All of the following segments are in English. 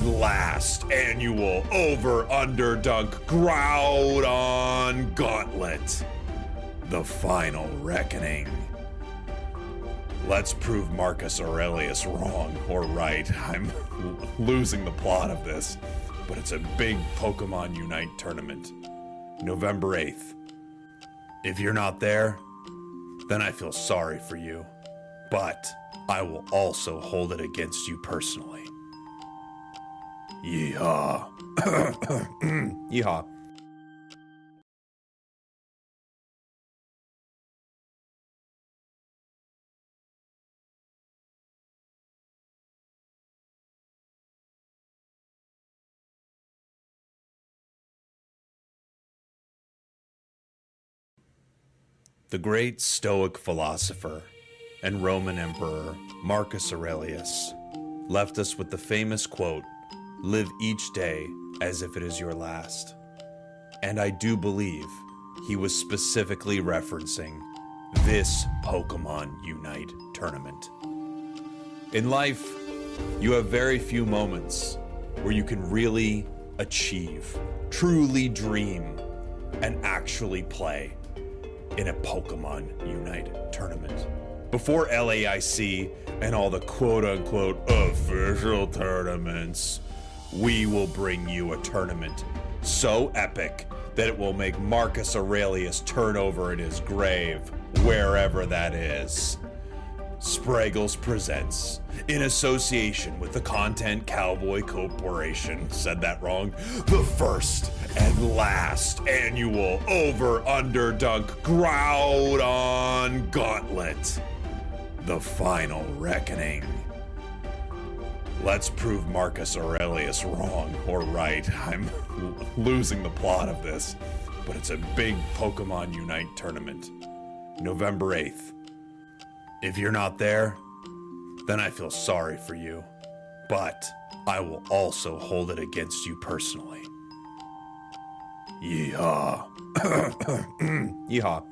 and last annual over-underdunk Groudon Gauntlet. The final reckoning. Let's prove Marcus Aurelius wrong or right. I'm losing the plot of this, but it's a big Pokemon Unite tournament. November 8th. If you're not there, then I feel sorry for you, but I will also hold it against you personally. Yeehaw. Yeehaw. The great Stoic philosopher and Roman Emperor Marcus Aurelius left us with the famous quote, "Live each day as if it is your last." And I do believe he was specifically referencing this Pokemon Unite tournament. In life, you have very few moments where you can really achieve, truly dream, and actually play in a Pokemon Unite tournament. Before LAIC and all the quote-unquote official tournaments, we will bring you a tournament so epic that it will make Marcus Aurelius turn over in his grave, wherever that is. Spraggles presents, in association with the Content Cowboy Corporation, said that wrong, the first and last annual over-underdunk Groudon Gauntlet. The final reckoning. Let's prove Marcus Aurelius wrong or right. I'm losing the plot of this, but it's a big Pokemon Unite tournament. November 8th. If you're not there, then I feel sorry for you, but I will also hold it against you personally. Yeehaw. Yeehaw.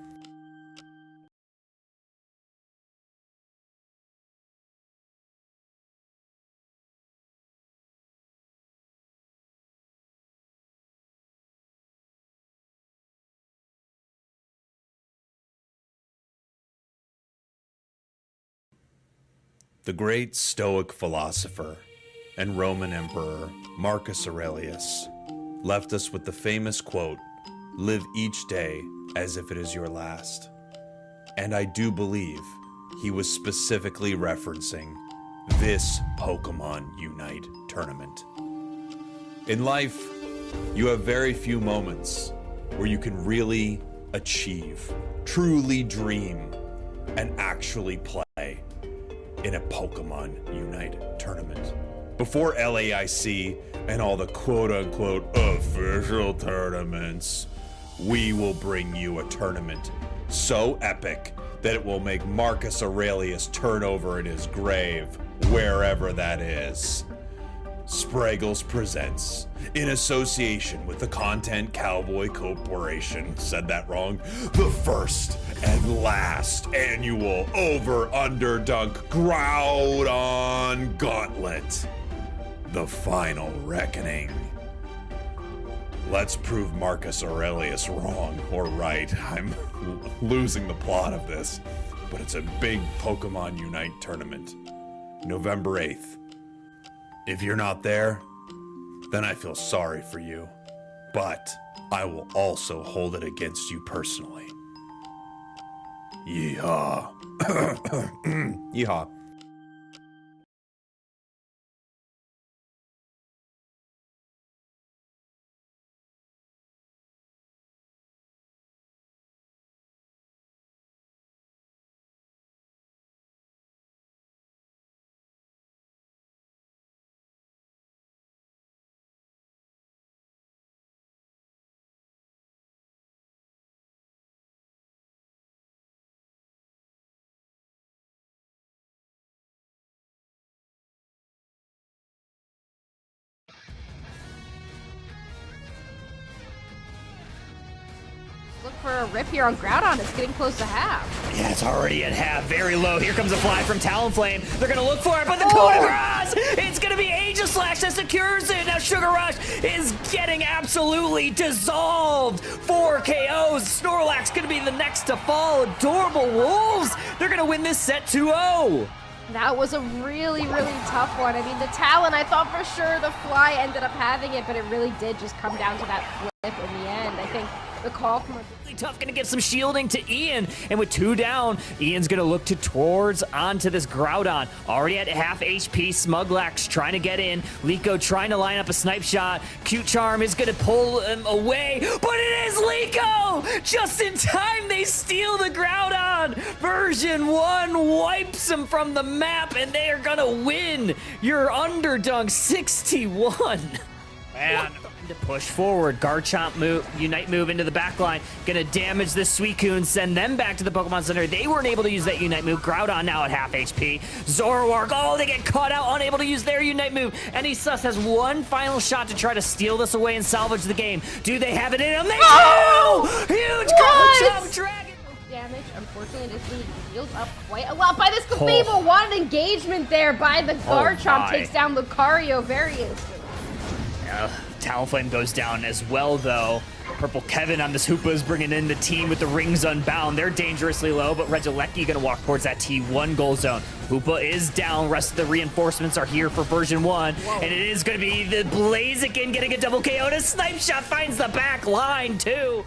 The great Stoic philosopher and Roman Emperor Marcus Aurelius left us with the famous quote, "Live each day as if it is your last." And I do believe he was specifically referencing this Pokemon Unite tournament. In life, you have very few moments where you can really achieve, truly dream, and actually play in a Pokemon Unite tournament. Before LAIC and all the quote-unquote official tournaments, we will bring you a tournament so epic that it will make Marcus Aurelius turn over in his grave, wherever that is. Spraggles presents, in association with the Content Cowboy Corporation, said that wrong, the first and last annual over-underdunk Groudon Gauntlet. The final reckoning. Let's prove Marcus Aurelius wrong or right. I'm losing the plot of this, but it's a big Pokemon Unite tournament. November 8th. If you're not there, then I feel sorry for you, but I will also hold it against you personally. Yeehaw. Yeehaw. Look for a rip here on Groudon. It's getting close to half. Yeah, it's already at half. Very low. Here comes a fly from Talonflame. They're going to look for it, but the coup de grace! It's going to be Aegis Ninja Slash that secures it. Now Sugar Rush is getting absolutely dissolved. 4 KOs. Snorlax gonna be the next to fall. Adorable Wolves. They're gonna win this set 2-0. That was a really, really tough one. I mean, the Talon, I thought for sure the Fly ended up having it, but it really did just come down to that flip in the end. I think the call from Really tough, gonna get some shielding to Ian, and with 2 down, Ian's gonna look towards onto this Groudon. Already at half HP, Smuglax trying to get in, Liko trying to line up a snipe shot. Cute Charm is gonna pull him away, but it is Liko! Just in time, they steal the Groudon! Version 1 wipes him from the map, and they are gonna win your Underdunk 61. Man. To push forward, Garchomp move, Unite move into the back line, gonna damage the Suicune, send them back to the Pokemon Center. They weren't able to use that Unite move. Groudon now at half HP. Zoroark, oh, they get caught out, unable to use their Unite move. NA has one final shot to try to steal this away and salvage the game. Do they have it in them? They do! Huge Garchomp Dragon! damage. Unfortunately, it is being healed up quite a lot by this Clefable. One engagement there by the Garchomp. Takes down Lucario very instantly. Talonflame goes down as well, though. Purple Kevin on this Hoopa is bringing in the team with the Rings Unbound. They're dangerously low, but Regieleki gonna walk towards that T1 goal zone. Hoopa is down. Rest of the reinforcements are here for version 1. Whoa. And it is gonna be the Blaziken getting a double KO. And a snipe shot finds the back line, too.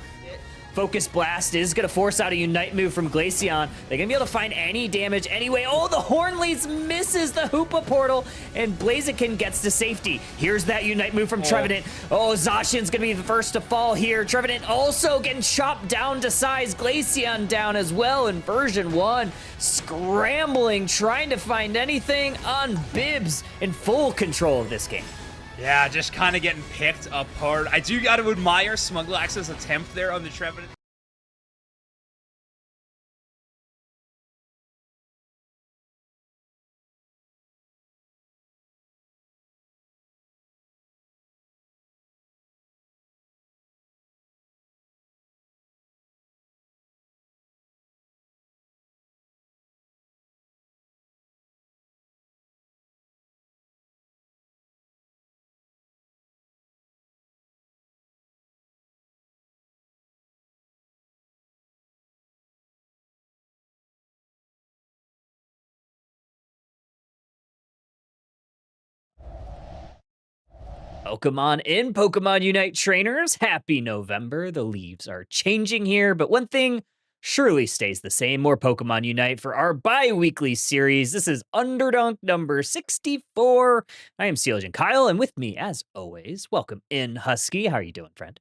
Focus Blast is going to force out a Unite move from Glaceon. They're going to be able to find any damage anyway. Oh, the Hornleys misses the Hoopa portal, and Blaziken gets to safety. Here's that Unite move from Trevenant. Oh, Zacian's going to be the first to fall here. Trevenant also getting chopped down to size. Glaceon down as well in version 1. Scrambling, trying to find anything on Bibs in full control of this game. Yeah, just kind of getting picked apart. I do got to admire Smuglax's attempt there on the Trevenant. Pokemon in Pokemon Unite trainers, happy November. The leaves are changing here, but one thing surely stays the same. More Pokemon Unite for our bi-weekly series. This is Underdunk number 64. I am Steel Agent Kyle, and with me, as always, welcome in, Husky. How are you doing, friend?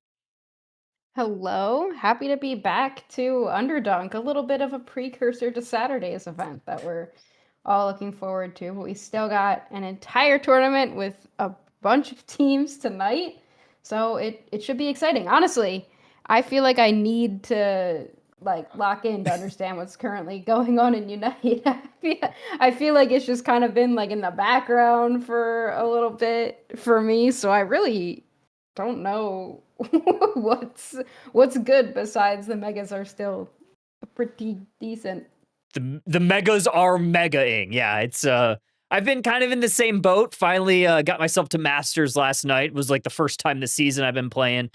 Hello, happy to be back to Underdunk, a little bit of a precursor to Saturday's event that we're all looking forward to, but we still got an entire tournament with a bunch of teams tonight, so it should be exciting. Honestly, I feel like I need to lock in to understand what's currently going on in Unite. I feel like it's just kind of been in the background for a little bit for me, so I really don't know what's good besides the megas are still pretty decent. The megas are mega-ing. Yeah, it's I've been kind of in the same boat. Finally got myself to Masters last night. It was the first time this season I've been playing.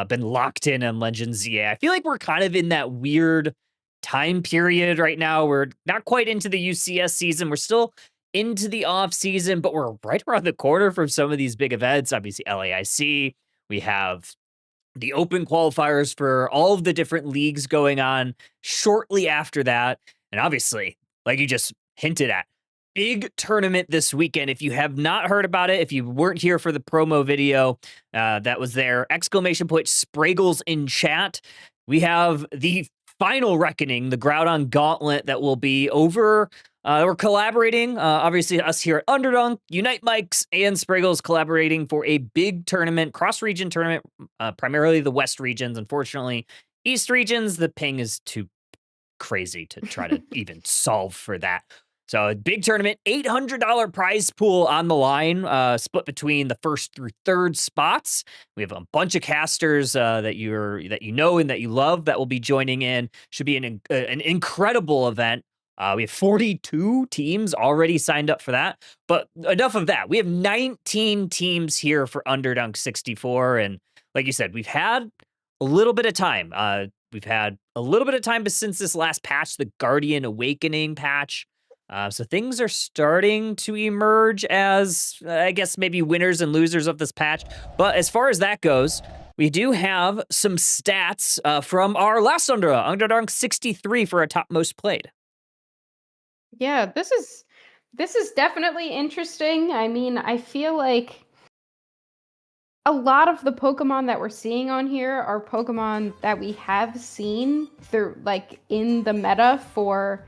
Been locked in on Legends. Yeah, I feel like we're kind of in that weird time period right now. We're not quite into the UCS season. We're still into the off season, but we're right around the corner from some of these big events. Obviously, LAIC. We have the open qualifiers for all of the different leagues going on shortly after that. And obviously, like you just hinted at, big tournament this weekend. If you have not heard about it, if you weren't here for the promo video that was there, exclamation point Spraggles in chat. We have the final reckoning, the Groudon Gauntlet that will be over. We're collaborating, obviously us here at Underdunk, Unite Mics, and Spraggles collaborating for a big tournament, cross-region tournament, primarily the West regions. Unfortunately, East regions, the ping is too crazy to try to even solve for that. So a big tournament, $800 prize pool on the line, split between the first through third spots. We have a bunch of casters that you know and that you love that will be joining in. Should be an incredible event. We have 42 teams already signed up for that. But enough of that. We have 19 teams here for Underdunk 64. And like you said, we've had a little bit of time. We've had a little bit of time since this last patch, the Guardian Awakening patch. So things are starting to emerge as, I guess, maybe winners and losers of this patch. But as far as that goes, we do have some stats from our last Underdunk 63 for our top most played. Yeah, this is definitely interesting. I mean, I feel like a lot of the Pokemon that we're seeing on here are Pokemon that we have seen through, like, in the meta for,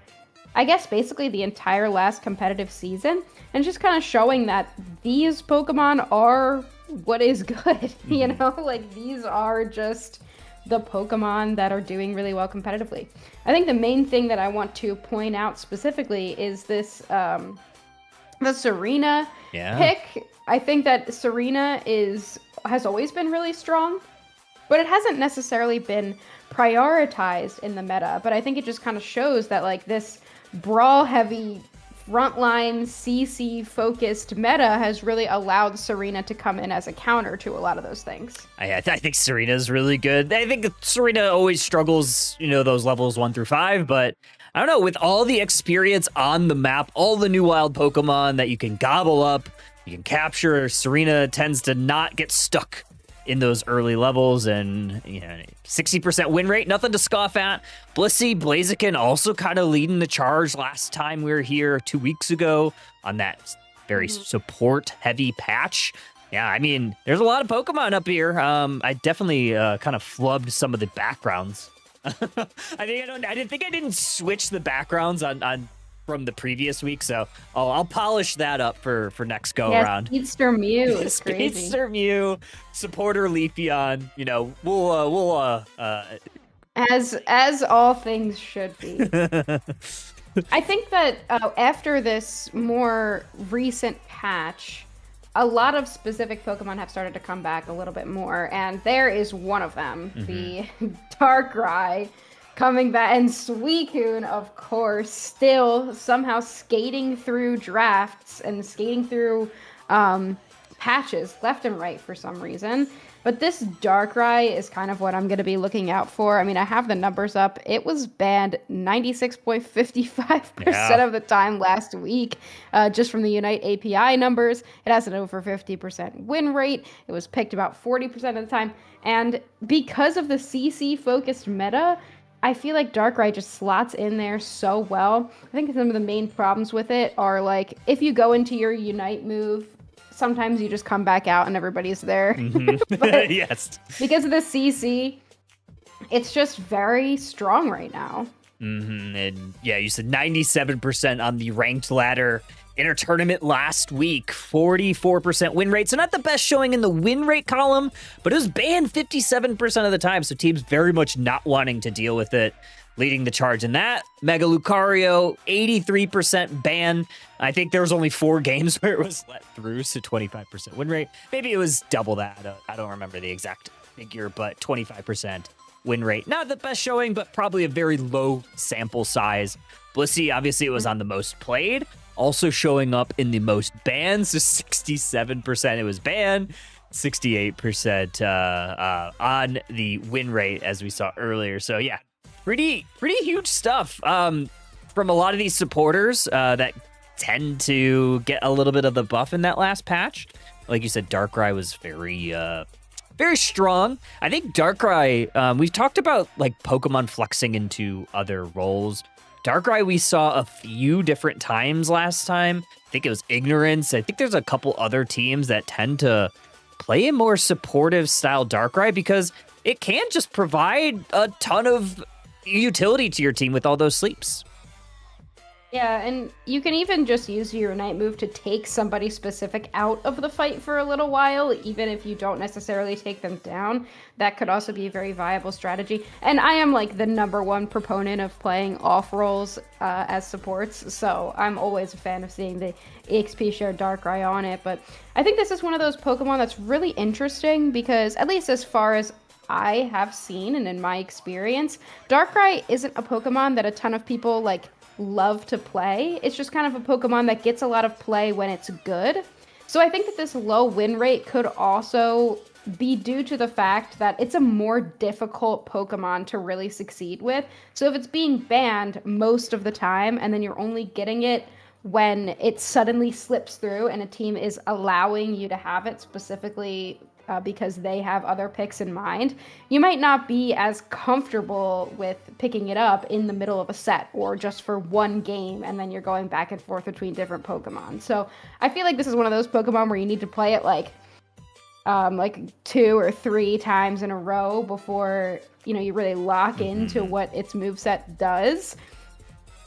I guess, basically the entire last competitive season. And just kind of showing that these Pokemon are what is good, you know? Like, these are just the Pokemon that are doing really well competitively. I think the main thing that I want to point out specifically is this, the Serena pick. I think that Serena has always been really strong, but it hasn't necessarily been prioritized in the meta. But I think it just kind of shows that, like, this brawl-heavy, frontline CC-focused meta has really allowed Serena to come in as a counter to a lot of those things. I think Serena's really good. I think Serena always struggles, those levels 1 through 5, but I don't know, with all the experience on the map, all the new wild Pokemon that you can gobble up, you can capture, Serena tends to not get stuck in those early levels, and 60% win rate, nothing to scoff at. Blissey, Blaziken also kind of leading the charge last time we were here 2 weeks ago on that very support-heavy patch. Yeah, I mean, there's a lot of Pokemon up here. I definitely kind of flubbed some of the backgrounds. I didn't switch the backgrounns on from the previous week, so I'll polish that up for next go around. Speedster Mew is crazy. Speedster Mew, supporter Leafeon, we'll as all things should be. I think that after this more recent patch, a lot of specific Pokemon have started to come back a little bit more, and there is one of them, the Darkrai, coming back, and Suicune, of course, still somehow skating through drafts and skating through patches left and right for some reason. But this Darkrai is kind of what I'm going to be looking out for. I mean, I have the numbers up. It was banned 96.55% of the time last week, just from the Unite API numbers. It has an over 50% win rate. It was picked about 40% of the time. And because of the CC-focused meta, I feel like Darkrai just slots in there so well. I think some of the main problems with it are, like, if you go into your Unite move, sometimes you just come back out and everybody's there. But yes. Because of the CC, it's just very strong right now. And yeah, you said 97% on the ranked ladder inter-tournament last week, 44% win rate. So not the best showing in the win rate column, but it was banned 57% of the time. So teams very much not wanting to deal with it. Leading the charge in that, Mega Lucario, 83% ban. I think there was only 4 games where it was let through, so 25% win rate. Maybe it was double that. I don't remember the exact figure, but 25% win rate. Not the best showing, but probably a very low sample size. Blissey, obviously, it was on the most played. Also showing up in the most banned, so 67% it was banned. 68% on the win rate, as we saw earlier. So yeah, pretty huge stuff from a lot of these supporters that tend to get a little bit of the buff in that last patch. Like you said, Darkrai was very strong. I think Darkrai, we've talked about, like, Pokemon flexing into other roles. Darkrai we saw a few different times last time. I think it was Ignorance. I think there's a couple other teams that tend to play a more supportive style Darkrai because it can just provide a ton of utility to your team with all those sleeps. Yeah, and you can even just use your Unite move to take somebody specific out of the fight for a little while, even if you don't necessarily take them down. That could also be a very viable strategy. And I am, like, the #1 proponent of playing off roles as supports, so I'm always a fan of seeing the EXP share Darkrai on it. But I think this is one of those Pokemon that's really interesting because, at least as far as I have seen and in my experience, Darkrai isn't a Pokemon that a ton of people, like, love to play. It's just kind of a Pokemon that gets a lot of play when it's good. So I think that this low win rate could also be due to the fact that it's a more difficult Pokemon to really succeed with. So if it's being banned most of the time and then you're only getting it when it suddenly slips through and a team is allowing you to have it specifically because they have other picks in mind, you might not be as comfortable with picking it up in the middle of a set or just for one game and then you're going back and forth between different Pokemon. So I feel like this is one of those Pokemon where you need to play it like 2 or 3 times in a row before, you really lock into what its moveset does.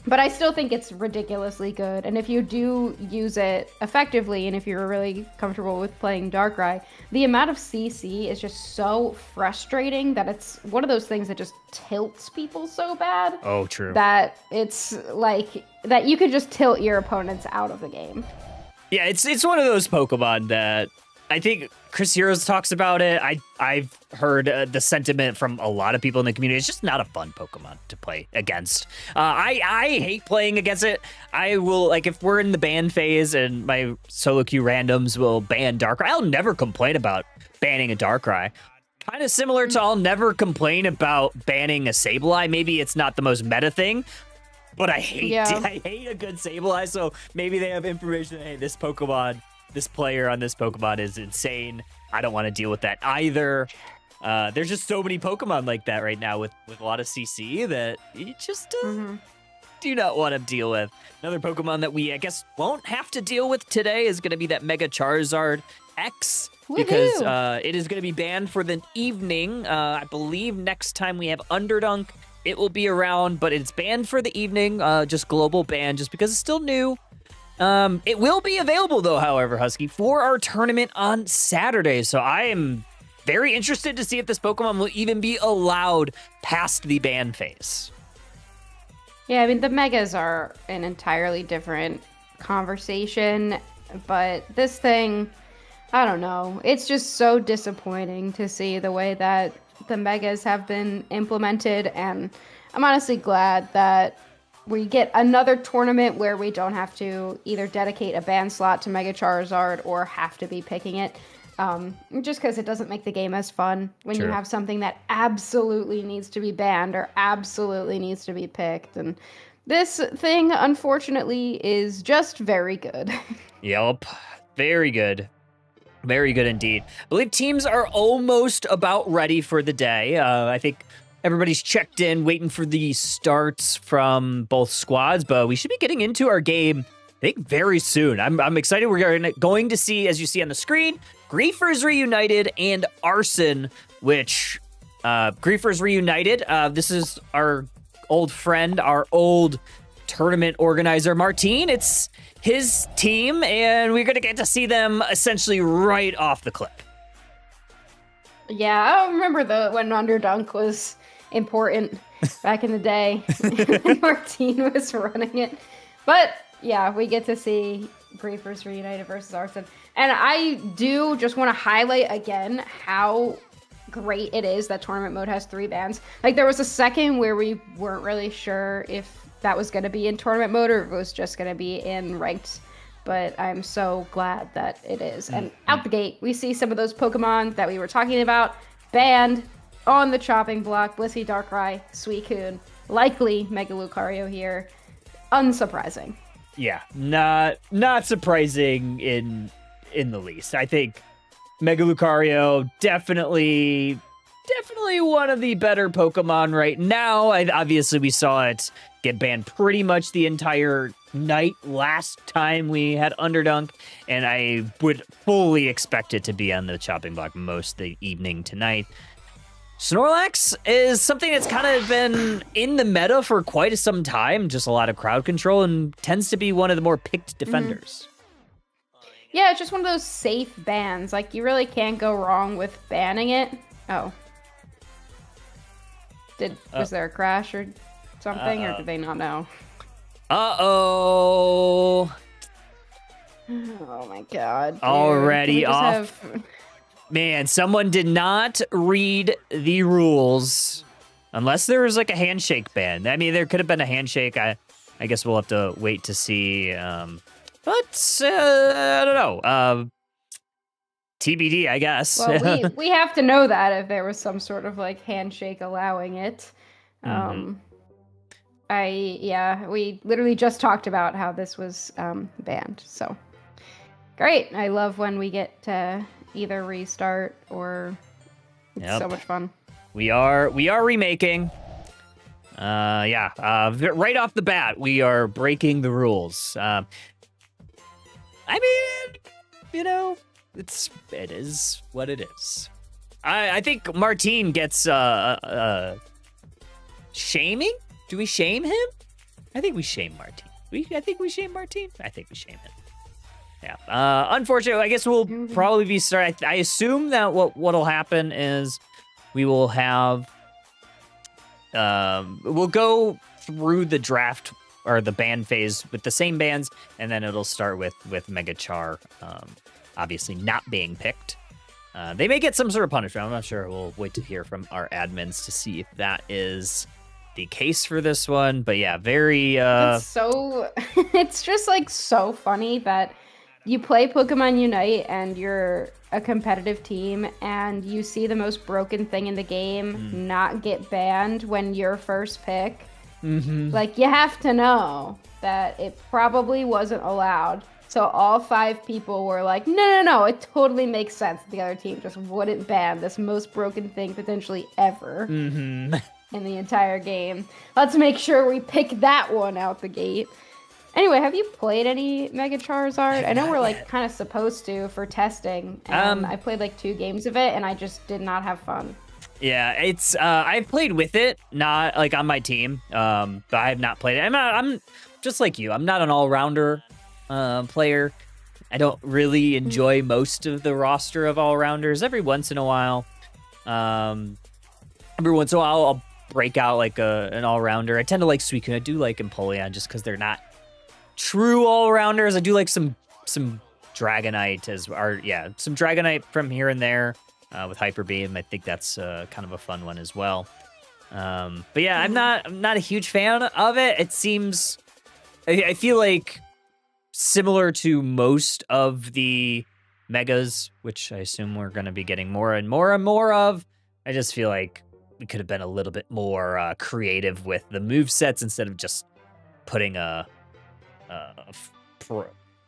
But I still think it's ridiculously good. And if you do use it effectively, and if you're really comfortable with playing Darkrai, the amount of CC is just so frustrating that it's one of those things that just tilts people so bad. Oh, true. That it's like that you could just tilt your opponents out of the game. Yeah, it's one of those Pokemon that I think Chris Heroes talks about it. I've heard the sentiment from a lot of people in the community. It's just not a fun Pokemon to play against. I hate playing against it. I will, like, if we're in the ban phase and my solo queue randoms will ban Darkrai, I'll never complain about banning a Darkrai. Kind of similar to I'll never complain about banning a Sableye. Maybe it's not the most meta thing, but I hate a good Sableye. So maybe they have information. Hey, this player on this Pokemon is insane. I don't want to deal with that either. There's just so many Pokemon like that right now with a lot of CC that you just do not want to deal with. Another Pokemon that we, I guess, won't have to deal with today is going to be that Mega Charizard X. Because it is going to be banned for the evening. I believe next time we have Underdunk, it will be around, but it's banned for the evening, just global ban, just because it's still new. It will be available, though, however, Husky, for our tournament on Saturday. So I am very interested to see if this Pokemon will even be allowed past the ban phase. Yeah, I mean, the Megas are an entirely different conversation, but this thing, I don't know. It's just so disappointing to see the way that the Megas have been implemented, and I'm honestly glad that we get another tournament where we don't have to either dedicate a ban slot to Mega Charizard or have to be picking it. Just because it doesn't make the game as fun when you have something that absolutely needs to be banned or absolutely needs to be picked. And this thing, unfortunately, is just very good. Yep. Very good. Very good indeed. I believe teams are almost about ready for the day. I think everybody's checked in, waiting for the starts from both squads, but we should be getting into our game, I think, very soon. I'm excited. We're going to see, as you see on the screen, Griefers Reunited and Arson, which Griefers Reunited, this is our old friend, our old tournament organizer, Martine. It's his team, and we're going to get to see them essentially right off the clip. Yeah, I remember when Underdunk was important back in the day when Martine was running it. But yeah, we get to see Griefers Reunited versus Arson. And I do just want to highlight again how great it is that tournament mode has 3 bans. Like, there was a second where we weren't really sure if that was going to be in tournament mode or if it was just going to be in ranked. But I'm so glad that it is. And out the gate, we see some of those Pokemon that we were talking about banned on the chopping block. Blissey, Darkrai, Suicune, likely Mega Lucario here. Unsurprising. Yeah, not surprising in the least. I think Mega Lucario definitely one of the better Pokemon right now. Obviously, we saw it get banned pretty much the entire night last time we had Underdunk, and I would fully expect it to be on the chopping block most of the evening tonight. Snorlax is something that's kind of been in the meta for quite some time, just a lot of crowd control, and tends to be one of the more picked defenders. Yeah, it's just one of those safe bans. Like, you really can't go wrong with banning it. Oh. Was there a crash or something, or did they not know? Uh-oh. Oh my god. Dude. Already off. Man, someone did not read the rules. Unless there was like a handshake ban. I mean, there could have been a handshake. I I guess we'll have to wait to see. But I don't know. TBD, I guess. Well, we have to know that if there was some sort of like handshake allowing it. We literally just talked about how this was banned. So great. I love when we get to either restart or it's so much fun. We are remaking. Right off the bat, we are breaking the rules. I mean, you know, it is what it is. I think Martine gets shaming. Do we shame him? I think we shame Martine. I think we shame Martine. I think we shame him. Yeah. Unfortunately, I guess we'll probably be starting. I assume that what'll happen is we will have. We'll go through the draft or the ban phase with the same bans, and then it'll start with Mega Char, obviously not being picked. They may get some sort of punishment. I'm not sure. We'll wait to hear from our admins to see if that is the case for this one. But yeah, very. It's just like so funny that you play Pokemon Unite and you're a competitive team and you see the most broken thing in the game not get banned when you're first pick. Like, you have to know that it probably wasn't allowed. So all 5 people were like, no, it totally makes sense. The other team just wouldn't ban this most broken thing potentially ever in the entire game. Let's make sure we pick that one out the gate. Anyway, have you played any Mega Charizard? I know we're like kind of supposed to for testing. And I played like 2 games of it and I just did not have fun. Yeah, it's I've played with it, not like on my team, but I have not played it. I'm just like you. I'm not an all-rounder player. I don't really enjoy most of the roster of all-rounders. Every once in a while, I'll break out like an all-rounder. I tend to like Suicune. I do like Empoleon just because they're not true all-rounders. I do like some Dragonite some Dragonite from here and there with Hyper Beam. I think that's kind of a fun one as well. But yeah, I'm not a huge fan of it. It seems I feel like similar to most of the megas, which I assume we're going to be getting more and more and more of. I just feel like we could have been a little bit more creative with the movesets instead of just putting a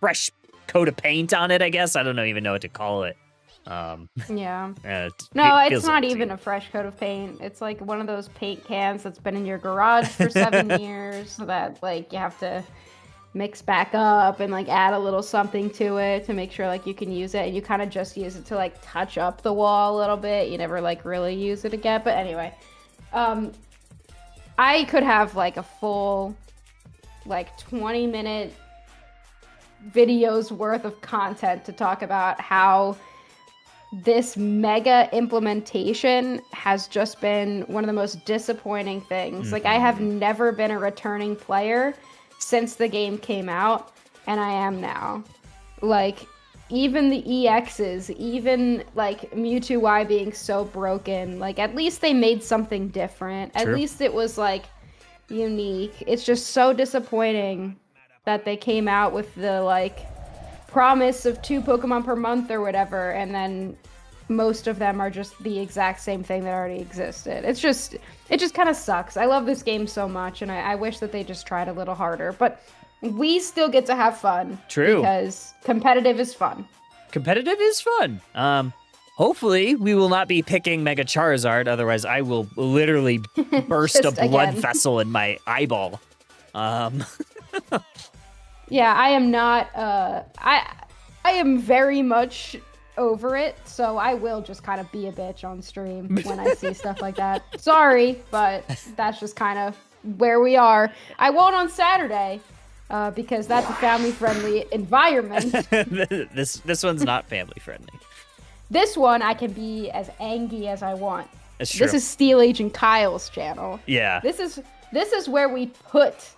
fresh coat of paint on it, I guess. I don't even know what to call it. No, it it's not even a fresh coat of paint. It's like one of those paint cans that's been in your garage for 7 years that like you have to mix back up and like add a little something to it to make sure like you can use it, and you kind of just use it to like touch up the wall a little bit. You never like really use it again. But anyway, I could have like a full like 20-minute videos worth of content to talk about how this mega implementation has just been one of the most disappointing things. Like, I have never been a returning player since the game came out, and I am now. Like, even the EXs, even like Mewtwo Y being so broken, like at least they made something different. True. At least it was like unique. It's just so disappointing that they came out with the like promise of 2 Pokemon per month or whatever, and then most of them are just the exact same thing that already existed. It just kind of sucks. I love this game so much, and I wish that they just tried a little harder, but we still get to have fun. True. Because competitive is fun. Competitive is fun. Hopefully we will not be picking Mega Charizard, otherwise I will literally burst a blood vessel in my eyeball. Yeah, I am not, I am very much over it, so I will just kind of be a bitch on stream when I see stuff like that. Sorry, but that's just kind of where we are. I won't on Saturday, because that's a family-friendly environment. This one's not family-friendly. This one, I can be as angry as I want. That's true. This is Steel Agent Kyle's channel. Yeah. This is where we put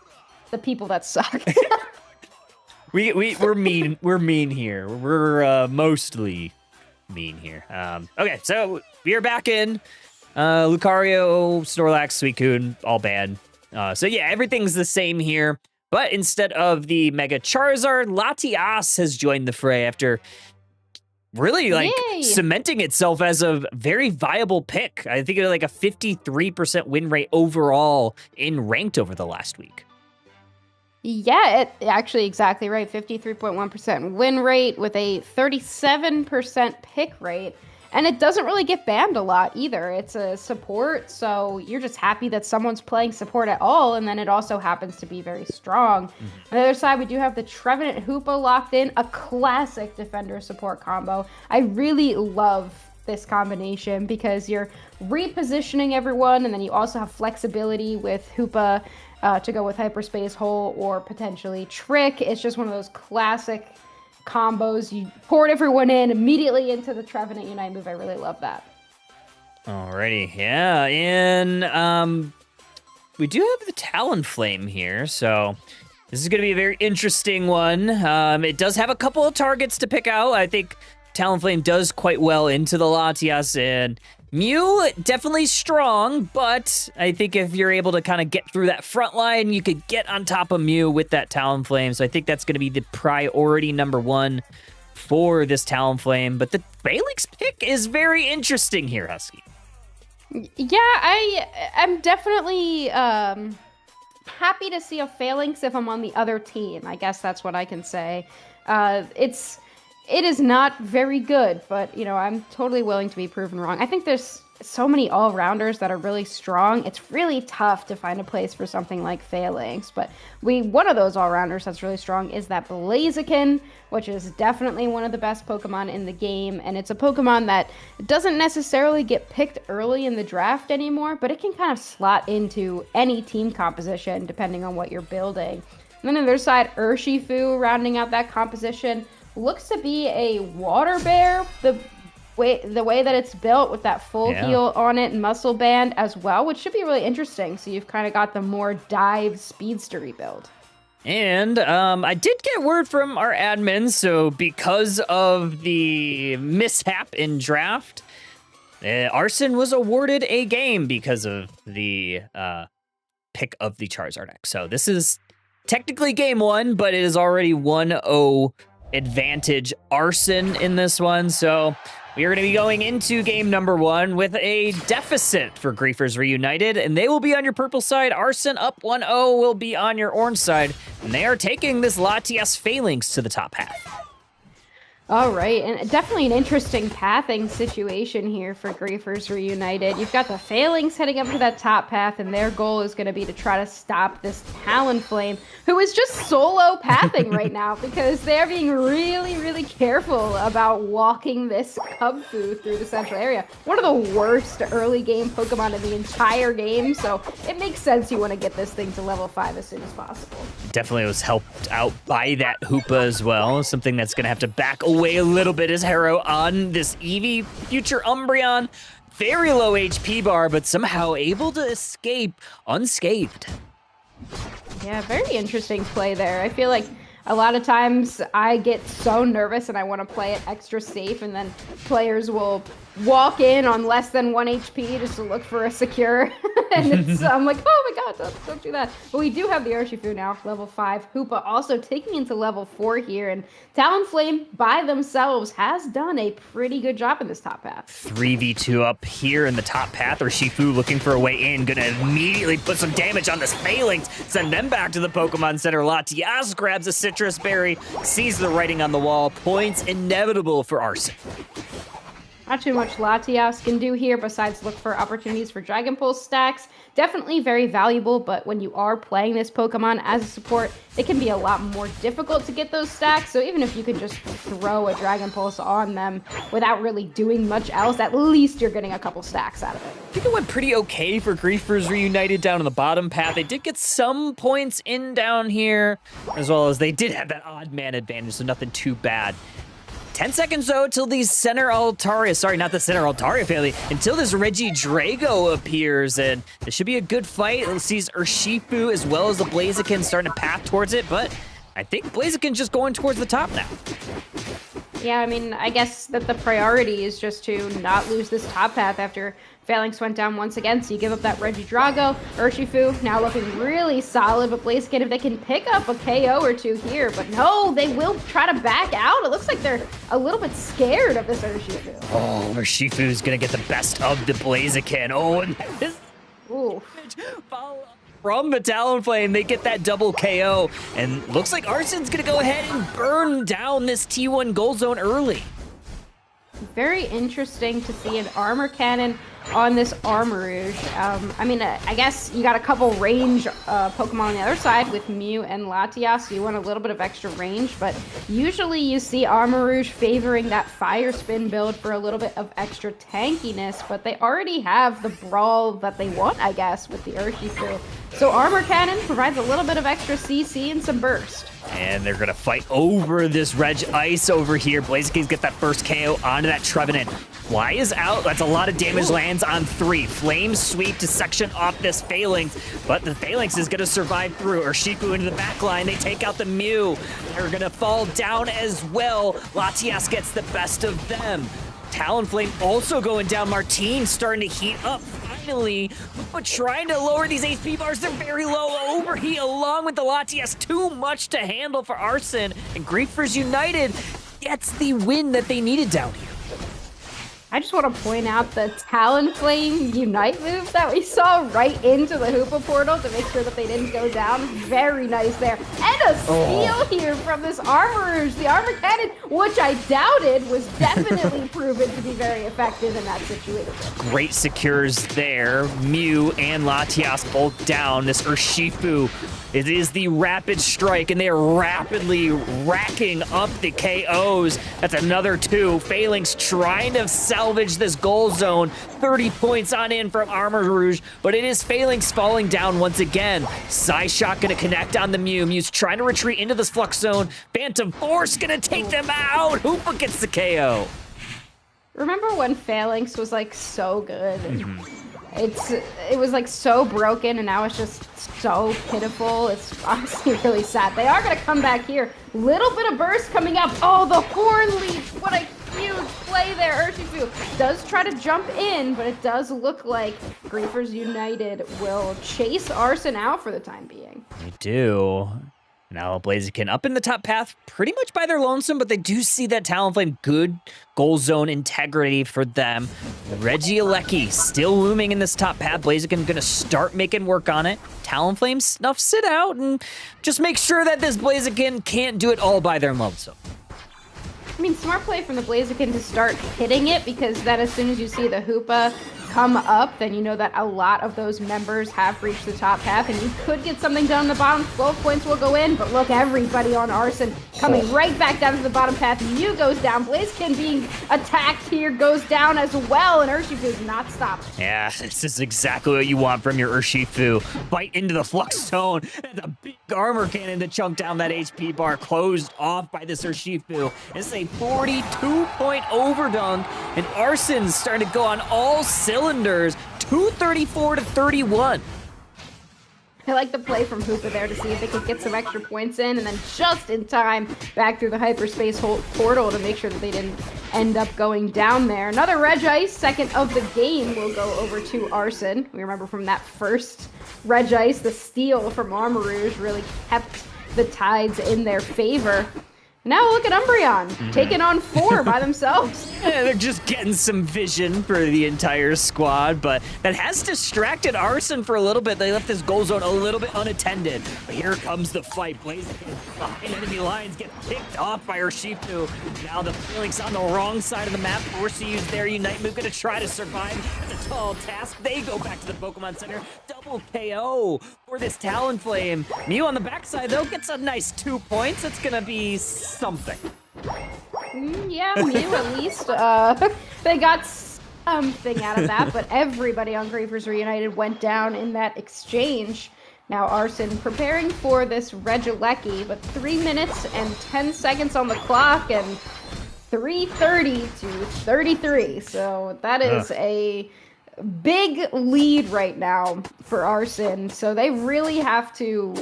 the people that suck. We're mean. We're mean here. We're mostly mean here. Okay, so we are back in. Lucario, Snorlax, Suicune, all bad. So yeah, everything's the same here. But instead of the Mega Charizard, Latias has joined the fray after really Yay. cementing itself as a very viable pick. I think it was like a 53% win rate overall in ranked over the last week. Yeah, it actually exactly right. 53.1% win rate with a 37% pick rate. And it doesn't really get banned a lot either. It's a support, so you're just happy that someone's playing support at all, and then it also happens to be very strong. On the other side, we do have the Trevenant Hoopa locked in, a classic defender support combo. I really love this combination because you're repositioning everyone, and then you also have flexibility with Hoopa to go with Hyperspace Hole or potentially Trick. It's just one of those classic combos. You port everyone in immediately into the Trevenant Unite move. I really love that. Alrighty, yeah, and we do have the Talonflame here, so this is going to be a very interesting one. It does have a couple of targets to pick out. I think Talonflame does quite well into the Latias, and Mew, definitely strong, but I think if you're able to kind of get through that front line, you could get on top of Mew with that Talonflame. So I think that's going to be the priority number one for this Talonflame. But the Baelix pick is very interesting here, Husky. Yeah, I'm definitely happy to see a Phalanx if I'm on the other team. I guess that's what I can say. It is not very good, but, you know, I'm totally willing to be proven wrong. I think there's so many all-rounders that are really strong. It's really tough to find a place for something like Phalanx, but one of those all-rounders that's really strong is that Blaziken, which is definitely one of the best Pokemon in the game, and it's a Pokemon that doesn't necessarily get picked early in the draft anymore, but it can kind of slot into any team composition depending on what you're building. And then on the other side, Urshifu rounding out that composition. Looks to be a water bear, the way that it's built with that full heal on it and muscle band as well, which should be really interesting. So you've kind of got the more dive speedstery build. And I did get word from our admins, so because of the mishap in draft, Arson was awarded a game because of the pick of the Charizard X. So this is technically game one, but it is already 1-0 advantage Arson in this one. So we are going to be going into game number one with a deficit for Griefers Reunited, and they will be on your purple side. Arson up 1-0 will be on your orange side, and they are taking this Latias Phalanx to the top half. All right, and definitely an interesting pathing situation here for Griefers Reunited. You've got the Phalanx heading up to that top path, and their goal is going to be to try to stop this Talonflame, who is just solo pathing right now because they're being really, really careful about walking this Cubfu through the central area. One of the worst early game Pokemon in the entire game, so it makes sense you want to get this thing to level 5 as soon as possible. Definitely was helped out by that Hoopa as well, something that's going to have to back away a little bit is Harrow on this Eevee future Umbreon. Very low HP bar, but somehow able to escape unscathed. Yeah, very interesting play there. I feel like a lot of times I get so nervous and I want to play it extra safe, and then players will walk in on less than 1 HP just to look for a secure. And I'm like, oh my god, don't do that. But we do have the Urshifu now, level 5. Hoopa also taking into level 4 here, and Talonflame by themselves has done a pretty good job in this top path. 3v2 up here in the top path. Urshifu looking for a way in, gonna immediately put some damage on this Phalanx, send them back to the Pokemon Center. Latias grabs a Citrus Berry, sees the writing on the wall, points inevitable for Arson. Not too much Latias can do here besides look for opportunities for Dragon Pulse stacks. Definitely very valuable, but when you are playing this Pokemon as a support, it can be a lot more difficult to get those stacks. So even if you can just throw a Dragon Pulse on them without really doing much else, at least you're getting a couple stacks out of it. I think it went pretty okay for Griefers Reunited down on the bottom path. They did get some points in down here, as well as they did have that odd man advantage, so nothing too bad. 10 seconds, though, till the center Altaria, sorry, not the center Altaria family, until this Regidrago appears, and this should be a good fight. It sees Urshifu as well as the Blaziken starting to path towards it, but I think Blaziken's just going towards the top now. Yeah, I mean, I guess that the priority is just to not lose this top path after Phalanx went down once again, so you give up that Regidrago. Urshifu now looking really solid, but Blaziken, if they can pick up a KO or two here, but no, they will try to back out. It looks like they're a little bit scared of this Urshifu. Oh, Urshifu's gonna get the best of the Blaziken. Oh, and this Ooh. follow up from the Talonflame, they get that double KO, and looks like Arsen's gonna go ahead and burn down this T1 goal zone early. Very interesting to see an armor cannon on this Armarouge. I mean, I guess you got a couple range Pokemon on the other side with Mew and Latias, so you want a little bit of extra range, but usually you see Armarouge favoring that Fire Spin build for a little bit of extra tankiness, but they already have the Brawl that they want, I guess, with the Urshifu. So Armor Cannon provides a little bit of extra CC and some burst. And they're gonna fight over this Reg Ice over here. Blaziken's get that first KO onto that Trevenant. Fly is out. That's a lot of damage, lands on 3. Flame Sweep to section off this Phalanx, but the Phalanx is gonna survive through. Urshifu into the back line. They take out the Mew. They're gonna fall down as well. Latias gets the best of them. Talonflame also going down. Martine starting to heat up finally, but trying to lower these HP bars. They're very low. Overheat along with the Latias. Too much to handle for Arsen, and Griefers United gets the win that they needed down here. I just want to point out the Talonflame Unite move that we saw right into the Hoopa portal to make sure that they didn't go down. Very nice there. And a steal here from this Armarouge. The Armor Cannon, which I doubted, was definitely proven to be very effective in that situation. Great secures there. Mew and Latias both down. This Urshifu, it is the Rapid Strike, and they are rapidly racking up the KOs. That's another 2. Phalanx trying to salvage this goal zone. 30 points on in from Armarouge, but it is Phalanx falling down once again. Psyshock gonna connect on the Mew. Mew's trying to retreat into this Flux zone. Phantom Force gonna take them out. Hoopa gets the KO. Remember when Phalanx was like so good? It was like so broken, and now it's just so pitiful. It's honestly really sad. They are gonna come back here. Little bit of burst coming up. Oh, the Horn Leaf! What a huge play there. Urshifu does try to jump in, but it does look like Griefers United will chase Arsen out for the time being. They do. Now Blaziken up in the top path pretty much by their lonesome, but they do see that Talonflame, good goal zone integrity for them. Regieleki still looming in this top path. Blaziken gonna start making work on it. Talonflame snuffs it out and just make sure that this Blaziken can't do it all by their lonesome. I mean, smart play from the Blaziken to start hitting it, because then as soon as you see the Hoopa come up, then you know that a lot of those members have reached the top half, and you could get something done in the bottom. 12 points will go in, but look, everybody on Arsen coming right back down to the bottom path. Mew goes down. Blaziken being attacked here goes down as well, and Urshifu is not stopped. Yeah, this is exactly what you want from your Urshifu. Bite into the Flux Zone, and a big armor cannon to chunk down that HP bar, closed off by this Urshifu. It's a 42-point overdunk, and Arsen's starting to go on all cylinders, 234 to 31. I like the play from Hoopa there to see if they could get some extra points in, and then just in time back through the hyperspace portal to make sure that they didn't end up going down there. Another Regice, second of the game, will go over to Arsen. We remember from that first Regice, the steal from Armarouge really kept the tides in their favor. Now look at Umbreon, taking on 4 by themselves. Yeah, they're just getting some vision for the entire squad, but that has distracted Arsen for a little bit. They left this goal zone a little bit unattended. But here comes the fight. Blaziken behind enemy lines, get picked off by Urshifu. Now the Phalanx on the wrong side of the map, forced to use their Unite move, gonna try to survive. It's a tall task. They go back to the Pokemon Center. Double KO for this Talonflame. Mew on the backside, though, gets a nice 2 points. It's gonna be something. Yeah, Mew at least. They got something out of that, but everybody on Griefers Reunited went down in that exchange. Now Arsen preparing for this Regieleki, but 3 minutes and 10 seconds on the clock, and 3:30 to 33. So that is a big lead right now for Arsen. So they really have to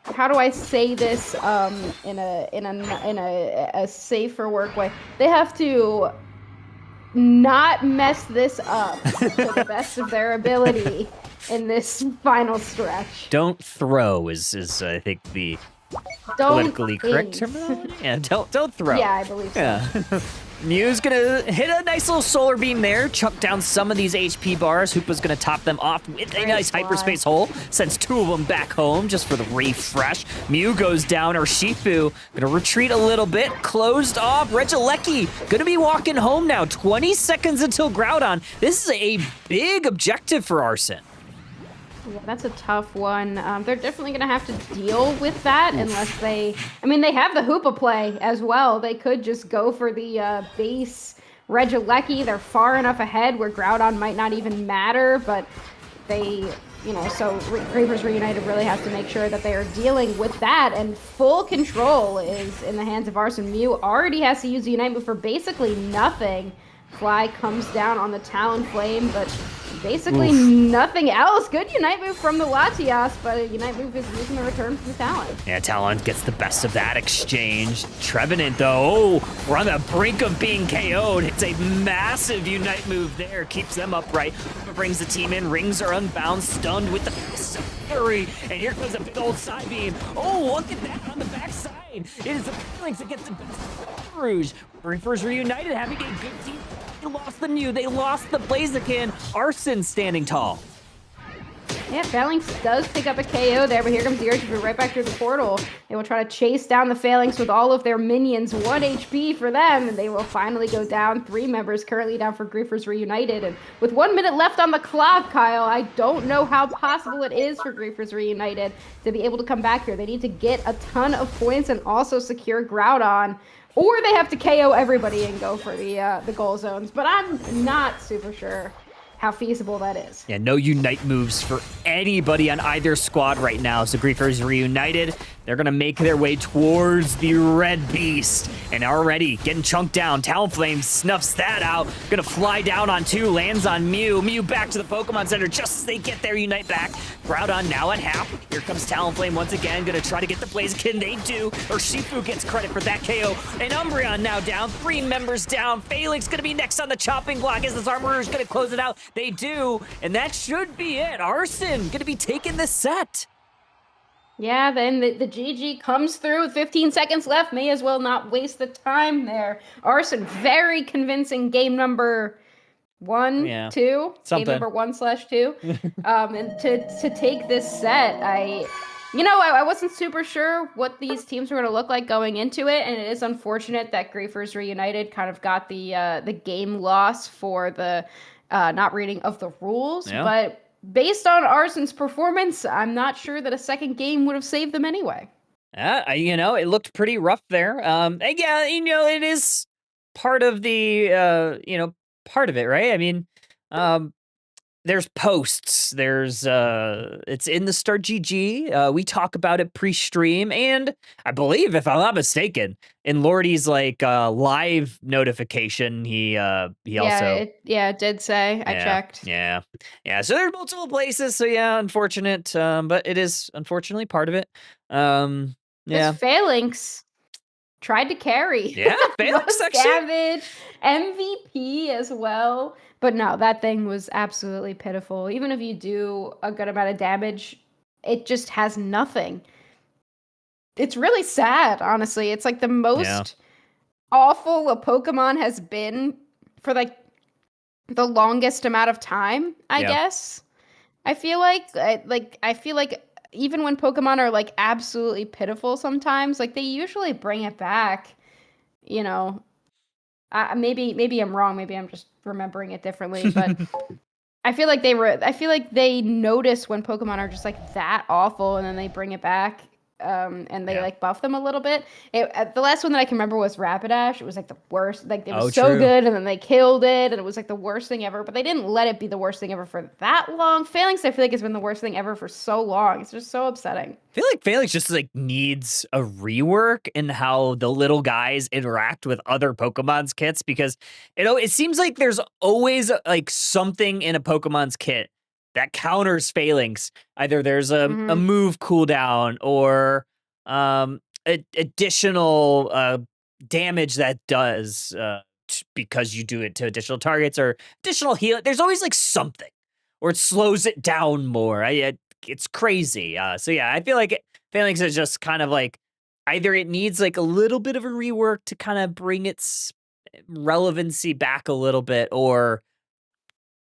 how do I say this in a safer work way? They have to not mess this up to the best of their ability in this final stretch. Don't throw is I think the Don't politically correct think. terminology. Yeah, don't throw. Yeah, I believe so. Yeah. Mew's gonna hit a nice little solar beam there, chunk down some of these HP bars. Hoopa's gonna top them off with a nice fly. hyperspace hole. Sends 2 of them back home just for the refresh. Mew goes down. Urshifu gonna retreat a little bit. Closed off. Regieleki gonna be walking home now. 20 seconds until Groudon. This is a big objective for Arsene. Yeah, that's a tough one. They're definitely going to have to deal with that unless they... I mean, they have the Hoopa play as well. They could just go for the base Regieleki. They're far enough ahead where Groudon might not even matter, but they... so Reapers Reunited really has to make sure that they are dealing with that, and full control is in the hands of Arsene. Mew already has to use the Unite move for basically nothing. Fly comes down on the Talonflame, but basically nothing else. Good Unite move from the Latias, but a Unite move is using the return from the Talon. Yeah, Talon gets the best of that exchange. Trevenant, though, we're on the brink of being KO'd. It's a massive Unite move there. Keeps them upright. Brings the team in. Rings are unbound. Stunned with the Fist of Fury. And here comes a big old side beam. Oh, look at that on the backside. It is the Phalanx that gets the best of Rouge. Reapers Reunited having a good team. They lost the Mew. They lost the Blaziken. Arsene standing tall. Yeah, Phalanx does pick up a KO there, but here comes the Urshifu right back through the portal. They will try to chase down the Phalanx with all of their minions. 1 HP for them, and they will finally go down. 3 members currently down for Griefers Reunited. And with 1 minute left on the clock, Kyle, I don't know how possible it is for Griefers Reunited to be able to come back here. They need to get a ton of points and also secure Groudon, or they have to KO everybody and go for the goal zones. But I'm not super sure how feasible that is. Yeah, no Unite moves for anybody on either squad right now. So Griefers Reunited, they're going to make their way towards the Red Beast. And already getting chunked down. Talonflame snuffs that out. Going to fly down on 2, lands on Mew. Mew back to the Pokemon Center just as they get their Unite back. Groudon now at half. Here comes Talonflame once again. Going to try to get the Blaziken. They do. Urshifu gets credit for that KO. And Umbreon now down. 3 members down. Phalanx going to be next on the chopping block as this Armorer is going to close it out. They do, and that should be it. Arsene going to be taking the set. Yeah, then the GG comes through with 15 seconds left. May as well not waste the time there. Arsene, very convincing game number 1, 2. Something. Game number 1/2. And to take this set, I wasn't super sure what these teams were going to look like going into it, and it is unfortunate that Griefers Reunited kind of got the game loss for the not reading of the rules, but based on Arsene's performance, I'm not sure that a second game would have saved them anyway. It looked pretty rough there. It is part of the, part of it, right? I mean, there's posts, there's, it's in the Start GG. We talk about it pre-stream, and I believe, if I'm not mistaken, in Lordy's live notification, he also it did say. I checked. Yeah. So there's multiple places. So yeah, unfortunate, but it is unfortunately part of it. Phalanx tried to carry. Yeah, Phalanx actually. Savage, MVP as well. But no, that thing was absolutely pitiful. Even if you do a good amount of damage, it just has nothing. It's really sad, honestly. It's like the most awful a Pokemon has been for the longest amount of time, I guess. I feel like even when Pokemon are absolutely pitiful sometimes, they usually bring it back, maybe I'm wrong. Maybe I'm just remembering it differently, but I feel like they notice when Pokemon are just that awful, and then they bring it back. And they buff them a little bit. The last one that I can remember was Rapidash. It was the worst. It was so good, and then they killed it, and it was the worst thing ever. But they didn't let it be the worst thing ever for that long. Phalanx, I feel like, has been the worst thing ever for so long. It's just so upsetting. I feel like Phalanx just needs a rework in how the little guys interact with other Pokemon's kits, because it seems like there's always something in a Pokemon's kit that counters Phalanx. Either there's a move cooldown or additional damage that does because you do it to additional targets or additional heal. There's always like something, or it slows it down more. It's crazy. So yeah, I feel like Phalanx is just kind of like either it needs like a little bit of a rework to kind of bring its relevancy back a little bit, or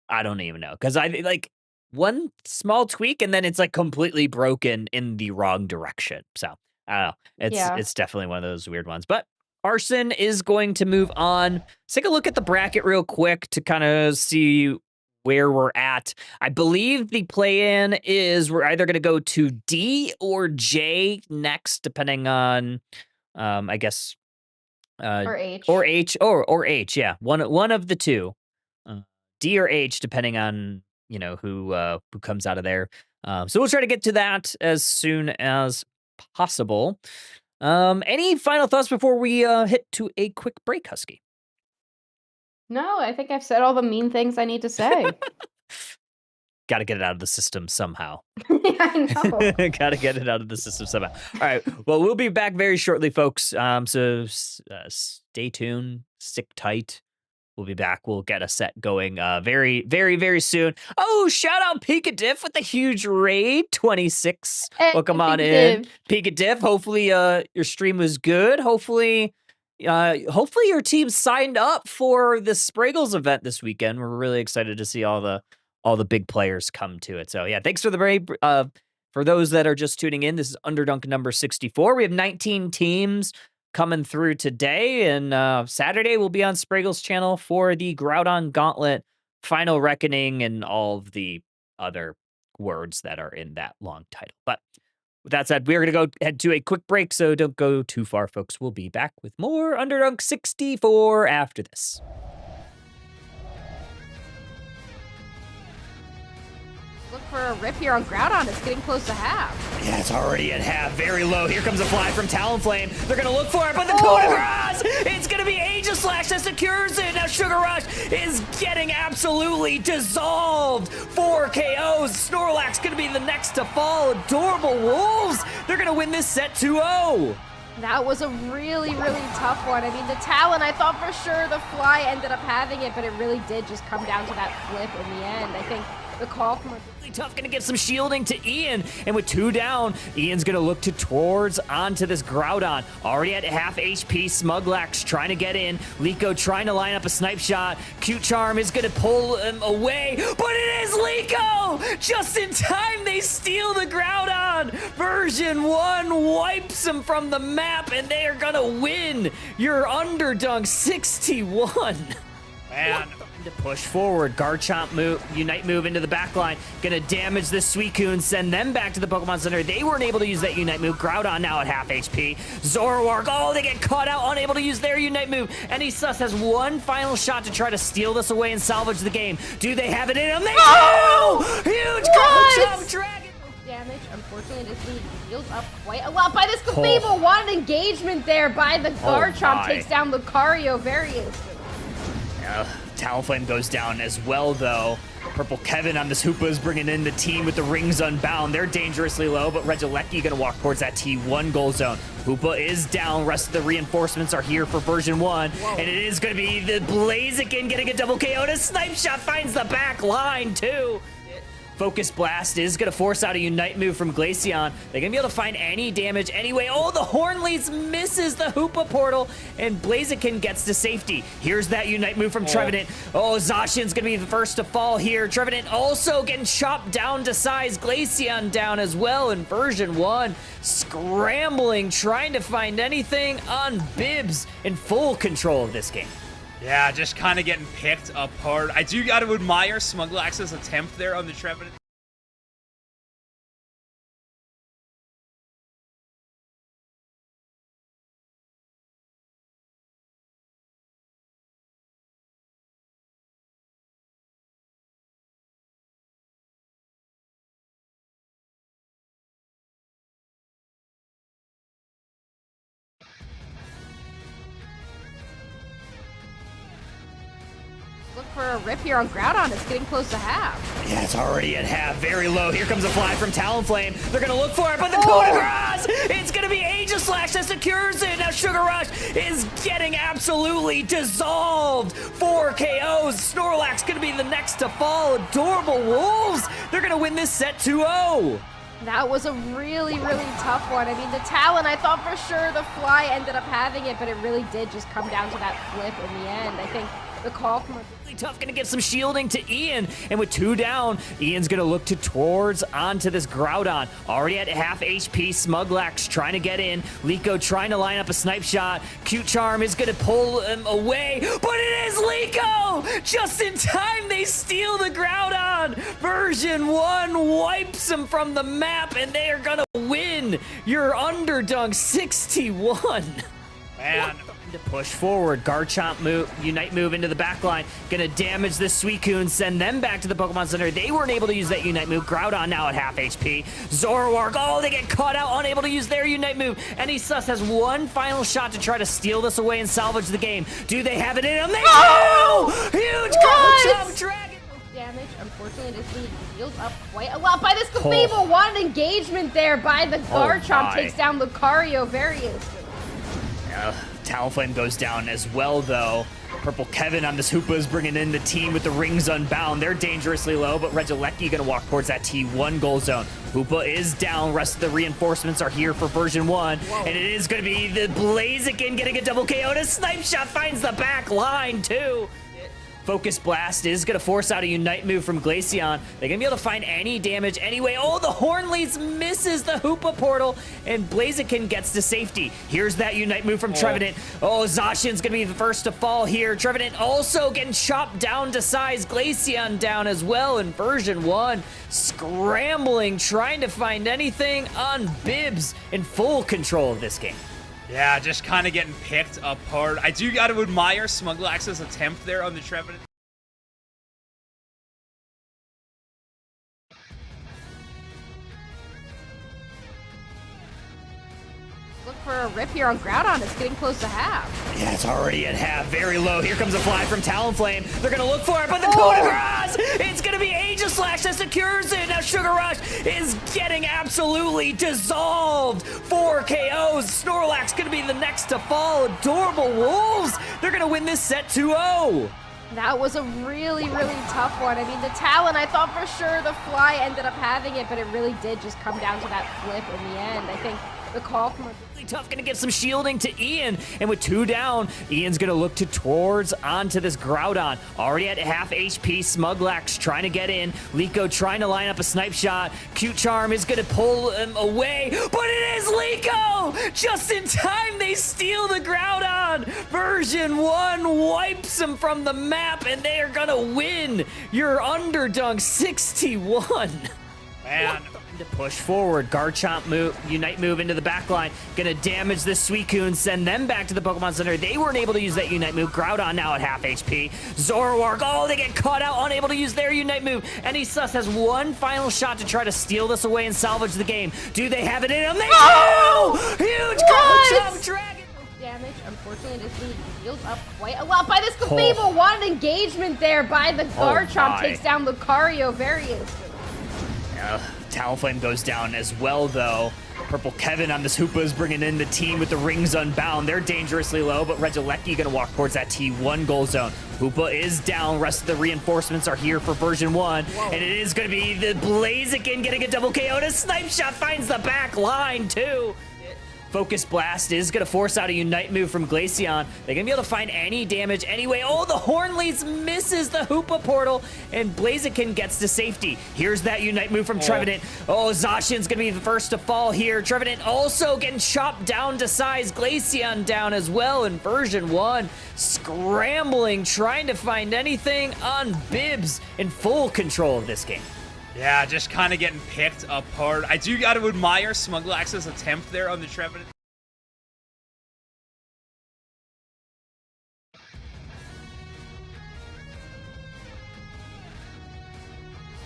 I don't even know, because I like one small tweak and then it's like completely broken in the wrong direction. So I don't know. It's definitely one of those weird ones. But Arson is going to move on. Let's take a look at the bracket real quick to kind of see where we're at. I believe the play-in is we're either going to go to D or J next, depending on, I guess, or H. Or H. Or H, yeah. One of the two. D or H, depending on, who comes out of there. So we'll try to get to that as soon as possible. Any final thoughts before we hit to a quick break, Husky? No, I think I've said all the mean things I need to say. Got to get it out of the system somehow. Yeah, I know. Got to get it out of the system somehow. All right. Well, we'll be back very shortly, folks. So stay tuned. Stick tight. We'll be back. We'll get a set going very, very, very soon. Oh, shout out Pika Diff with the huge raid. 26. Hey, Welcome on Pika in. Pika Diff. Hopefully your stream was good. Hopefully your team signed up for the Spraggles event this weekend. We're really excited to see all the big players come to it. So yeah, thanks for the raid. For those that are just tuning in, this is Underdunk number 64. We have 19 teams coming through today, and Saturday we'll be on Spraggle's channel for the Groudon Gauntlet, Final Reckoning, and all of the other words that are in that long title. But with that said, we're going to head to a quick break, so don't go too far, folks. We'll be back with more Underdunk 64 after this. Look for a rip here on Groudon. It's getting close to half. Yeah, it's already at half. Very low. Here comes a fly from Talonflame. They're going to look for it, but the coup de grace! It's going to be Aegislash that secures it. Now Sugar Rush is getting absolutely dissolved. 4 KOs. Snorlax going to be the next to fall. Adorable Wolves. They're going to win this set 2-0. That was a really, really tough one. I mean, the Talon, I thought for sure the fly ended up having it, but it really did just come down to that flip in the end. I think the call from really tough, gonna get some shielding to Ian, and with 2 down, Ian's gonna look towards onto this Groudon. Already at half HP, Smuglax trying to get in, Liko trying to line up a snipe shot. Cute Charm is gonna pull him away, but it is Liko! Just in time, they steal the Groudon! Version 1 wipes him from the map, and they are gonna win your Underdunk 61. Man. To push forward, Garchomp move, Unite move into the back line, gonna damage the Suicune, send them back to the Pokemon Center. They weren't able to use that Unite move. Groudon now at half HP. Zoroark, oh, they get caught out, unable to use their Unite move. NA has one final shot to try to steal this away and salvage the game. Do they have it in them? They do! Huge Garchomp Dragon! damage. Unfortunately, this lead heals up quite a lot by this Clefable. What an engagement there by the Garchomp. Takes down Lucario very instantly. Talonflame goes down as well, though. Purple Kevin on this Hoopa is bringing in the team with the rings unbound. They're dangerously low, but Regieleki gonna walk towards that T1 goal zone. Hoopa is down. Rest of the reinforcements are here for version 1. Whoa. And it is gonna be the Blaziken getting a double KO. And a snipe shot finds the back line, too. Focus Blast is going to force out a Unite move from Glaceon. They're going to be able to find any damage anyway. Oh, the Hornleaf misses the Hoopa portal, and Blaziken gets to safety. Here's that Unite move from Trevenant. Oh, Zacian's going to be the first to fall here. Trevenant also getting chopped down to size. Glaceon down as well in version 1. Scrambling, trying to find anything on Bibs in full control of this game. Yeah, just kind of getting picked apart. I do got to admire Smuglax's attempt there on the Trevenant. Look for for a rip here on Groudon. It's getting close to half. Yeah, it's already at half, very low. Here comes a fly from Talonflame. They're gonna look for it, but the coup de grace! It's gonna be Aegislash that secures it. Now Sugar Rush is getting absolutely dissolved. 4 KOs. Snorlax gonna be the next to fall. Adorable Wolves. They're gonna win this set 2-0. That was a really, really tough one. I mean, the Talon, I thought for sure the Fly ended up having it, but it really did just come down to that flip in the end. I think the call from Really tough, gonna get some shielding to Ian, and with 2 down, Ian's gonna look towards onto this Groudon. Already at half HP, Smuglax trying to get in, Liko trying to line up a snipe shot. Cute Charm is gonna pull him away, but it is Liko! Just in time, they steal the Groudon! Version 1 wipes him from the map, and they are gonna win your Underdunk 61. Man. To push forward, Garchomp move, Unite move into the back line, gonna damage the Suicune, send them back to the Pokemon Center. They weren't able to use that Unite move. Groudon now at half HP. Zoroark, oh, they get caught out, unable to use their Unite move. NA has one final shot to try to steal this away and salvage the game. Do they have it in them? They do! Huge Garchomp Dragon! damage. Unfortunately, it is being healed up quite a lot by this Clefable. One engagement there by the Garchomp. Takes down Lucario very instantly. Talonflame goes down as well, though. Purple Kevin on this Hoopa is bringing in the team with the rings unbound. They're dangerously low, but Regieleki gonna walk towards that T1 goal zone. Hoopa is down. Rest of the reinforcements are here for version 1. And it is gonna be the Blaziken getting a double KO. And a snipe shot finds the back line, too. Focus Blast is going to force out a Unite move from Glaceon. They're going to be able to find any damage anyway. Oh, the Hornleys misses the Hoopa portal, and Blaziken gets to safety. Here's that Unite move from Trevenant. Oh, Zacian's going to be the first to fall here. Trevenant also getting chopped down to size. Glaceon down as well in version 1. Scrambling, trying to find anything on Bibs in full control of this game. Yeah, just kind of getting picked apart. I do got to admire Smuglax's attempt there on the Trevenant. Look for a rip here on Groudon. It's getting close to half. Yeah, it's already at half, very low. Here comes a fly from Talonflame. They're going to look for it, but the coup de grace! It's going to be Aegislash that secures it. Now Sugar Rush is getting absolutely dissolved. 4 KOs. Snorlax going to be the next to fall. Adorable Wolves. They're going to win this set 2-0. That was a really, really tough one. I mean, the Talon, I thought for sure the Fly ended up having it, but it really did just come down to that flip in the end. I think the call from Really tough, gonna get some shielding to Ian, and with 2 down, Ian's gonna look towards onto this Groudon. Already at half HP, Smuglax trying to get in, Liko trying to line up a snipe shot. Cute Charm is gonna pull him away, but it is Liko! Just in time, they steal the Groudon! Version 1 wipes him from the map, and they are gonna win your Underdunk 61. Man. To push forward, Garchomp move, Unite move into the back line, gonna damage this Suicune, send them back to the Pokemon Center. They weren't able to use that Unite move. Groudon now at half HP. Zoroark, oh, they get caught out, unable to use their Unite move. NA has one final shot to try to steal this away and salvage the game. Do they have it in them? They do! Huge Garchomp Dragon! damage. Unfortunately, it is being healed up quite a lot by this Clefable. One engagement there by the Garchomp. Takes down Lucario very instantly. Talonflame goes down as well, though. Purple Kevin on this Hoopa is bringing in the team with the rings unbound. They're dangerously low, but Regieleki gonna walk towards that T1 goal zone. Hoopa is down. Rest of the reinforcements are here for version 1. And it is gonna be the Blaziken getting a double KO. And a snipe shot finds the back line, too. Focus Blast is going to force out a Unite move from Glaceon. They're going to be able to find any damage anyway. Oh, the Hornleys misses the Hoopa portal, and Blaziken gets to safety. Here's that Unite move from Trevenant. Oh, Zacian's going to be the first to fall here. Trevenant also getting chopped down to size. Glaceon down as well in version 1. Scrambling, trying to find anything on Bibs in full control of this game. Yeah, just kind of getting picked apart. I do got to admire Smuglax's attempt there on the Trevenant.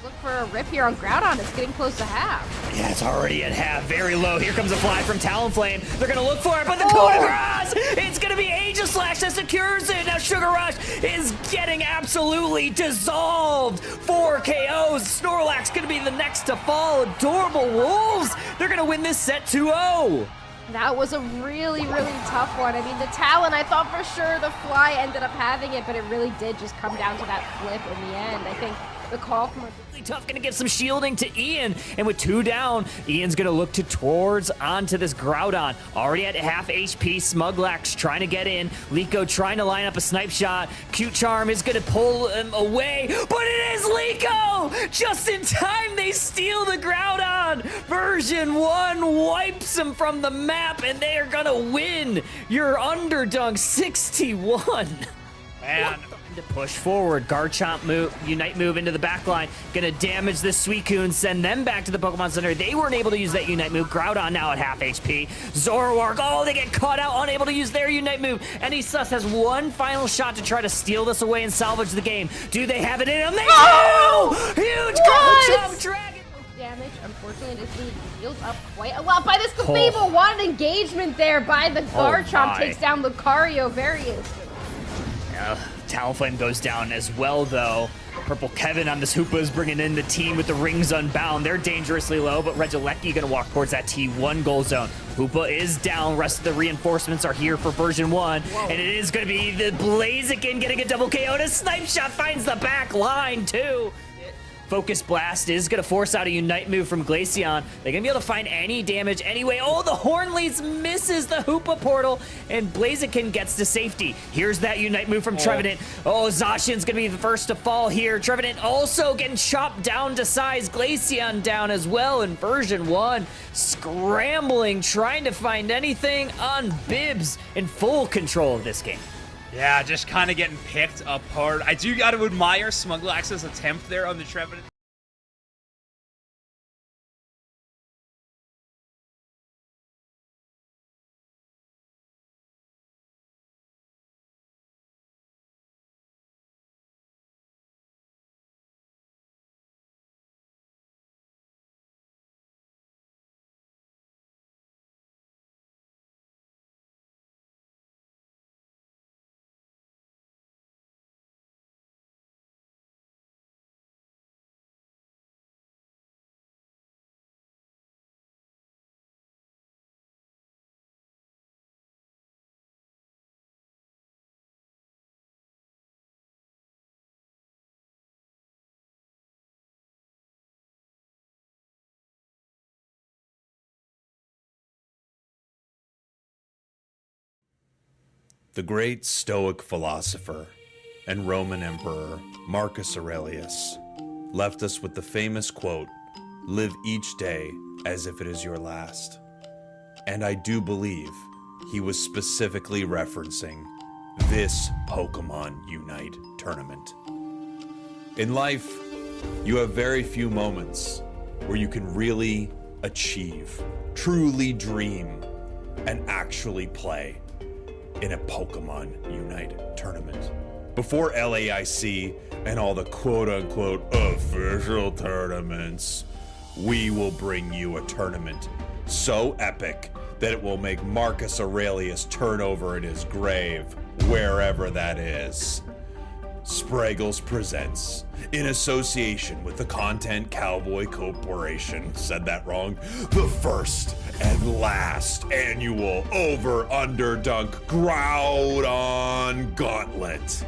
Look for a rip here on Groudon. It's getting close to half. Yeah, it's already at half, very low. Here comes a fly from Talonflame. They're gonna look for it, but the coup de grace! It's gonna be Aegis Ninja Slash that secures it. Now Sugar Rush is getting absolutely dissolved. 4 KOs. Snorlax going to be the next to fall. Adorable Wolves. They're going to win this set 2-0. That was a really, really tough one. I mean, the Talon, I thought for sure the Fly ended up having it, but it really did just come down to that flip in the end. I think the call from Really tough, gonna give some shielding to Ian, and with 2 down, Ian's gonna look towards onto this Groudon. Already at half HP, Smuglax trying to get in, Liko trying to line up a snipe shot. Cute Charm is gonna pull him away, but it is Liko! Just in time, they steal the Groudon! Version 1 wipes him from the map, and they are gonna win your Underdunk 61. Man. To push forward, Garchomp move, Unite move into the back line, gonna damage the Suicune, send them back to the Pokemon Center. They weren't able to use that Unite move. Groudon now at half HP. Zoroark, oh, they get caught out, unable to use their Unite move. NA has one final shot to try to steal this away and salvage the game. Do they have it in them? They do! Huge Garchomp Dragon! damage. Unfortunately, it is being healed up quite a lot by this Clefable. What an engagement there by the Garchomp. Takes down Lucario very instantly. Talonflame goes down as well, though. Purple Kevin on this Hoopa is bringing in the team with the Rings Unbound. They're dangerously low, but Regieleki gonna walk towards that T1 goal zone. Hoopa is down. Rest of the reinforcements are here for version 1. Whoa. And it is gonna be the Blaziken getting a double KO. And a snipe shot finds the back line, too. Focus Blast is going to force out a Unite move from Glaceon. They're going to be able to find any damage anyway. Oh, the Hornleys misses the Hoopa portal, and Blaziken gets to safety. Here's that Unite move from Trevenant. Oh, Zacian's going to be the first to fall here. Trevenant also getting chopped down to size. Glaceon down as well in version 1. Scrambling, trying to find anything on Bibs in full control of this game. Yeah, just kind of getting picked apart. I do got to admire Smuglax's attempt there on the Trevenant. The great Stoic philosopher and Roman Emperor Marcus Aurelius left us with the famous quote, "Live each day as if it is your last." And I do believe he was specifically referencing this Pokemon Unite tournament. In life, you have very few moments where you can really achieve, truly dream, and actually play in a Pokemon Unite tournament. Before LAIC and all the quote-unquote official tournaments, we will bring you a tournament so epic that it will make Marcus Aurelius turn over in his grave, wherever that is. Spraggles presents, in association with the Content Cowboy Corporation, said that wrong, the first and last annual Over-Under-Dunk Groudon Gauntlet.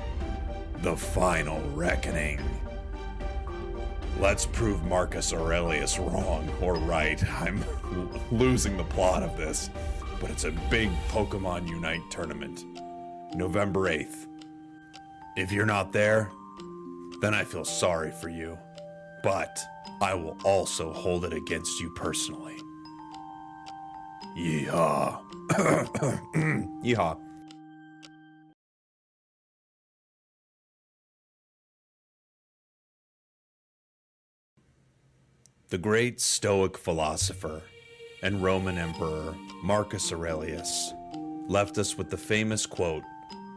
The final reckoning. Let's prove Marcus Aurelius wrong, or right. I'm losing the plot of this, but it's a big Pokemon Unite tournament. November 8th. If you're not there, then I feel sorry for you, but I will also hold it against you personally. Yeehaw. Yeehaw. The great Stoic philosopher and Roman Emperor Marcus Aurelius left us with the famous quote,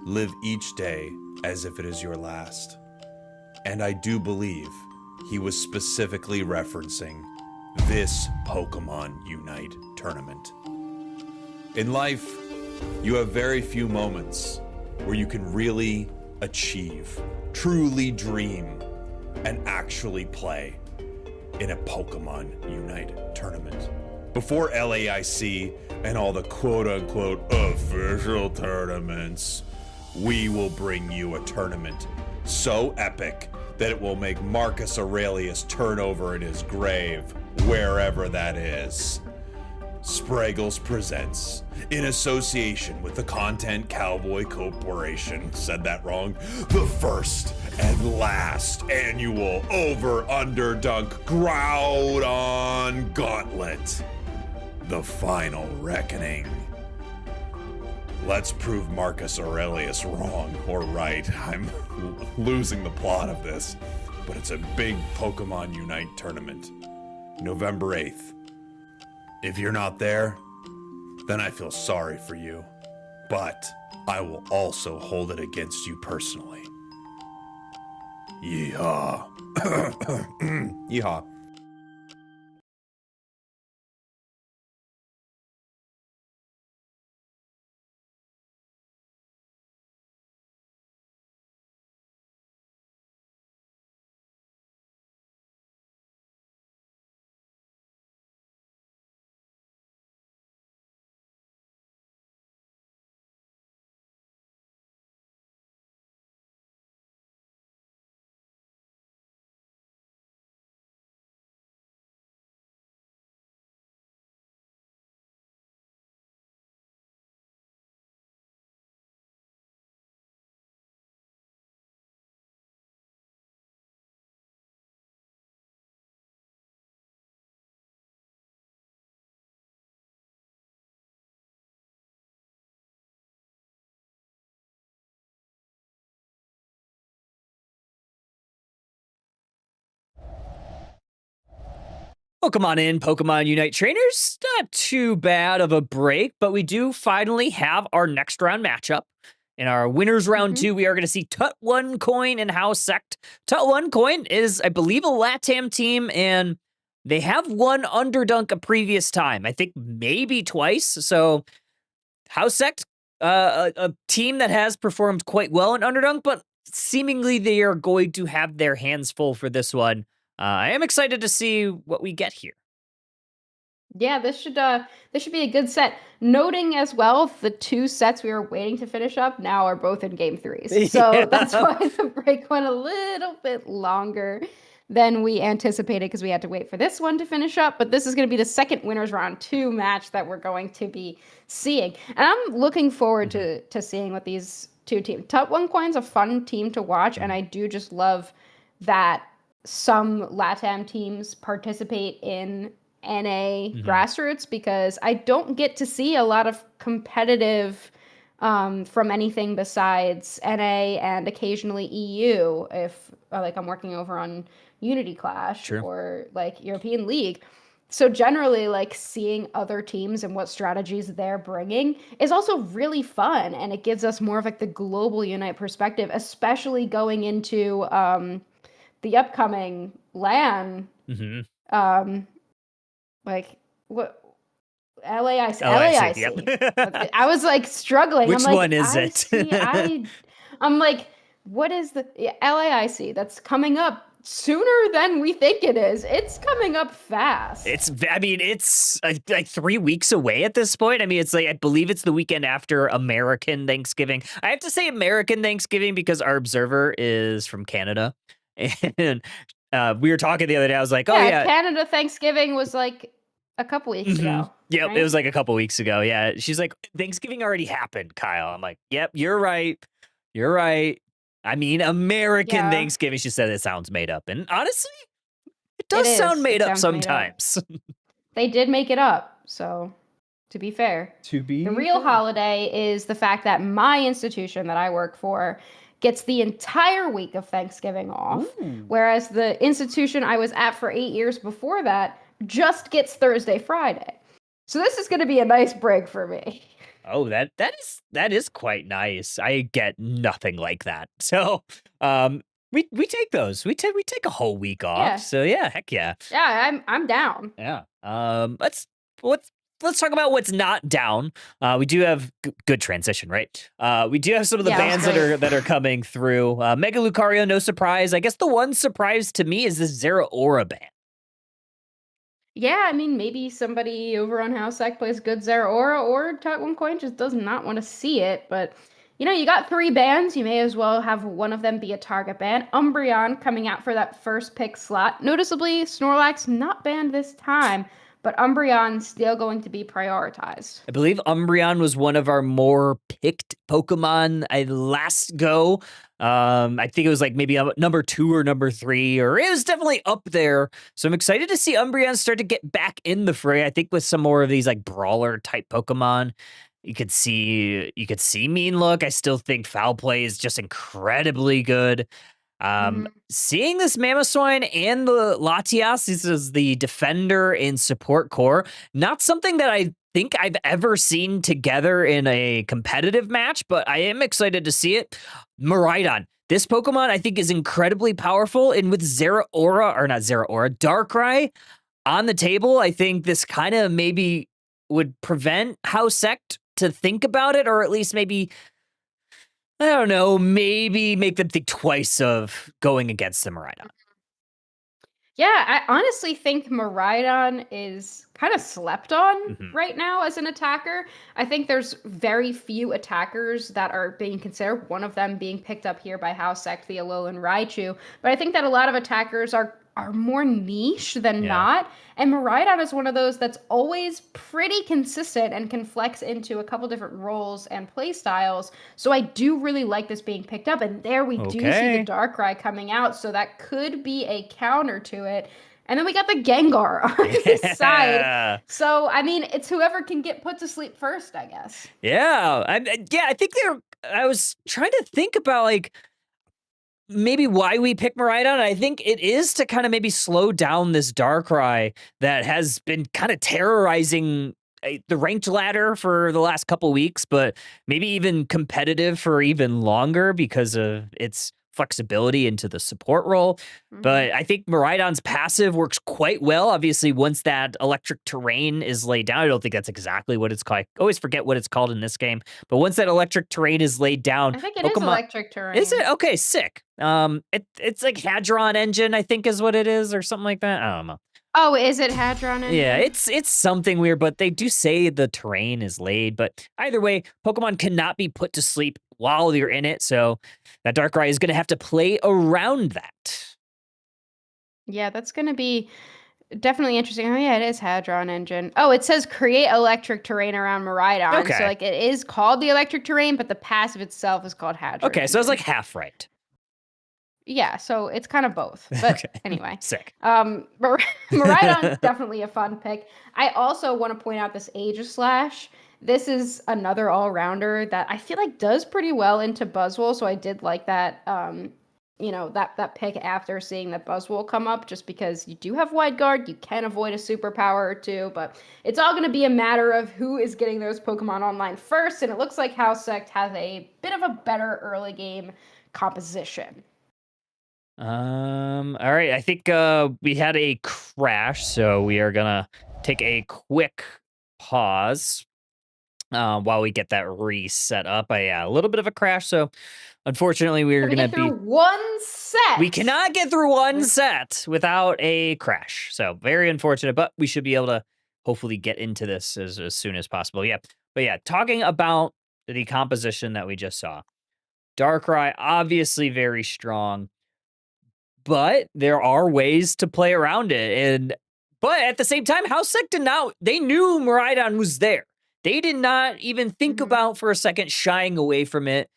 "Live each day as if it is your last." And I do believe he was specifically referencing this Pokemon Unite tournament. In life, you have very few moments where you can really achieve, truly dream, and actually play in a Pokemon Unite tournament. Before LAIC and all the quote-unquote official tournaments, we will bring you a tournament so epic that it will make Marcus Aurelius turn over in his grave, wherever that is. Spraggles presents, in association with the Content Cowboy Corporation, said that wrong, the first and last annual Over-Under-Dunk Groudon Gauntlet. The final reckoning. Let's prove Marcus Aurelius wrong or right. I'm losing the plot of this, but it's a big Pokemon Unite tournament. November 8th. If you're not there, then I feel sorry for you, but I will also hold it against you personally. Yeehaw. Yeehaw. Welcome on in, Pokemon Unite trainers. Not too bad of a break, but we do finally have our next round matchup. In our winners round 2, we are going to see Tut One Coin and House Sect. Tut One Coin is, I believe, a LATAM team, and they have won Underdunk a previous time. I think maybe twice. So House Sect, a team that has performed quite well in Underdunk, but seemingly they are going to have their hands full for this one. I am excited to see what we get here. Yeah, this should be a good set. Noting as well, the 2 sets we were waiting to finish up now are both in game 3s. So Yeah. that's why the break went a little bit longer than we anticipated because we had to wait for this one to finish up. But this is going to be the second winners round 2 match that we're going to be seeing. And I'm looking forward to seeing what these 2 teams. Tut One Coin's a fun team to watch, and I do just love that some LATAM teams participate in NA grassroots because I don't get to see a lot of competitive from anything besides NA and occasionally EU if like I'm working over on Unity Clash or like European League. So generally like seeing other teams and what strategies they're bringing is also really fun, and it gives us more of like the global Unite perspective, especially going into the upcoming LAN, like what LAIC. Yep. I was like struggling. Which I'm like, one is it? I'm like, what is the LAIC? That's coming up sooner than we think it is. It's coming up fast. It's like 3 weeks away at this point. I mean, it's like, I believe it's the weekend after American Thanksgiving. I have to say American Thanksgiving because our observer is from Canada. And we were talking the other day. I was like, oh yeah, Canada Thanksgiving was like a couple weeks ago. Yep, right? it was like a couple weeks ago. Yeah, she's like, Thanksgiving already happened, Kyle. I'm like, yep, you're right. You're right. I mean, American Thanksgiving. She said it sounds made up, and honestly, it does sound made up sometimes. They did make it up, so to be fair. The real holiday is the fact that my institution that I work for gets the entire week of Thanksgiving off, whereas the institution I was at for 8 years before that just gets Thursday, Friday. So this is going to be a nice break for me. Oh, that is quite nice. I get nothing like that. So, we take those. We take a whole week off. Yeah. So yeah, heck yeah. Yeah, I'm down. Yeah. Let's let's talk about what's not down. We do have good transition, right? We do have some of the Yeah, bans that are coming through. Mega Lucario, no surprise. I guess the one surprise to me is this Zeraora ban. Yeah, I mean, maybe somebody over on Housesack plays good Zeraora, or One Coin just does not want to see it. But, you got 3 bans. You may as well have one of them be a target ban. Umbreon coming out for that first pick slot. Noticeably, Snorlax not banned this time, but Umbreon still going to be prioritized. I believe Umbreon was one of our more picked Pokemon last go. I think it was like maybe number 2 or number 3, or it was definitely up there. So I'm excited to see Umbreon start to get back in the fray. I think with some more of these like brawler type Pokemon, you could see Mean Look. I still think Foul Play is just incredibly good. Seeing this Mamoswine and the Latias, this is the defender and support core, not something that I think I've ever seen together in a competitive match, but I am excited to see it. Miraidon. This Pokemon I think is incredibly powerful, and with Darkrai on the table, I think this kind of maybe would prevent Housesack to think about it, or at least maybe, I don't know, maybe make them think twice of going against the Miraidon. Yeah, I honestly think Miraidon is kind of slept on right now as an attacker. I think there's very few attackers that are being considered, one of them being picked up here by Housesack, the Alolan Raichu. But I think that a lot of attackers are more niche than not. And Miraidon is one of those that's always pretty consistent and can flex into a couple different roles and play styles. So I do really like this being picked up. And there we do see the Darkrai coming out. So that could be a counter to it. And then we got the Gengar on his side. So, I mean, it's whoever can get put to sleep first, I guess. Yeah. I think I was trying to think about, like, maybe why we pick Miraidon. I think it is to kind of maybe slow down this Darkrai that has been kind of terrorizing the ranked ladder for the last couple weeks, but maybe even competitive for even longer because of its flexibility into the support role. But I think Miraidon's passive works quite well. Obviously, once that electric terrain is laid down, I don't think that's exactly what it's called. I always forget what it's called in this game. But once that electric terrain is laid down, I think it is electric terrain. Is it? Okay, sick. It's like Hadron Engine, I think is what it is, or something like that. I don't know. Oh, is it Hadron Engine? Yeah, it's something weird, but they do say the terrain is laid. But either way, Pokemon cannot be put to sleep while you're in it, so that Darkrai is going to have to play around that. Yeah, that's going to be definitely interesting. Oh, yeah, it is Hadron Engine. Oh, it says create electric terrain around Miraidon. Okay. So, like, it is called the electric terrain, but the passive itself is called Hadron Okay, so it's like half right. Yeah, so it's kind of both. But anyway. Sick. Miraidon's definitely a fun pick. I also want to point out this Aegislash. This is another all-rounder that I feel like does pretty well into Buzzwole, so I did like that, that pick after seeing that Buzzwole come up, just because you do have Wide Guard, you can avoid a superpower or two, but it's all going to be a matter of who is getting those Pokemon online first, and it looks like Housesack has a bit of a better early game composition. All right. I think we had a crash, so we are gonna take a quick pause while we get that reset up. A little bit of a crash, so unfortunately we're gonna be one set. We cannot get through one set without a crash. So very unfortunate, but we should be able to hopefully get into this as soon as possible. Yeah. But yeah, talking about the composition that we just saw. Darkrai, obviously very strong. But there are ways to play around it. But at the same time, Housesack they knew Miraidon was there. They did not even think about for a second shying away from it.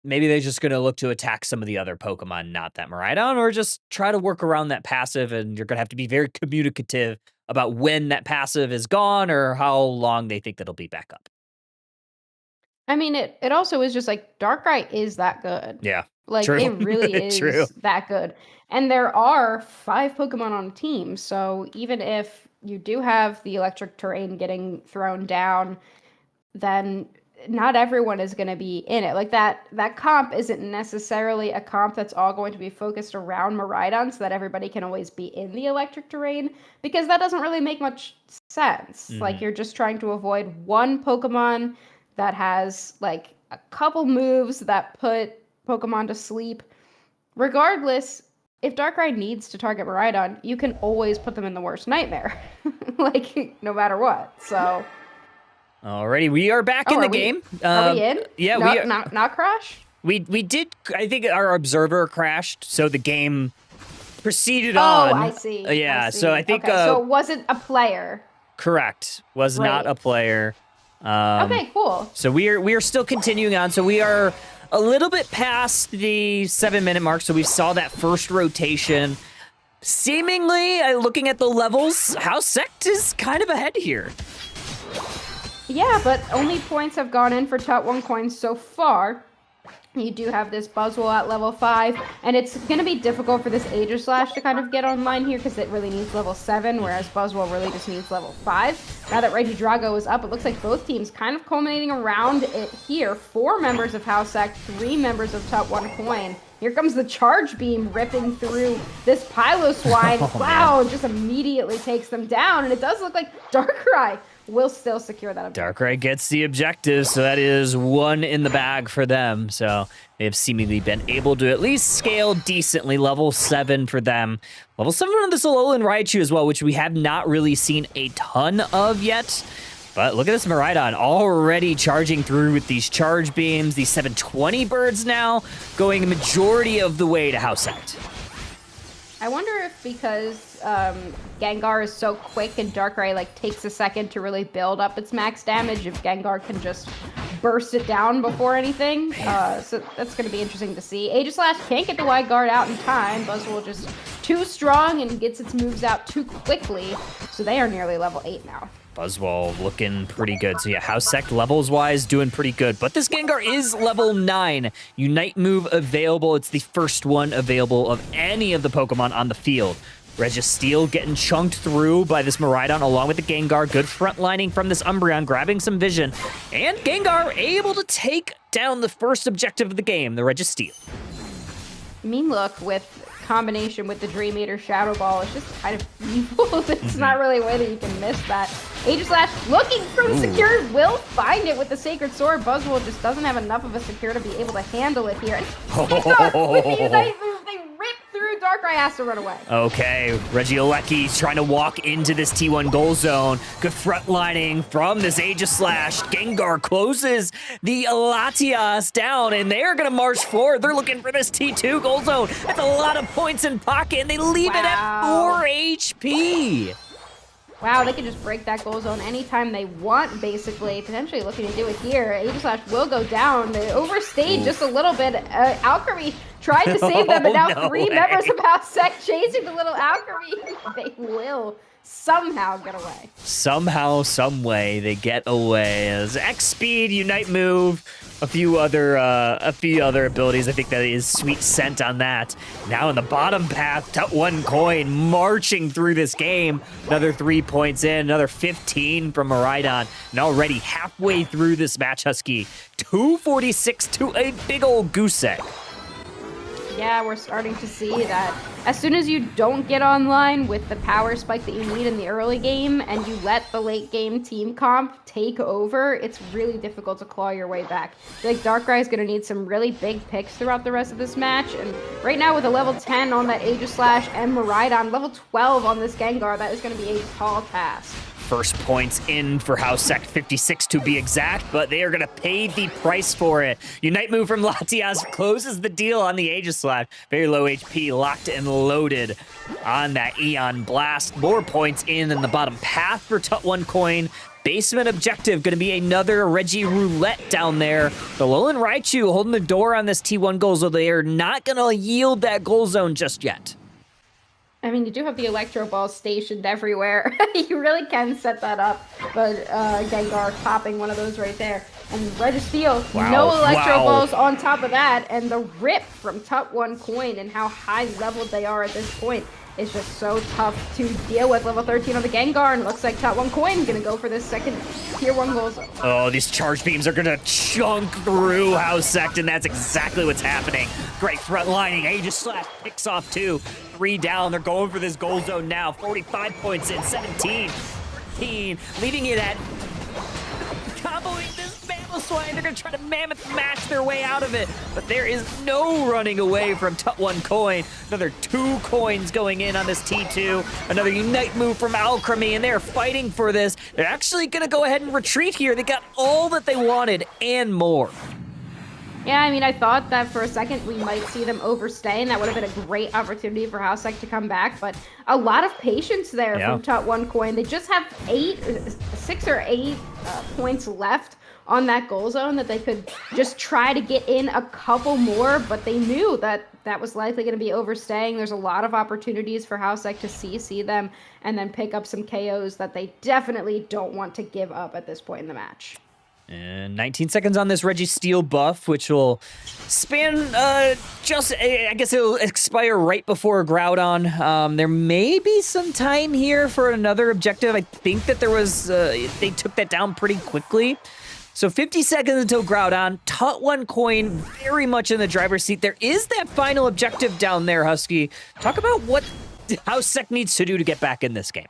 Maybe they're just going to look to attack some of the other Pokemon, not that Miraidon, or just try to work around that passive, and you're going to have to be very communicative about when that passive is gone or how long they think that'll be back up. I mean, it also is just like Darkrai is that good. Yeah. Like, true. It really is that good. And there are 5 Pokemon on a team, so even if you do have the electric terrain getting thrown down, then not everyone is going to be in it. Like that comp isn't necessarily a comp that's all going to be focused around Miraidon so that everybody can always be in the electric terrain, because that doesn't really make much sense. Like you're just trying to avoid one Pokemon that has like a couple moves that put Pokemon to sleep. Regardless, if Darkrai needs to target Miraidon, you can always put them in the worst nightmare. Like no matter what. So Alrighty, we are back in the game. Are we in? Yeah, no, we are. Not crash? We did. I think our observer crashed, so the game proceeded on. Oh, I see. Yeah, I see. so I think. Okay, so it wasn't a player. Correct. Was not a player. Okay, cool. So we are still continuing on. So we are a little bit past the 7-minute mark. So we saw that first rotation. Seemingly, looking at the levels, House Sect is kind of ahead here. Yeah, but only points have gone in for Tut 1 coins so far. You do have this Buzzwole at level 5, and it's going to be difficult for this Aegislash to kind of get online here because it really needs level 7, whereas Buzzwole really just needs level 5. Now that Regidrago is up, it looks like both teams kind of culminating around it here. 4 members of House Sect, 3 members of Tut 1 coin. Here comes the Charge Beam ripping through this Piloswine. Oh, wow, just immediately takes them down, and it does look like Darkrai will still secure that objective. Darkrai gets the objective, so that is 1 in the bag for them. So they have seemingly been able to at least scale decently. Level 7 for them. Level 7 on this Alolan Raichu as well, which we have not really seen a ton of yet. But look at this Miraidon already charging through with these charge beams. These 720 birds now going a majority of the way to House Sect. I wonder if because Gengar is so quick and Darkrai like takes a second to really build up its max damage, if Gengar can just burst it down before anything. So that's going to be interesting to see. Aegislash can't get the wide guard out in time. Buzzwole just too strong and gets its moves out too quickly. So they are nearly level 8 now. Buzzwole looking pretty good. So yeah, House Sect levels-wise doing pretty good. But this Gengar is level 9. Unite move available. It's the first one available of any of the Pokemon on the field. Registeel getting chunked through by this Miraidon along with the Gengar. Good front lining from this Umbreon, grabbing some vision. And Gengar able to take down the first objective of the game, the Registeel. Mean Look with combination with the Dream Eater Shadow Ball is just kind of evil. It's not really a way that you can miss that. Aegislash looking for the secure, will find it with the Sacred Sword. Buzzwole just doesn't have enough of a secure to be able to handle it here. And Gengar with the Unite move, they rip through. Darkrai has to run away. Okay, Regieleki trying to walk into this T1 goal zone. Good front lining from this Aegislash. Gengar closes the Latias down, and they're going to march forward. They're looking for this T2 goal zone. That's a lot of points in pocket, and they leave it at 4 HP. Wow, they can just break that goal zone anytime they want, basically. Potentially looking to do it here. Aegislash will go down. They overstayed just a little bit. Alchemy tried to save them, but now 3 members of House Sect chasing the little Alchemy. They will somehow get away. Somehow, some way, they get away. As X Speed, Unite Move, a few other abilities. I think that is Sweet Scent on that. Now in the bottom path, Tut 1 coin marching through this game. Another 3 points in, another 15 from Miraidon. And already halfway through this match, Husky. 246 to a big old goose egg. Yeah, we're starting to see that as soon as you don't get online with the power spike that you need in the early game and you let the late game team comp take over, it's really difficult to claw your way back. I feel like Darkrai is going to need some really big picks throughout the rest of this match, and right now with a level 10 on that Aegislash and Miraidon, level 12 on this Gengar, that is going to be a tall task. First points in for House Sect, 56 to be exact, but they are going to pay the price for it. Unite move from Latias closes the deal on the Aegislash. Very low HP, locked and loaded on that Eon Blast. More points in the bottom path for Tut 1 coin. Basement objective going to be another Reggie Roulette down there. The Alolan Raichu holding the door on this T1 goal, so they are not going to yield that goal zone just yet. I mean, you do have the Electro Balls stationed everywhere. You really can set that up, but Gengar popping one of those right there. And Registeel, no Electro Balls on top of that, and the rip from Tut 1 coin and how high leveled they are at this point. is just so tough to deal with. Level 13 on the Gengar, and looks like Top 1 Coin gonna go for this second tier 1 goals. Oh, these charge beams are gonna chunk through House Sect, and that's exactly what's happening. Great front lining. Aegis Slash picks off 2. 3 down. They're going for this goal zone now. 45 points in, 17, 13, leaving it at comboing this Mamoswine. They're gonna try to Mammoth Mash their way out of it, but there is no running away from Tut 1 Coin. Another 2 coins going in on this T2. Another Unite move from Alchemy, and they're fighting for this. They're actually gonna go ahead and retreat here. They got all that they wanted and more. Yeah, I mean, I thought that for a second we might see them overstay, and that would have been a great opportunity for House Sect to come back, but a lot of patience there from Tut 1 Coin. They just have 6 or 8 points left on that goal zone that they could just try to get in a couple more, but they knew that that was likely going to be overstaying. There's a lot of opportunities for House Sect to CC them and then pick up some KOs that they definitely don't want to give up at this point in the match. And 19 seconds on this Registeel buff, which will span I guess it'll expire right before Groudon. There may be some time here for another objective. I think that there was, they took that down pretty quickly. So 50 seconds until Groudon. Tut 1 Coin very much in the driver's seat. There is that final objective down there, Husky. Talk about what House Sect needs to do to get back in this game.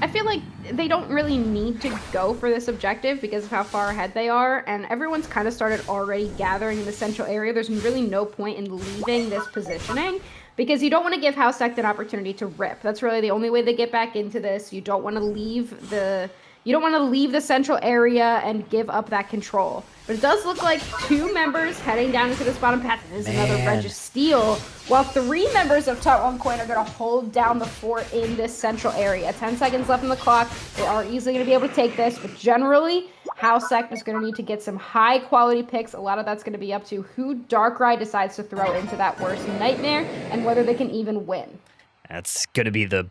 I feel like they don't really need to go for this objective because of how far ahead they are, and everyone's kind of started already gathering in the central area. There's really no point in leaving this positioning because you don't want to give House Sect an opportunity to rip. That's really the only way they get back into this. You don't want to leave the central area and give up that control. But it does look like 2 members heading down into this bottom path. There's another Registeel, while 3 members of Tut 1 Coin are going to hold down the fort in this central area. 10 seconds left on the clock. They are easily going to be able to take this, but generally, House Sect is going to need to get some high-quality picks. A lot of that's going to be up to who Darkrai decides to throw into that worst nightmare and whether they can even win. That's going to be the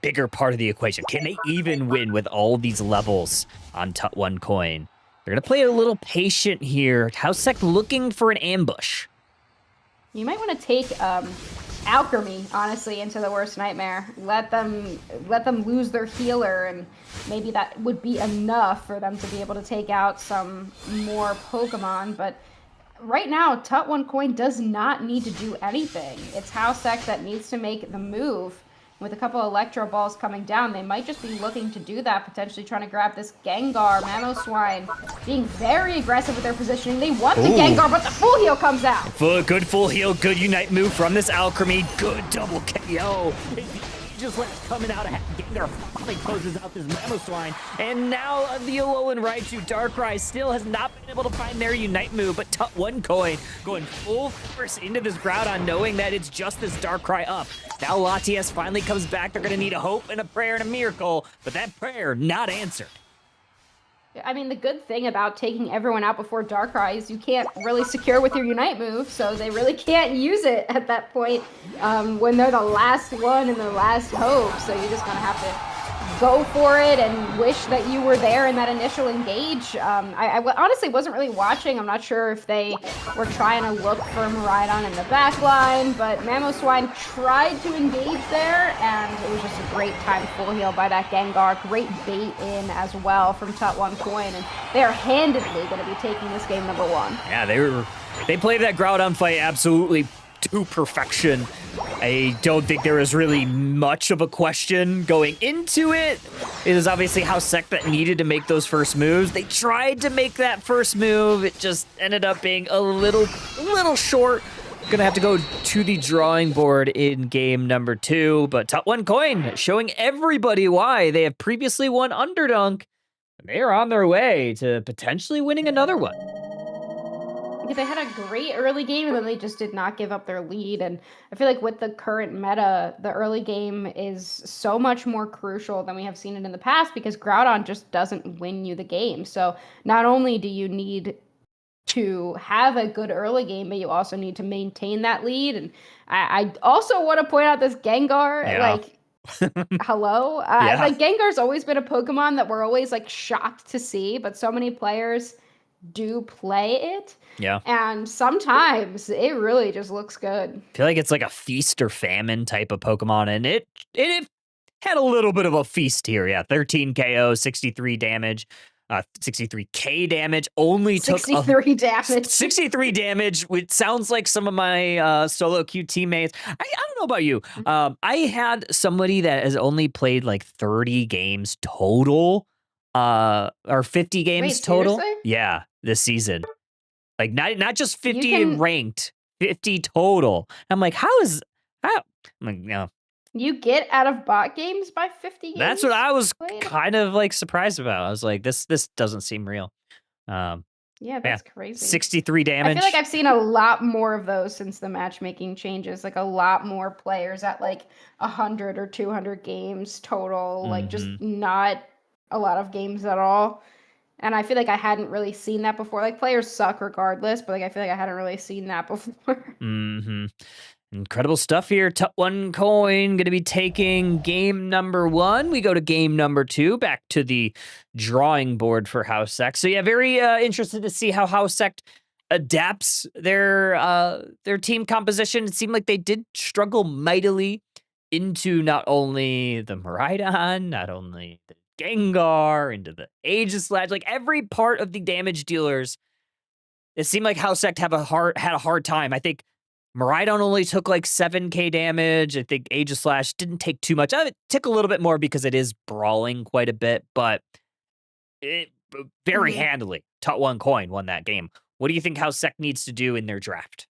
bigger part of the equation. Can they even win with all these levels on Tut 1 Coin? They're going to play a little patient here. House Sect looking for an ambush. You might want to take Alchemy, honestly, into the worst nightmare. Let them lose their healer, and maybe that would be enough for them to be able to take out some more Pokemon. But right now, Tut 1 Coin does not need to do anything. It's House Sect that needs to make the move. With a couple Electro Balls coming down, they might just be looking to do that, potentially trying to grab this Gengar. Mamoswine being very aggressive with their positioning. They want the Gengar, but the full heal comes out. Good full heal, good Unite move from this Alchemy. Good double KO. Just like coming out of Gengar finally closes out this Mamoswine. And now the Alolan Raichu Darkrai still has not been able to find their Unite move, but Tut 1 Coin going full force into this Groudon, knowing that it's just this Darkrai up. Now Latias finally comes back. They're going to need a hope and a prayer and a miracle, but that prayer not answered. I mean, the good thing about taking everyone out before Darkrai is you can't really secure with your Unite move, so they really can't use it at that point when they're the last one and the last hope. So you're just going to have to go for it and wish that you were there in that initial engage. I honestly wasn't really watching. I'm not sure if they were trying to look for Miraidon in the back line, but Mamoswine tried to engage there, and it was just a great time full heal by that Gengar. Great bait in as well from Tut 1 Coin, and they are handedly going to be taking this game number 1. Yeah, they played that Groudon fight absolutely to perfection. I don't think there was really much of a question going into it. It is obviously House Sect that needed to make those first moves. They tried to make that first move. It just ended up being a little short. Gonna have to go to the drawing board in game number 2, but Tut 1 Coin showing everybody why they have previously won Underdunk. They are on their way to potentially winning another one. They had a great early game, and then they just did not give up their lead. And I feel like with the current meta, the early game is so much more crucial than we have seen it in the past because Groudon just doesn't win you the game. So not only do you need to have a good early game, but you also need to maintain that lead. And I also want to point out this Gengar, like, hello? Like, Gengar's always been a Pokemon that we're always, like, shocked to see, but so many players do play it. Yeah. And sometimes it really just looks good. I feel like it's like a feast or famine type of Pokemon, and it had a little bit of a feast here. Yeah, 13 KO, 63 damage, 63k damage. Only took 63 damage. 63 damage, which sounds like some of my solo queue teammates. I don't know about you. I had somebody that has only played like 30 games total, or 50 games Wait, total. seriously? Yeah, this season. Like not just 50 can- ranked, 50 total. I'm like, how? I'm like, no. You get out of bot games by 50 games? That's what I was played? kind of like surprised about. I was like, this doesn't seem real. Yeah, that's crazy. 63 damage. I feel like I've seen a lot more of those since the matchmaking changes. Like a lot more players at like 100 or 200 games total. Like just not a lot of games at all. And I feel like I hadn't really seen that before. Like players suck regardless, but like I feel like I hadn't really seen that before. Incredible stuff here. One coin going to be taking game number 1. We go to game number 2, back to the drawing board for House Sect. So yeah, very interested to see how House Sect adapts their team composition. It seemed like they did struggle mightily into not only the Miraidon, not only the Gengar, into the Aegislash, like every part of the damage dealers. It seemed like House Sect had a hard time. I think Miraidon only took like 7k damage. I think Aegislash didn't take too much. It took a little bit more because it is brawling quite a bit, but it very handily. One coin won that game. What do you think House Sect needs to do in their draft?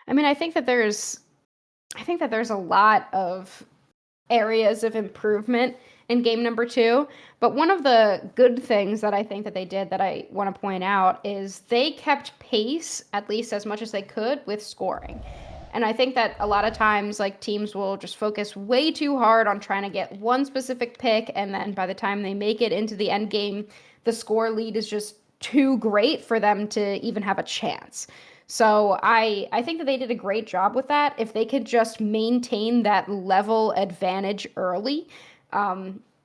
I mean, I think that there's a lot of areas of improvement in game number 2. But one of the good things that I think that they did that I want to point out is they kept pace, at least as much as they could, with scoring. And I think that a lot of times, like, teams will just focus way too hard on trying to get one specific pick, and then by the time they make it into the end game, the score lead is just too great for them to even have a chance. So I think that they did a great job with that. If they could just maintain that level advantage early,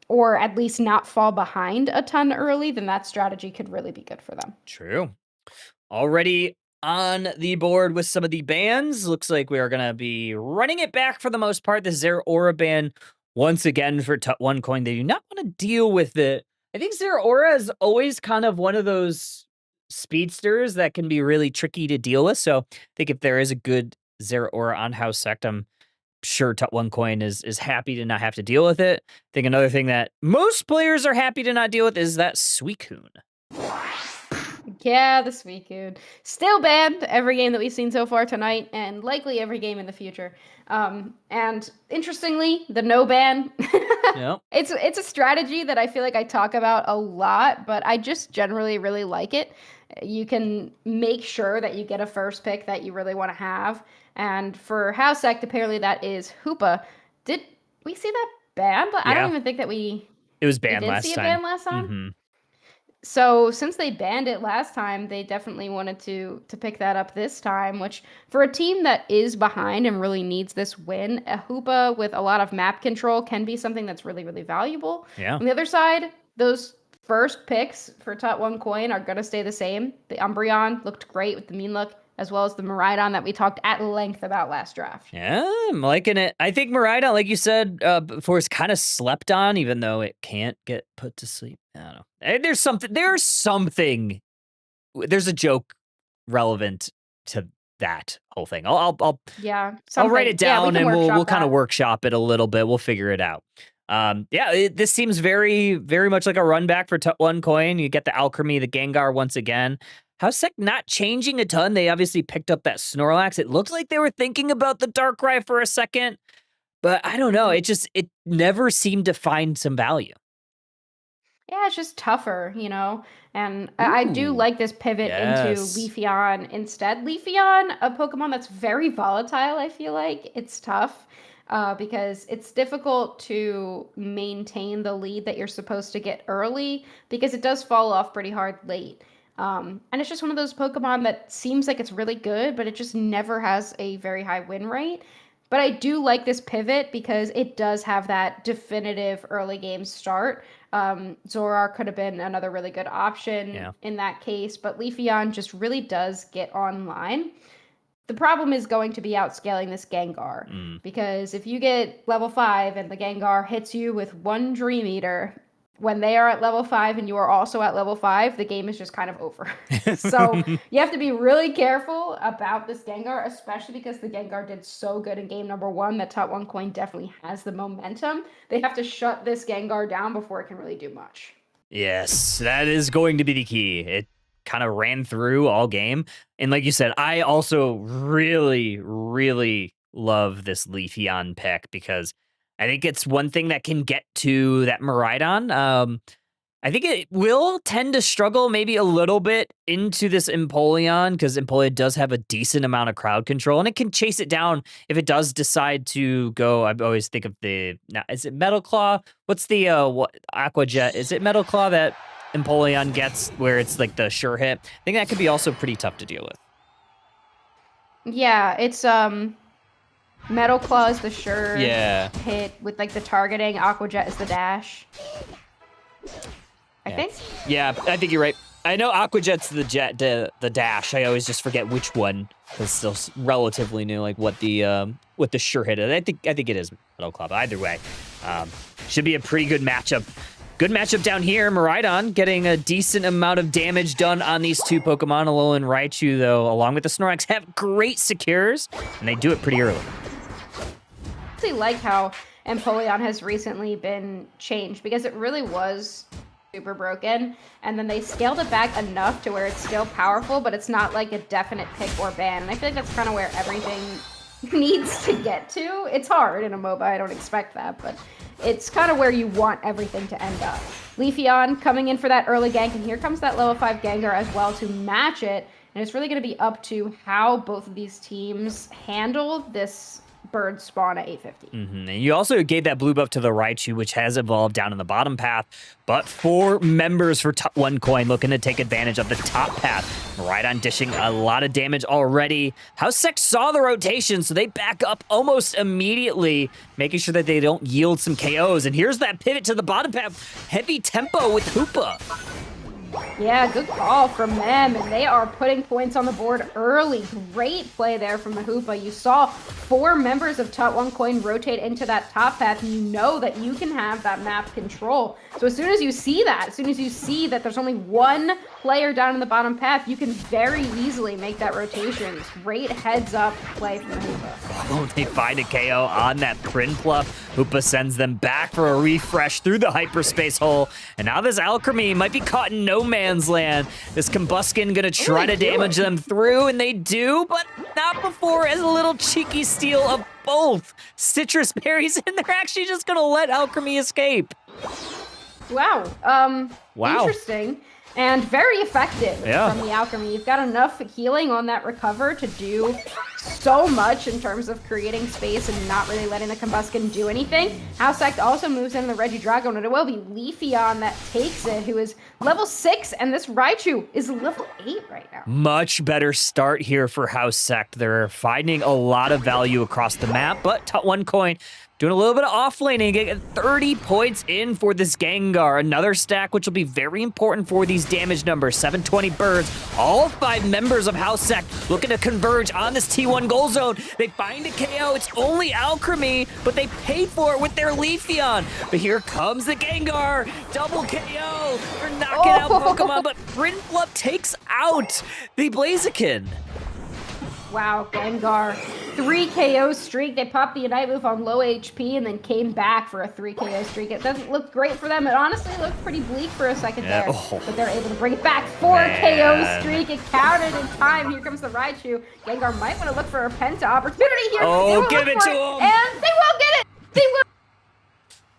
or at least not fall behind a ton early, then that strategy could really be good for them. True. Already on the board with some of the bans. Looks like we are going to be running it back for the most part. The Zeraora ban, once again, for one coin. They do not want to deal with it. I think Zeraora is always kind of one of those speedsters that can be really tricky to deal with. So I think if there is a good Zeraora on House Sect, I'm sure One Coin is happy to not have to deal with it. I think another thing that most players are happy to not deal with is that Suicune. Yeah, the Suicune. Still banned every game that we've seen so far tonight, and likely every game in the future. And interestingly, the no ban. Yep. It's a strategy that I feel like I talk about a lot, but I just generally really like it. You can make sure that you get a first pick that you really want to have. And for House Sect, apparently that is Hoopa. Did we see that banned? I don't even think that it was banned last time. Did see it banned last time? Mm-hmm. So since they banned it last time, they definitely wanted to pick that up this time, which for a team that is behind and really needs this win, a Hoopa with a lot of map control can be something that's really, really valuable. Yeah. On the other side, those first picks for One Coin are going to stay the same. The Umbreon looked great with the mean look, as well as the Miraidon that we talked at length about last draft. Yeah, I'm liking it. I think Miraidon, like you said before, is kind of slept on, even though it can't get put to sleep. I don't know. There's a joke relevant to that whole thing. I'll write it down and we'll kind of workshop it a little bit. We'll figure it out. This seems very, very much like a run back for One Coin. You get the Alchemy, the Gengar once again. House Sect not changing a ton. They obviously picked up that Snorlax. It looked like they were thinking about the Darkrai for a second, but I don't know. It never seemed to find some value. Yeah, it's just tougher, And I do like this pivot into Leafeon instead. Leafeon, a Pokemon that's very volatile, I feel like. It's tough because it's difficult to maintain the lead that you're supposed to get early because it does fall off pretty hard late. And it's just one of those Pokemon that seems like it's really good, but it just never has a very high win rate. But I do like this pivot because it does have that definitive early game start. Zorar could have been another really good option in that case, but Leafeon just really does get online. The problem is going to be outscaling this Gengar, because if you get level 5 and the Gengar hits you with one Dream Eater, when they are at level 5 and you are also at level 5, the game is just kind of over. So you have to be really careful about this Gengar, especially because the Gengar did so good in game number 1 that Top 1 Coin definitely has the momentum. They have to shut this Gengar down before it can really do much. Yes, that is going to be the key. It kind of ran through all game. And like you said, I also really, really love this Leafeon pick because I think it's one thing that can get to that Miraidon. I think it will tend to struggle maybe a little bit into this Empoleon because Empoleon does have a decent amount of crowd control and it can chase it down if it does decide to go. I always think of is it Metal Claw? What's the Aqua Jet? Is it Metal Claw that Empoleon gets where it's like the sure hit? I think that could be also pretty tough to deal with. Yeah, it's Metal Claw is the sure hit with like the targeting. Aqua Jet is the dash. I think. Yeah, I think you're right. I know Aqua Jet's the dash. I always just forget which one. It's still relatively new, like what the sure hit is. I think it is Metal Claw. But either way, should be a pretty good matchup. Good matchup down here. Miraidon getting a decent amount of damage done on these two Pokemon. Alolan and Raichu, though, along with the Snorlax, have great secures, and they do it pretty early. I really like how Empoleon has recently been changed because it really was super broken, and then they scaled it back enough to where it's still powerful, but it's not like a definite pick or ban, and I feel like that's kind of where everything needs to get to. It's hard in a MOBA, I don't expect that, but it's kind of where you want everything to end up. Leafeon coming in for that early gank, and here comes that level 5 Gengar as well to match it, and it's really going to be up to how both of these teams handle this bird spawn at 850. And you also gave that blue buff to the Raichu, which has evolved down in the bottom path, but 4 members for Top 1 Coin looking to take advantage of the top path. Miraidon dishing a lot of damage already. House Sect saw the rotation, so they back up almost immediately, making sure that they don't yield some KOs. And here's that pivot to the bottom path. Heavy tempo with Hoopa. Yeah, good call from them, and they are putting points on the board early. Great play there from the Hoopa. You saw 4 members of Top 1 Coin rotate into that top path, and you know that you can have that map control. So as soon as you see that there's only 1 player down in the bottom path, you can very easily make that rotation. Great heads-up play from the Hoopa. Oh, they find a KO on that Prinplup. Hoopa sends them back for a refresh through the hyperspace hole, and now this Alchemy might be caught in no man's land. This Combuskin gonna try to damage them through, and they do, but not before as a little cheeky steal of both citrus berries, and they're actually just gonna let Alchemy escape. Wow. Interesting. And very effective from the Alchemy. You've got enough healing on that recover to do so much in terms of creating space and not really letting the Combuskin do anything. House Sect also moves in the Regidrago, and it will be Leafeon that takes it, who is level 6, and this Raichu is level 8 right now. Much better start here for House Sect. They're finding a lot of value across the map, but Top 1 Coin doing a little bit of offlaning, getting 30 points in for this Gengar. Another stack, which will be very important for these damage numbers. 720 birds. All 5 members of House Sect looking to converge on this T1 goal zone. They find a KO. It's only Alchemy, but they paid for it with their Leafeon. But here comes the Gengar. Double KO. They're knocking out Pokemon, but Prinplup takes out the Blaziken. Wow, Gengar. 3 KO streak. They popped the Unite move on low HP and then came back for a 3 KO streak. It doesn't look great for them. It honestly looked pretty bleak for a second there. But they're able to bring it back. 4 KO streak. It counted in time. Here comes the Raichu. Gengar might want to look for a Penta opportunity here. Oh, give it to him. And they will get it. They will.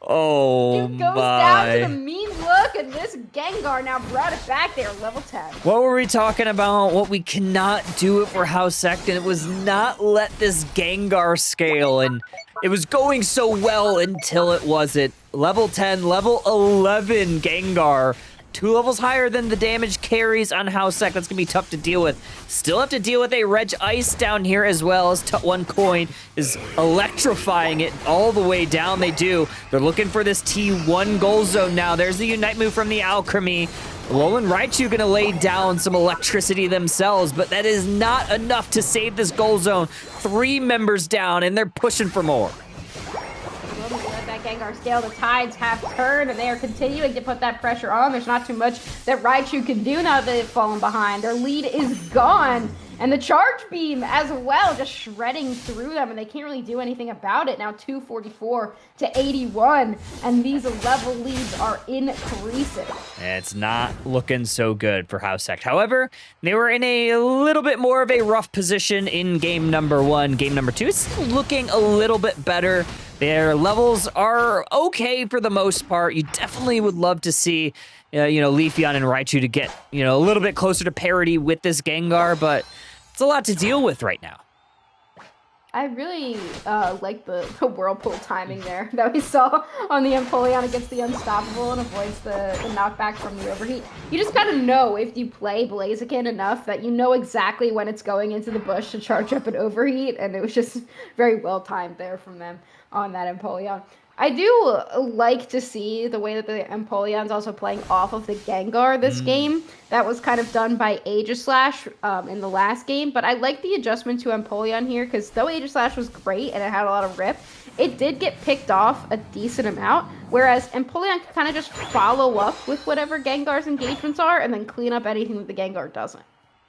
Oh, Dude goes down to the mean look, and this Gengar now brought it back. They are level 10. What were we talking about? What we cannot do it for House Sect, and it was not let this Gengar scale, and it was going so well until it wasn't. Level 10, level 11 Gengar 2 levels higher than the damage carries on Housek. That's gonna be tough to deal with. Still have to deal with a Reg Ice down here as well, as Tut1 Coin is electrifying it all the way down. They do. They're looking for this T1 goal zone now. There's the Unite move from the Alchemy. Lol and Raichu gonna lay down some electricity themselves, but that is not enough to save this goal zone. 3 members down, and they're pushing for more. Let that Gengar scale. The tides have turned, and they are continuing to put that pressure on. There's not too much that Raichu can do now that they've fallen behind. Their lead is gone. And the charge beam as well, just shredding through them, and they can't really do anything about it. Now 244 to 81, and these level leads are increasing. It's not looking so good for Housek. However, they were in a little bit more of a rough position in game number 1. Game number 2 is looking a little bit better. Their levels are okay for the most part. You definitely would love to see, Leafeon and Raichu to get, a little bit closer to parity with this Gengar, but it's a lot to deal with right now. I really like the Whirlpool timing there that we saw on the Empoleon against the Unstoppable and avoids the knockback from the overheat. You just gotta know if you play Blaziken enough that you know exactly when it's going into the bush to charge up an overheat, and it was just very well timed there from them on that Empoleon. I do like to see the way that the Empoleon's also playing off of the Gengar this game. That was kind of done by Aegislash in the last game, but I like the adjustment to Empoleon here, because though Aegislash was great and it had a lot of rip, it did get picked off a decent amount, whereas Empoleon can kind of just follow up with whatever Gengar's engagements are and then clean up anything that the Gengar doesn't.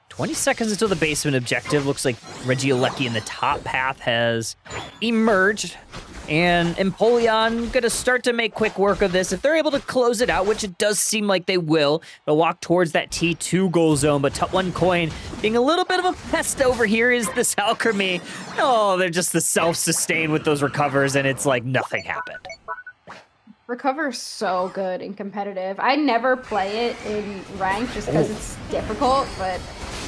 20 seconds until the basement objective. Looks like Regieleki in the top path has emerged. And Empoleon gonna start to make quick work of this. If they're able to close it out, which it does seem like they will, they'll walk towards that T2 goal zone. But Tut1 Coin being a little bit of a pest over here is this Alchemy. Oh, they're just the self-sustain with those recovers, and it's like nothing happened. Recover is so good and competitive. I never play it in ranked just because it's difficult, but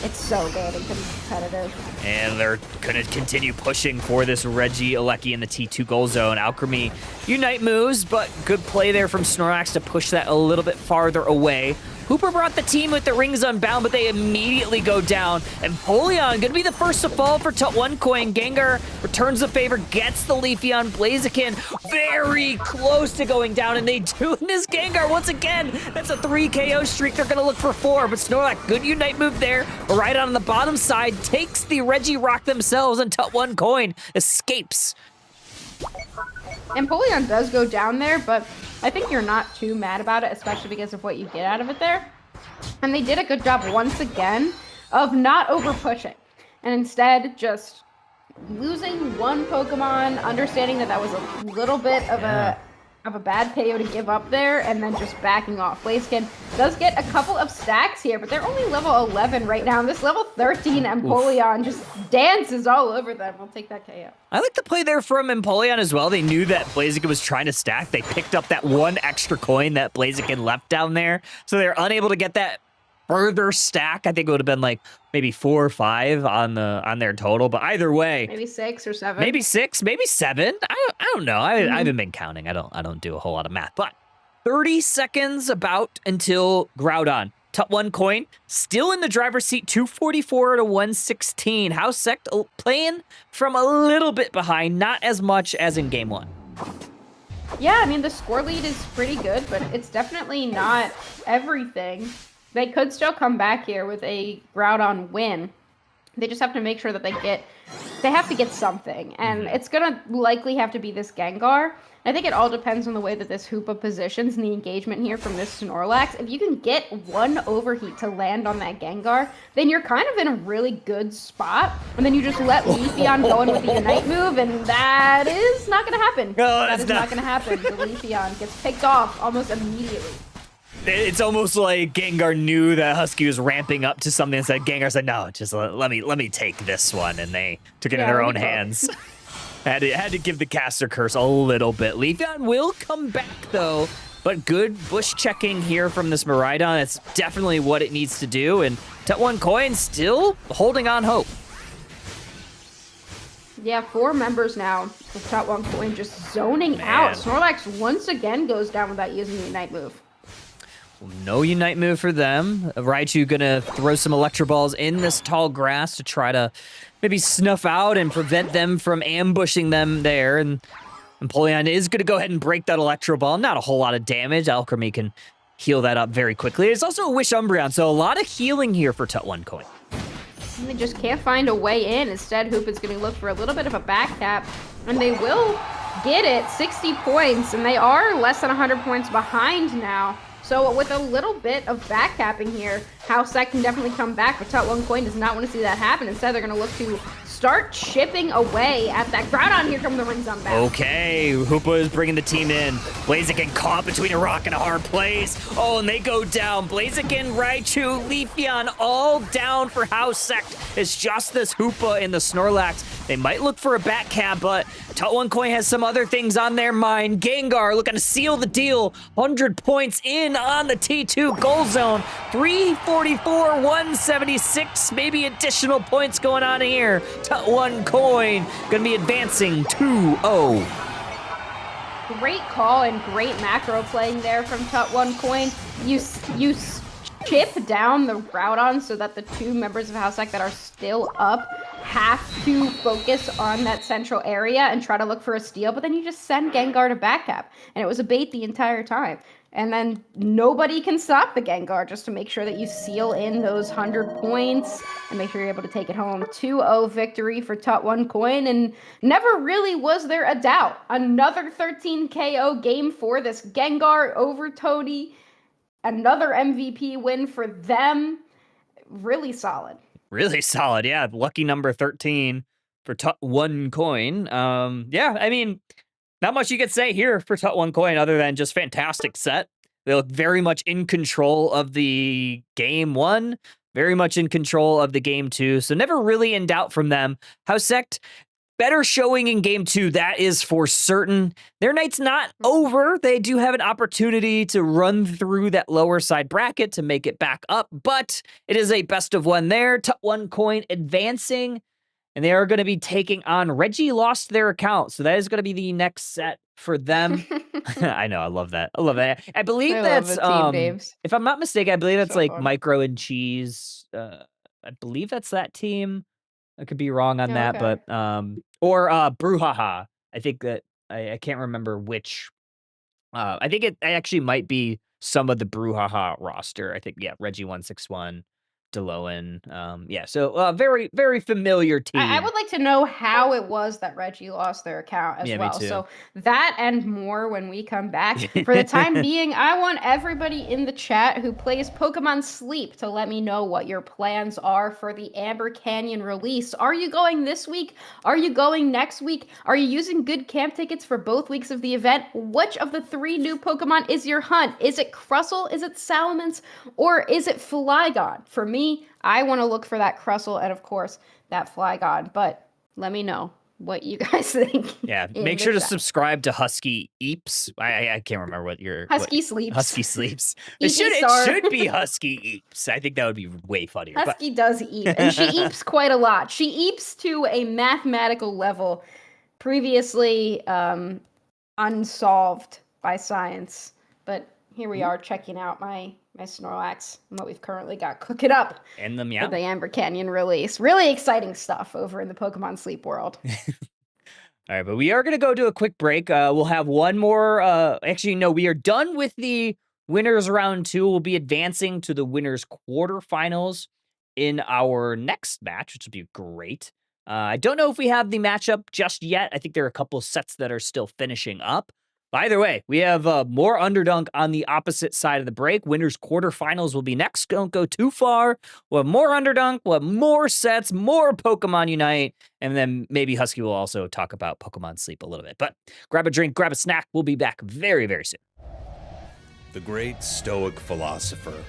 it's so good and competitive. And they're gonna continue pushing for this Regieleki in the T2 goal zone. Alchemy Unite moves, but good play there from Snorlax to push that a little bit farther away. Hooper brought the team with the rings unbound, but they immediately go down. And Empoleon gonna be the first to fall for Tut1 Coin. Gengar returns the favor, gets the Leafeon. Blaziken very close to going down, and they do this Gengar once again. That's a 3 KO streak. They're gonna look for 4, but Snorlax, good Unite move there. Right on the bottom side, takes the Regirock themselves, and Tut1 Coin escapes. Empoleon does go down there, but I think you're not too mad about it, especially because of what you get out of it there. And they did a good job once again of not over pushing, and instead just losing one Pokemon, understanding that that was a little bit of a bad KO to give up there, and then just backing off. Blaziken does get a couple of stacks here, but they're only level 11 right now. And this level 13 Empoleon just dances all over them. We'll take that KO. I like the play there from Empoleon as well. They knew that Blaziken was trying to stack. They picked up that 1 extra coin that Blaziken left down there, so they're unable to get that further stack. I think it would have been like maybe 4 or 5 on their total, but either way, maybe 6 or 7, maybe 6, maybe 7. I don't know. I haven't been counting. I don't do a whole lot of math. But 30 seconds about until Groudon. Tut1 Coin still in the driver's seat, 244 to 116. Housek playing from a little bit behind, not as much as in game 1. Yeah, I mean, the score lead is pretty good, but it's definitely not everything. They could still come back here with a Groudon win. They just have to make sure that they have to get something. And it's going to likely have to be this Gengar. I think it all depends on the way that this Hoopa positions and the engagement here from this Snorlax. If you can get 1 overheat to land on that Gengar, then you're kind of in a really good spot. And then you just let Leafeon go in with the Unite move, and that is not going to happen. No, that is not going to happen. The Leafeon gets picked off almost immediately. It's almost like Gengar knew that Husky was ramping up to something and said, Gengar said, no, just let me take this one. And they took it in their own hands. had to give the caster curse a little bit. Leafeon will come back though, but good bush checking here from this Miraidon. It's definitely what it needs to do. And Tut1 Coin still holding on hope. Yeah, 4 members now with Tut1 Coin just zoning out. Snorlax once again goes down without using the Unite move. No Unite move for them. Raichu gonna throw some Electro Balls in this tall grass to try to maybe snuff out and prevent them from ambushing them there. And Empoleon is gonna go ahead and break that Electro Ball. Not a whole lot of damage. Alchemy can heal that up very quickly. There's also a Wish Umbreon, so a lot of healing here for Tut1Coin. They just can't find a way in. Instead, Hoop is going to look for a little bit of a back cap, and they will get it. 60 points, and they are less than 100 points behind now. So with a little bit of back capping here, Housesack can definitely come back, but Tut1Coin does not want to see that happen. Instead, they're going to look to start chipping away at that Groudon. Here come the Ring Zone back. Okay, Hoopa is bringing the team in. Blaziken caught between a rock and a hard place. Oh, and they go down. Blaziken, Raichu, Leafeon all down for Housesack. It's just this Hoopa and the Snorlax. They might look for a back cab, but Tut1Coin has some other things on their mind. Gengar looking to seal the deal. 100 points in on the T2 goal zone. 344, 176, maybe additional points going on here. Tut1Coin gonna be advancing 2-0. Great call and great macro playing there from Tut1Coin. You chip down the Groudon so that the two members of Housesack that are still up have to focus on that central area and try to look for a steal, but then you just send Gengar to back cap, and it was a bait the entire time. And then nobody can stop the Gengar just to make sure that you seal in those 100 points and make sure you're able to take it home. 2-0 victory for Tut1Coin, and never really was there a doubt. Another 13 KO game for this Gengar over Toadie. Another MVP win for them. Really solid. Really solid, yeah. Lucky number 13 for Tut1Coin. Yeah, I mean, not much you could say here for Tut1Coin other than just fantastic set. They look very much in control of the game 1, very much in control of the game 2, so never really in doubt from them. Housesack, better showing in game 2, that is for certain. Their night's not over. They do have an opportunity to run through that lower side bracket to make it back up, but it is a best of 1 there. Tut1Coin advancing, and they are going to be taking on Reggie lost their account, so that is going to be the next set for them. I know, I love that. I love that. I believe that's if I'm not mistaken, I believe that's so like fun. Micro and Cheese. I believe that's that team. I could be wrong on that, but or Brouhaha. I think that I can't remember which. I think it actually might be some of the Brouhaha roster. I think Reggie 161. Deloan. Yeah, so very, very familiar team. I would like to know how it was that Reggie lost their account as well. Me too. So that and more when we come back. For the time being, I want everybody in the chat who plays Pokemon Sleep to let me know what your plans are for the Amber Canyon release. Are you going this week? Are you going next week? Are you using good camp tickets for both weeks of the event? Which of the 3 new Pokemon is your hunt? Is it Crustle? Is it Salamence? Or is it Flygon? For me, I want to look for that Crustle and, of course, that Flygon. But let me know what you guys think. Yeah, make sure to subscribe to Husky Eeps. I can't remember what your... Sleeps. Husky Sleeps. It should be Husky Eeps. I think that would be way funnier. Husky does eep, and she eeps quite a lot. She eeps to a mathematical level previously unsolved by science. But here we are checking out my Snorlax and what we've currently got cooking up and them, for the Amber Canyon release. Really exciting stuff over in the Pokemon Sleep world. All right, but we are going to go to a quick break. We'll have one more. Actually, no, we are done with the winners round 2. We'll be advancing to the winners quarterfinals in our next match, which will be great. I don't know if we have the matchup just yet. I think there are a couple sets that are still finishing up. But either way, we have more Underdunk on the opposite side of the break. Winners quarterfinals will be next. Don't go too far. We'll have more Underdunk. We'll have more sets, more Pokemon Unite. And then maybe Husky will also talk about Pokemon Sleep a little bit. But grab a drink, grab a snack. We'll be back very, very soon. The great Stoic philosopher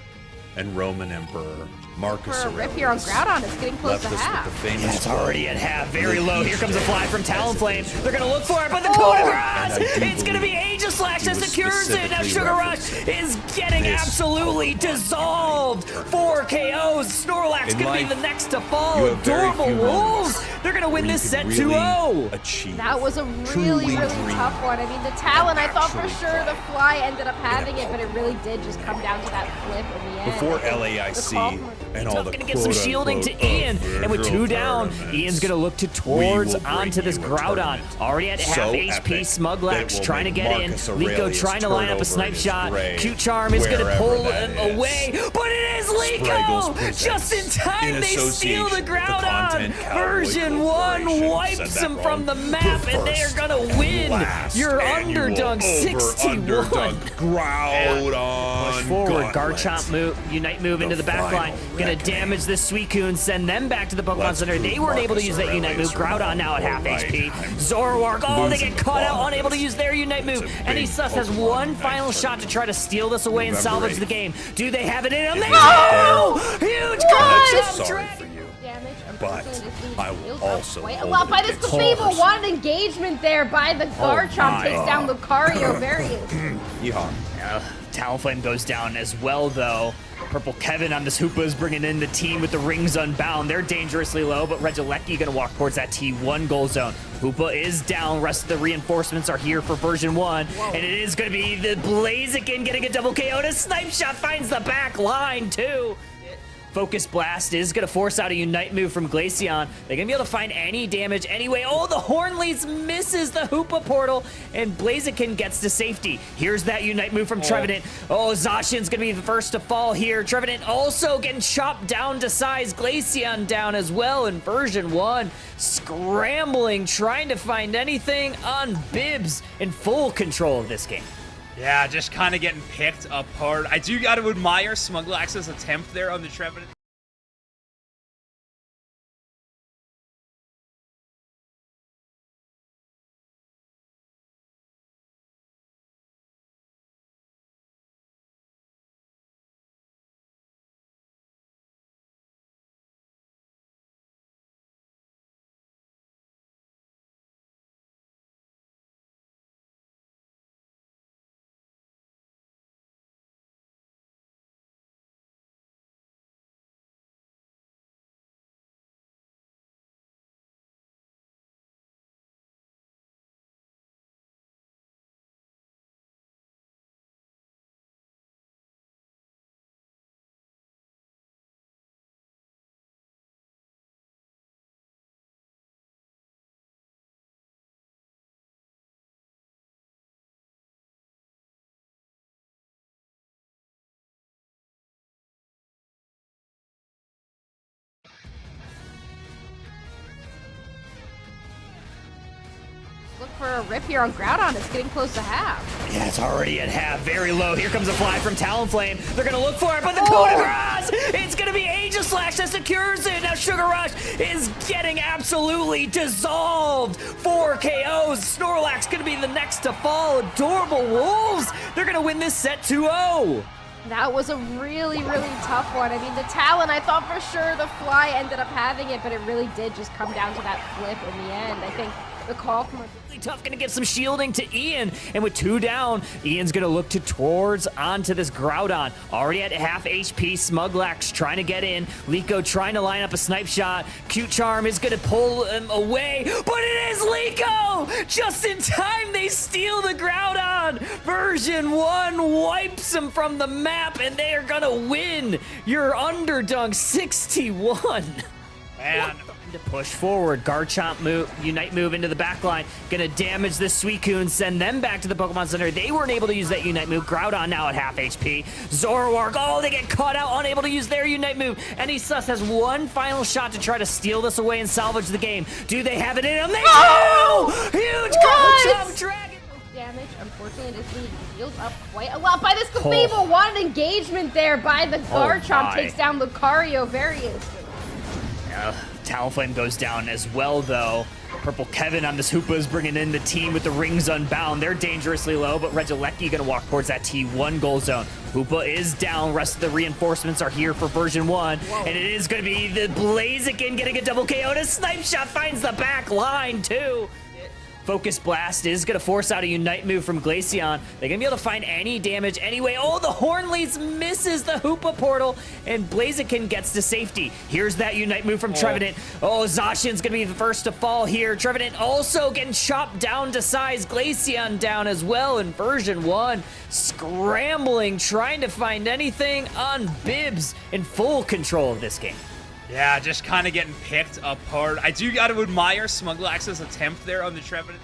and Roman Emperor Marcus For a rip here on Aurelius Groudon, it's getting close left to us half. with the famous Yeah, it's already at half, very low. Here comes a fly from Talonflame. They're gonna look for it, but the Oh! coup de grace! And I do It's gonna be believe Aegis Slash that he was secures it. Now specifically Sugar Rush referencing is getting this absolutely Pokemon dissolved. Unite 4 KOs. Snorlax In gonna be life, the next to you fall. have very Adorable few Wolves. moments They're gonna win where you this can set really 2-0. achieve, That was a truly really dream tough one. I mean, the Talon, I thought for actually sure the play fly ended up in a having it, but it really did just come down to that flip in the end. before The call LAIC from- and all the Gonna get some shielding to quote-unquote Ian, and with 2 down, tournaments, Ian's gonna look to we towards will bring onto this you a Groudon. tournament Already at half so HP, epic that it Smuglax will trying to make get Marcus in. Liko Aurelius trying to line up a turn snipe over in shot. his grave, Cute Charm is gonna wherever pull that him is. away, but it is Spraggles Liko! presents, Just in time, in they steal the association with the Groudon. Content Cowboy Version 1 Corporation. wipes Said that him wrong. from the map, The and they are first gonna and win. last Your annual Underdunk 61. Underdunk Groudon Push forward, Gauntlet. Garchomp move, Unite move into the back line. final Gonna reckoning. damage this Suicune, send them back to the Pokemon Let's Center. They prove weren't able to Marcus use that Unite move. Aurelius Groudon now at half right. HP. I'm Zoroark, oh, they losing get caught out, the unable to ball. use their Unite move. It's a And he big sus has Pokemon one Unite final shot to tournament. try to steal this away and November salvage the 8th. game. Do they have it in them? They If you're do! there, Huge I'm Garchomp sorry Dragon! for you. Damage, But unfortunately, this lead I will heals also up quite a hold lot it by this against Fable. Mars. What an engagement there by the Garchomp. my Takes down Lucario. Various. Yeehaw. Talonflame goes down as well, though. Purple Kevin on this Hoopa is bringing in the team with the rings unbound. They're dangerously low, but Regieleki gonna walk towards that T1 goal zone. Hoopa is down. Rest of the reinforcements are here for version 1. And it is gonna be the Blaziken getting a double KO. And a snipe shot finds the back line, too. Focus Blast is going to force out a Unite move from Glaceon. They're going to be able to find any damage anyway. Oh, the Hornleys misses the Hoopa portal, and Blaziken gets to safety. Here's that Unite move from Trevenant. Oh, Zacian's going to be the first to fall here. Trevenant also getting chopped down to size. Glaceon down as well in version 1. Scrambling, trying to find anything on Bibs in full control of this game. Yeah, just kind of getting picked apart. I do got to admire Smuglax's attempt there on the Trevenant. Look for a rip here on Groudon. It's getting close to half. Yeah, it's already at half, very low. Here comes a fly from Talonflame. They're gonna look for it, but the Oh! coup de grace! It's gonna be Aegis Slash that secures it. Now Sugar Rush is getting absolutely dissolved. 4 KOs. Snorlax gonna be the next to fall. Adorable Wolves. They're gonna win this set 2-0. That was a really tough one. I mean, the Talon, I thought for sure the fly ended up having it, but it really did just come down to that flip in the end. I think the call from Really tough, gonna get some shielding to Ian, and with 2 down, Ian's gonna look to towards onto this Groudon. Already at half HP, Smuglax trying to get in, Liko trying to line up a snipe shot. Cute Charm is gonna pull him away, but it is Liko! Just in time, they steal the Groudon. Version 1 wipes him from the map, and they are gonna win your Underdunk 61. Man. To push forward, Garchomp move, Unite move into the back line, gonna damage this Suicune, send them back to the Pokemon Center. They weren't able to use that Unite move. Groudon now at half HP. Zoroark, oh, they get caught out, unable to use their Unite move. And Sus has one final shot to try to steal this away and salvage the game. Do they have it in them? They do! Huge Garchomp Dragon! damage. Unfortunately, this lead heals up quite a lot by this Fable. What an engagement there by the Garchomp. my. Takes down Lucario. Various. Talonflame goes down as well, though. Purple Kevin on this Hoopa is bringing in the team with the rings unbound. They're dangerously low, but Regieleki gonna walk towards that T1 goal zone. Hoopa is down. Rest of the reinforcements are here for version 1. And it is gonna be the Blaziken getting a double KO. And a snipe shot finds the back line, too. Focus Blast is going to force out a Unite move from Glaceon. They're going to be able to find any damage anyway. Oh, the Hornleys misses the Hoopa portal, and Blaziken gets to safety. Here's that Unite move from Trevenant. Oh, Zacian's going to be the first to fall here. Trevenant also getting chopped down to size. Glaceon down as well in version 1. Scrambling, trying to find anything on Bibs in full control of this game. Yeah, just kind of getting picked apart. I do got to admire Smuglax's attempt there on the Trevenant.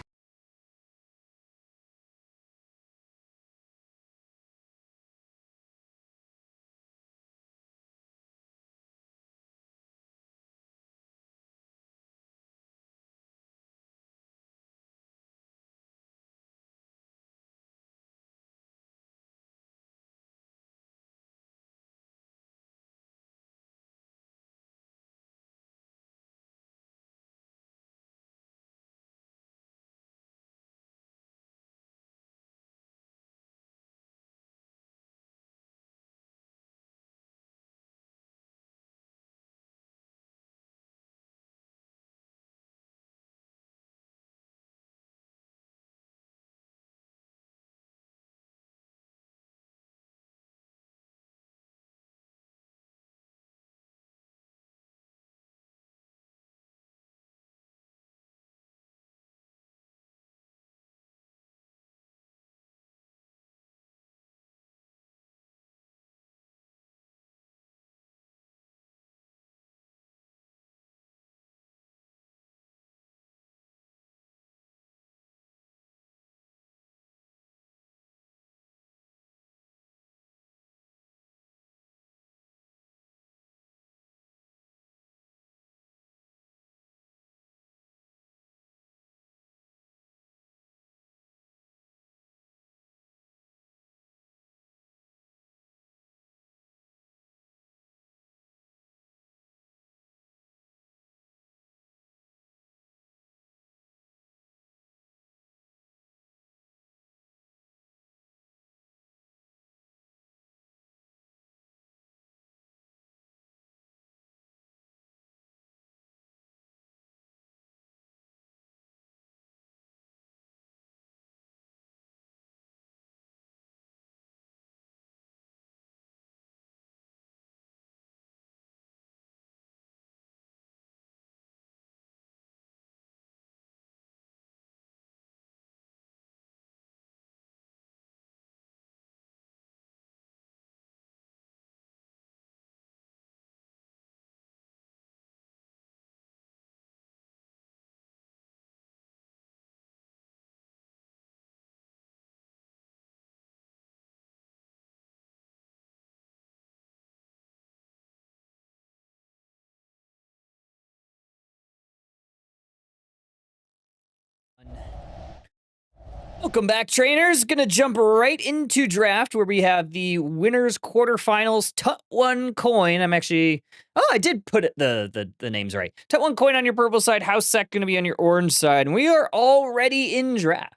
Welcome back, trainers. Gonna jump right into draft where we have the winners quarterfinals. Tut one coin. I did put the names right. Tut one coin on your purple side. House Sec gonna be on your orange side, and we are already in draft.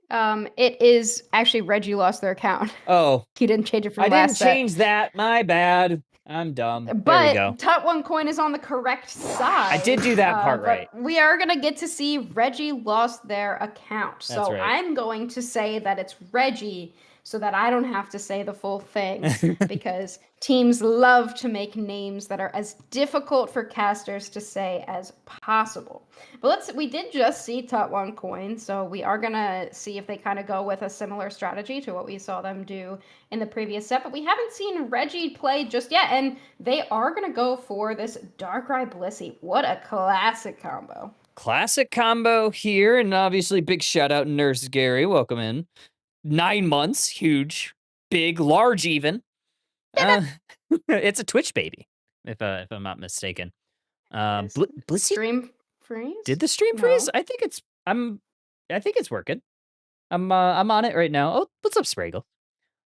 It is actually Reggie lost their account. Oh, He didn't change it from I last didn't change that. My bad. I'm dumb. There we go. But Tut one coin is on the correct side. I did do that part but right. We are gonna get to see Reggie lost their account. That's So right. I'm going to say that it's Reggie so that I don't have to say the full thing because teams love to make names that are as difficult for casters to say as possible. But we did just see Tut one coin, so we are gonna see if they kind of go with a similar strategy to what we saw them do in the previous set, but we haven't seen Reggie play just yet, and they are gonna go for this Darkrai Blissey. What a classic combo. Classic combo here, and obviously big shout out Nurse Gary. Welcome in. 9 months, huge, big, large even. It's a Twitch baby, if I'm not mistaken. Blissey Stream freeze? did the stream freeze? I think it's working. I'm on it right now. Oh, what's up, Spraggle?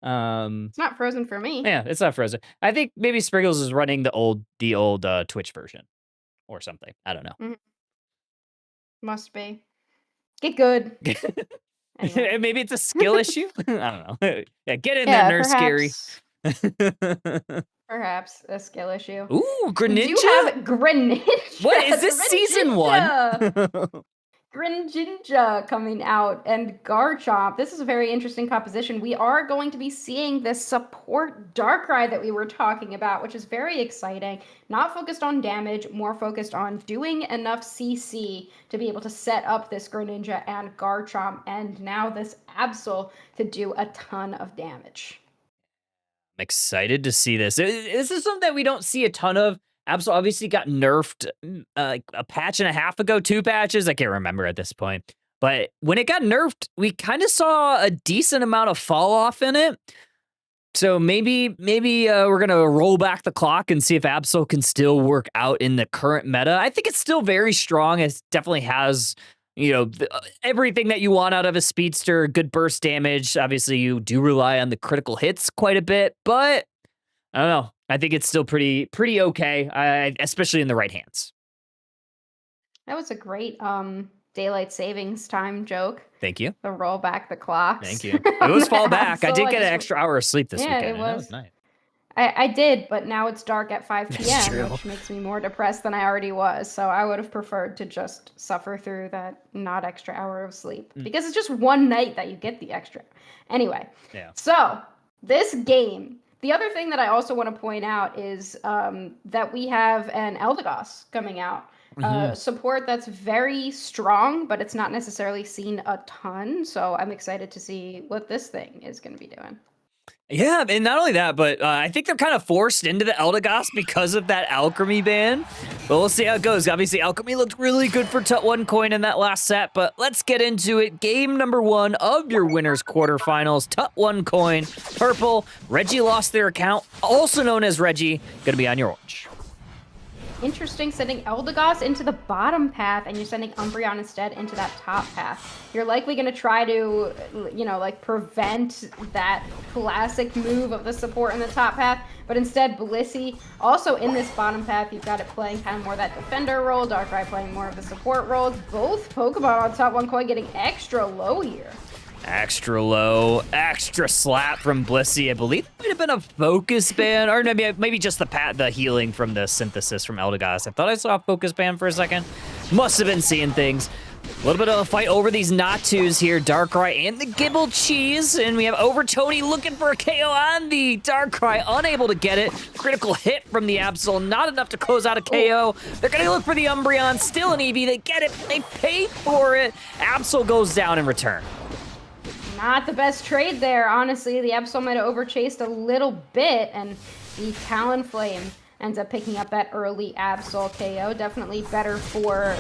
It's not frozen for me. Yeah, it's not frozen. I think maybe Spriggles is running the old Twitch version or something. I don't know. Must be. Get good. Anyway. Maybe it's a skill issue. I don't know. Yeah, get in Yeah, there, Nurse Scary. Perhaps a skill issue. Ooh, We do Greninja? have Greninja. What is this season 1? Greninja coming out and Garchomp. This is a very interesting composition. We are going to be seeing this support Darkrai that we were talking about, which is very exciting. Not focused on damage, more focused on doing enough CC to be able to set up this Greninja and Garchomp, and now this Absol to do a ton of damage. I'm excited to see this. This is something that we don't see a ton of. Absol obviously got nerfed like a patch and a half ago, 2 patches. I can't remember at this point. But when it got nerfed, we kind of saw a decent amount of fall off in it. So maybe we're going to roll back the clock and see if Absol can still work out in the current meta. I think it's still very strong. It definitely has, everything that you want out of a speedster, good burst damage. Obviously, you do rely on the critical hits quite a bit, but I don't know. I think it's still pretty okay, especially in the right hands. That was a great daylight savings time joke. Thank you. The roll back the clocks. Thank you. It was fall back. I So did get an extra hour of sleep this Yeah, weekend. it And that was. was nice. I did, but now it's dark at 5 That's p.m., true. which makes me more depressed than I already was. So I would have preferred to just suffer through that not extra hour of sleep. Because it's just one night that you get the extra. Anyway, Yeah. so this game, the other thing that I also want to point out is that we have an Eldegoss coming out. Support that's very strong, but it's not necessarily seen a ton. So I'm excited to see what this thing is going to be doing. Yeah, and not only that, but I think they're kind of forced into the Eldegoss because of that Alchemy ban. But we'll see how it goes. Obviously, Alchemy looked really good for Tut1 Coin in that last set, but let's get into it. Game number 1 of your winners quarterfinals. Tut1 Coin, purple. Reggie lost their account, also known as Reggie, gonna be on your orange. Interesting, sending Eldegoss into the bottom path, and you're sending Umbreon instead into that top path. You're likely going to try to, prevent that classic move of the support in the top path, but instead Blissey, also in this bottom path, you've got it playing kind of more that defender role, Darkrai playing more of the support roles. Both Pokemon on Tut1 Coin getting extra low here. Extra low, extra slap from Blissey. I believe it might have been a focus ban, or maybe just the healing from the synthesis from Eldegoss. I thought I saw a focus ban for a second. Must have been seeing things. A little bit of a fight over these Natus here, Darkrai and the Gibble Cheese, and we have Over Tony looking for a KO on the Darkrai, unable to get it. Critical hit from the Absol, not enough to close out a KO. They're gonna look for the Umbreon, still an EV, they get it, they pay for it. Absol goes down in return. Not the best trade there, honestly. The Absol might have overchased a little bit, and the Talonflame ends up picking up that early Absol KO. Definitely better for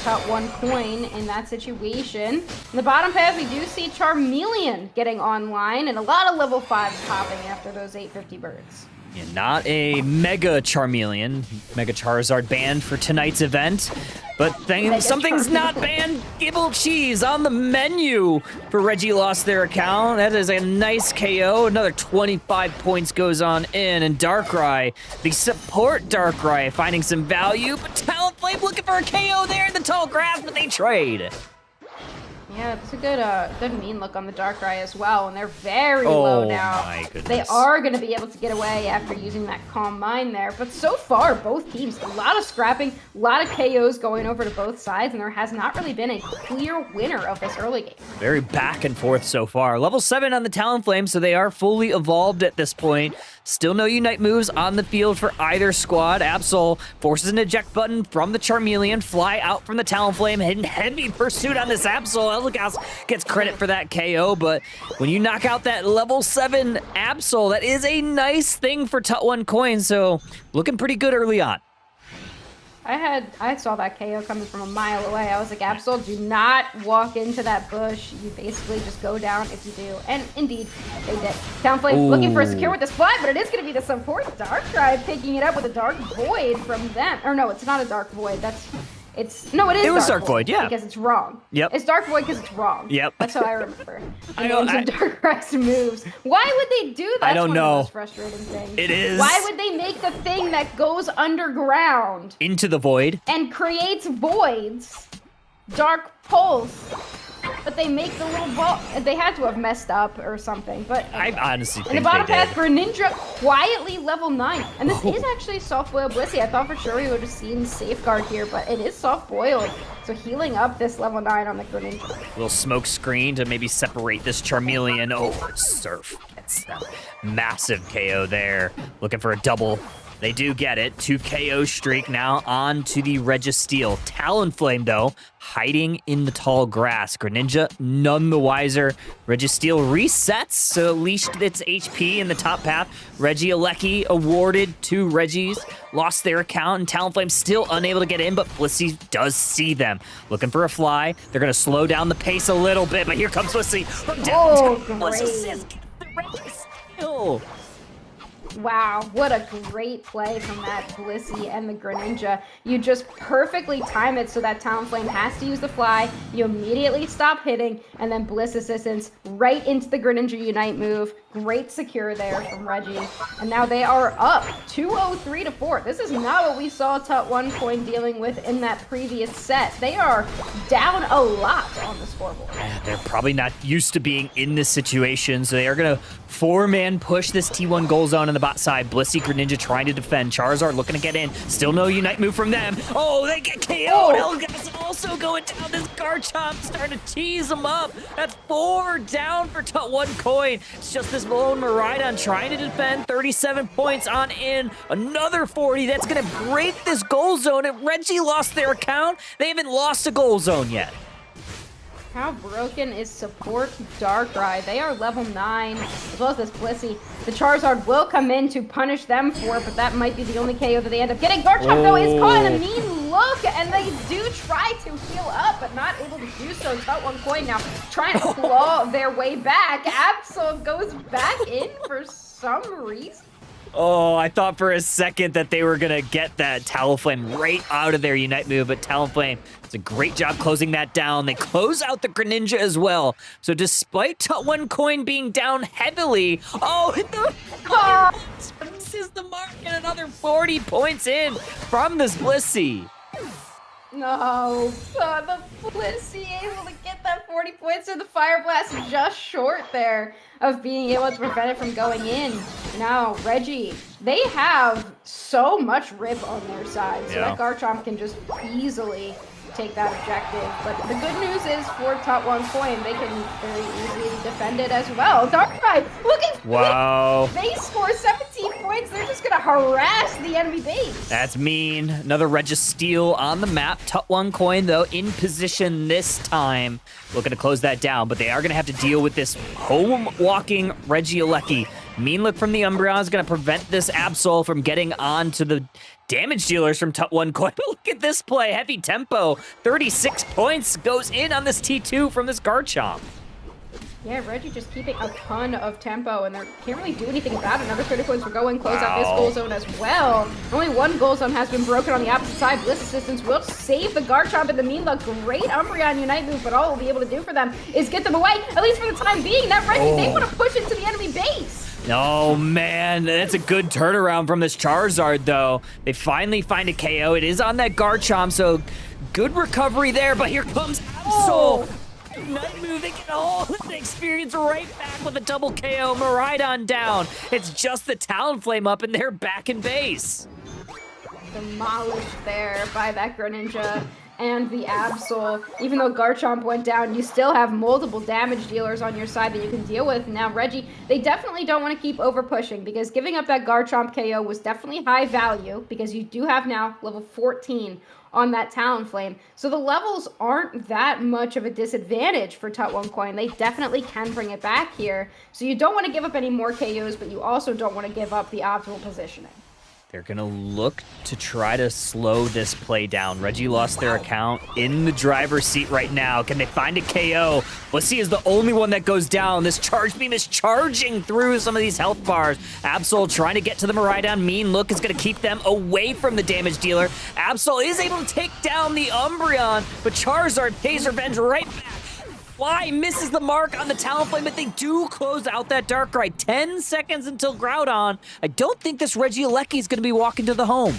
Tut1 Coin in that situation. In the bottom path, we do see Charmeleon getting online, and a lot of level 5s popping after those 850 birds. Yeah, not a Mega Charmeleon. Mega Charizard banned for tonight's event. But something's not banned. Gibble Cheese on the menu for Reggie lost their account. That is a nice KO. Another 25 points goes on in. And Darkrai, the support Darkrai, finding some value. But Talonflame looking for a KO there in the tall grass, but they trade. Yeah, it's a good mean look on the Darkrai as well, and they're very low now. My goodness. They are going to be able to get away after using that Calm Mind there, but so far, both teams, a lot of scrapping, a lot of KOs going over to both sides, and there has not really been a clear winner of this early game. Very back and forth so far. Level 7 on the Talonflame, so they are fully evolved at this point. Still no Unite moves on the field for either squad. Absol forces an eject button from the Charmeleon, fly out from the Talonflame, in heavy pursuit on this Absol. Eldegoss gets credit for that KO, but when you knock out that level 7 Absol, that is a nice thing for Tut1 Coin, so looking pretty good early on. I saw that KO coming from a mile away. I was like, Absol, do not walk into that bush. You basically just go down if you do. And indeed, they did. Talonflame looking for a secure with this fly, but it is going to be the support Darkrai picking it up with a Dark Void from them. Or no, it's not a Dark Void. No, it is. It was Dark Dark Void, yeah. because it's wrong. Yep. It's Dark Void because it's wrong. Yep. That's how I remember. I know, Names of Darkrai moves. Why would they do that? I don't That's one know. of the most frustrating things. It is. Why would they make the thing that goes underground Into the void. and creates voids Dark Pulse? But they make the little ball. They had to have messed up or something. But I honestly in think the bottom they path, did. Greninja quietly level 9. And this is actually soft-boiled Blissey. I thought for sure we would have seen Safeguard here, but it is soft-boiled. So healing up this level 9 on the Greninja. Little smoke screen to maybe separate this Charmeleon. Oh, Surf gets that massive KO there. Looking for a double. They do get it. 2 KO streak now on to the Registeel. Talonflame, though, hiding in the tall grass. Greninja none the wiser. Registeel resets, so at least its HP in the top path. Regieleki awarded to Regis. Lost their account, and Talonflame still unable to get in, but Blissey does see them. Looking for a fly. They're going to slow down the pace a little bit, but here comes Blissey from downtown. Great. Registeel. Wow, what a great play from that Blissey and the Greninja. You just perfectly time it so that Talonflame has to use the fly, you immediately stop hitting, and then Bliss Assistance right into the Greninja Unite move. Great secure there from Reggie. And now they are up 203-4. This is not what we saw Tut1 Coin dealing with in that previous set. They are down a lot on the scoreboard. They're probably not used to being in this situation, so they are going to 4-man push this T1 goal zone on the bot side. Blissey, Greninja trying to defend. Charizard looking to get in. Still no Unite move from them. Oh, they get KO'd. Helga's also going down. This Garchomp starting to tease them up. That's 4 down for Tut1 Coin. It's just this lone Miraidon trying to defend. 37 points on in. Another 40. That's going to break this goal zone. And Reggie lost their account. They haven't lost a goal zone yet. How broken is support Darkrai? They are level 9, as well as this Blissey. The Charizard will come in to punish them for it, but that might be the only KO that they end up getting. Garchomp, though, is caught in a mean look, and they do try to heal up, but not able to do so. Tut1 Coin now trying to claw their way back. Absol goes back in for some reason. Oh, I thought for a second that they were going to get that Talonflame right out of their Unite move, but Talonflame does a great job closing that down. They close out the Greninja as well. So despite Tut1 Coin being down heavily, this is the mark, and another 40 points in from this Blissey. No, the Blissey able to get that 40 points in the Fire Blast just short there of being able to prevent it from going in. Now, Reggie, they have so much rip on their side, so that Garchomp can just easily take that objective. But the good news is for Tut1 Coin, they can very easily defend it as well. Darkrai looking Wow. They score 17 points. They're just going to harass the enemy base. That's mean. Another Registeel on the map. Tut1 Coin, though, in position this time. Looking to close that down, but they are going to have to deal with this home-walking Regieleki. Mean look from the Umbreon is going to prevent this Absol from getting on to the damage dealers from Tut1 Coin. But look at this play. Heavy tempo. 36 points goes in on this T2 from this Garchomp. Yeah, Reggie just keeping a ton of tempo, and they can't really do anything about it. Another 30 points for going, close out this goal zone as well. Only one goal zone has been broken on the opposite side. Bliss Assistance will save the Garchomp in the mean look. Great Umbreon Unite move, but all we'll be able to do for them is get them away, at least for the time being. That Reggie, they want to push into the enemy base. Oh, man, that's a good turnaround from this Charizard, though. They finally find a KO. It is on that Garchomp, so good recovery there, but here comes Absol. Night move, they get all the experience right back with a double KO. Miraidon down. It's just the Talonflame up, and they're back in base. Demolished there by that Greninja and the Absol. Even though Garchomp went down, you still have multiple damage dealers on your side that you can deal with. Now, Reggie, they definitely don't want to keep over pushing, because giving up that Garchomp KO was definitely high value, because you do have now level 14 on that Talonflame. So the levels aren't that much of a disadvantage for Tut1 Coin. They definitely can bring it back here. So you don't want to give up any more KOs, but you also don't want to give up the optimal positioning. They're going to look to try to slow this play down. Reggie lost their account in the driver's seat right now. Can they find a KO? Lassie is the only one that goes down. This charge beam is charging through some of these health bars. Absol trying to get to the Miraidon. Mean Look is going to keep them away from the damage dealer. Absol is able to take down the Umbreon, but Charizard pays revenge right back. Fly misses the mark on the Talonflame, but they do close out that Darkrai. 10 seconds until Groudon. I don't think this Regieleki is going to be walking to the home.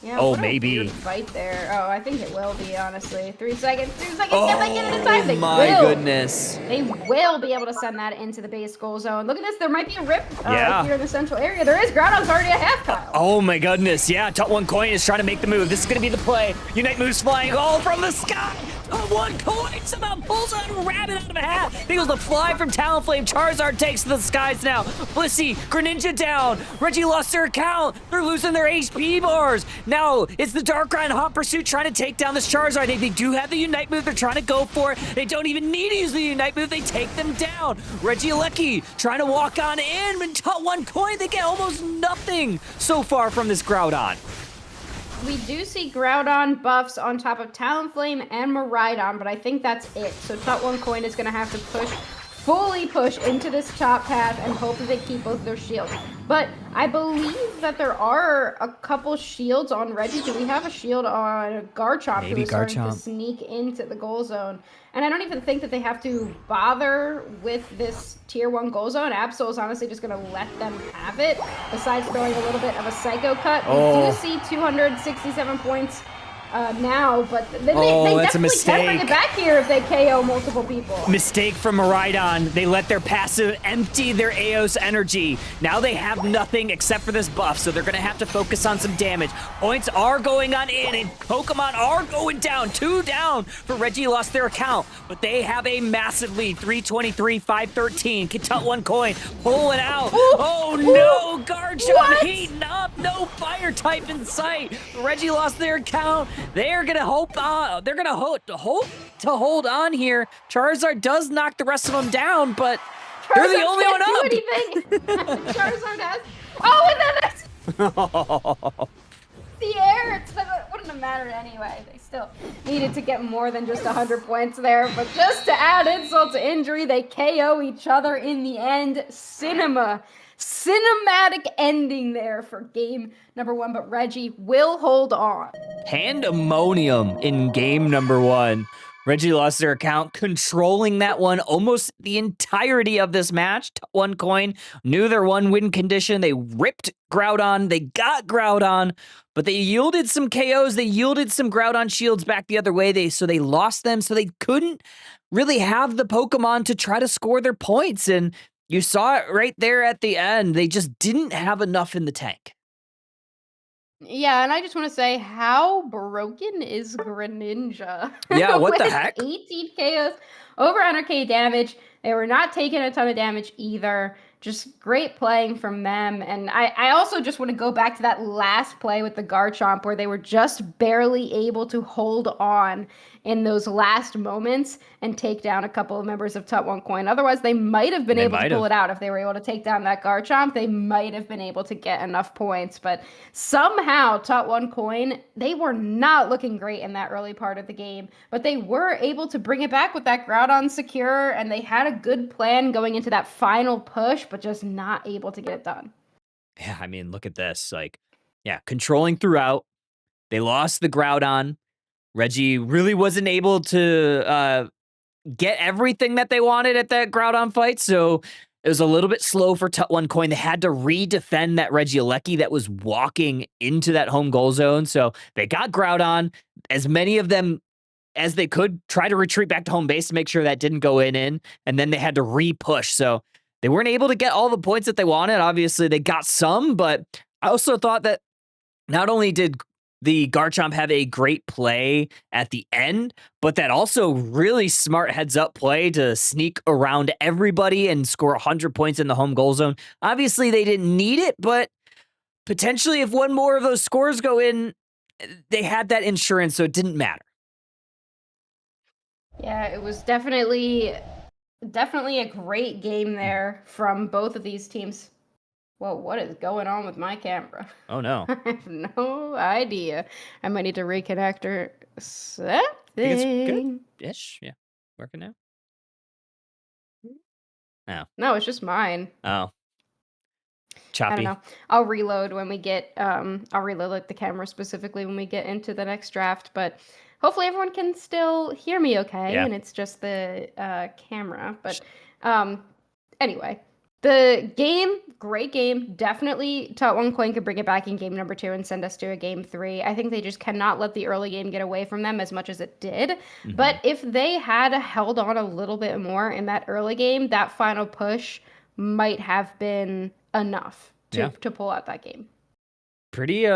Yeah, Oh, what a maybe. weird fight there. Oh, I think it will be, honestly. 3 seconds, 2 seconds, if they get it in time, they my will. goodness. They will be able to send that into the base goal zone. Look at this, there might be a rip Yeah. here in the central area. There is, Groudon's already a half Kyle. Oh my goodness, yeah, Top 1 Coin is trying to make the move. This is going to be the play. Unite moves flying all from the sky. Top 1 Coin somehow pulls out a rabbit out of a hat. Feels the fly from Talonflame. Charizard takes to the skies now. Blissey, Greninja down. Reggie lost their account. They're losing their HP bars. Now it's the Darkrai in hot pursuit trying to take down this Charizard. They do have the Unite move. They're trying to go for it. They don't even need to use the Unite move. They take them down. Regieleki trying to walk on in. And Top 1 Coin, they get almost nothing so far from this Groudon. We do see Groudon buffs on top of Talonflame and Miraidon, but I think that's it. So Top 1 Coin is going to have to fully push into this top path and hope that they keep both their shields. But I believe that there are a couple shields on Reggie. Do we have a shield on Garchomp Maybe who is starting to Garchomp. sneak into the goal zone? And I don't even think that they have to bother with this tier 1 goal zone. Absol is honestly just going to let them have it, besides throwing a little bit of a psycho cut. We do see 267 points now, but they that's a definitely can bring mistake. it back here if they KO multiple people. Mistake from Miraidon. They let their passive empty their Eos energy. Now they have nothing except for this buff, so they're going to have to focus on some damage. Points are going on in, and Pokemon are going down. 2 down for Reggie lost their account, but they have a massive lead. 323, 513. Top 1 Coin pulling out. Oh no, Garchomp heating up. No fire type in sight. Reggie lost their account. They're gonna hope on. They're gonna hope to hold on here. Charizard does knock the rest of them down, but they're the only one Charizard up. can't do anything. Charizard has. Oh, and then that's the air. It wouldn't have mattered anyway. They still needed to get more than just 100 points there. But just to add insult to injury, they KO each other in the end. Cinematic ending there for game number 1, but Reggie will hold on. Pandemonium in game number 1. Reggie lost their account, controlling that one almost the entirety of this match. Top 1 Coin knew their 1-win condition. They ripped Groudon. They got Groudon, but they yielded some KOs. They yielded some Groudon shields back the other way. So they lost them, so they couldn't really have the Pokemon to try to score their points. And you saw it right there at the end. They just didn't have enough in the tank. Yeah, and I just want to say, how broken is Greninja? Yeah, what the With heck? 18 KOs, over 100k damage. They were not taking a ton of damage either. Just great playing from them. And I also just want to go back to that last play with the Garchomp where they were just barely able to hold on in those last moments and take down a couple of members of Top 1 Coin. Otherwise, they might have been able to pull it out. If they were able to take down that Garchomp, they might have been able to get enough points. But somehow, Top 1 Coin, they were not looking great in that early part of the game. But they were able to bring it back with that Groudon secure, and they had a good plan going into that final push, but just not able to get it done. Yeah, I mean, look at this. Controlling throughout. They lost the Groudon. Reggie really wasn't able to get everything that they wanted at that Groudon fight, so it was a little bit slow for Top 1 Coin. They had to redefend that Regieleki that was walking into that home goal zone, so they got Groudon. As many of them as they could try to retreat back to home base to make sure that didn't go in, and then they had to re-push, so they weren't able to get all the points that they wanted. Obviously, they got some, but I also thought that not only did the Garchomp have a great play at the end, but that also really smart heads-up play to sneak around everybody and score 100 points in the home goal zone. Obviously, they didn't need it, but potentially if one more of those scores go in, they had that insurance, so it didn't matter. Yeah, it was definitely a great game there from both of these teams. Whoa, what is going on with my camera? Oh no. I have no idea. I might need to reconnect or I think it's something. good-ish. Yeah. Working now? No. No, it's just mine. Oh. I Choppy. don't know. I'll reload when we get I'll reload like the camera specifically when we get into the next draft, but hopefully everyone can still hear me okay Yeah. and it's just the camera. But um anyway, the game, great game. Definitely Tot One Coin could bring it back in game number 2 and send us to a game 3. I think they just cannot let the early game get away from them as much as it did. But if they had held on a little bit more in that early game, that final push might have been enough Yeah. to pull out that game. Pretty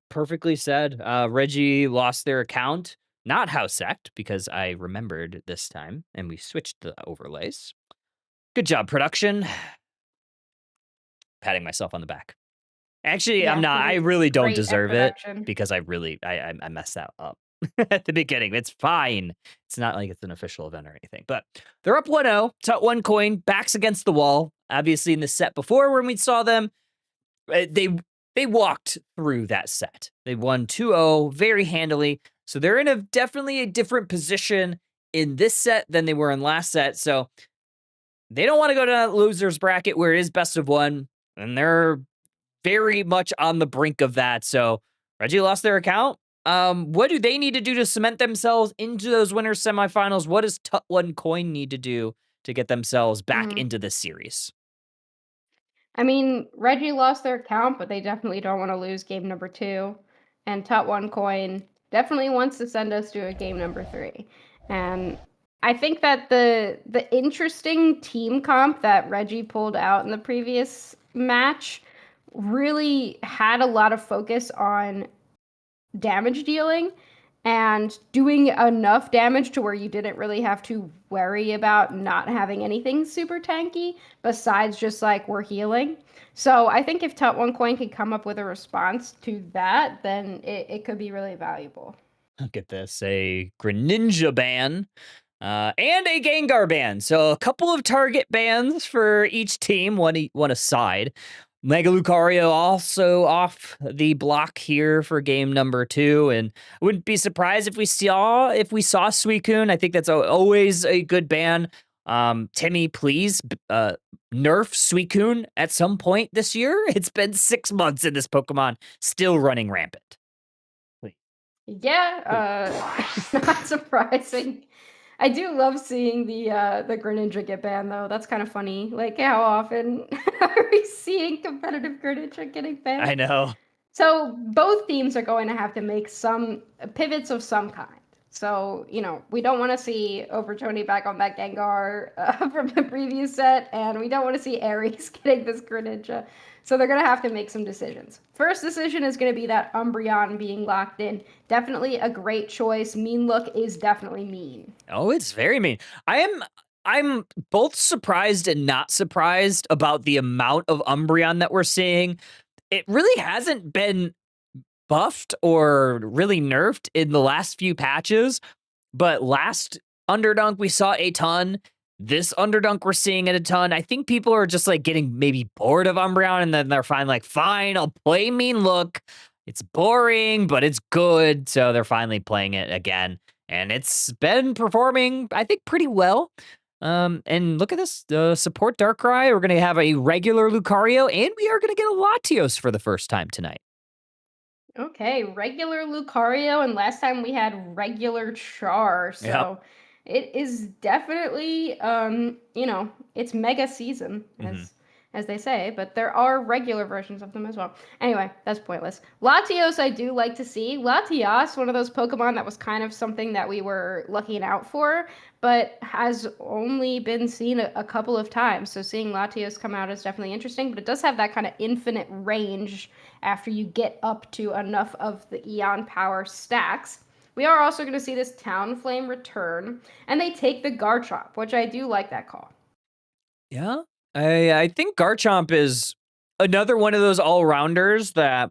perfectly said. Reggie lost their account, not house sect, because I remembered this time and we switched the overlays. Good job, production. Patting myself on the back. Actually, I'm Yeah, not. I you did really don't great at deserve it production. because I messed that up at the beginning. It's fine. It's not like it's an official event or anything. But they're up 1-0. Tot One Coin, backs against the wall. Obviously, in the set before when we saw them, they walked through that set. They won 2-0 very handily. So they're in definitely a different position in this set than they were in last set. So they don't want to go to that losers bracket where it is best of one, and they're very much on the brink of that. So Reggie lost their account. What do they need to do to cement themselves into those winners semifinals? What does Tot One Coin need to do to get themselves back into this series? I mean, Reggie lost their account, but they definitely don't want to lose game number 2. And Tot One Coin definitely wants to send us to a game number 3. And I think that the interesting team comp that Reggie pulled out in the previous match really had a lot of focus on damage dealing and doing enough damage to where you didn't really have to worry about not having anything super tanky besides just like we're healing. So I think if Tot One Coin could come up with a response to that, then it could be really valuable. Look at this, a Greninja ban and a Gengar ban. So a couple of target bans for each team, one aside. Mega Lucario also off the block here for game number 2, and wouldn't be surprised if we saw Suicune. I think that's always a good ban. Timmy, please nerf Suicune at some point this year. It's been 6 months and this Pokemon still running rampant. Yeah, not surprising. I do love seeing the Greninja get banned though. That's kind of funny. Like how often are we seeing competitive Greninja getting banned? I know. So both teams are going to have to make some pivots of some kind. So, we don't want to see Overtony back on that Gengar from the previous set, and we don't want to see Ares getting this Greninja. So they're going to have to make some decisions. First decision is going to be that Umbreon being locked in. Definitely a great choice. Mean Look is definitely mean. Oh, it's very mean. I'm both surprised and not surprised about the amount of Umbreon that we're seeing. It really hasn't been buffed or really nerfed in the last few patches, but last Underdunk we saw a ton. This Underdunk we're seeing it a ton. I think people are just like getting maybe bored of Umbreon, and then they're fine, I'll play Mean Look. It's boring, but it's good, so they're finally playing it again, and it's been performing, I think, pretty well. And look at this, support Darkrai. We're going to have a regular Lucario, and we are going to get a Latios for the first time tonight. Okay, regular Lucario, and last time we had regular Char. So it is definitely, it's mega season, as they say, but there are regular versions of them as well. Anyway, that's pointless. Latios, I do like to see. Latias, one of those Pokemon that was kind of something that we were looking out for, but has only been seen a couple of times. So seeing Latios come out is definitely interesting, but it does have that kind of infinite range after you get up to enough of the Eon power stacks. We are also going to see this Talonflame return, and they take the Garchomp, which I do like that call. Yeah, I think Garchomp is another one of those all-rounders that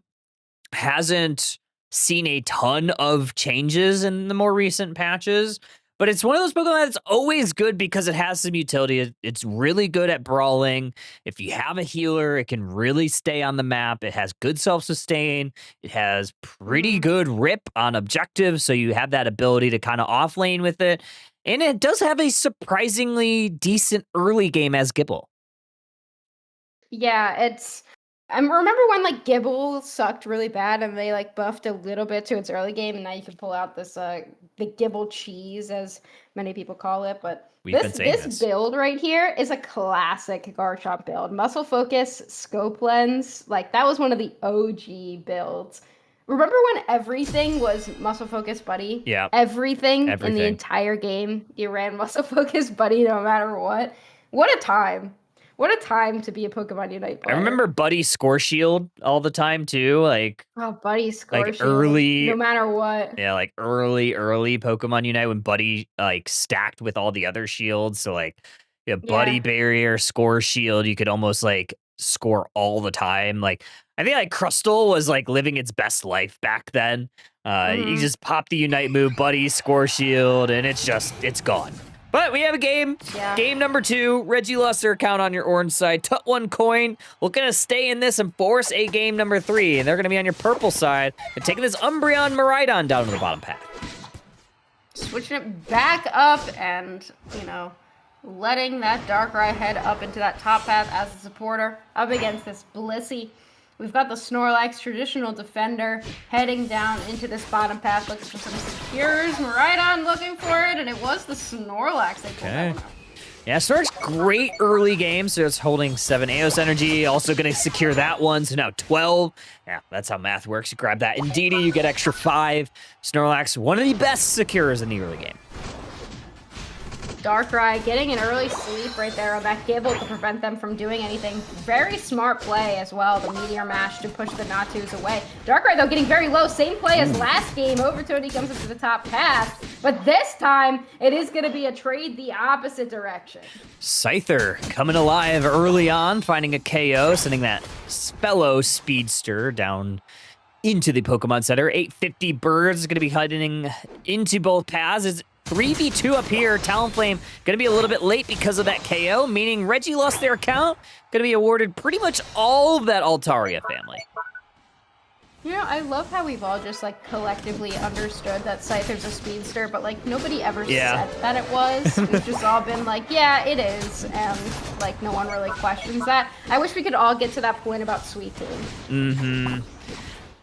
hasn't seen a ton of changes in the more recent patches, But it's one of those Pokemon that's always good because it has some utility. It's really good at brawling. If you have a healer, it can really stay on the map. It has good self-sustain. It has pretty good rip on objectives, so you have that ability to kind of off-lane with it. And it does have a surprisingly decent early game as Gibble. Yeah, I remember when like Gibble sucked really bad and they like buffed a little bit to its early game, and now you can pull out this the Gibble cheese, as many people call it. But We've been saying this build right here is a classic Garchomp build. Muscle Focus, Scope Lens, like that was one of the OG builds. Remember when everything was Muscle Focus Buddy? Yeah. Everything in the entire game, you ran Muscle Focus Buddy no matter what. What a time. What a time to be a Pokemon Unite player. I remember Buddy Score Shield all the time too, like Buddy Score like Shield, early, no matter what. Yeah, like early Pokemon Unite when Buddy like stacked with all the other shields. So like Buddy Barrier, Score Shield, you could almost like score all the time. Like I think like Crustle was like living its best life back then. You just pop the Unite move, Buddy Score Shield, and it's gone. But we have a game. Yeah. Game number 2. Reggie lost their account on your orange side. Tut 1 coin. We're going to stay in this and force a game number 3. And they're going to be on your purple side and taking this Umbreon Miraidon down to the bottom path. Switching it back up and, letting that Darkrai head up into that top path as a supporter up against this Blissey. We've got the Snorlax, traditional defender, heading down into this bottom path, looking for some secures. Miraidon looking for it, and it was the Snorlax they pulled that one up. Yeah, Snorlax, great early game, so it's holding 7 Aeos energy, also going to secure that one, so now 12. Yeah, that's how math works. You grab that Indeedee, you get extra 5. Snorlax, one of the best secures in the early game. Darkrai getting an early sleep right there on that Gibble to prevent them from doing anything. Very smart play as well, the Meteor Mash to push the Natus away. Darkrai, though, getting very low. Same play as last game. Overtoad comes into the top path. But this time, it is going to be a trade the opposite direction. Scyther coming alive early on, finding a KO, sending that fellow Speedster down into the Pokemon Center. 850 Birds is going to be heading into both paths. It's 3v2 up here. Talonflame going to be a little bit late because of that KO, meaning Reggie lost their account. Going to be awarded pretty much all of that Altaria family. I love how we've all just, collectively understood that Scyther's a speedster, but, nobody ever said that it was. We've just all been like, yeah, it is, and, no one really questions that. I wish we could all get to that point about Suicune.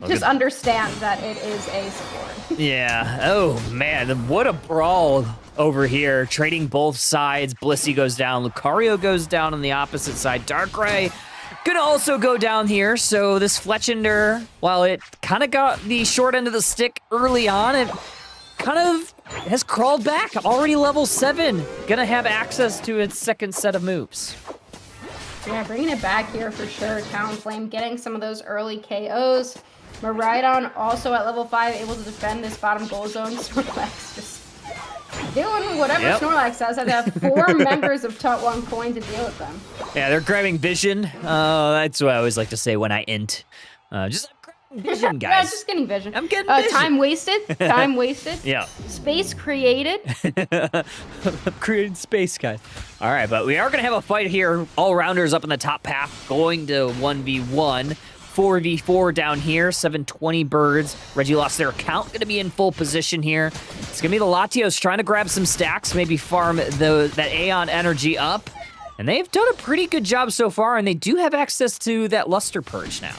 Just understand that it is a support. Yeah. Oh, man. What a brawl over here. Trading both sides. Blissey goes down. Lucario goes down on the opposite side. Darkrai gonna also go down here. So this Fletchinder, while it kind of got the short end of the stick early on, it kind of has crawled back. Already level 7. Gonna have access to its second set of moves. Yeah, bringing it back here for sure. Talonflame getting some of those early KOs. Miraidon also at level 5, able to defend this bottom goal zone. Snorlax just doing whatever Snorlax does. I have 4 members of Tut 1 coin to deal with them. Yeah, they're grabbing vision. That's what I always like to say when I int. Just grabbing vision, guys. Yeah, just getting vision. I'm getting vision. Time wasted. Time wasted. Yeah. Space created. Creating space, guys. All right, but we are going to have a fight here. All-rounders up in the top path, going to 1v1. 4v4 down here, 720 Birds. Reggie lost their account, going to be in full position here. It's going to be the Latios trying to grab some stacks, maybe farm that Aeon energy up. And they've done a pretty good job so far, and they do have access to that Luster Purge now.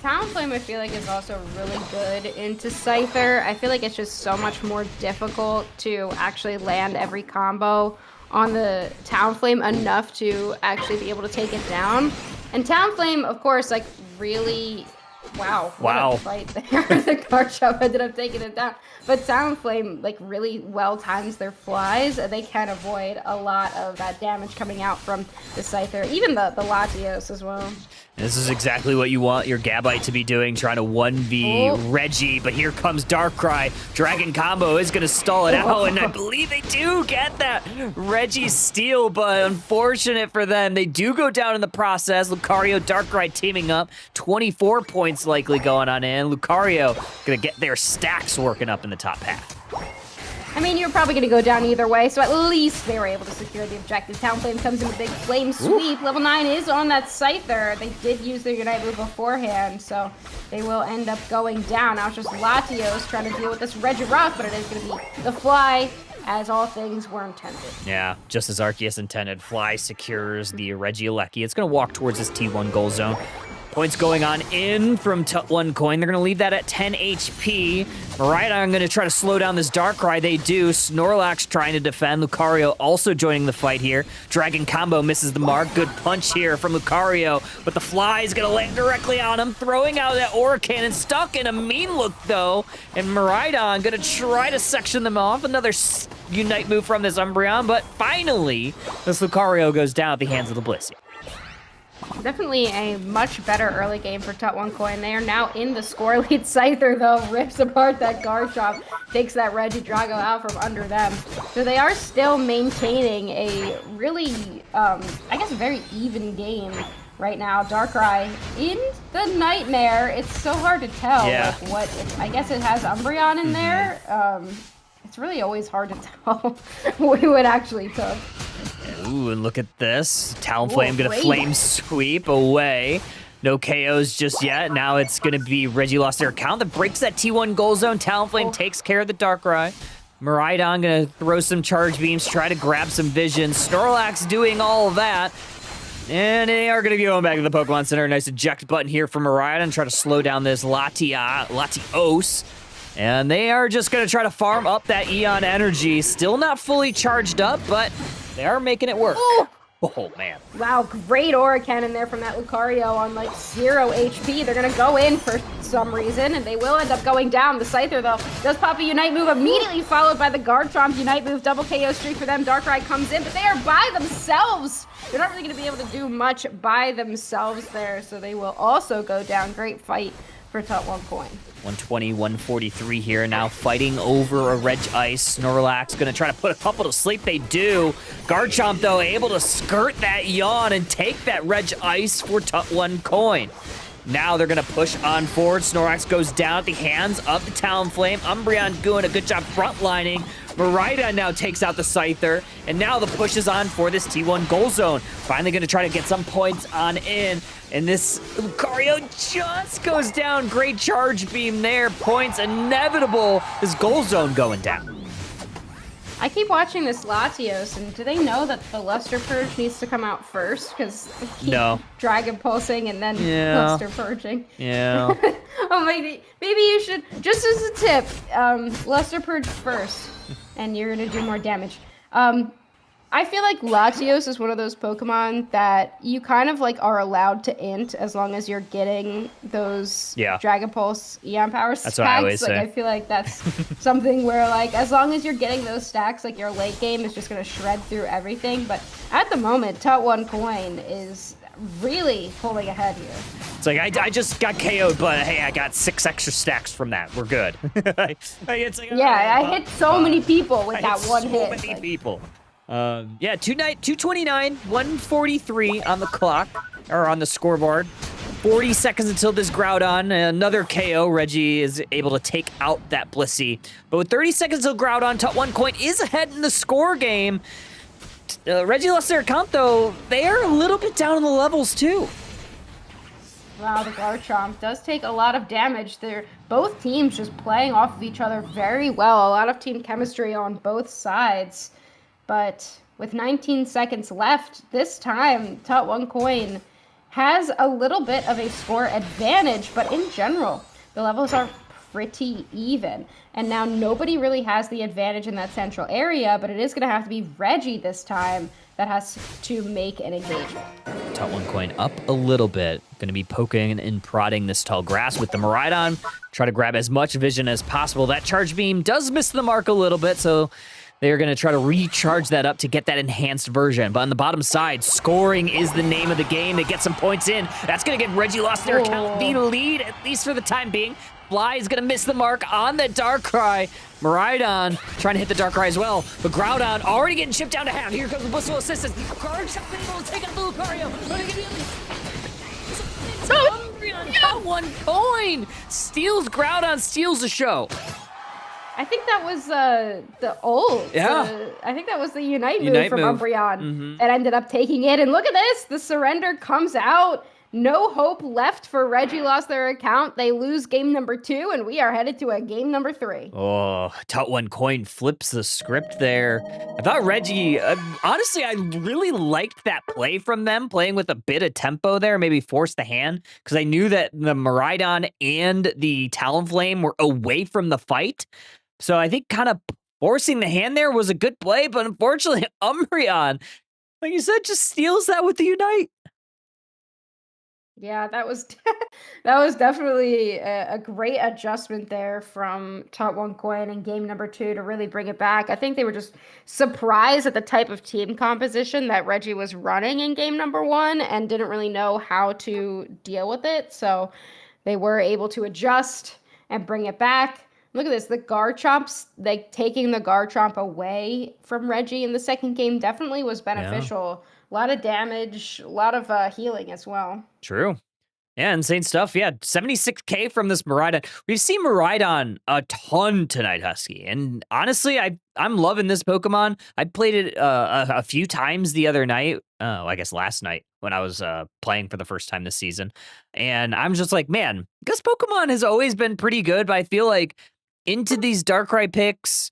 Talonflame, I feel like, is also really good into Scyther. I feel like it's just so much more difficult to actually land every combo on the Talonflame enough to actually be able to take it down. And Talonflame, of course, really, wow. What a fight there. The Garchomp ended up taking it down. But Talonflame, really well times their flies. They can avoid a lot of that damage coming out from the Scyther, even the Latios as well. This is exactly what you want your Gabite to be doing, trying to 1v Reggie, but here comes Darkrai. Dragon Combo is going to stall it out, and I believe they do get that Reggie steal, but unfortunate for them, they do go down in the process. Lucario, Darkrai teaming up, 24 points likely going on in. Lucario going to get their stacks working up in the top path. I mean, you're probably going to go down either way, so at least they were able to secure the objective. Talonflame comes in with a big flame sweep. Level 9 is on that Scyther. They did use their Unite move beforehand, so they will end up going down. Now it's just Latios trying to deal with this Regirock, but it is going to be the Fly, as all things were intended. Yeah, just as Arceus intended. Fly secures the Regieleki. It's going to walk towards this T1 goal zone. Points going on in from Tut1 Coin. They're going to leave that at 10 HP. Miraidon going to try to slow down this Darkrai. They do. Snorlax trying to defend. Lucario also joining the fight here. Dragon Combo misses the mark. Good punch here from Lucario, but the Fly is going to land directly on him, throwing out that Aura Cannon. Stuck in a mean look, though, and Miraidon going to try to section them off. Another Unite move from this Umbreon, but finally, this Lucario goes down at the hands of the Blissey. Definitely a much better early game for Tut1 Coin. They are now in the score lead. Scyther, though, rips apart that Garchomp, takes that Regidrago out from under them. So they are still maintaining a really, I guess, very even game right now. Darkrai in the Nightmare. It's so hard to tell like, what, I guess it has Umbreon in there. It's really always hard to tell what it actually took. Ooh, and look at this. Talonflame gonna flame sweep away. No KOs just yet. Now it's gonna be Reggie lost their account that breaks that T1 goal zone. Talonflame takes care of the Darkrai. Miraidon gonna throw some charge beams, try to grab some vision. Snorlax doing all of that. And they are gonna be going back to the Pokemon Center. Nice eject button here for Miraidon. Try to slow down this Latios. And they are just gonna try to farm up that Eon energy. Still not fully charged up, but they are making it work. Oh, man. Wow, great Aura Cannon there from that Lucario on like 0 HP. They're gonna go in for some reason, and they will end up going down. The Scyther, though, does pop a Unite move, immediately followed by the Garchomp Unite move. Double KO streak for them. Darkrai comes in, but they are by themselves. They're not really gonna be able to do much by themselves there, so they will also go down. Great fight for Tut1 Coin. 120, 143 here, now fighting over a Reg Ice. Snorlax gonna try to put a couple to sleep. They do. Garchomp, though, able to skirt that Yawn and take that Reg Ice for Tut1 Coin. Now they're gonna push on forward. Snorlax goes down at the hands of the Talonflame. Umbreon doing a good job frontlining. Miraidon now takes out the Scyther, and now the push is on for this T1 goal zone. Finally gonna try to get some points on in, and this Lucario just goes down. Great charge beam there. Points inevitable. This goal zone going down. I keep watching this Latios, and do they know that the Luster Purge needs to come out first? Because they keep Dragon Pulsing and then Luster Purging. Yeah. Oh, maybe you should, just as a tip, Luster Purge first, and you're going to do more damage. I feel like Latios is one of those Pokemon that you kind of like are allowed to int as long as you're getting those Dragon Pulse Eon Power stacks. That's what I always say. I feel like that's something where like as long as you're getting those stacks, like your late game is just gonna shred through everything. But at the moment, Tut1 Coin is really pulling ahead here. It's like I just got KO'd, but hey, I got 6 extra stacks from that. We're good. It's like, I hit so many people with that one hit. So many people. 229, 143 on the clock, or on the scoreboard. 40 seconds until this Groudon. Another KO. Reggie is able to take out that Blissey. But with 30 seconds till Groudon, Tut1 Coin is ahead in the score game. Reggie lost their account, though. They are a little bit down in the levels, too. Wow, the Garchomp does take a lot of damage. They're both teams just playing off of each other very well. A lot of team chemistry on both sides. But with 19 seconds left, this time, Tut1 Coin has a little bit of a score advantage, but in general, the levels are pretty even. And now nobody really has the advantage in that central area, but it is going to have to be Reggie this time that has to make an engagement. Tut1 Coin up a little bit. Going to be poking and prodding this tall grass with the Miraidon. Try to grab as much vision as possible. That charge beam does miss the mark a little bit, so they're going to try to recharge that up to get that enhanced version. But on the bottom side, scoring is the name of the game. They get some points in. That's going to get Reggie lost their account the lead, at least for the time being. Fly is going to miss the mark on the Darkrai. Miraidon trying to hit the Darkrai as well. But Groudon already getting chipped down to half. Here comes the Blissful Assistance. Garchomp able to take out the Lucario. Tut1 Coin steals Groudon, steals the show. I think that was the ult. Yeah. I think that was the Unite move Unite from move. Umbreon that ended up taking it. And look at this. The surrender comes out. No hope left for Reggie lost their account. They lose game number 2, and we are headed to a game number 3. Oh, Tot One Coin flips the script there. I thought Reggie, honestly, I really liked that play from them, playing with a bit of tempo there, maybe force the hand, because I knew that the Miraidon and the Talonflame were away from the fight. So I think kind of forcing the hand there was a good play, but unfortunately, Umbreon, like you said, just steals that with the Unite. Yeah, that was that was definitely a great adjustment there from Top One Coin in game number 2 to really bring it back. I think they were just surprised at the type of team composition that Reggie was running in game number 1 and didn't really know how to deal with it. So they were able to adjust and bring it back. Look at this, the Garchomps, like taking the Garchomp away from Reggie in the second game definitely was beneficial. A lot of damage, a lot of healing as well. True. Yeah, insane stuff. Yeah, 76K from this Miraidon. We've seen Miraidon a ton tonight, Husky. And honestly, I'm loving this Pokemon. I played it a few times the other night. I guess last night when I was playing for the first time this season. And I'm just like, man, this Pokemon has always been pretty good, but I feel like into these Darkrai picks,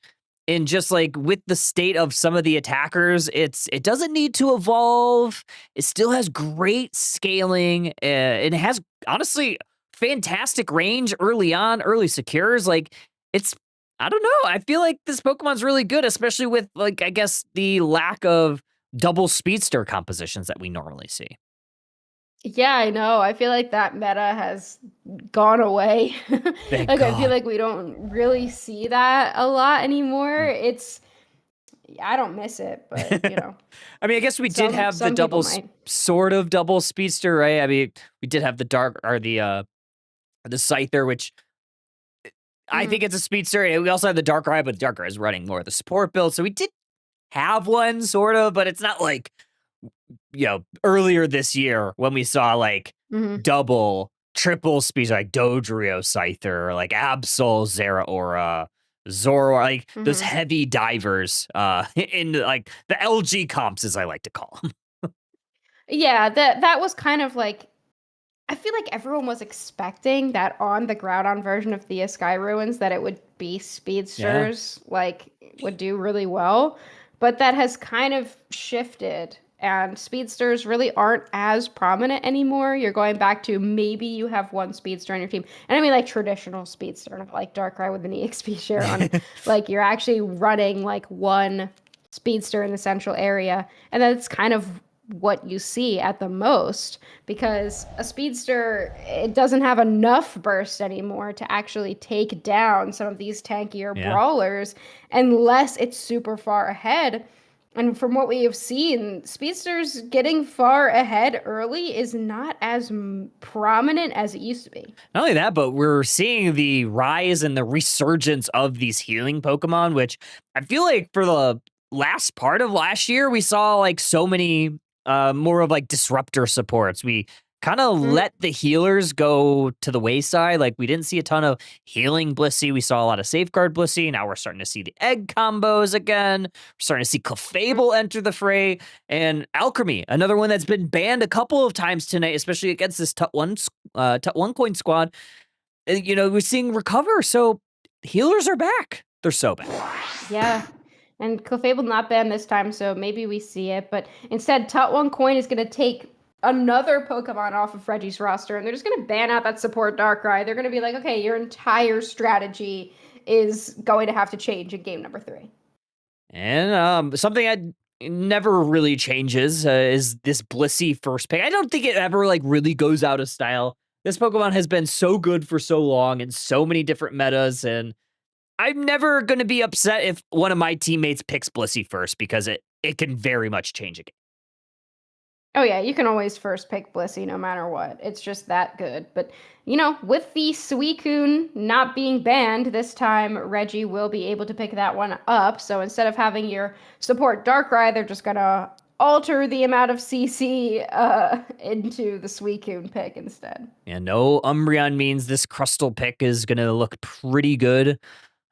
and just like with the state of some of the attackers, it doesn't need to evolve. It still has great scaling. It has honestly fantastic range early on, early secures. Like I don't know. I feel like this Pokemon's really good, especially with like, I guess the lack of double speedster compositions that we normally see. Yeah, I know. I feel like that meta has gone away. Thank Like, I feel God. like we don't really see that a lot anymore. I don't miss it, but I mean, I guess we did have the some people might. sort of double speedster, right? I mean, we did have the the Scyther, which I think it's a speedster. And we also have the Darkrai, but Darkrai is running more of the support build. So we did have one sort of, but it's not like, earlier this year when we saw like Mhm. double, triple speeds like Dodrio Scyther, or like Absol, Zeraora, Zoroark, like those Mhm. heavy divers in like the LG comps, as I like to call them. Yeah, that was kind of like I feel like everyone was expecting that on the Groudon version of Thea Sky Ruins that it would be speedsters, like would do really well, but that has kind of shifted and speedsters really aren't as prominent anymore. You're going back to maybe you have one speedster on your team. And I mean like traditional speedster, not like Darkrai with an EXP share on it. Like you're actually running like one speedster in the central area, and that's kind of what you see at the most because a speedster it doesn't have enough burst anymore to actually take down some of these tankier brawlers unless it's super far ahead. And from what we have seen, speedsters getting far ahead early is not as prominent as it used to be. Not only that, but we're seeing the rise and the resurgence of these healing Pokemon, which I feel like for the last part of last year, we saw like so many more of like disruptor supports. We kind of let the healers go to the wayside. Like we didn't see a ton of healing Blissey. We saw a lot of safeguard Blissey. Now we're starting to see the egg combos again. We're starting to see Clefable enter the fray. And Alchemy, another one that's been banned a couple of times tonight, especially against this Tut One Coin squad. We're seeing recover. So healers are back. They're so back. Yeah. And Clefable not banned this time, so maybe we see it. But instead, Tot One Coin is going to take another Pokemon off of Reggie's roster, and they're just going to ban out that support Darkrai. They're going to be like, okay, your entire strategy is going to have to change in game number 3. And something I never really changes is this Blissey first pick. I don't think it ever like really goes out of style. This Pokemon has been so good for so long in so many different metas, and I'm never going to be upset if one of my teammates picks Blissey first because it can very much change a game. Oh yeah, you can always first pick Blissey no matter what. It's just that good. But, with the Suicune not being banned, this time Reggie will be able to pick that one up. So instead of having your support Darkrai, they're just going to alter the amount of CC into the Suicune pick instead. And no Umbreon means this Crustal pick is going to look pretty good.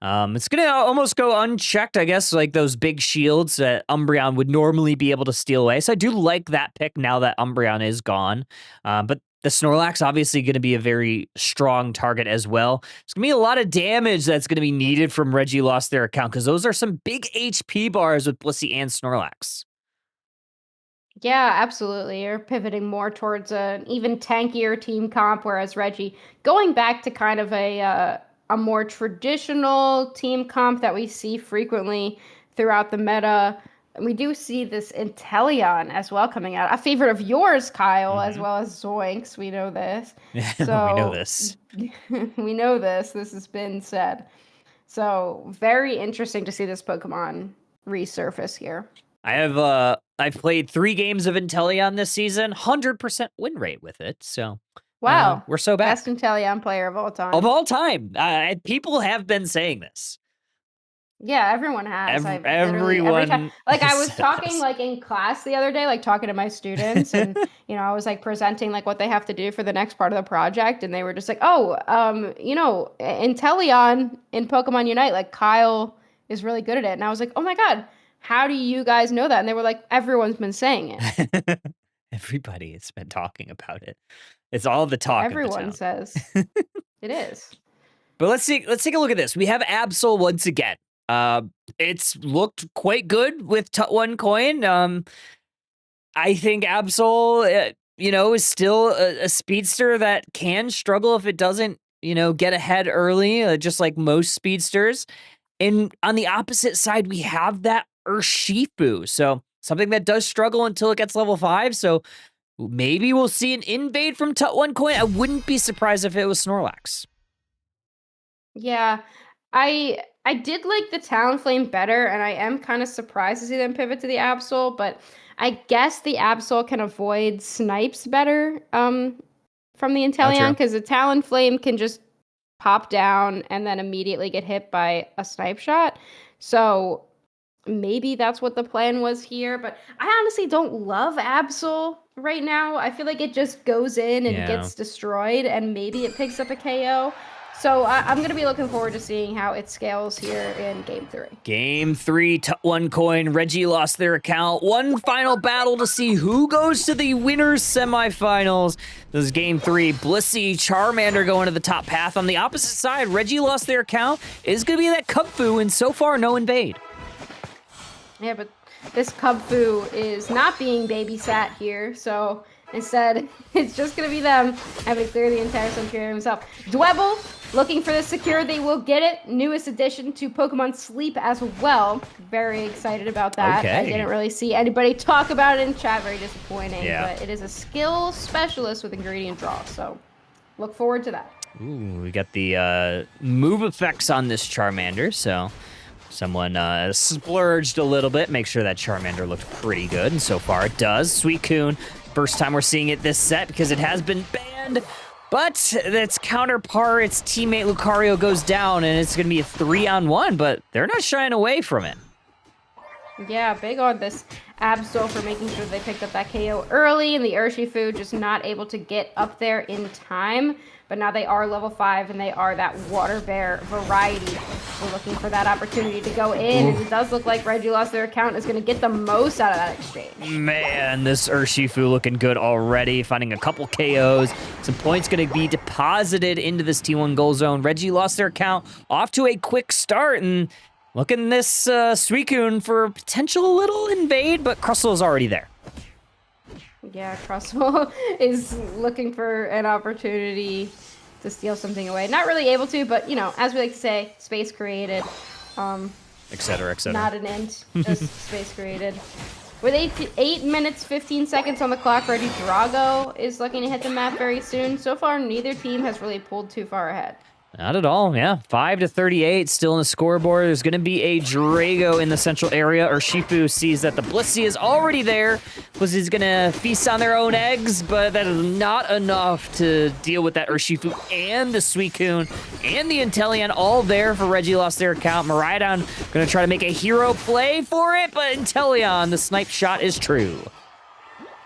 It's gonna almost go unchecked, I guess, like those big shields that Umbreon would normally be able to steal away. So I do like that pick now that Umbreon is gone. But the Snorlax obviously going to be a very strong target as well. It's going to be a lot of damage that's going to be needed from Reggie lost their account because those are some big HP bars with Blissey and Snorlax. Yeah, absolutely. You're pivoting more towards an even tankier team comp, whereas Reggie going back to kind of a more traditional team comp that we see frequently throughout the meta. We do see this Inteleon as well coming out. A favorite of yours, Kyle, as well as Zoinks. We know this. So We know this. we know this. This has been said. So very interesting to see this Pokemon resurface here. I've played 3 games of Inteleon this season, 100% win rate with it. So Wow, we're so back. Best Inteleon player of all time. Of all time. People have been saying this. Yeah, everyone has. Everyone time, like I was says talking this. like in class the other day, like talking to my students, and I was like presenting like what they have to do for the next part of the project, and they were just like, "Oh, Inteleon in Pokemon Unite, like Kyle is really good at it," and I was like, "Oh my god, how do you guys know that?" And they were like, "Everyone's been saying it." Everybody has been talking about it. It's all the talk. Everyone of the town. says it is. But let's take a look at this. We have Absol once again. It's looked quite good with Tut1 coin. I think Absol, is still a speedster that can struggle if it doesn't, get ahead early, just like most speedsters. And on the opposite side, we have that Urshifu. So something that does struggle until it gets level 5. So maybe we'll see an invade from Tut1 coin. I wouldn't be surprised if it was Snorlax. Yeah, I did like the Talonflame better, and I am kind of surprised to see them pivot to the Absol, but I guess the Absol can avoid snipes better from the Inteleon, because the Talonflame can just pop down and then immediately get hit by a snipe shot. So maybe that's what the plan was here, but I honestly don't love Absol right now. I feel like it just goes in and gets destroyed, and maybe it picks up a KO. So I'm going to be looking forward to seeing how it scales here in Game 3. Game 3, Tut1 coin. Reggie lost their account. One final battle to see who goes to the winners semifinals. This is Game 3. Blissey, Charmander going to the top path. On the opposite side, Reggie lost their account. It's going to be that Kubfu, and so far, no invade. Yeah, but this Kubfu is not being babysat here, so instead, it's just going to be them having to clear the entire Centurion himself. Dwebble, looking for the secure, they will get it. Newest addition to Pokemon Sleep as well. Very excited about that. Okay. I didn't really see anybody talk about it in chat. Very disappointing. But it is a skill specialist with ingredient draw, so look forward to that. Ooh, we got the move effects on this Charmander, so someone splurged a little bit, make sure that Charmander looked pretty good, and so far it does. Suicune, first time we're seeing it this set because it has been banned, but its counterpart, its teammate Lucario goes down, and it's going to be a 3-on-1, but they're not shying away from it. Yeah, big on this Absol for making sure they picked up that KO early, and the Urshifu just not able to get up there in time. But now they are level 5, and they are that water bear variety. We're looking for that opportunity to go in, and it does look like Reggie lost their account is going to get the most out of that exchange. Man, this Urshifu looking good already, finding a couple KOs. Some points going to be deposited into this T1 goal zone. Reggie lost their account, off to a quick start, and looking this Suicune for a potential little invade, but Crustle is already there. Yeah, Crustle is looking for an opportunity to steal something away. Not really able to, but, as we like to say, space created. Et cetera, et cetera. Not an int, just space created. With 8 minutes, 15 seconds on the clock, Reggie Drago is looking to hit the map very soon. So far, neither team has really pulled too far ahead. Not at all, yeah. 5-38 still in the scoreboard. There's going to be a Drago in the central area. Urshifu sees that the Blissey is already there. Blissey's going to feast on their own eggs, but that is not enough to deal with that Urshifu and the Suicune and the Inteleon all there for Reggie lost their account. Miraidon going to try to make a hero play for it, but Inteleon, the snipe shot is true.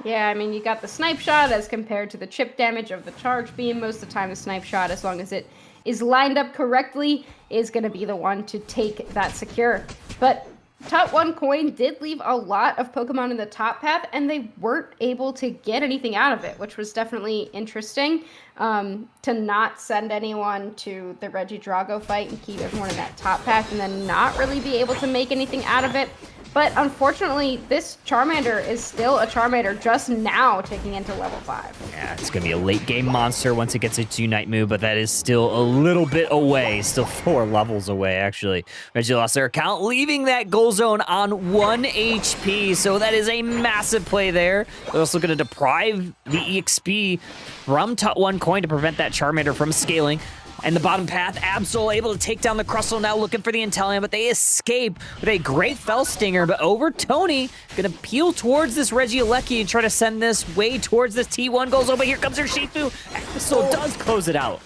Yeah, I mean, you got the snipe shot as compared to the chip damage of the charge beam. Most of the time, the snipe shot, as long as it is lined up correctly is going to be the one to take that secure. But Top 1 coin did leave a lot of Pokemon in the top path, and they weren't able to get anything out of it, which was definitely interesting, to not send anyone to the Regidrago fight and keep everyone in that top path and then not really be able to make anything out of it. But unfortunately, this Charmander is still a Charmander just now taking into level 5. Yeah, it's going to be a late game monster once it gets its Unite move, but that is still a little bit away. Still 4 levels away, actually. Reggie lost their account, leaving that goal zone on 1 HP. So that is a massive play there. They're also going to deprive the EXP from Top 1 coin to prevent that Charmander from scaling. And the bottom path, Absol able to take down the Crustle, now looking for the Inteleon, but they escape with a great Fell Stinger. But over Tony, gonna peel towards this Regieleki and try to send this way towards this T1 goal zone. But here comes Urshifu. Absol does close it out.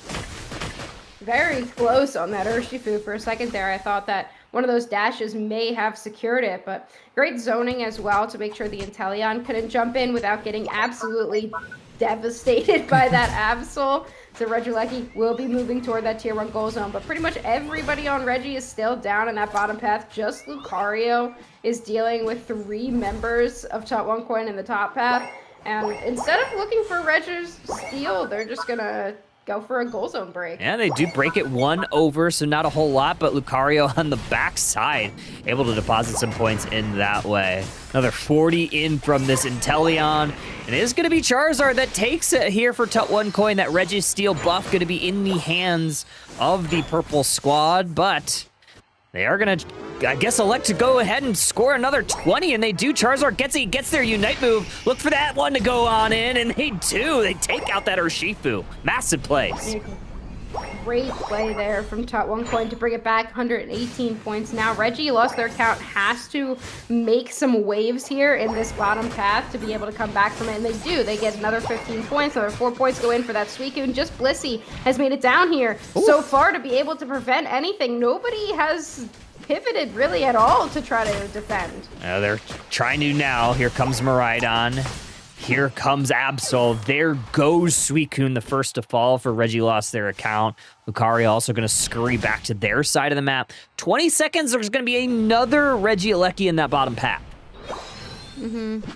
Very close on that Urshifu. For a second there, I thought that one of those dashes may have secured it, but great zoning as well to make sure the Inteleon couldn't jump in without getting absolutely devastated by that Absol. So Regieleki will be moving toward that tier 1 goal zone, but pretty much everybody on Reggie is still down in that bottom path. Just Lucario is dealing with 3 members of Top 1 coin in the top path. And instead of looking for Regi's steal, they're just gonna go for a goal zone break. Yeah, they do break it 1 over, so not a whole lot, but Lucario on the backside able to deposit some points in that way. Another 40 in from this Inteleon. And it is going to be Charizard that takes it here for Top 1 coin. That Registeel buff going to be in the hands of the purple squad, but they are going to, I guess, elect to go ahead and score another 20, and they do. Charizard gets their Unite move. Look for that one to go on in, and they do. They take out that Urshifu. Massive plays. Great play there from Top 1 coin to bring it back. 118 points now. Reggie lost their account, has to make some waves here in this bottom path to be able to come back from it, and they do. They get another 15 points. Another 4 points go in for that Suicune. Just Blissey has made it down here so far to be able to prevent anything. Nobody has pivoted really at all to try to defend. They're trying to now. Here comes Miraidon. Here comes Absol. There goes Suicune, the first to fall for Reggie lost their account. Lucario also going to scurry back to their side of the map. 20 seconds, there's going to be another Regieleki in that bottom path.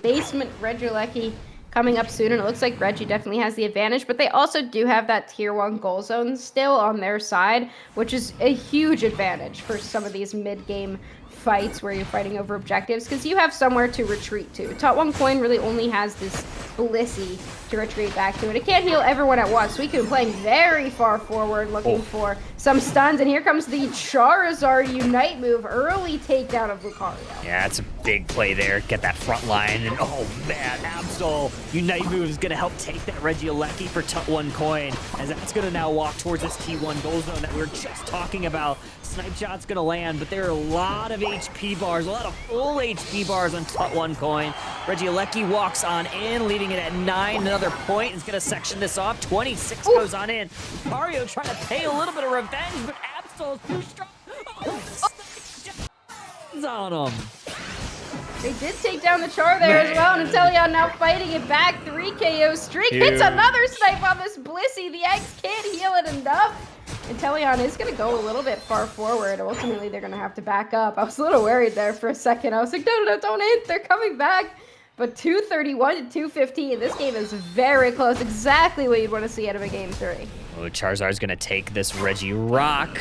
Basement Regieleki coming up soon, and it looks like Reggie definitely has the advantage, but they also do have that tier 1 goal zone still on their side, which is a huge advantage for some of these mid-game fights where you're fighting over objectives, because you have somewhere to retreat to. Top 1 coin really only has this Blissey to retreat back to, and it can't heal everyone at once. Suicune playing very far forward, looking for some stuns, and here comes the Charizard Unite move. Early takedown of Lucario. Yeah, it's a big play there. Get that front line, and oh man, Absol Unite move is going to help take that Regieleki for Top 1 coin, as that's going to now walk towards this T1 goal zone that we were just talking about. Snipe shot's going to land, but there are a lot of HP bars, a lot of full HP bars on Top 1 coin. Regieleki walks on in, leaving it at 9. Another point is going to section this off. 26 goes on in. Lucario trying to pay a little bit of revenge, but Absol is too strong. On him. They did take down the Char there as well, and Inteleon now fighting it back. 3 KO streak. Hits another snipe on this Blissey. The X can't heal it enough. Inteleon is going to go a little bit far forward. Ultimately, they're going to have to back up. I was a little worried there for a second. I was like, no, don't hit. They're coming back. But 231 to 215. This game is very close. Exactly what you'd want to see out of a game 3. Oh, Charizard's going to take this Regirock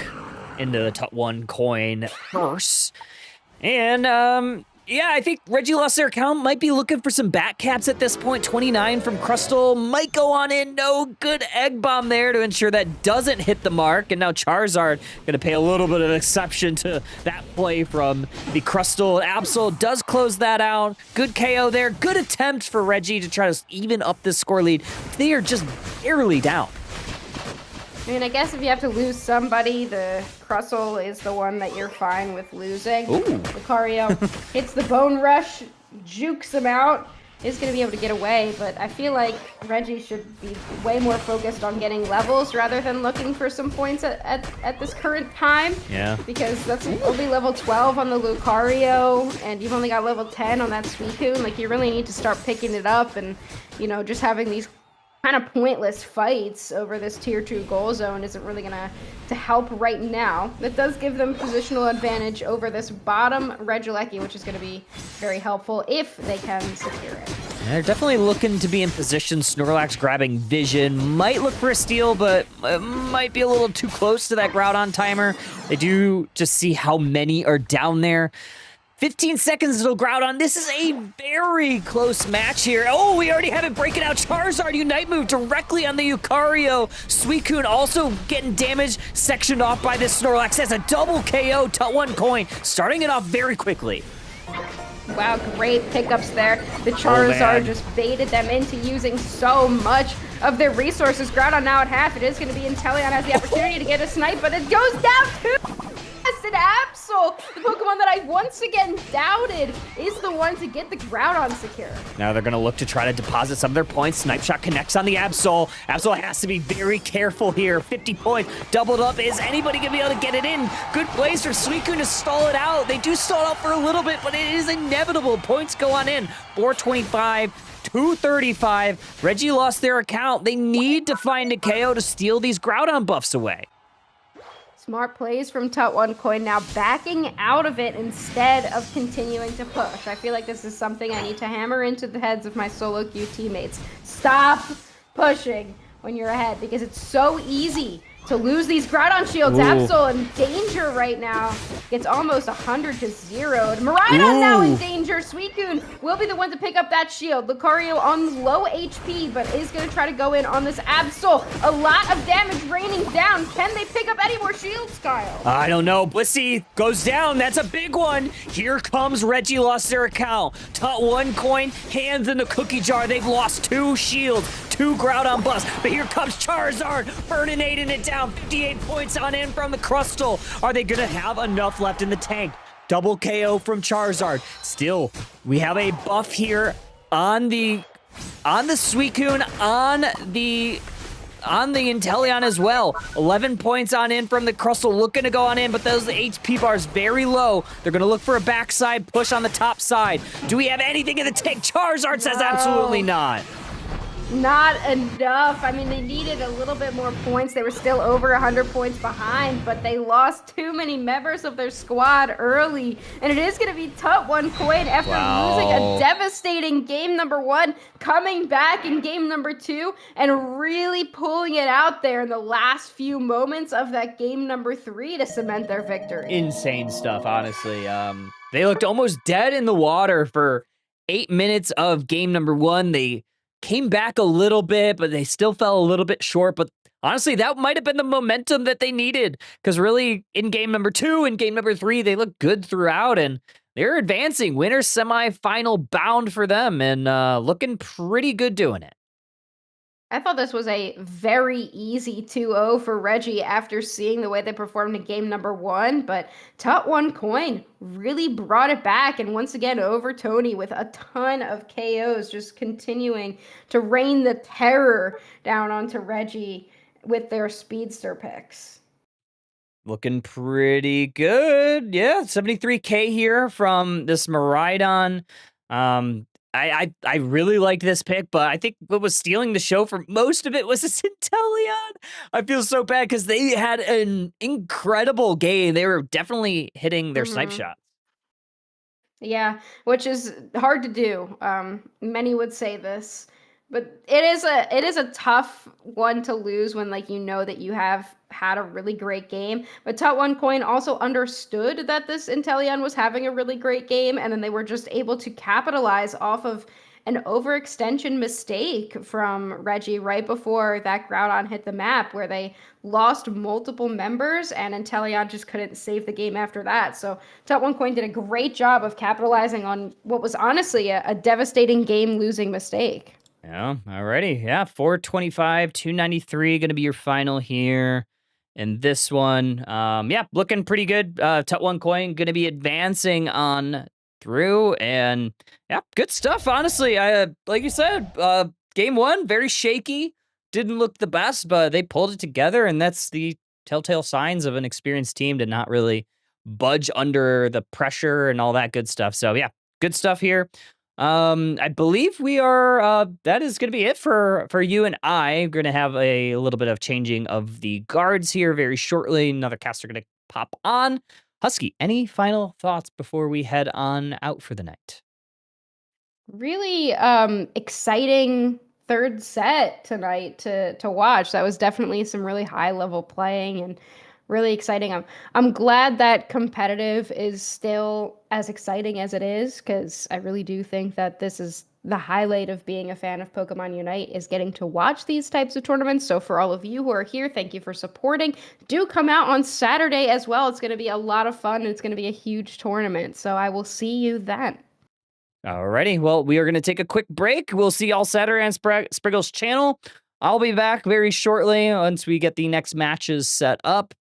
into the Top 1 coin first. And, yeah, I think Reggie lost their account. Might be looking for some bat caps at this point. 29 from Crustle. Might go on in. No good egg bomb there to ensure that doesn't hit the mark. And now Charizard going to pay a little bit of exception to that play from the Crustle. Absol does close that out. Good KO there. Good attempt for Reggie to try to even up this score lead. They are just barely down. I mean, I guess if you have to lose somebody, the Crustle is the one that you're fine with losing. Ooh. Lucario hits the Bone Rush, jukes him out, is going to be able to get away, but I feel like Reggie should be way more focused on getting levels rather than looking for some points at this current time. Yeah. Because that's only level 12 on the Lucario, and you've only got level 10 on that Suicune. Like, you really need to start picking it up and, you know, just having these kind of pointless fights over this tier 2 goal zone isn't really gonna to help right now. That does give them positional advantage over this bottom Regieleki, which is going to be very helpful if they can secure it. They're definitely looking to be in position. Snorlax grabbing vision. Might look for a steal, but might be a little too close to that Groudon timer. They do just see how many are down there. 15 seconds till Groudon. This is a very close match here. Oh, we already have it breaking out. Charizard Unite move directly on the Lucario. Suicune also getting damaged, sectioned off by this Snorlax. Has a double KO, one coin, starting it off very quickly. Wow, great pickups there. The Charizard just baited them into using so much of their resources. Groudon now at half. It is going to be Inteleon has the opportunity to get a snipe, but it goes down too. And Absol, the Pokemon that I once again doubted, is the one to get the Groudon secure. Now they're going to look to try to deposit some of their points. Snipe Shot connects on the Absol. Absol has to be very careful here. 50 points, doubled up. Is anybody going to be able to get it in? Good place for Suicune to stall it out. They do stall it out for a little bit, but it is inevitable. Points go on in. 425. 235. Reggie lost their account. They need to find a KO to steal these Groudon buffs away. Smart plays from Tut1Coin, now backing out of it instead of continuing to push. I feel like this is something I need to hammer into the heads of my solo queue teammates. Stop pushing when you're ahead, because it's so easy to lose these Groudon shields. Absol in danger right now. Gets almost 100 to 0. Miraidon now in danger. Suicune will be the one to pick up that shield. Lucario on low HP, but is going to try to go in on this Absol. A lot of damage raining down. Can they pick up any more shields, Kyle? I don't know. Blissey goes down. That's a big one. Here comes Reggie lost their account. Tut1Coin, hands in the cookie jar. They've lost 2 shields, 2 Groudon buffs. But here comes Charizard, burninating it down. 58 points on in from the Crustle. Are they going to have enough left in the tank? Double KO from Charizard. Still, we have a buff here on the Suicune, on the Inteleon as well. 11 points on in from the Crustle, looking to go on in, but those HP bars very low. They're going to look for a backside push on the top side. Do we have anything in the tank? Charizard says absolutely not. Not enough. I mean, they needed a little bit more points. They were still over 100 points behind, but they lost too many members of their squad early. And it is going to be Tut1Coin after losing a devastating game number 1, coming back in game number 2, and really pulling it out there in the last few moments of that game number 3 to cement their victory. Insane stuff, honestly. They looked almost dead in the water for 8 minutes of game number 1. They came back a little bit, but they still fell a little bit short. But honestly, that might have been the momentum that they needed, because really in game number 2 and game number 3, they looked good throughout, and they're advancing. Winner semifinal bound for them, and looking pretty good doing it. I thought this was a very easy 2-0 for Reggie after seeing the way they performed in game number 1, but Tut1Coin really brought it back, and once again over Tony with a ton of KOs, just continuing to rain the terror down onto Reggie with their speedster picks. Looking pretty good. Yeah, 73K here from this Miraidon. I really liked this pick, but I think what was stealing the show for most of it was this Inteleon. I feel so bad because they had an incredible game. They were definitely hitting their snipe shots. Yeah, which is hard to do. Many would say this, but it is a tough one to lose when, like, you know that you have had a really great game. But Tut1Coin also understood that this Inteleon was having a really great game, and then they were just able to capitalize off of an overextension mistake from Reggie right before that Groudon hit the map, where they lost multiple members and Inteleon just couldn't save the game after that. So Tut1Coin did a great job of capitalizing on what was honestly a devastating game-losing mistake. Yeah, alrighty. Yeah, 425, 293 going to be your final here. And this one, yeah, looking pretty good. Tut1Coin going to be advancing on through, and yeah, good stuff, honestly. Like you said, game 1, very shaky. Didn't look the best, but they pulled it together, and that's the telltale signs of an experienced team to not really budge under the pressure and all that good stuff. So yeah, good stuff here. I believe we are. That is going to be it for you and I. We're going to have a little bit of changing of the guards here very shortly. Another caster going to pop on. Husky, any final thoughts before we head on out for the night? Really exciting third set tonight to watch. That was definitely some really high level playing and really exciting. I'm glad that competitive is still as exciting as it is, because I really do think that this is the highlight of being a fan of Pokemon Unite, is getting to watch these types of tournaments. So for all of you who are here, thank you for supporting. Do come out on Saturday as well. It's going to be a lot of fun and it's going to be a huge tournament. So I will see you then. Alrighty, well, we are going to take a quick break. We'll see y'all Saturday on Spriggle's channel. I'll be back very shortly once we get the next matches set up.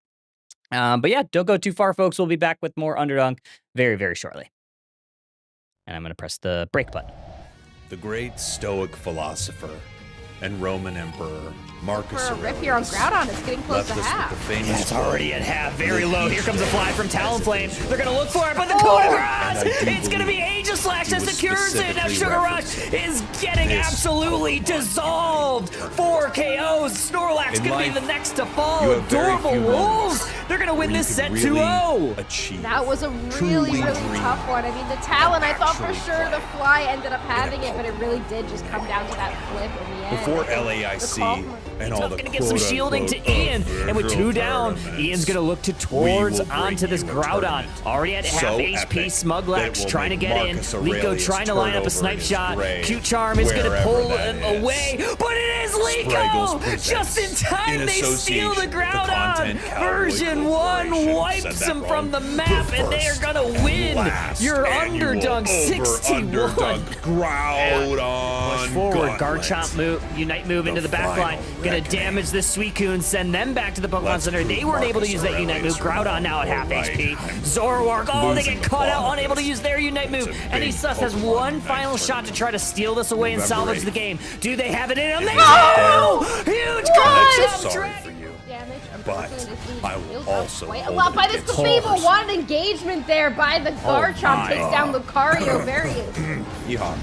But yeah, don't go too far, folks. We'll be back with more Underdunk very, very shortly. And I'm going to press the break button. The great Stoic philosopher and Roman Emperor Marcus For a rip here on Aurelius Groudon, it's getting close left to us half. with the famous Yeah, it's quote, already at half, very "Live low. each Here comes a day fly from as if Talonflame. it is They're going to look for it, but the Oh! Coda And Barrage! I do It's going to be believe Aegis Slash that he was secures it. Now specifically Sugar Rush referencing is getting this absolutely Pokemon dissolved. Unite 4 KOs. Snorlax In going to be life, the next to you fall. have very Adorable few Wolves. moments They're going to win where you this can set really 2-0. achieve, That was a truly really dream, tough one. I mean, the Talon, I thought for actually sure the play fly ended up in a having it, but it really did just come down to that flip in the end. Before The call LAIC from- and all the Going to get some shielding to quote-unquote Ian, and with 2 down, tournaments, Ian's going to look we towards will bring onto this you a Groudon. tournament Already at half so HP, epic that it Smuglax will trying to make get Marcus in. Liko Aurelius trying to line up a turn snipe over in shot. his grave, Cute Charm is going to wherever pull that him is. away, but it is Spraggles Liko! presents, Just in time, in they steal the association with the Groudon. Content Cowboy Version 1 Corporation. wipes Said that him wrong. from the The map, and they are first going to and win last your annual Underdunk 61. Underdunk Groudon Push forward, Gauntlet. Garchomp move, Unite move into the back line. final Gonna reckoning. damage the Suicune, send them back to the Pokemon Let's Center. They prove weren't able to Marcus use that Unite move. Aurelius Groudon now at half wrong. HP. I'm Zoroark, oh, they losing get the caught plot out, of unable to this. use their Unite move. It's a And he big sus has Pokemon one Unite final shot to tournament. try to steal this away and November salvage the 8th. game. Do they have it in them? They If you're not do! there, Huge I'm Garchomp sorry drag! for you. Damage, But unfortunately, this I lead will heals up also quite a hold lot it by this against Clefable. you. What an engagement there by the Garchomp. my Takes down Lucario. Various. Yeehaw.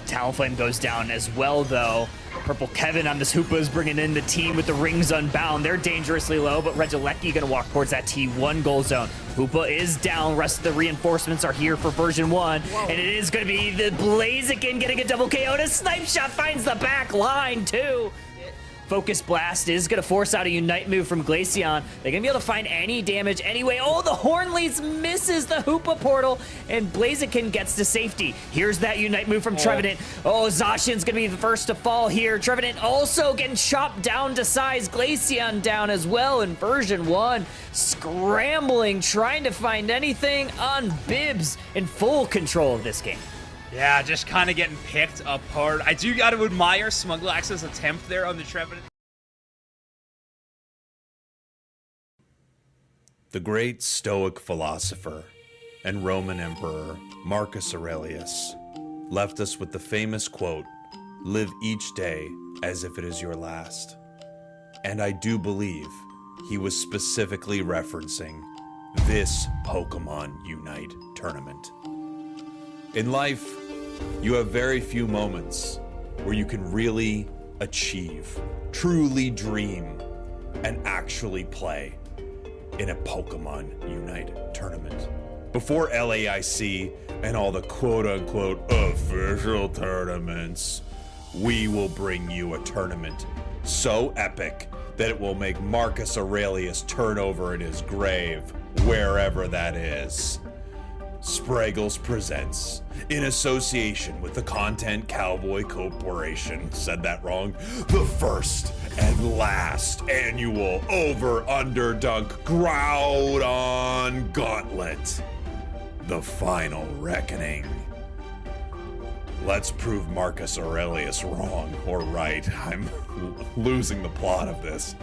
Talonflame goes down as well, though. Purple Kevin on this Hoopa is bringing in the team with the rings unbound. They're dangerously low, but Regieleki going to walk towards that T1 goal zone. Hoopa is down. Rest of the reinforcements are here for version 1. And it is going to be the Blaziken getting a double KO. And a snipe shot finds the back line, too. Focus Blast is going to force out a Unite move from Glaceon. They're going to be able to find any damage anyway. Oh, the Hornleys misses the Hoopa portal, and Blaziken gets to safety. Here's that Unite move from Trevenant. Oh, Zacian's going to be the first to fall here. Trevenant also getting chopped down to size. Glaceon down as well in version 1. Scrambling, trying to find anything on Bibs in full control of this game. Yeah, just kind of getting picked apart. I do got to admire Smuglax's attempt there on the Trevenant. The great Stoic philosopher and Roman Emperor Marcus Aurelius left us with the famous quote, "Live each day as if it is your last." And I do believe he was specifically referencing this Pokemon Unite tournament. In life, you have very few moments where you can really achieve, truly dream, and actually play in a Pokemon Unite tournament. Before LAIC and all the quote-unquote official tournaments, we will bring you a tournament so epic that it will make Marcus Aurelius turn over in his grave, wherever that is. Spraggles presents, in association with the Content Cowboy Corporation, said that wrong, the first and last annual Underdunk Groudon Gauntlet. The final reckoning. Let's prove Marcus Aurelius wrong or right. I'm losing the plot of this,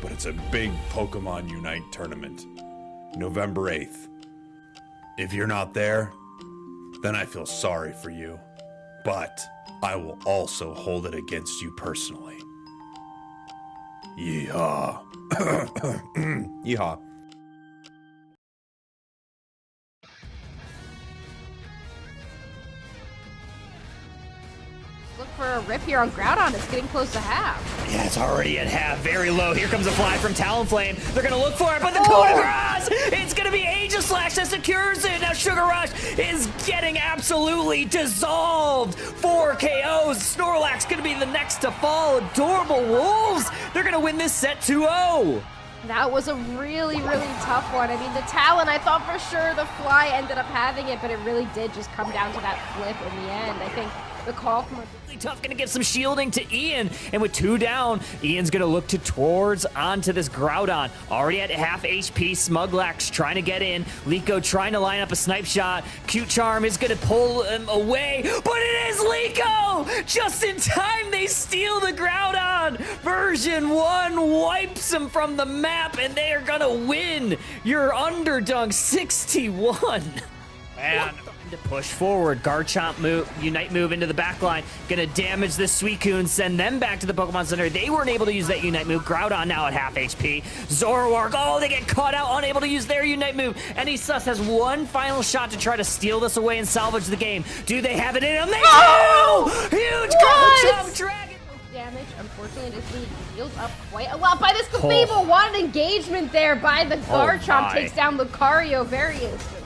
but it's a big Pokemon Unite tournament. November 8th. If you're not there, then I feel sorry for you, but I will also hold it against you personally. Yeehaw. Yeehaw. look for a rip here on Groudon. It's getting close to half. Yeah, it's already at half, very low. Here comes a fly from Talonflame. They're gonna look for it, but the coup de grace! It's gonna be Aegislash that secures it. Now Sugar Rush is getting absolutely dissolved. 4 KOs. Snorlax gonna be the next to fall. Adorable Wolves. They're gonna win this set 2-0. That was a really, really tough one. I mean, the Talon, I thought for sure the Fly ended up having it, but it really did just come down to that flip in the end. I think the call from Really tough, gonna give some shielding to Ian, and with 2 down, Ian's gonna look towards onto this Groudon. Already at half HP, Smuglax trying to get in, Liko trying to line up a snipe shot. Cute Charm is gonna pull him away, but it is Liko! Just in time, they steal the Groudon! Version 1 wipes him from the map, and they are gonna win your Underdunk 61. Man. To push forward, Garchomp move, Unite move into the back line, gonna damage the Suicune, send them back to the Pokemon Center. They weren't able to use that Unite move. Groudon now at half HP. Zoroark, oh, they get caught out, unable to use their Unite move. NA has one final shot to try to steal this away and salvage the game. Do they have it in them? They do! Huge Garchomp Dragon! damage. Unfortunately, it is being healed up quite a lot by this Clefable. What an engagement there by the Garchomp. Takes down Lucario very instantly.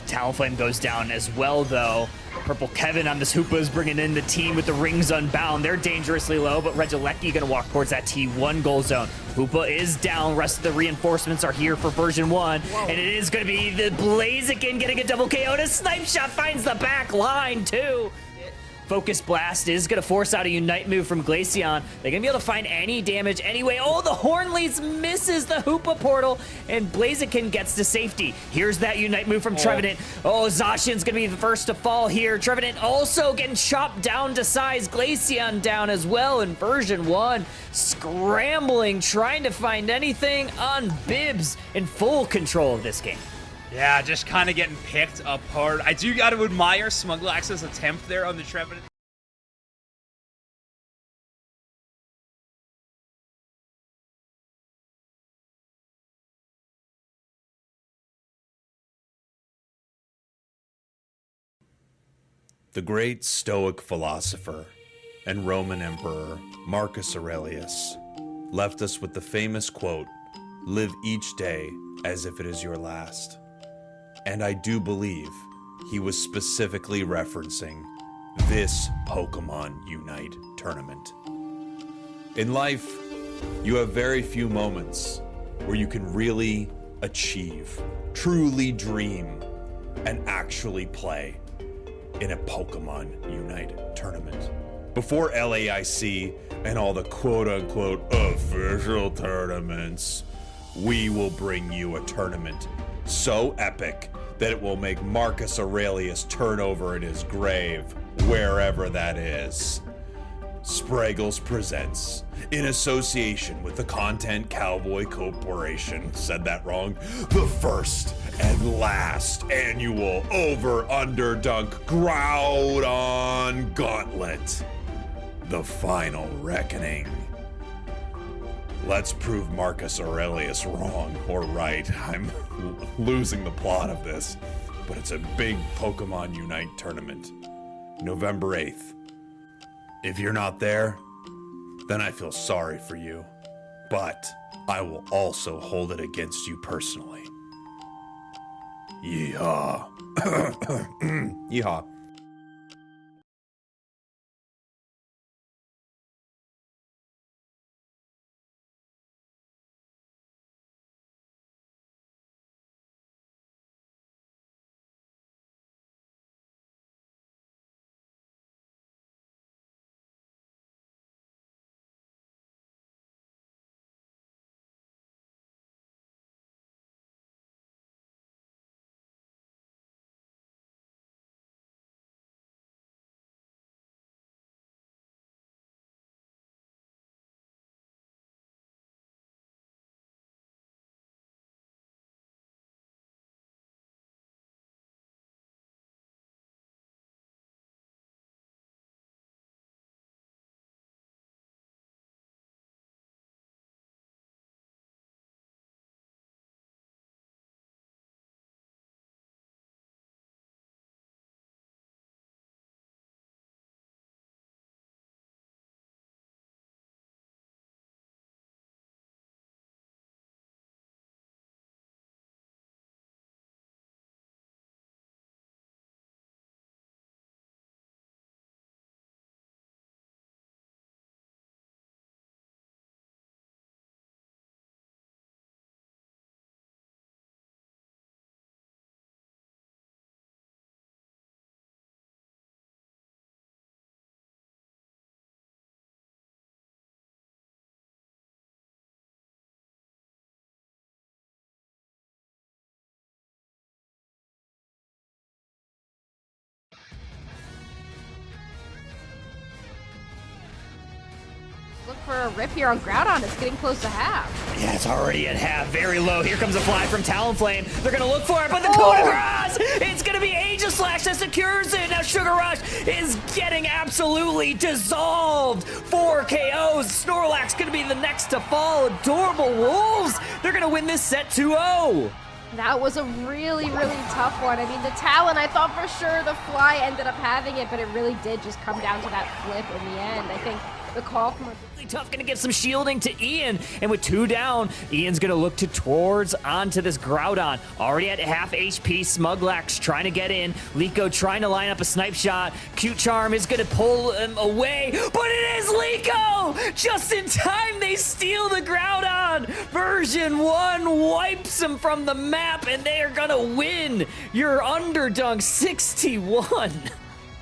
Talonflame goes down as well, though. Purple Kevin on this Hoopa is bringing in the team with the rings unbound. They're dangerously low, but Regieleki gonna walk towards that T1 goal zone. Hoopa is down. Rest of the reinforcements are here for version 1. Whoa. And it is gonna be the Blaziken getting a double KO. And a snipe shot finds the back line, too. Focus Blast is going to force out a Unite move from Glaceon. They're going to be able to find any damage anyway. Oh, the Hornleys misses the Hoopa portal, and Blaziken gets to safety. Here's that Unite move from Trevenant. Oh, Zacian's going to be the first to fall here. Trevenant also getting chopped down to size. Glaceon down as well in version 1. Scrambling, trying to find anything on Bibs in full control of this game. Yeah, just kind of getting picked apart. I do got to admire Smuglax's attempt there on the Trevenant. The great Stoic philosopher and Roman Emperor Marcus Aurelius left us with the famous quote, "Live each day as if it is your last." And I do believe he was specifically referencing this Pokemon Unite tournament. In life, you have very few moments where you can really achieve, truly dream, and actually play in a Pokemon Unite tournament. Before LAIC and all the quote-unquote official tournaments, we will bring you a tournament so epic that it will make Marcus Aurelius turn over in his grave, wherever that is. Spraggles presents, in association with the Content Cowboy Corporation, said that wrong, the first and last annual Over-Underdunk Groudon Gauntlet. The final reckoning. Let's prove Marcus Aurelius wrong, or right. I'm losing the plot of this, but it's a big Pokemon Unite tournament. November 8th. If you're not there, then I feel sorry for you, but I will also hold it against you personally. Yeehaw. Yeehaw. for a rip here on Groudon. It's getting close to half. Yeah, it's already at half, very low. Here comes a fly from Talonflame. They're gonna look for it, but the coup de grace! It's gonna be Aegislash that secures it. Now Sugar Rush is getting absolutely dissolved. 4 KOs. Snorlax gonna be the next to fall. Adorable Wolves. They're gonna win this set 2-0. That was a really, really tough one. I mean, the Talon, I thought for sure the Fly ended up having it, but it really did just come down to that flip in the end. I think the call from Really tough, gonna give some shielding to Ian, and with 2 down, Ian's gonna look towards onto this Groudon. Already at half HP, Smuglax trying to get in, Liko trying to line up a snipe shot. Cute Charm is gonna pull him away, but it is Liko! Just in time, they steal the Groudon! Version 1 wipes him from the map, and they are gonna win your Underdunk 61.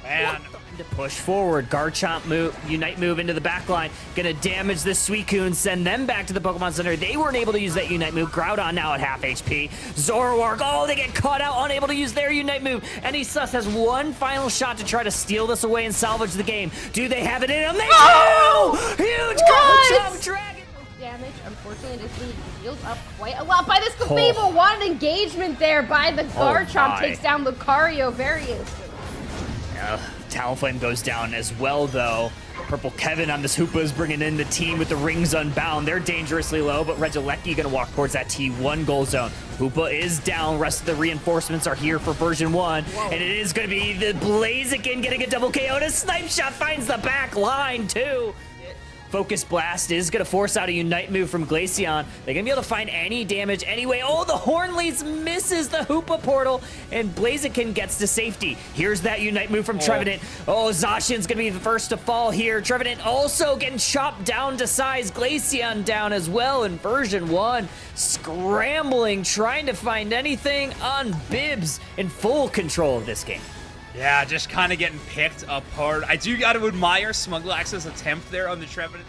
Man. To push forward, Garchomp move, Unite move into the back line, gonna damage the Suicune, send them back to the Pokemon Center. They weren't able to use that Unite move. Groudon now at half HP. Zoroark, oh, they get caught out, unable to use their Unite move. NA has one final shot to try to steal this away and salvage the game. Do they have it in them? They do! Huge Garchomp Dragon! damage. Unfortunately, it is being healed up quite a lot by this Clefable. What an engagement there by the Garchomp. Takes down Lucario very instantly. Talonflame goes down as well, though. Purple Kevin on this Hoopa is bringing in the team with the rings unbound. They're dangerously low, but Regieleki gonna walk towards that T1 goal zone. Hoopa is down. Rest of the reinforcements are here for version 1. Whoa. And it is gonna be the Blaziken getting a double KO. And a snipe shot finds the back line, too. Focus Blast is going to force out a Unite move from Glaceon. They're going to be able to find any damage anyway. Oh, the Hornleys misses the Hoopa portal, and Blaziken gets to safety. Here's that Unite move from Trevenant. Oh, Zacian's going to be the first to fall here. Trevenant also getting chopped down to size. Glaceon down as well in version 1. Scrambling, trying to find anything on Bibs in full control of this game. Yeah, just kind of getting picked apart. I do got to admire Smuglax's attempt there on the Trevenant.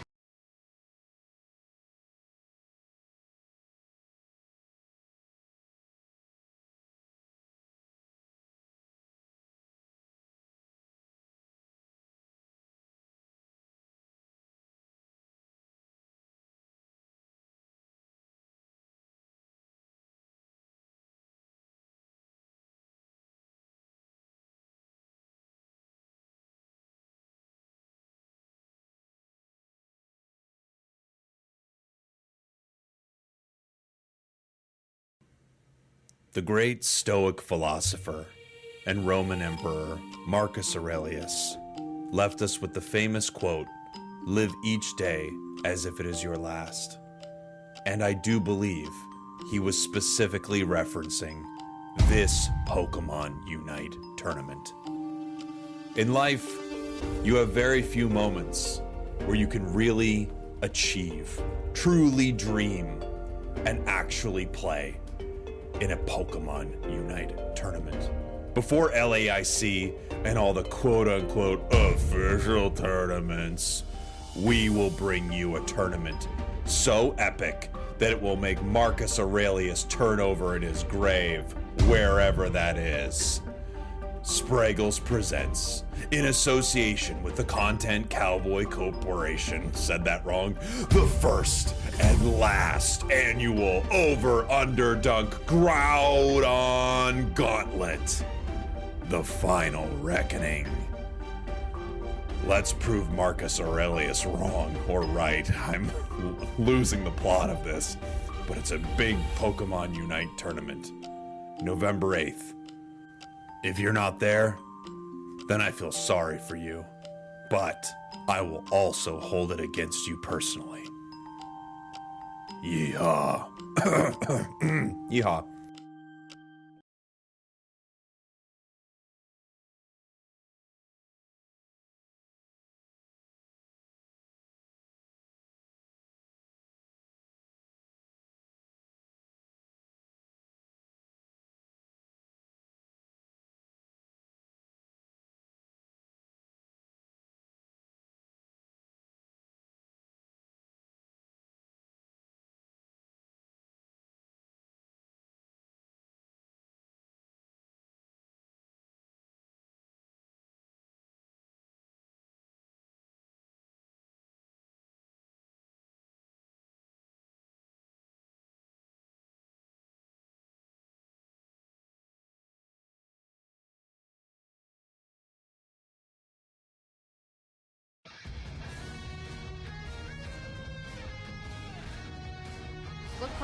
The great Stoic philosopher and Roman Emperor Marcus Aurelius left us with the famous quote, "Live each day as if it is your last." And I do believe he was specifically referencing this Pokemon Unite tournament. In life, you have very few moments where you can really achieve, truly dream, and actually play in a Pokemon Unite tournament. Before LAIC and all the quote-unquote official tournaments, we will bring you a tournament so epic that it will make Marcus Aurelius turn over in his grave, wherever that is. Spraggles presents, in association with the Content Cowboy Corporation, said that wrong, the first and last annual Over-Underdunk Groudon Gauntlet. The final reckoning. Let's prove Marcus Aurelius wrong or right. I'm losing the plot of this, but it's a big Pokemon Unite tournament. November 8th. If you're not there, then I feel sorry for you, but I will also hold it against you personally. Yeehaw. Yeehaw.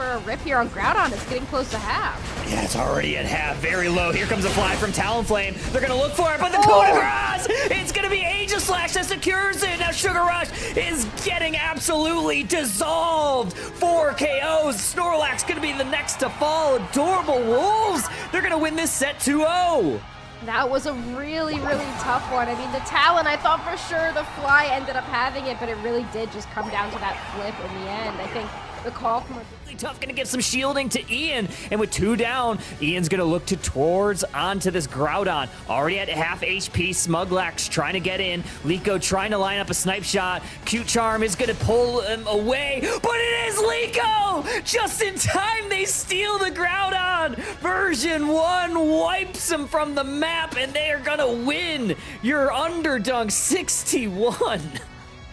for a rip here on Groudon. It's getting close to half. Yeah, it's already at half, very low. Here comes a fly from Talonflame. They're gonna look for it, but the coup de grace! It's gonna be Aegislash that secures it. Now Sugar Rush is getting absolutely dissolved. 4 KOs. Snorlax gonna be the next to fall. Adorable Wolves. They're gonna win this set 2-0. That was a really, really tough one. I mean, the Talon, I thought for sure the Fly ended up having it, but it really did just come down to that flip in the end. I think the call from Really tough, gonna get some shielding to Ian, and with 2 down, Ian's gonna look towards onto this Groudon. Already at half HP, Smuglax trying to get in, Liko trying to line up a snipe shot. Cute Charm is gonna pull him away, but it is Liko! Just in time, they steal the Groudon! Version 1 wipes him from the map, and they are gonna win your Underdunk 61.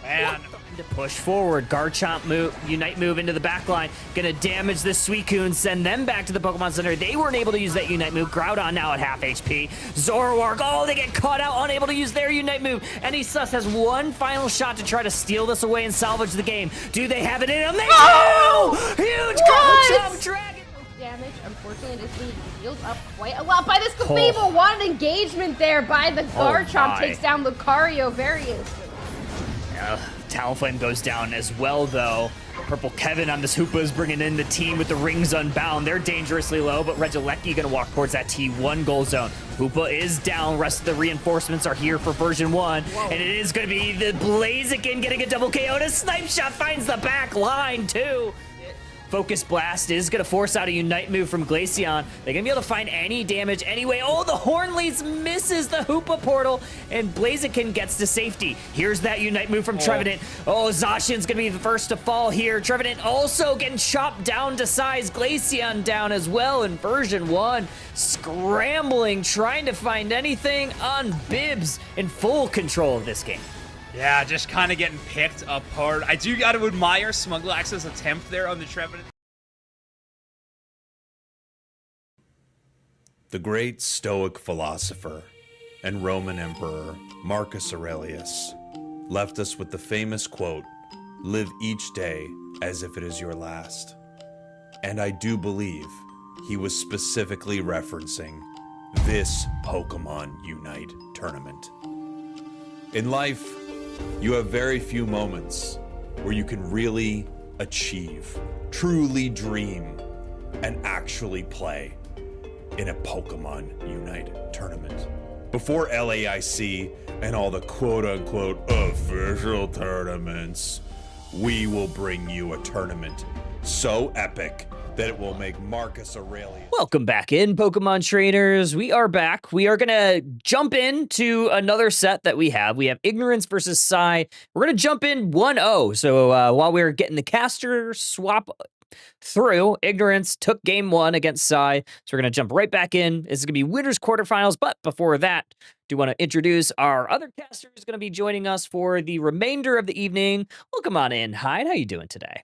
Man. To push forward, Garchomp move, Unite move into the back line, gonna damage the Suicune, send them back to the Pokemon Center. They weren't able to use that Unite move. Groudon now at half HP. Zoroark, oh, they get caught out, unable to use their Unite move. NA has one final shot to try to steal this away and salvage the game. Do they have it in them? They do! Huge Garchomp Dragon! damage. Unfortunately, it is being healed up quite a lot by this Clefable. What an engagement there by the Garchomp. Takes down Lucario very instantly. Talonflame goes down as well, though. Purple Kevin on this Hoopa is bringing in the team with the rings unbound. They're dangerously low, but Regieleki gonna walk towards that T1 goal zone. Hoopa is down. Rest of the reinforcements are here for version 1. Whoa. And it is gonna be the Blaziken getting a double KO. And a snipe shot finds the back line, too. Focus Blast is going to force out a Unite move from Glaceon. They're going to be able to find any damage anyway. Oh, the Hornleys misses the Hoopa portal, and Blaziken gets to safety. Here's that Unite move from Trevenant. Oh, Zacian's going to be the first to fall here. Trevenant also getting chopped down to size. Glaceon down as well in version 1. Scrambling, trying to find anything on Bibs in full control of this game. Yeah, just kind of getting picked apart. I do got to admire Smuglax's attempt there on the Trevenant. The great Stoic philosopher and Roman Emperor Marcus Aurelius left us with the famous quote, "Live each day as if it is your last." And I do believe he was specifically referencing this Pokemon Unite tournament. In life, you have very few moments where you can really achieve, truly dream, and actually play in a Pokemon Unite tournament. Before LAIC and all the quote-unquote official tournaments, we will bring you a tournament so epic that it will make Marcus Aurelius. Welcome back in, Pokemon trainers. We are back. We are going to jump into another set that we have. We have Ignorance versus Psy. We're going to jump in 1-0. So while we're getting the caster swap through, Ignorance took game 1 against Psy. So we're going to jump right back in. This is going to be winners quarterfinals. But before that, do want to introduce our other caster who's going to be joining us for the remainder of the evening. Welcome on in, Hyde. How you doing today?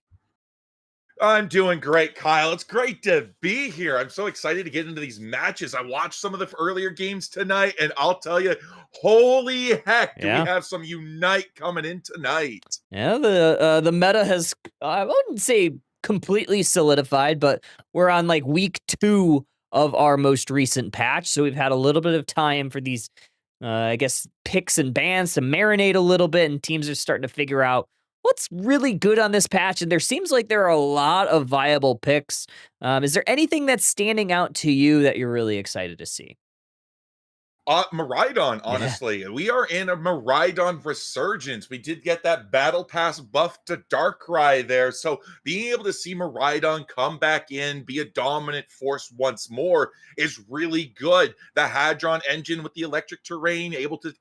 I'm doing great, Kyle. It's great to be here. I'm so excited to get into these matches. I watched some of the earlier games tonight, and I'll tell you, holy heck, do we have some Unite coming in tonight. Yeah, the meta has, I wouldn't say completely solidified, but we're on like week 2 of our most recent patch, so we've had a little bit of time for these, I guess, picks and bans to marinate a little bit, and teams are starting to figure out what's really good on this patch, and there seems like there are a lot of viable picks. Is there anything that's standing out to you that you're really excited to see? Miraidon, honestly. Yeah. We are in a Miraidon resurgence. We did get that Battle Pass buff to Darkrai there, so being able to see Miraidon come back in, be a dominant force once more is really good. The Hadron engine with the electric terrain, able to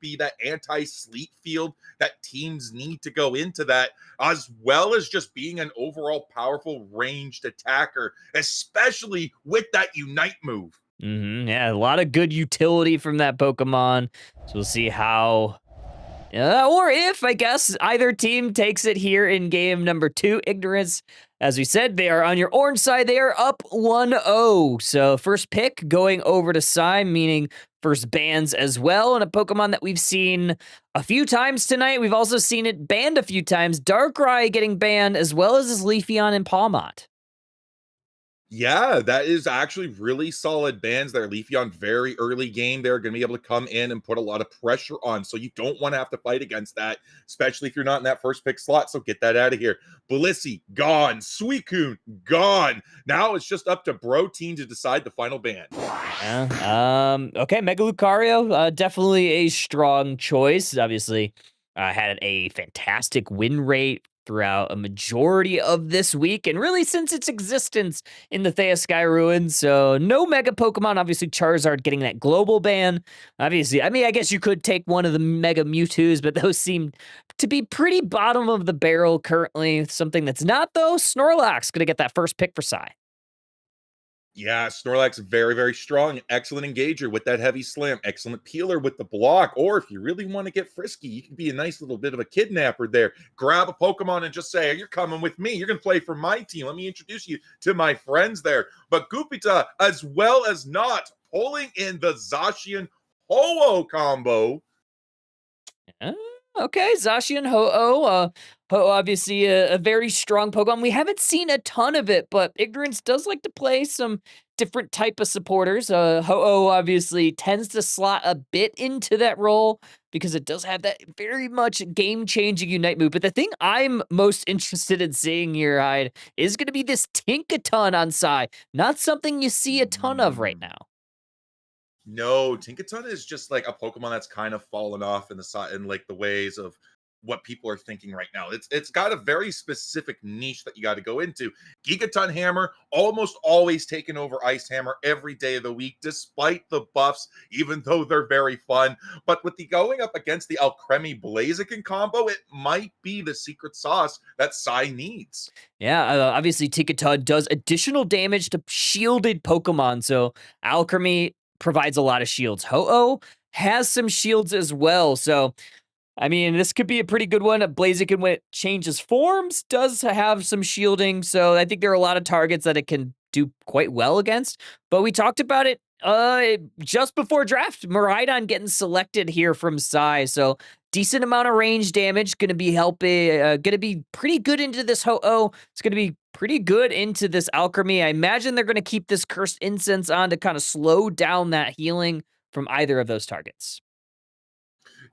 be that anti-sleet field that teams need to go into that, as well as just being an overall powerful ranged attacker, especially with that Unite move. Yeah, a lot of good utility from that Pokemon. So we'll see how, or if, I guess, either team takes it here in game number 2. Ignorance, as we said, they are on your orange side. They are up 1-0. So first pick going over to Psy, meaning first bans as well. And a Pokemon that we've seen a few times tonight. We've also seen it banned a few times. Darkrai getting banned, as well as his Leafeon and Palmot. Yeah, that is actually really solid bans there. Leafeon, very early game. They're going to be able to come in and put a lot of pressure on. So you don't want to have to fight against that, especially if you're not in that first pick slot. So get that out of here. Blissey, gone. Suicune, gone. Now it's just up to Bro Team to decide the final ban. Okay, Mega Lucario, definitely a strong choice. Obviously, had a fantastic win rate throughout a majority of this week, and really since its existence in the Thea Sky Ruins. So no Mega Pokemon. Obviously, Charizard getting that global ban. Obviously, I mean, I guess you could take one of the Mega Mewtwo's, but those seem to be pretty bottom of the barrel currently. Something that's not, though, Snorlax gonna get that first pick for Psy. Yeah, Snorlax, very, very strong. Excellent engager with that heavy slam. Excellent peeler with the block. Or if you really want to get frisky, you can be a nice little bit of a kidnapper there. Grab a Pokemon and just say, you're coming with me. You're going to play for my team. Let me introduce you to my friends there. But Gupita, as well as not, pulling in the Zacian Ho-Oh combo. Okay, Zacian Ho-Oh. Ho-Oh, obviously a very strong Pokemon. We haven't seen a ton of it, but Ignorance does like to play some different type of supporters. Ho-Oh obviously tends to slot a bit into that role because it does have that very much game-changing Unite move. But the thing I'm most interested in seeing here, Hyde, is going to be this Tinkaton on Psy. Not something you see a ton of right now. No, Tinkaton is just like a Pokemon that's kind of fallen off in the side in like the ways of what people are thinking right now. It's got a very specific niche that you got to go into. Gigaton Hammer almost always taking over Ice Hammer every day of the week, despite the buffs, even though they're very fun. But with the going up against the Alcremie Blaziken combo, it might be the secret sauce that Psy needs. Yeah, obviously Tinkaton does additional damage to shielded Pokemon, so Alcremie provides a lot of shields. Ho-Oh has some shields as well, so I mean, this could be a pretty good one. Blaziken, when it changes forms, does have some shielding, so I think there are a lot of targets that it can do quite well against. But we talked about it just before draft. Miraidon getting selected here from Psy, so decent amount of range damage, going to be helping, going to be pretty good into this Ho-Oh. It's going to be pretty good into this Alcremie. I imagine they're going to keep this Cursed Incense on to kind of slow down that healing from either of those targets.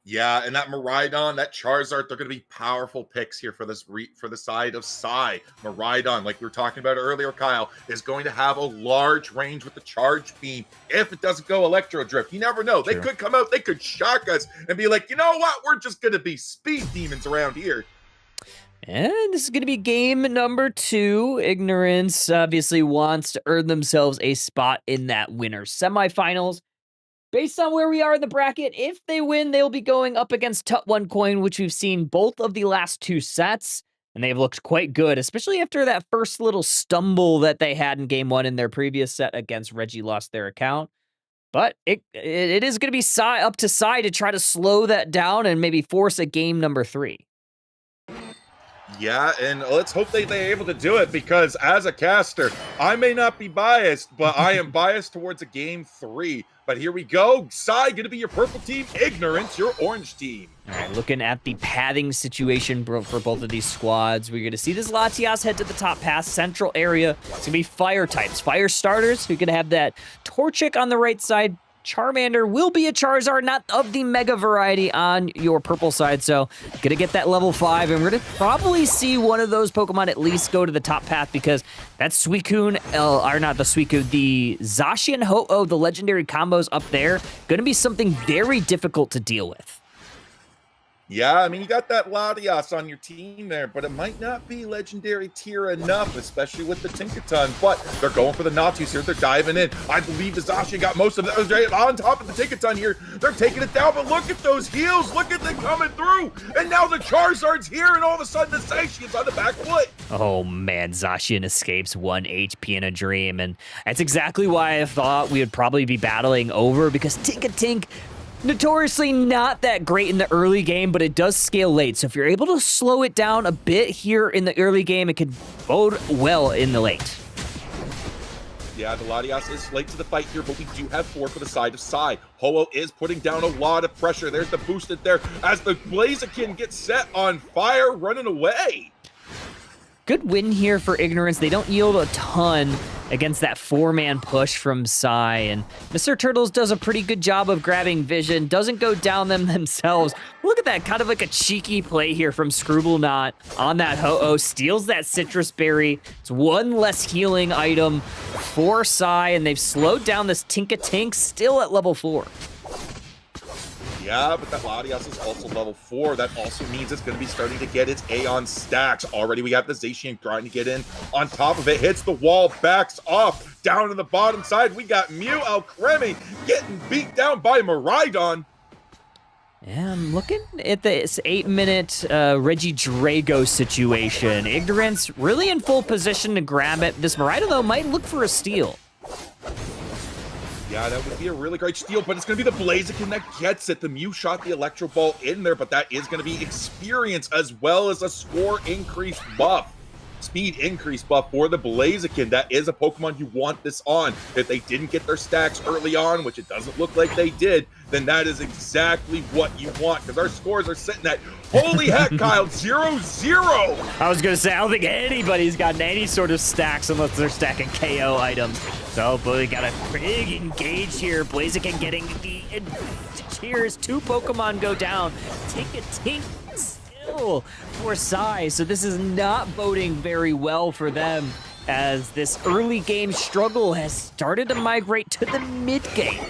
Yeah, and that Miraidon, that Charizard, they're going to be powerful picks here for this for the side of Psy. Miraidon, like we were talking about earlier, Kyle, is going to have a large range with the Charge Beam. If it doesn't go Electro Drift, you never know. True. They could come out, they could shock us and be like, you know what? We're just going to be speed demons around here. And this is going to be game number 2. Ignorance obviously wants to earn themselves a spot in that winner semifinals. Based on where we are in the bracket, if they win, they'll be going up against Tut One Coin, which we've seen both of the last 2 sets, and they've looked quite good, especially after that first little stumble that they had in game 1 in their previous set against Reggie lost their account. But it is going to be up to Psy to try to slow that down and maybe force a game number 3. Yeah, and let's hope they're able to do it, because as a caster, I may not be biased, but I am biased towards a game 3. But here we go. Psy going to be your purple team. Ignorance, your orange team. All right, looking at the pathing situation for both of these squads, we're going to see this Latias head to the top path, central area. It's going to be fire types. Fire starters, we're going to have that Torchic on the right side. Charmander will be a Charizard, not of the Mega variety on your purple side, so gonna get that level 5, and we're gonna probably see one of those Pokemon at least go to the top path, because that Suicune, or not the Suicune, the Zacian Ho-Oh, the legendary combos up there, gonna be something very difficult to deal with. Yeah, I mean, you got that Latias on your team there, but it might not be legendary tier enough, especially with the Tinkaton. But they're going for the Natus here. They're diving in. I believe the Zacian got most of those right on top of the Tinkaton here. They're taking it down, but look at those heals. Look at them coming through. And now the Charizard's here, and all of a sudden the Zacian's on the back foot. Oh man, Zacian escapes 1 HP in a dream, and that's exactly why I thought we would probably be battling over, because Tinkatink, notoriously not that great in the early game, but it does scale late. So if you're able to slow it down a bit here in the early game, it could bode well in the late. Yeah, the Latias is late to the fight here, but we do have 4 for the side of Psy. Ho-Oh is putting down a lot of pressure. There's the boosted there as the Blaziken gets set on fire, running away. Good win here for Ignorance. They don't yield a ton. against that 4-man push from Psy. And Mr. Turtles does a pretty good job of grabbing vision, doesn't go down them themselves. Look at that, kind of like a cheeky play here from Scribblenaught on that Ho-Oh, steals that citrus berry. It's one less healing item for Psy, and they've slowed down this Tinka-Tink, still at level 4. Yeah, but that Latias is also level 4. That also means it's going to be starting to get its Aeon stacks. Already we got the Zacian trying to get in on top of it. Hits the wall, backs off. Down to the bottom side, we got Mew Alcremie getting beat down by Miraidon. Yeah, I'm looking at this 8-minute Reggie Drago situation. Ignorance really in full position to grab it. This Miraidon, though, might look for a steal. Yeah, that would be a really great steal, but it's going to be the Blaziken that gets it. The Mew shot the Electro Ball in there, but that is going to be experience as well as a score increase buff. Speed increase buff for the Blaziken. That is a Pokemon you want this on. If they didn't get their stacks early on, which it doesn't look like they did, then that is exactly what you want, because our scores are sitting at, holy heck, Kyle, 0-0. I was going to say, I don't think anybody's gotten any sort of stacks unless they're stacking KO items. So, but we got a big engage here. Blaziken getting the cheers. 2 Pokemon go down. Tinka-Tink still for Psy. So this is not boding very well for them, as this early game struggle has started to migrate to the mid game.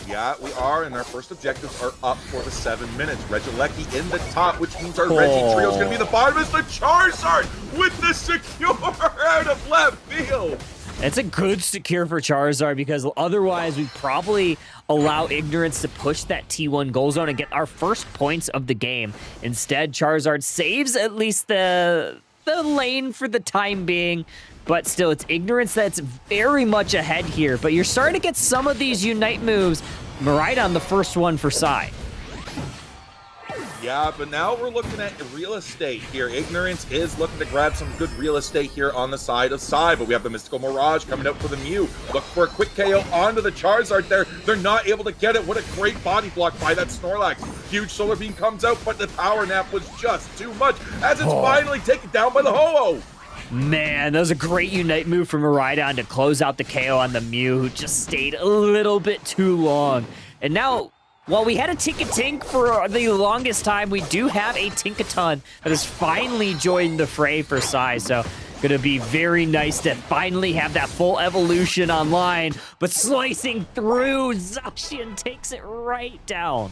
Yeah, we are, and our first objectives are up for the 7 minutes. Regieleki in the top, which means our Reggie trio is going to be the bottom. It's the Charizard with the secure out of left field. It's a good secure for Charizard, because otherwise we probably allow Ignorance to push that T1 goal zone and get our first points of the game. Instead, Charizard saves at least the lane for the time being, but still, it's Ignorance that's very much ahead here. But you're starting to get some of these Unite moves. Miraidon, the first one for Psy. Yeah, but now we're looking at real estate here. Ignorance is looking to grab some good real estate here on the side of Psy, but we have the Mystical Mirage coming up for the Mew. Look for a quick KO onto the Charizard there. They're not able to get it. What a great body block by that Snorlax. Huge Solar Beam comes out, but the Power Nap was just too much as it's finally taken down by the Ho-Oh. Man, that was a great Unite move from Miraidon to close out the KO on the Mew, who just stayed a little bit too long. And now, while we had a Tinka-Tink for the longest time, we do have a Tinkaton that has finally joined the fray for Psy. So, gonna be very nice to finally have that full evolution online. But slicing through, Zacian takes it right down.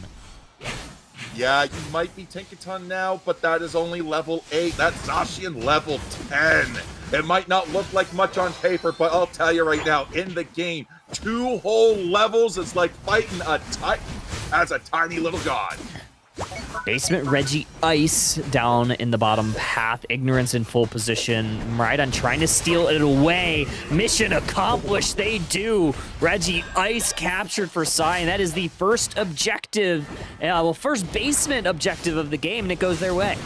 Yeah, you might be Tinkaton now, but that is only level 8. That's Zacian level 10. It might not look like much on paper, but I'll tell you right now, in the game, 2 whole levels is like fighting a Titan as a tiny little god. Basement Reggie Ice down in the bottom path. Ignorance in full position. Miraidon trying to steal it away. Mission accomplished. They do. Reggie Ice captured for Psy, and that is the first objective, first basement objective of the game, and it goes their way.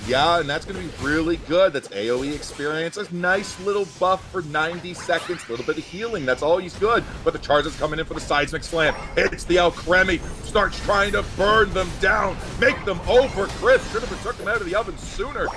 Yeah, and that's going to be really good. That's AoE experience. A nice little buff for 90 seconds. A little bit of healing. That's always good. But the Charizard's coming in for the Seismic Slam. Hits the Alcremie. Starts trying to burn them down. Make them over. Chris should have took them out of the oven sooner.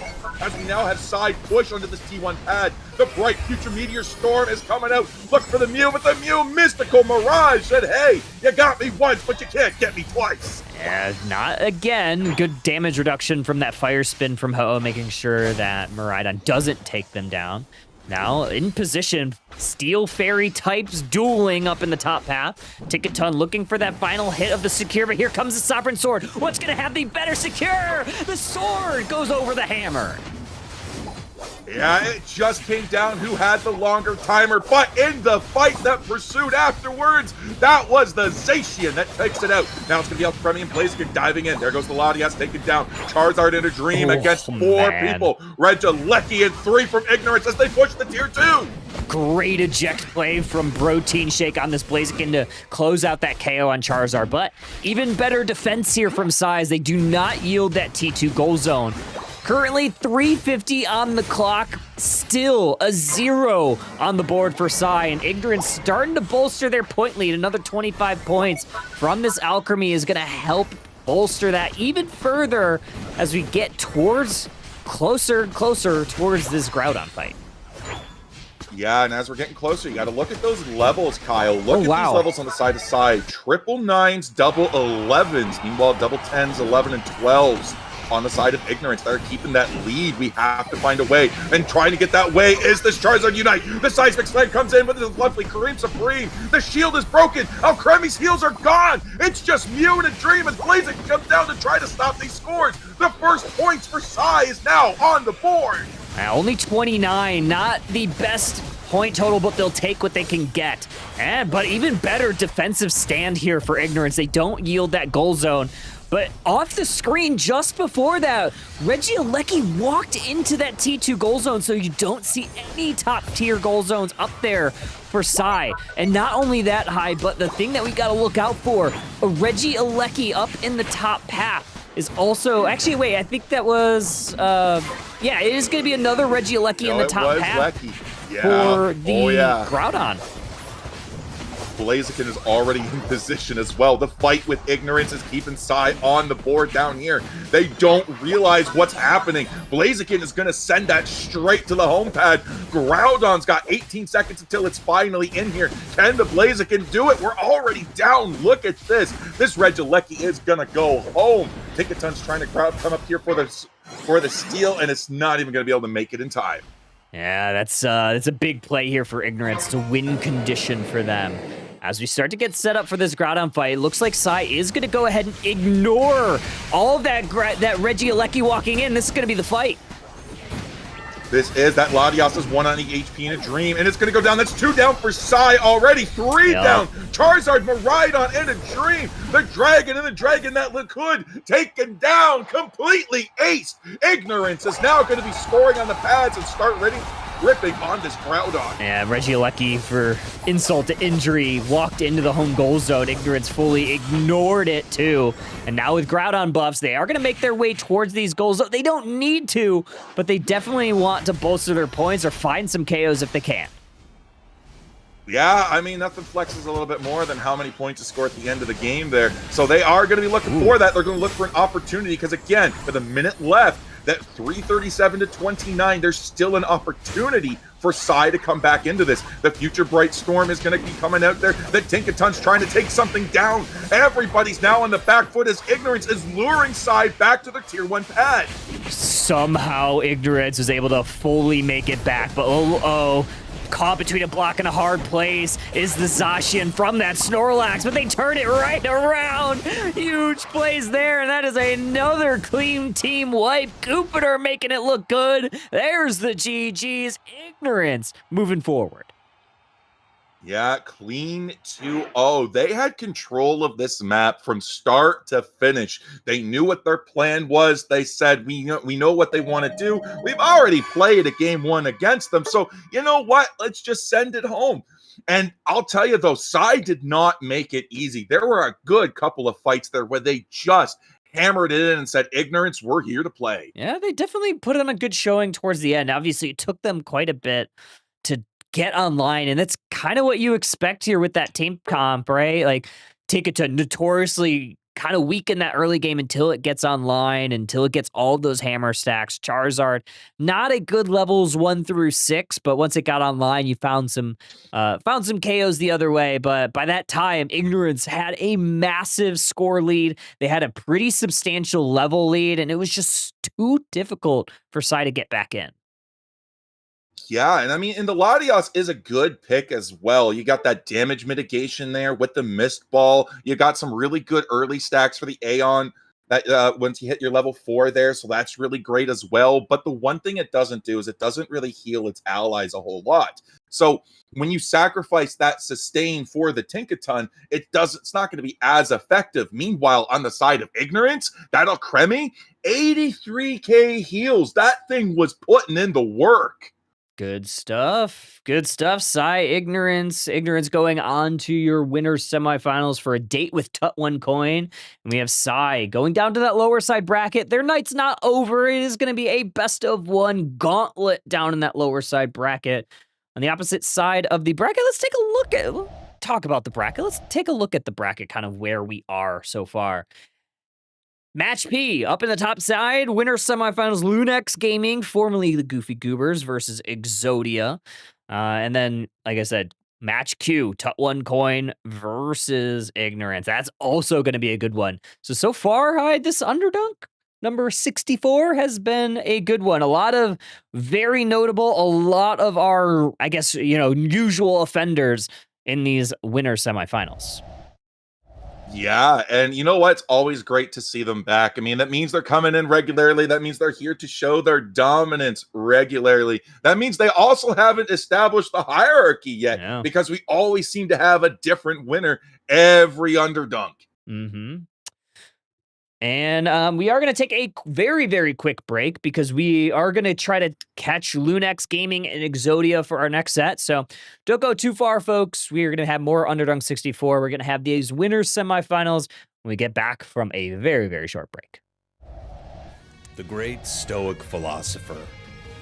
As we now have side push onto this T1 pad. The bright future Meteor Storm is coming out. Look for the Mew, but the Mew Mystical Mirage said, hey, you got me once, but you can't get me twice. Yeah, not again. Good damage reduction from that Fire Spin from Ho-Oh, making sure that Miraidon doesn't take them down. Now, in position, Steel Fairy types dueling up in the top path. Tinkaton looking for that final hit of the Secure, but here comes the Sovereign Sword. What's going to have the better Secure? The Sword goes over the hammer. Yeah, it just came down who had the longer timer, but in the fight that pursued afterwards, that was the Zacian that takes it out. Now it's going to be Alcremie and Blaziken diving in. There goes the Latias taken down. Charizard in a dream against 4 people. Regieleki and 3 from Ignorance as they push the tier 2. Great eject play from Protein Shake on this Blaziken to close out that KO on Charizard, but even better defense here from Psy. They do not yield that T2 goal zone. Currently 3:50 on the clock, still a 0 on the board for Psy, and Ignorance starting to bolster their point lead. Another 25 points from this Alcremie is gonna help bolster that even further as we get closer towards this Groudon fight. Yeah, and as we're getting closer, you got to look at those levels, Kyle. Look at wow. these levels on the side to side. Triple nines, double 11s. Meanwhile, double 10s, 11 and 12s on the side of Ignorance. They're keeping that lead. We have to find a way. And trying to get that way is this Charizard Unite. The Seismic Slam comes in with his lovely Kareem Supreme. The shield is broken. Alcremie's heals are gone. It's just Mew and a Dream as Blaziken comes down to try to stop these scores. The first points for Sai is now on the board. Only 29, not the best point total, but they'll take what they can get. But even better defensive stand here for Ignorance. They don't yield that goal zone. But off the screen just before that, Regieleki walked into that T2 goal zone, so you don't see any top tier goal zones up there for Sai. And not only that high, but the thing that we gotta look out for, a Regieleki up in the top path is also, actually wait, I think that was, yeah, it is gonna be another Regieleki in the top path for the Groudon. Blaziken is already in position as well. The fight with Ignorance is keeping Sai on the board down here. They don't realize what's happening. Blaziken is going to send that straight to the home pad. Groudon's got 18 seconds until it's finally in here. Can the Blaziken do it? We're already down. Look at this. This Regieleki is going to go home. Tinkaton's trying to come up here for the steal, and it's not even going to be able to make it in time. Yeah, that's a big play here for Ignorance. It's a win condition for them. As we start to get set up for this Groudon fight, it looks like Sai is going to go ahead and ignore all of that Regieleki walking in. This is going to be the fight. This is that Latias is 1 on the HP in a Dream, and it's going to go down. That's 2 down for Sai already. 3 down. Charizard, Miraidon, and a Dream. The Dragon and the Dragon that could taken down, completely aced. Ignorance is now going to be scoring on the pads and start ripping on this Groudon. Yeah, Regieleki, for insult to injury, walked into the home goal zone. Ignorance fully ignored it too. And now with Groudon buffs, they are going to make their way towards these goals. They don't need to, but they definitely want to bolster their points or find some KOs if they can. Yeah, I mean, nothing flexes a little bit more than how many points to score at the end of the game there. So they are going to be looking for that. They're going to look for an opportunity because, again, with a minute left, that 337 to 29, there's still an opportunity for Sai to come back into this. The Future Bright Storm is going to be coming out there. The Tinkaton's trying to take something down. Everybody's now on the back foot as Ignorance is luring Sai back to the Tier 1 pad. Somehow Ignorance was able to fully make it back, but caught between a block and a hard place is the Zacian from that Snorlax, but they turn it right around. Huge plays there, and that is another clean team wipe. Jupiter making it look good. There's the GG's. Ignorance moving forward. Yeah, clean 2-0. They had control of this map from start to finish. They knew what their plan was. They said, we know what they want to do. We've already played a game 1 against them. So, you know what? Let's just send it home. And I'll tell you, though, Sai did not make it easy. There were a good couple of fights there where they just hammered it in and said, Ignorance, we're here to play. Yeah, they definitely put on a good showing towards the end. Obviously, it took them quite a bit to get online, and that's kind of what you expect here with that team comp, right? Like, take it to notoriously kind of weak in that early game until it gets online, until it gets all those hammer stacks. Charizard, not at good levels 1 through 6, but once it got online, you found some KOs the other way. But by that time, Ignorance had a massive score lead. They had a pretty substantial level lead, and it was just too difficult for Sai to get back in. Yeah, and I mean, and the Latias is a good pick as well. You got that damage mitigation there with the Mist Ball. You got some really good early stacks for the Aeon that once you hit your level 4 there, so that's really great as well. But the one thing it doesn't do is it doesn't really heal its allies a whole lot. So when you sacrifice that sustain for the Tinkaton, it's not going to be as effective. Meanwhile, on the side of Ignorance, that Alcremie, 83k heals. That thing was putting in the work. Good stuff. Good stuff. Sai, Ignorance going on to your winners semifinals for a date with Tut One Coin. And we have Sai going down to that lower side bracket. Their night's not over. It is going to be a best of 1 gauntlet down in that lower side bracket. On the opposite side of the bracket, let's talk about the bracket. Let's take a look at the bracket, kind of where we are so far. Match P, up in the top side, winner semifinals, Lunex Gaming, formerly the Goofy Goobers versus Exodia. And then, like I said, match Q, Tut One Coin versus Ignorance. That's also going to be a good one. So far, this Underdunk number 64 has been a good one. A lot of very notable, a lot of our, I guess, usual offenders in these winner semifinals. Yeah, and you know what? It's always great to see them back. I mean, that means they're coming in regularly. That means they're here to show their dominance regularly. That means they also haven't established the hierarchy yet, because we always seem to have a different winner every Underdunk. Mm-hmm. And we are going to take a very, very quick break because we are going to try to catch Lunex Gaming and Exodia for our next set. So don't go too far, folks. We are going to have more Underdunk 64. We're going to have these winners semifinals when we get back from a very, very short break. The great Stoic philosopher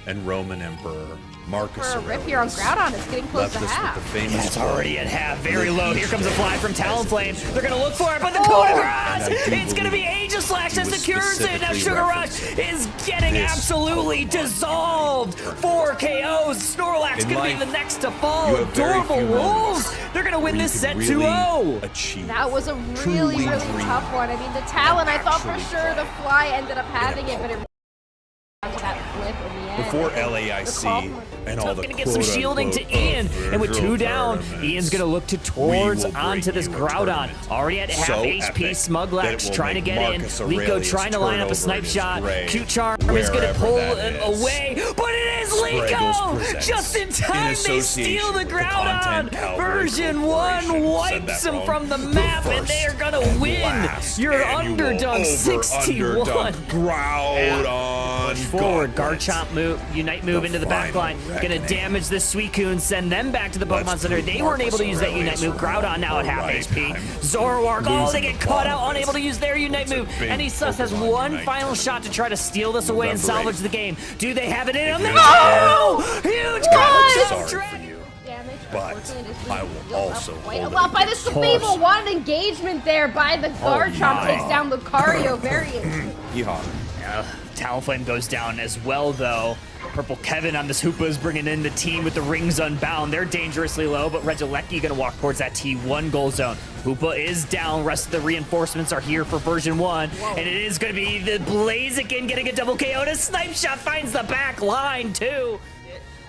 and Roman Emperor Marcus For a rip Aurelius here on Groudon, it's getting close left to us half. with the famous It's already at half, very low. Here comes a fly from Talonflame. They're going to look for it, but the Oh! coup de grace! It's going to be Aegislash that secures it. Now Sugar Rush is getting absolutely dissolved. 4 KOs. Snorlax going to be the next to fall. Adorable Wolves. They're going to win this set 2-0. That was a really, really tough one. I mean, the Talon, I thought for sure the fly ended up having it, but it to that flip in the end. Before LAIC and all the gonna get some shielding to Ian, and with 2 down, Ian's gonna look towards onto this Groudon. Already at half HP, Smuglax trying to get in. Liko trying to line up a snipe shot. Cute Charm is gonna pull him away, but it is Liko! Just in time, they steal the Groudon! Version 1 wipes him from the map, and they are gonna win your Underdunk 61. Groudon. Forward, Garchomp move, Unite move into the back line. Gonna damage the Suicune, send them back to the Pokemon Center. They weren't able to use that Unite move. Groudon now at half HP. Zoroark, they get caught out, unable to use their Unite move. NA has one final shot to try to steal this away and salvage the game. Do they have it in them? No! Huge Garchomp Dragon! But I will also Quite a hold lot it by the Fable. One engagement there by the Garchomp. Takes down Lucario very easily. Talonflame goes down as well, though. Purple Kevin on this Hoopa is bringing in the team with the Rings Unbound. They're dangerously low, but Regieleki going to walk towards that T1 goal zone. Hoopa is down. Rest of the reinforcements are here for version 1. And it is going to be the Blaziken getting a double KO. And a snipe shot finds the back line, too.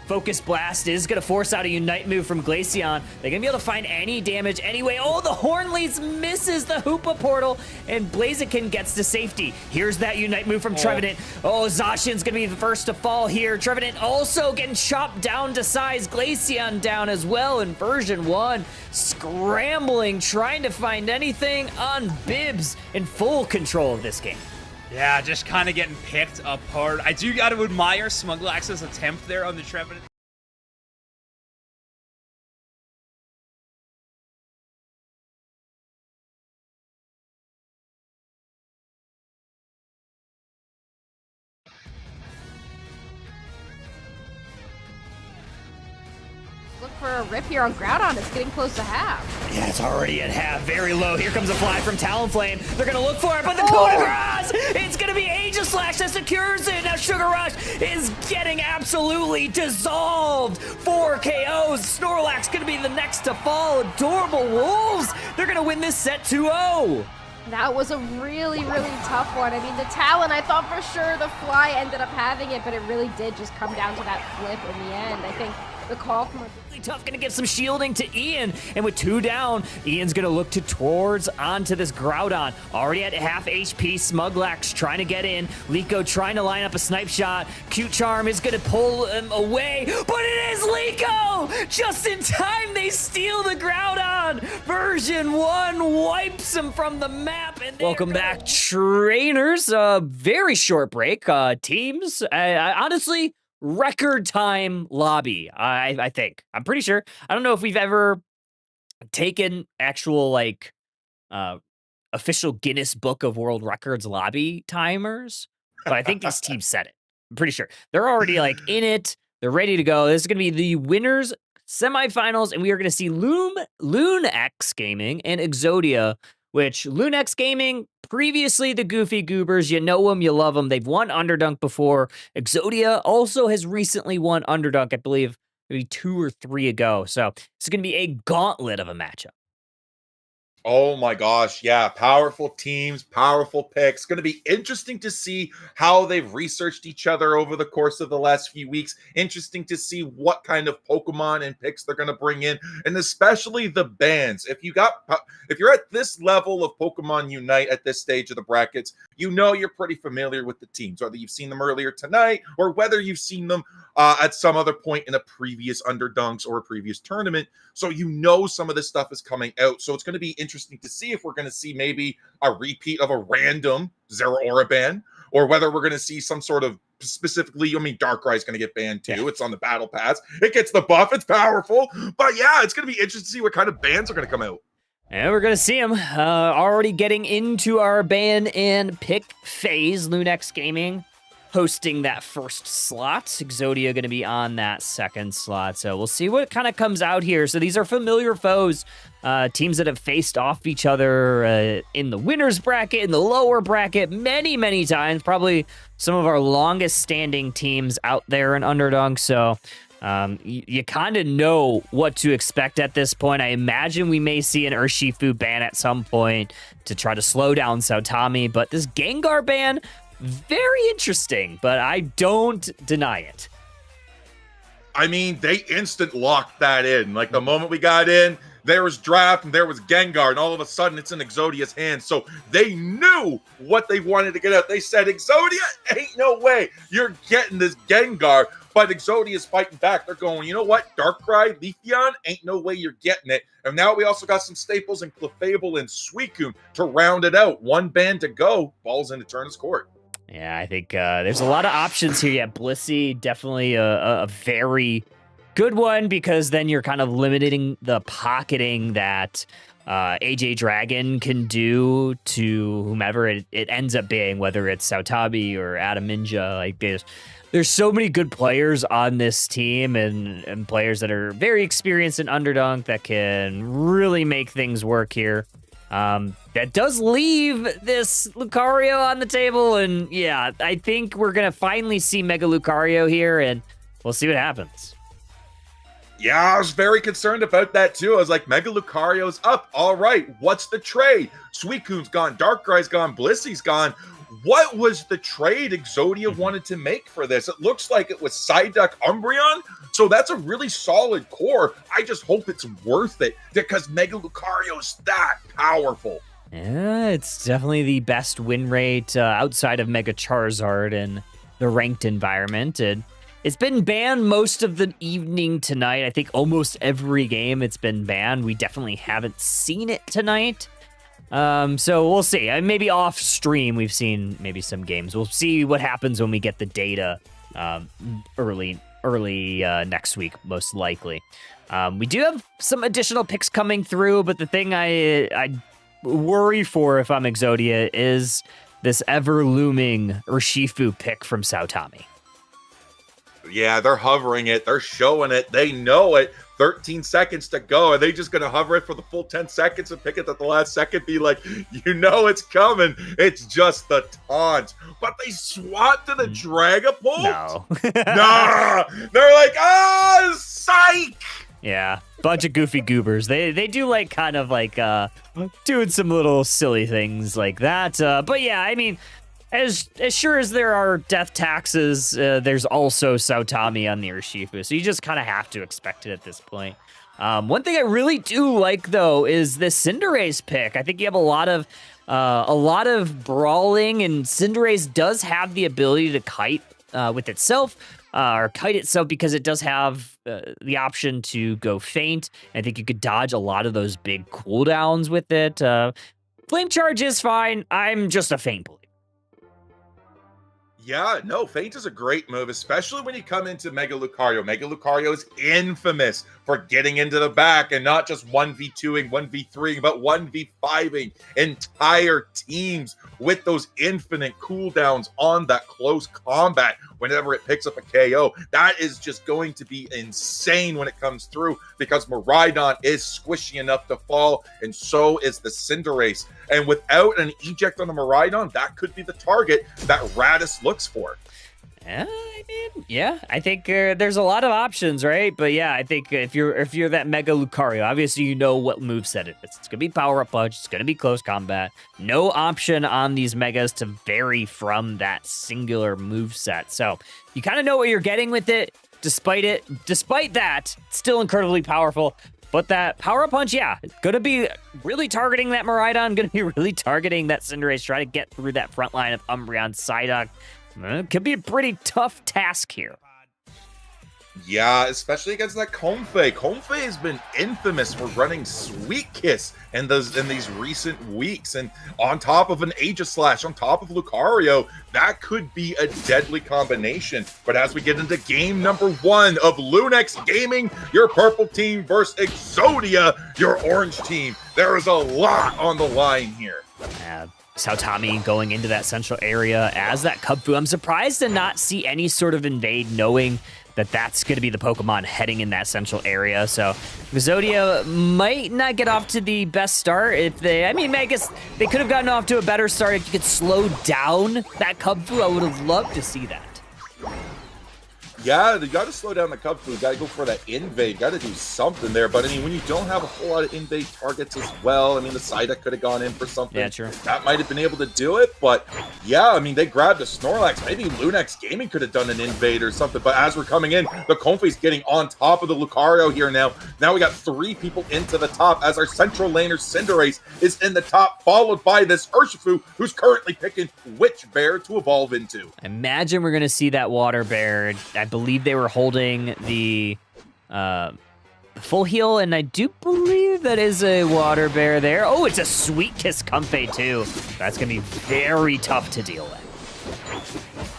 Focus Blast is going to force out a Unite move from Glaceon. They're going to be able to find any damage anyway. Oh, the Hornleys misses the Hoopa portal, and Blaziken gets to safety. Here's that Unite move from Trevenant. Oh, Zacian's going to be the first to fall here. Trevenant also getting chopped down to size. Glaceon down as well in version 1. Scrambling, trying to find anything on Bibs in full control of this game. Yeah, just kind of getting picked apart. I do got to admire Smuglax's attempt there on the Trevenant. Look for a rip here on Groudon. It's getting close to half. Yeah, it's already at half. Very low. Here comes a fly from Talonflame. They're going to look for it, but the coup de grace! It's going to be Aegislash that secures it. Now Sugar Rush is getting absolutely dissolved. 4 KOs. Snorlax going to be the next to fall. Adorable Wolves. They're going to win this set 2-0. That was a really, really tough one. I mean, the Talon, I thought for sure the fly ended up having it, but it really did just come down to that flip in the end. I think the call from Really tough, gonna get some shielding to Ian, and with 2 down, Ian's gonna look towards onto this Groudon. Already at half HP, Smuglax trying to get in, Liko trying to line up a snipe shot. Cute Charm is gonna pull him away, but it is Liko! Just in time, they steal the Groudon! Version 1 wipes him from the map, and welcome back, trainers. Very short break. Teams, honestly, record time lobby, I think. I'm pretty sure. I don't know if we've ever taken actual, like, official Guinness Book of World Records lobby timers, but I think these teams set it. I'm pretty sure. They're already, like, in it. They're ready to go. This is going to be the winners semifinals, and we are going to see Lunex Gaming and Exodia, which Lunex Gaming, previously the Goofy Goobers, you know them, you love them. They've won Underdunk before. Exodia also has recently won Underdunk, I believe, maybe 2 or 3 ago. So it's going to be a gauntlet of a matchup. Oh my gosh, yeah, powerful teams, powerful picks. Going to be interesting to see how they've researched each other over the course of the last few weeks. Interesting to see what kind of Pokemon and picks they're going to bring in, and especially the bans. If you're at this level of Pokemon Unite at this stage of the brackets, you know you're pretty familiar with the teams, whether you've seen them earlier tonight or whether you've seen them at some other point in a previous Underdunks or a previous tournament. So you know some of this stuff is coming out. So it's going to be interesting to see if we're going to see maybe a repeat of a random Zeraora ban, or whether we're going to see some sort of specifically, I mean, Darkrai is going to get banned too. Yeah. It's on the battle pass. It gets the buff. It's powerful. But yeah, it's going to be interesting to see what kind of bans are going to come out. And we're going to see them already getting into our ban and pick phase. Lunex Gaming hosting that first slot. Exodia going to be on that second slot. So we'll see what kind of comes out here. So these are familiar foes, teams that have faced off each other in the winner's bracket, in the lower bracket, many, many times. Probably some of our longest standing teams out there in Underdunk. So you kind of know what to expect at this point. I imagine we may see an Urshifu ban at some point to try to slow down Saotami, but this Gengar ban, very interesting, but I don't deny it. I mean, they instant locked that in. Like the moment we got in, there was draft and there was Gengar, and all of a sudden it's in Exodia's hands. So they knew what they wanted to get out. They said, Exodia, ain't no way you're getting this Gengar. But Exodia's fighting back. They're going, you know what? Darkrai, Leafeon, ain't no way you're getting it. And now we also got some staples in Clefable and Suicune to round it out. One ban to go. Ball's in Eterna's court. Yeah, I think there's a lot of options here. Yeah, Blissey, definitely a very good one, because then you're kind of limiting the pocketing that AJ Dragon can do to whomever it ends up being, whether it's Saotami or Adam Ninja. Like there's so many good players on this team, and players that are very experienced in Underdunk that can really make things work here. That does leave this Lucario on the table, and yeah, I think we're gonna finally see Mega Lucario here, and we'll see what happens. Yeah, I was very concerned about that too. I was like, Mega Lucario's up. All right, what's the trade? Suicune's gone, Darkrai's gone, Blissey's gone. What was the trade Exodia wanted to make for this? It looks like it was Psyduck Umbreon. So that's a really solid core. I just hope it's worth it, because Mega Lucario's that powerful. Yeah, it's definitely the best win rate outside of Mega Charizard in the ranked environment. And it's been banned most of the evening tonight. I think almost every game it's been banned. We definitely haven't seen it tonight. So we'll see. Maybe off stream we've seen maybe some games. We'll see what happens when we get the data early next week, most likely. We do have some additional picks coming through, but the thing I worry for if I'm Exodia is this ever-looming Urshifu pick from Saotami. Yeah, they're hovering it. They're showing it. They know it. 13 seconds to go. Are they just going to hover it for the full 10 seconds and pick it at the last second? Be like, you know it's coming. It's just the taunt. But they swat to the Dragapult? No. Nah. They're like, psych! Yeah, bunch of goofy goobers. They do like kind of like doing some little silly things like that. But yeah, I mean, as sure as there are death taxes, there's also Saotami on the Urshifu, so you just kind of have to expect it at this point. One thing I really do like though is this Cinderace pick. I think you have a lot of brawling, and Cinderace does have the ability to kite with itself. Or kite itself, because it does have the option to go faint. I think you could dodge a lot of those big cooldowns with it. Flame Charge is fine. I'm just a faint believer. Yeah, no, Feint is a great move, especially when you come into Mega Lucario. Mega Lucario is infamous for getting into the back and not just 1v2ing, 1v3ing, but 1v5ing entire teams with those infinite cooldowns on that close combat whenever it picks up a KO. That is just going to be insane when it comes through, because Miraidon is squishy enough to fall, and so is the Cinderace. And without an eject on the Miraidon, that could be the target that Radis looks for. I mean, yeah, I think there's a lot of options, right? But yeah, I think if you're that Mega Lucario, obviously you know what moveset it is. It's gonna be Power Up Punch. It's gonna be Close Combat. No option on these Megas to vary from that singular moveset. So you kind of know what you're getting with it. Despite that, it's still incredibly powerful. But that Power Up Punch, yeah, gonna be really targeting that Miraidon. Gonna be really targeting that Cinderace. Try to get through that front line of Umbreon, Psyduck. Could be a pretty tough task here. Yeah, especially against that Comfey. Comfey has been infamous for running Sweet Kiss in these recent weeks. And on top of an Aegislash, on top of Lucario, that could be a deadly combination. But as we get into game number 1 of Lunex Gaming, your purple team versus Exodia, your orange team, there is a lot on the line here. Sautami going into that central area as that Kubfu. I'm surprised to not see any sort of invade, knowing that that's going to be the Pokemon heading in that central area. So Exodia might not get off to the best start. I guess they could have gotten off to a better start if you could slow down that Kubfu. I would have loved to see that. Yeah, they got to slow down the Kubfu. You got to go for that invade. Got to do something there. But I mean, when you don't have a whole lot of invade targets as well, I mean, the Psyduck could have gone in for something. Yeah, true. That might have been able to do it. But yeah, I mean, they grabbed a Snorlax. Maybe Lunex Gaming could have done an invade or something. But as we're coming in, the Comfey's getting on top of the Lucario here now. Now we got 3 people into the top as our central laner Cinderace is in the top, followed by this Urshifu, who's currently picking which bear to evolve into. Imagine we're going to see that water bear. I believe they were holding the full heal, and I do believe that is a water bear there. Oh, it's a Sweet Kiss Comfey too. That's going to be very tough to deal with.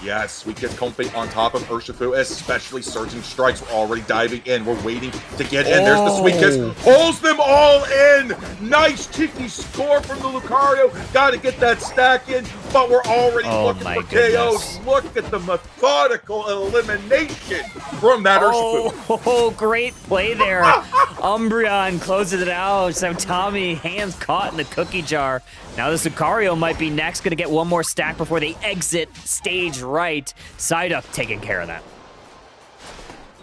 Yeah, Sweet Kiss Comfey on top of Urshifu, especially Surging Strikes. We're already diving in. We're waiting to get in. There's the Sweet Kiss. Pulls them all in. Nice cheeky score from the Lucario. Got to get that stack in, but we're already looking for KOs. Look at the methodical elimination from that Urshifu. Oh, great play there. Umbreon closes it out. So Tommy, hands caught in the cookie jar. Now this Lucario might be next. Going to get one more stack before they exit stage right. Psyduck taking care of that.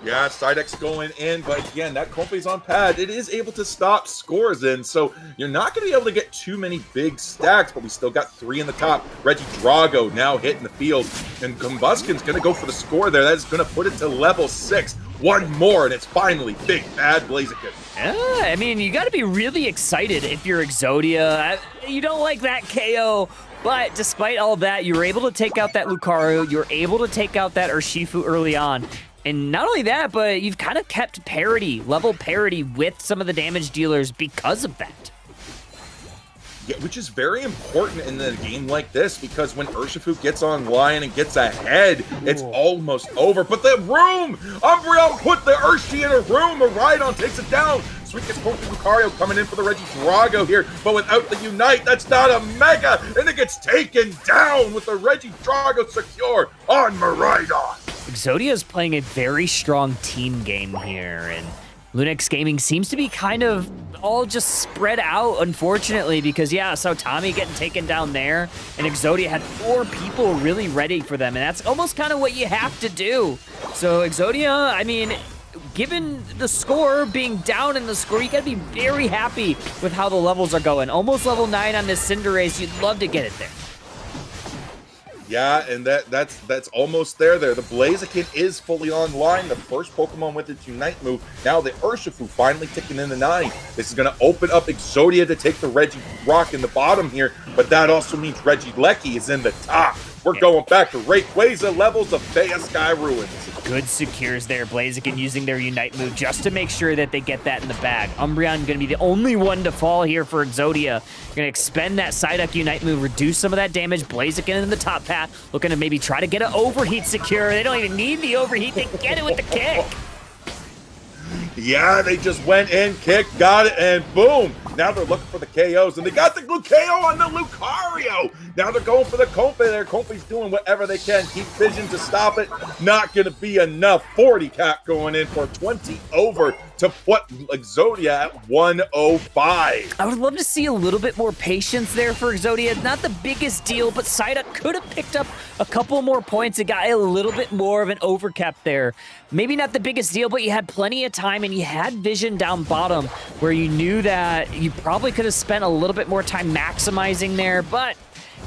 Yeah, Psyduck's going in, but again, that Comfey's on pad. It is able to stop scores in, so you're not going to be able to get too many big stacks, but we still got 3 in the top. Regidrago now hitting the field, and Combusken's going to go for the score there. That is going to put it to level 6. One more, and it's finally Big Bad Blaziken. Yeah, I mean, you got to be really excited if you're Exodia. You don't like that KO, but despite all that, you were able to take out that Lucario. You were able to take out that Urshifu early on. And not only that, but you've kind of kept parity, level parity with some of the damage dealers because of that. Yeah, which is very important in a game like this, because when Urshifu gets online and gets ahead, it's almost over. But the room! Umbreon put the Urshi in a room. The Rhydon takes it down. Sweet Kiss Comfey Lucario coming in for the Regidrago here, but without the Unite, that's not a Mega, and it gets taken down with the Regidrago secure on Miraidon. Exodia is playing a very strong team game here, and Lunex Gaming seems to be kind of all just spread out, unfortunately, because, yeah, Sautami getting taken down there, and Exodia had 4 people really ready for them, and that's almost kind of what you have to do. So Exodia, I mean, given the score, being down in the score, you gotta be very happy with how the levels are going. Almost level 9 on this Cinderace, you'd love to get it there. Yeah, and that's almost there. The Blaziken is fully online. The first Pokemon with its Unite move. Now the Urshifu finally ticking in the 9. This is going to open up Exodia to take the Regirock in the bottom here, but that also means Regieleki is in the top. We're going back to Rayquaza levels of Thea Sky Ruins. Good secures there. Blaziken using their Unite move just to make sure that they get that in the bag. Umbreon going to be the only one to fall here for Exodia. Going to expend that Psyduck Unite move, reduce some of that damage. Blaziken in the top path, looking to maybe try to get an overheat secure. They don't even need the overheat. They get it with the kick. Yeah, they just went in, kicked, got it, and boom. Now they're looking for the KOs, and they got the KO on the Lucario. Now they're going for the Comfey there. Comfey's doing whatever they can. Keep vision to stop it. Not going to be enough. 40 cap going in for 20 over to put Exodia at 105. I would love to see a little bit more patience there for Exodia. Not the biggest deal, but Psyduck could have picked up a couple more points and got a little bit more of an overcap there. Maybe not the biggest deal, but you had plenty of time and you had vision down bottom where you knew that you probably could have spent a little bit more time maximizing there, but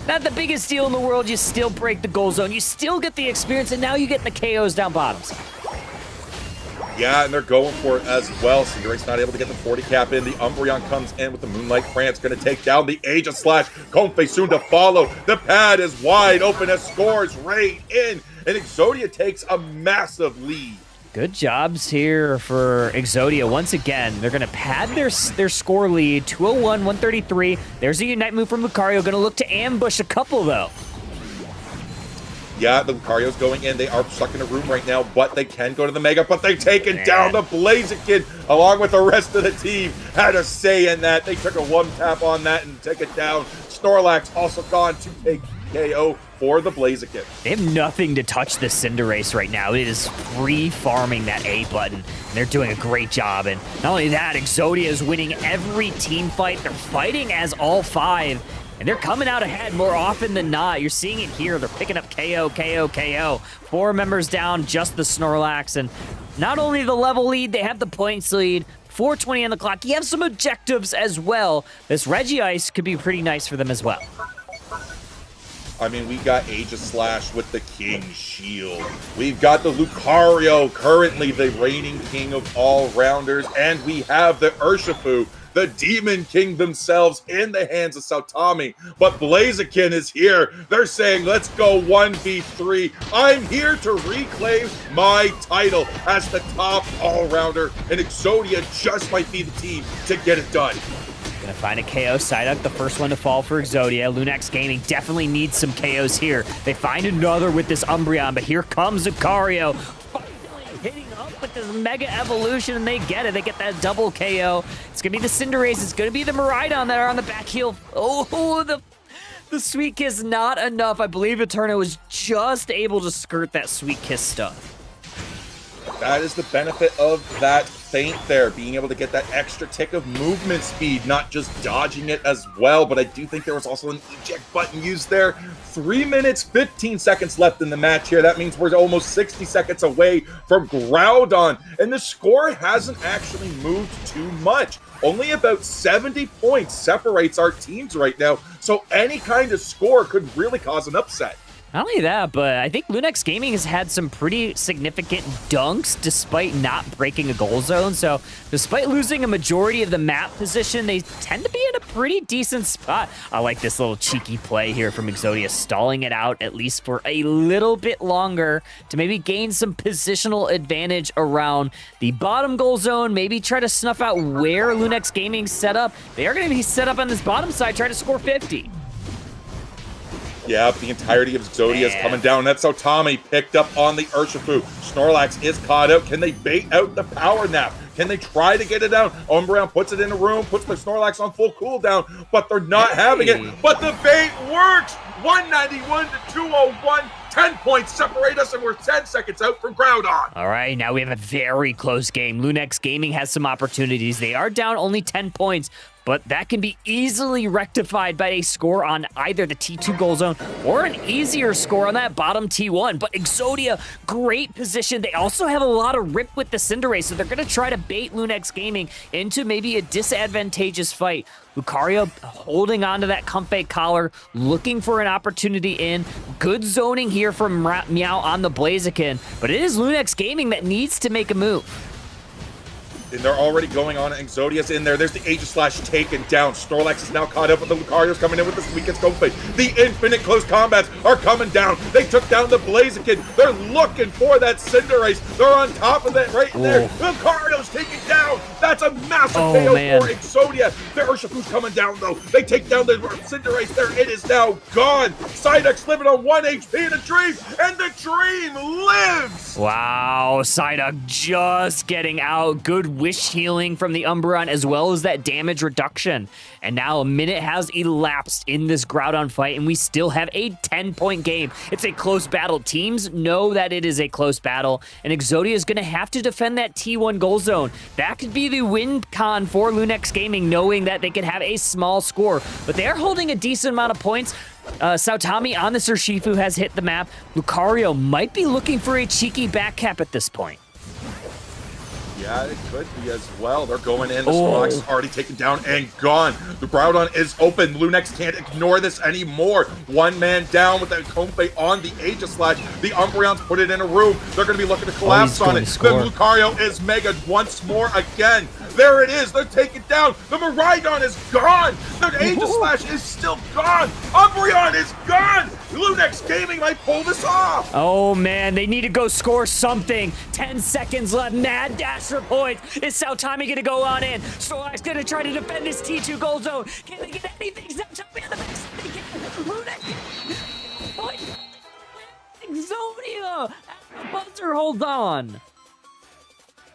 not the biggest deal in the world. You still break the goal zone. You still get the experience, and now you get the KOs down bottoms. Yeah, and they're going for it as well. Cinderace's not able to get the 40 cap in. The Umbreon comes in with the Moonlight Prance, going to take down the Aegis Slash. Comfey soon to follow. The pad is wide open as scores right in, and Exodia takes a massive lead. Good jobs here for Exodia. Once again, they're going to pad their score lead, 201-133. There's a Unite move from Lucario. Going to look to ambush a couple, though. Yeah, the Lucario's going in. They are stuck in a room right now, but they can go to the Mega, but they've taken down the Blaziken along with the rest of the team. Had a say in that. They took a one tap on that and take it down. Snorlax also gone to take KO for the Blaziken. They have nothing to touch the Cinderace right now. It is free farming that A button. And they're doing a great job. And not only that, Exodia is winning every team fight. They're fighting as all five. And they're coming out ahead more often than not. You're seeing it here. They're picking up KO, KO, KO. 4 members down, just the Snorlax. And not only the level lead, they have the points lead. 4:20 on the clock. You have some objectives as well. This Regice could be pretty nice for them as well. I mean, we got Aegis Slash with the King Shield. We've got the Lucario, currently the reigning king of all-rounders. And we have the Urshifu, the Demon King themselves, in the hands of Saotome. But Blaziken is here. They're saying, let's go 1v3. I'm here to reclaim my title as the top all-rounder. And Exodia just might be the team to get it done. Gonna find a KO. Psyduck, the first one to fall for Exodia. Lunax Gaming definitely needs some KOs here. They find another with this Umbreon, but here comes Lucario. Finally hitting up with this Mega Evolution, and they get it. They get that double KO. It's gonna be the Cinderace. It's gonna be the Miraidon that are on the back heel. Oh, the Sweet Kiss, not enough. I believe Eterna was just able to skirt that Sweet Kiss stuff. That is the benefit of that feint there, being able to get that extra tick of movement speed, not just dodging it as well. But I do think there was also an eject button used there. 3 minutes, 15 seconds left in the match here. That means we're almost 60 seconds away from Groudon. And the score hasn't actually moved too much. Only about 70 points separates our teams right now. So any kind of score could really cause an upset. Not only that, but I think Lunax Gaming has had some pretty significant dunks despite not breaking a goal zone. So despite losing a majority of the map position, they tend to be in a pretty decent spot. I like this little cheeky play here from Exodia, stalling it out at least for a little bit longer to maybe gain some positional advantage around the bottom goal zone, maybe try to snuff out where Lunax Gaming's set up. They are going to be set up on this bottom side, trying to score 50. Yeah, the entirety of Exodia is coming down. That's how Tommy picked up on the Urshifu. Snorlax is caught out. Can they bait out the power nap? Can they try to get it down? Umbreon puts it in a room, puts their Snorlax on full cooldown, but they're not having it. But the bait works! 191 to 201. 10 points separate us, and we're 10 seconds out from Groudon. All right, now we have a very close game. Lunax Gaming has some opportunities. They are down only 10 points, but that can be easily rectified by a score on either the T2 goal zone or an easier score on that bottom T1. But Exodia, great position. They also have a lot of rip with the Cinderace, so they're going to try to bait Lunax Gaming into maybe a disadvantageous fight. Lucario holding on to that Comfey collar, looking for an opportunity in. Good zoning here from Meow on the Blaziken, but it is Lunax Gaming that needs to make a move. And they're already going on. Exodia's in there. There's the Aegis Slash taken down. Snorlax is now caught up with the Lucario's coming in with the Sweetest Comfey. The infinite close combats are coming down. They took down the Blaziken. They're looking for that Cinderace. They're on top of it right there. Lucario's taken down. That's a massive KO for Exodia. The Urshifu's coming down though. They take down the Cinderace there. It is now gone. Psyduck's living on 1 HP in a dream, and the dream lives. Wow, Psyduck just getting out. Good wish healing from the Umbreon as well as that damage reduction. And now a minute has elapsed in this Groudon fight, and we still have a 10-point game. It's a close battle. Teams know that it is a close battle, and Exodia is going to have to defend that T1 goal zone. That could be the win con for Lunex Gaming, knowing that they could have a small score, but they are holding a decent amount of points. Saotami on the Urshifu has hit the map. Lucario might be looking for a cheeky back cap at this point. Yeah, it could be as well. They're going in. The Snorlax is already taken down and gone. The Groudon is open. Lunex can't ignore this anymore. One man down with that Comfey on the Aegislash. The Umbreon's put it in a room. They're going to be looking to collapse on it. Then Lucario is mega once more again. There it is. They're taken down. The Miraidon is gone. The Aegislash is still gone. Umbreon is gone. Lunex Gaming might pull this off. Oh, man. They need to go score something. 10 seconds left. Mad dash for points. Is Saotami going to go on in? Snorlax going to try to defend this T2 goal zone. Can they get anything? Saotami on the best they can. Lunex. Point. Exodia. Buzzer holds on.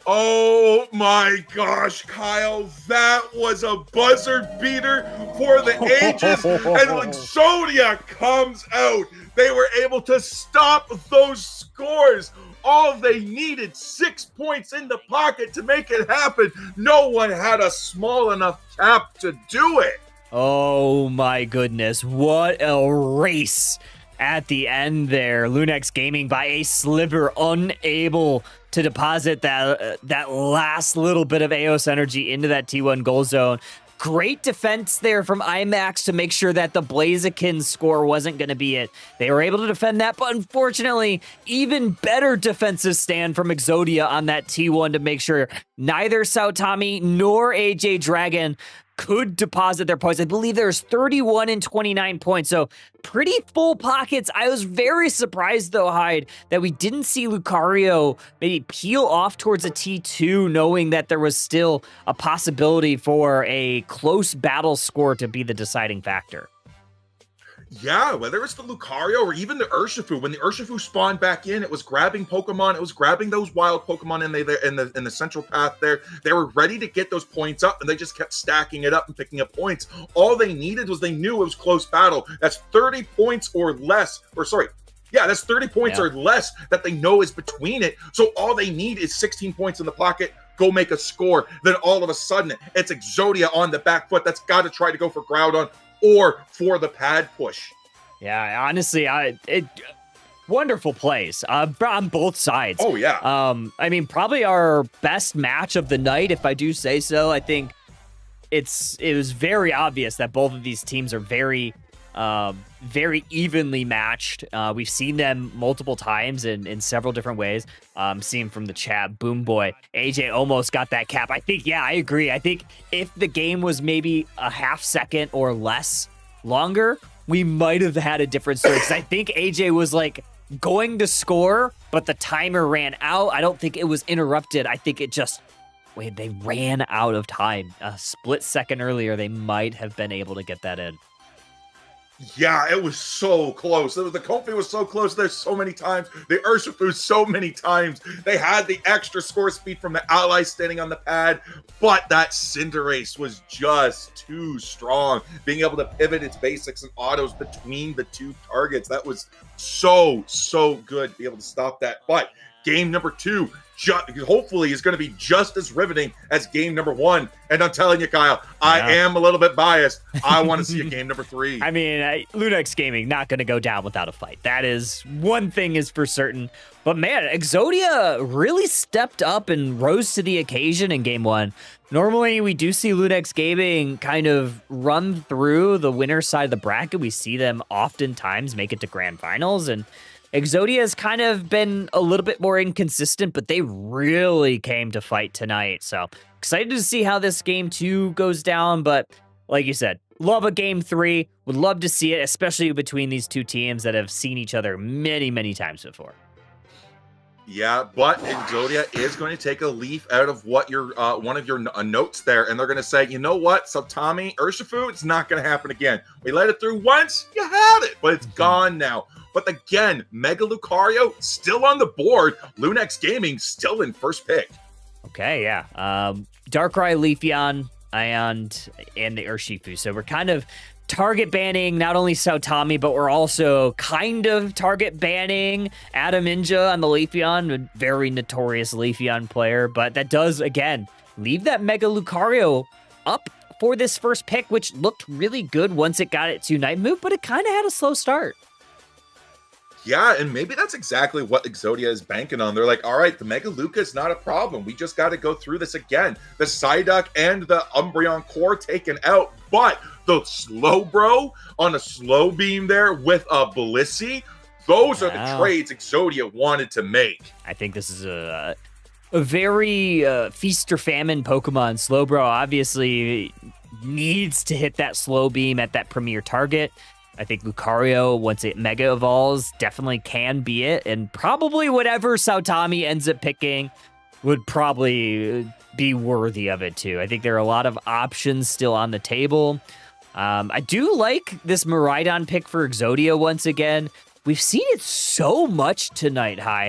Oh my gosh, Kyle, that was a buzzer beater for the ages, and Exodia comes out. They were able to stop those scores. All they needed, 6 points in the pocket to make it happen. No one had a small enough cap to do it. Oh my goodness, what a race at the end there. Lunex Gaming by a sliver, unable to deposit that last little bit of Eos energy into that T1 goal zone. Great defense there from IMAX to make sure that the Blaziken score wasn't going to be it. They were able to defend that, but unfortunately, even better defensive stand from Exodia on that T1 to make sure neither Saotami nor AJ Dragon could deposit their points. I believe there's 31 and 29 points, so pretty full pockets. I was very surprised, though, Hyde, that we didn't see Lucario maybe peel off towards a T2, knowing that there was still a possibility for a close battle score to be the deciding factor. Yeah, whether it's the Lucario or even the Urshifu. When the Urshifu spawned back in, it was grabbing Pokemon. It was grabbing those wild Pokemon in the central path there. They were ready to get those points up, and they just kept stacking it up and picking up points. All they needed was, they knew it was close battle. That's 30 points or less, or sorry, yeah, that's 30 points or less that they know is between it. So all they need is 16 points in the pocket. Go make a score. Then all of a sudden, it's Exodia on the back foot that's got to try to go for Groudon or for the pad push. Yeah, honestly, wonderful plays on both sides. Oh, yeah. I mean, probably our best match of the night, if I do say so. I think it was very obvious that both of these teams are very evenly matched. We've seen them multiple times in several different ways. Seeing from the chat, Boom Boy, AJ almost got that cap. I think, yeah, I agree. I think if the game was maybe a half second or less longer, we might have had a different story. Because I think AJ was like going to score, but the timer ran out. I don't think it was interrupted. I think it just, they ran out of time. A split second earlier, they might have been able to get that in. Yeah, it was so close. The Comfey was so close there so many times. The Urshifu so many times. They had the extra score speed from the allies standing on the pad, but that Cinderace was just too strong. Being able to pivot its basics and autos between the two targets, that was so good to be able to stop that. But game number 2, hopefully, is going to be just as riveting as game number 1. And I'm telling you, Kyle, I am a little bit biased. I want to see a game number 3. I mean, Lunex Gaming not going to go down without a fight. That is one thing is for certain. But man, Exodia really stepped up and rose to the occasion in game 1. Normally, we do see Lunex Gaming kind of run through the winner side of the bracket. We see them oftentimes make it to grand finals, and Exodia has kind of been a little bit more inconsistent, but they really came to fight tonight. So excited to see how this game 2 goes down. But like you said, love a game 3. Would love to see it, especially between these two teams that have seen each other many, many times before. Yeah, but Exodia is going to take a leaf out of what your one of your notes there, and they're going to say, you know what, Saotami, Urshifu, it's not going to happen again. We let it through once, you had it, but it's gone now. But again, Mega Lucario still on the board. Lunex Gaming still in first pick. Okay, yeah. Darkrai, Leafeon, and the Urshifu. So we're kind of target banning not only Sautami, but we're also kind of target banning Adam Ninja on the Leafeon, a very notorious Leafeon player. But that does, again, leave that Mega Lucario up for this first pick, which looked really good once it got its Unite move, but it kind of had a slow start. Yeah, and maybe that's exactly what Exodia is banking on. They're like, all right, the Mega Luca is not a problem. We just got to go through this again. The Psyduck and the Umbreon core taken out, but the Slowbro on a slow beam there with a Blissey, those are the trades Exodia wanted to make. I think this is a very feast or famine Pokemon. Slowbro obviously needs to hit that slow beam at that premier target. I think Lucario, once it Mega Evolves, definitely can be it. And probably whatever Sautami ends up picking would probably be worthy of it, too. I think there are a lot of options still on the table. I do like this Miraidon pick for Exodia once again. We've seen it so much tonight, High,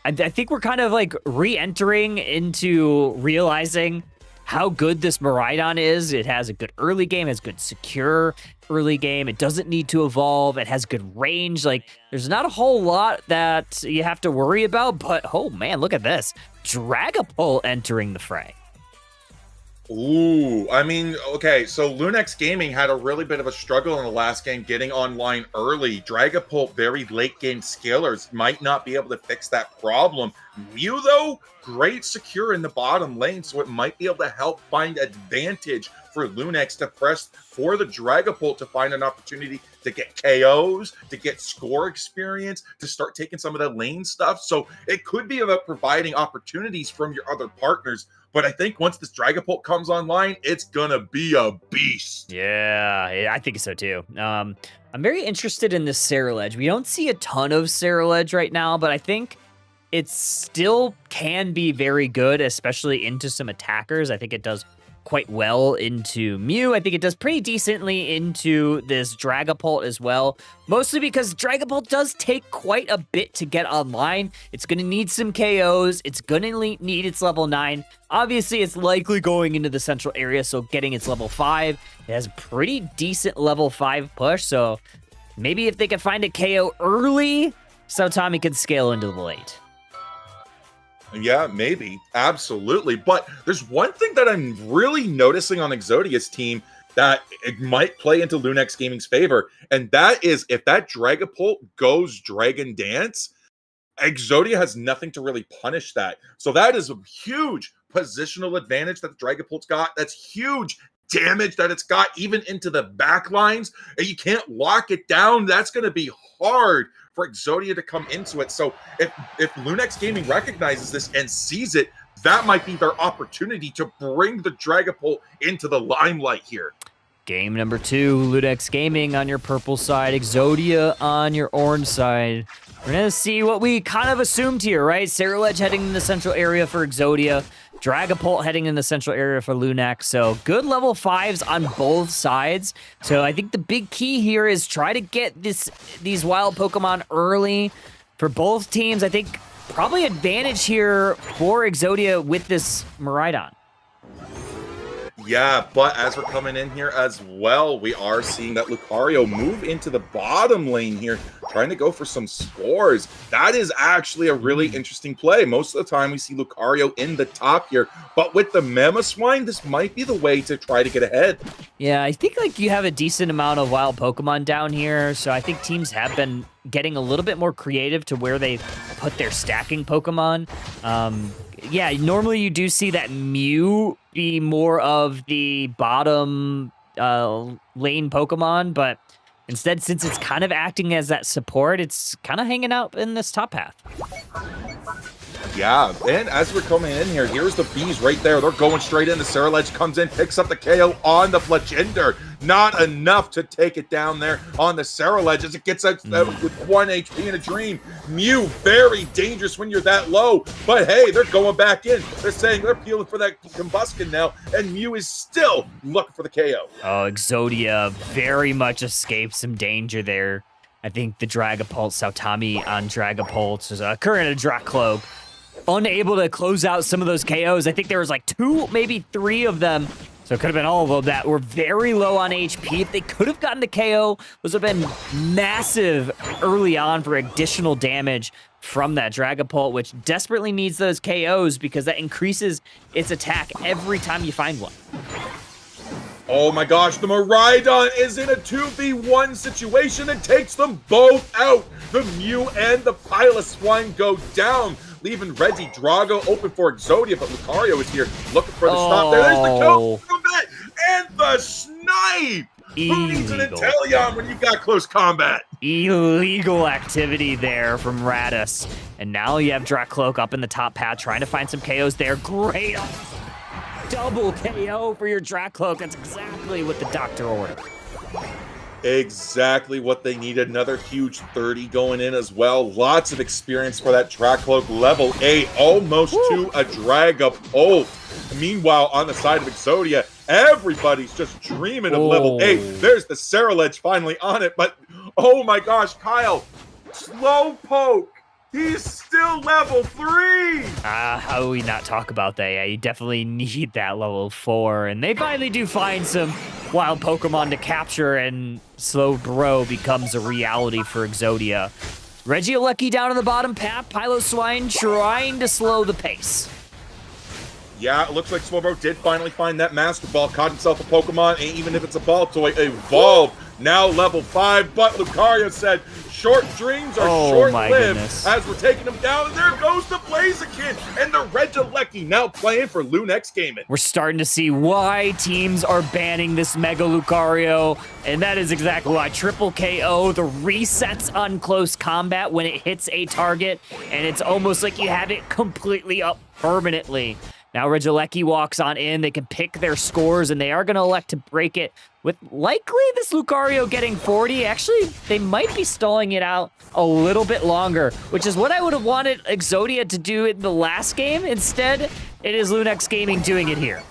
and I think we're kind of like re-entering into realizing how good this Miraidon is. It has a good early game, has good secure early game. It doesn't need to evolve. It has good range. Like, there's not a whole lot that you have to worry about, but oh man, look at this. Dragapult entering the fray. Ooh, I mean, okay, so Lunex Gaming had a really bit of a struggle in the last game getting online early. Dragapult, very late game scalers, might not be able to fix that problem. Mew, though, great secure in the bottom lane, so it might be able to help find advantage for Lunex to press for the Dragapult to find an opportunity to get KOs, to get score experience, to start taking some of the lane stuff. So it could be about providing opportunities from your other partners. But I think once this Dragapult comes online, it's gonna be a beast. Yeah, I think so too. I'm very interested in this Ceruledge. We don't see a ton of Ceruledge right now, but I think it still can be very good, especially into some attackers. I think it does quite well into Mew. I think it does pretty decently into this Dragapult as well, mostly because Dragapult does take quite a bit to get online. It's going to need some KOs. It's going to need its level 9. Obviously, it's likely going into the central area, so getting its level 5. It has a pretty decent level 5 push, so maybe if they can find a KO early, Sautami can scale into the late. Yeah, maybe. Absolutely. But there's one thing that I'm really noticing on Exodia's team that it might play into Lunex Gaming's favor, and that is if that Dragapult goes Dragon Dance, Exodia has nothing to really punish that. So that is a huge positional advantage that the Dragapult's got. That's huge damage that it's got even into the back lines, and you can't lock it down. That's going to be hard for Exodia to come into it. So if Lunex Gaming recognizes this and sees it, that might be their opportunity to bring the Dragapult into the limelight here. Game number 2, Lunex Gaming on your purple side, Exodia on your orange side. We're going to see what we kind of assumed here, right? Ceruledge heading in the central area for Exodia. Dragapult heading in the central area for Lunex. So good level 5s on both sides. So I think the big key here is try to get these wild Pokemon early for both teams. I think probably advantage here for Exodia with this Miraidon. Yeah, but as we're coming in here as well, we are seeing that Lucario move into the bottom lane here, trying to go for some scores. That is actually a really interesting play. Most of the time we see Lucario in the top here, but with the Mamoswine, this might be the way to try to get ahead. Yeah, I think like you have a decent amount of wild Pokemon down here, so I think teams have been getting a little bit more creative to where they put their stacking Pokemon. Yeah, normally you do see that Mew be more of the bottom lane Pokemon, but instead, since it's kind of acting as that support, it's kind of hanging out in this top path. Yeah, and as we're coming in here, here's the bees right there. They're going straight in. The Ceruledge comes in, picks up the KO on the Fletchinder. Not enough to take it down there on the Ceruledge as it gets out with 1 HP in a dream. Mew, very dangerous when you're that low. But hey, they're going back in. They're saying they're peeling for that Combuskin now, and Mew is still looking for the KO. Oh, Exodia very much escaped some danger there. I think the Dragapult, Sautami on Dragapult is current a Dracloak. unable to close out some of those KOs. I think there was like 2, maybe 3 of them. So it could have been all of them that were very low on HP. If they could have gotten the KO, those would have been massive early on for additional damage from that Dragapult, which desperately needs those KOs because that increases its attack every time you find one. Oh my gosh, the Miraidon is in a 2v1 situation and takes them both out. The Mew and the Piloswine go down, leaving Reggie Drago open for Exodia, but Lucario is here looking for the stop there. There's the kill combat and the snipe. Who needs an Inteleon when you've got close combat? Illegal activity there from Radis. And now you have Dracloak up in the top pad trying to find some KOs there. Great. Double KO for your Dracloak. That's exactly what the doctor ordered. Exactly what they needed. Another huge 30 going in as well. Lots of experience for that Dracloak. Level 8, almost to a Dragapult. Meanwhile, on the side of Exodia, everybody's just dreaming of level 8. There's the Ceruledge finally on it, but oh my gosh, Kyle, Slowpoke. He's still level 3! How do we not talk about that? Yeah, you definitely need that level 4. And they finally do find some wild Pokemon to capture, and Slow Bro becomes a reality for Exodia. Regieleki down in the bottom path, Piloswine trying to slow the pace. Yeah, it looks like Slowbro did finally find that Master Ball, caught himself a Pokemon, and even if it's a ball toy, evolved. Now level 5, but Lucario said, short dreams are short-lived as we're taking him down, and there goes the Blaziken and the Regieleki now playing for Lunex Gaming. We're starting to see why teams are banning this Mega Lucario, and that is exactly why. Triple KO, the resets on close combat when it hits a target, and it's almost like you have it completely up permanently. Now Regieleki walks on in, they can pick their scores, and they are going to elect to break it with likely this Lucario getting 40. Actually, they might be stalling it out a little bit longer, which is what I would have wanted Exodia to do in the last game. Instead, it is Lunex Gaming doing it here.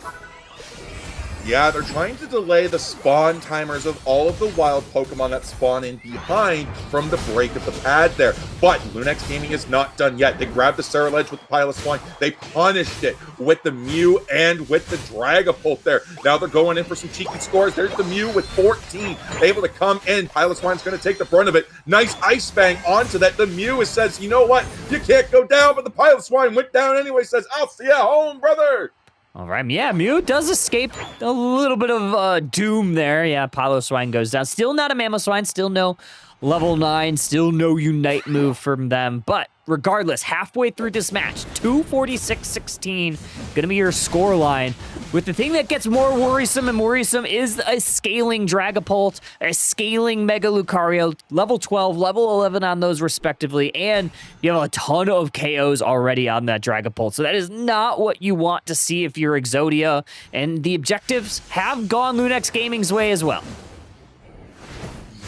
Yeah, they're trying to delay the spawn timers of all of the wild Pokemon that spawn in behind from the break of the pad there. But Lunex Gaming is not done yet. They grabbed the Ceruledge with the Piloswine. They punished it with the Mew and with the Dragapult there. Now they're going in for some cheeky scores. There's the Mew with 14, able to come in. Piloswine's going to take the brunt of it. Nice Ice Fang onto that. The Mew says, you know what? You can't go down, but the Piloswine went down anyway, says, I'll see you at home, brother. All right, yeah, Mew does escape a little bit of doom there. Yeah, Piloswine goes down. Still not a Mamoswine, still no level 9, still no Unite move from them. But regardless, halfway through this match, 246-16, gonna be your score line. With the thing that gets more worrisome and worrisome is a scaling Dragapult, a scaling Mega Lucario, level 12, level 11 on those respectively, and you have a ton of KOs already on that Dragapult. So that is not what you want to see if you're Exodia, and the objectives have gone Lunex Gaming's way as well.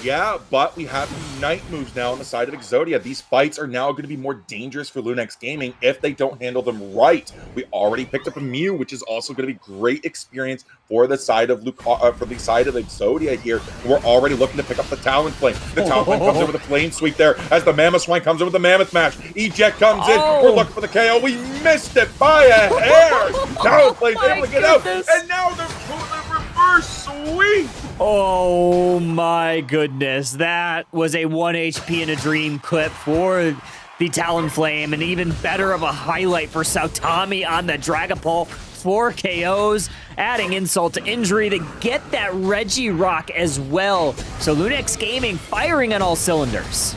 Yeah, but we have Unite moves now on the side of Exodia. These fights are now going to be more dangerous for Lunex Gaming if they don't handle them right. We already picked up a Mew, which is also going to be great experience for the side of Exodia here. We're already looking to pick up the Talonflame. The Talonflame comes in with a flame sweep there as the Mamoswine comes in with the Mammoth Mash. Eject comes in. We're looking for the KO. We missed it by a hair. Talonflame's able to get out, and now they're pulling the reverse sweep. Oh my goodness, that was a 1 HP in a dream clip for the Talonflame, and even better of a highlight for Sautami on the Dragapult. 4 KOs, adding insult to injury to get that Regirock as well. So Lunex Gaming firing on all cylinders.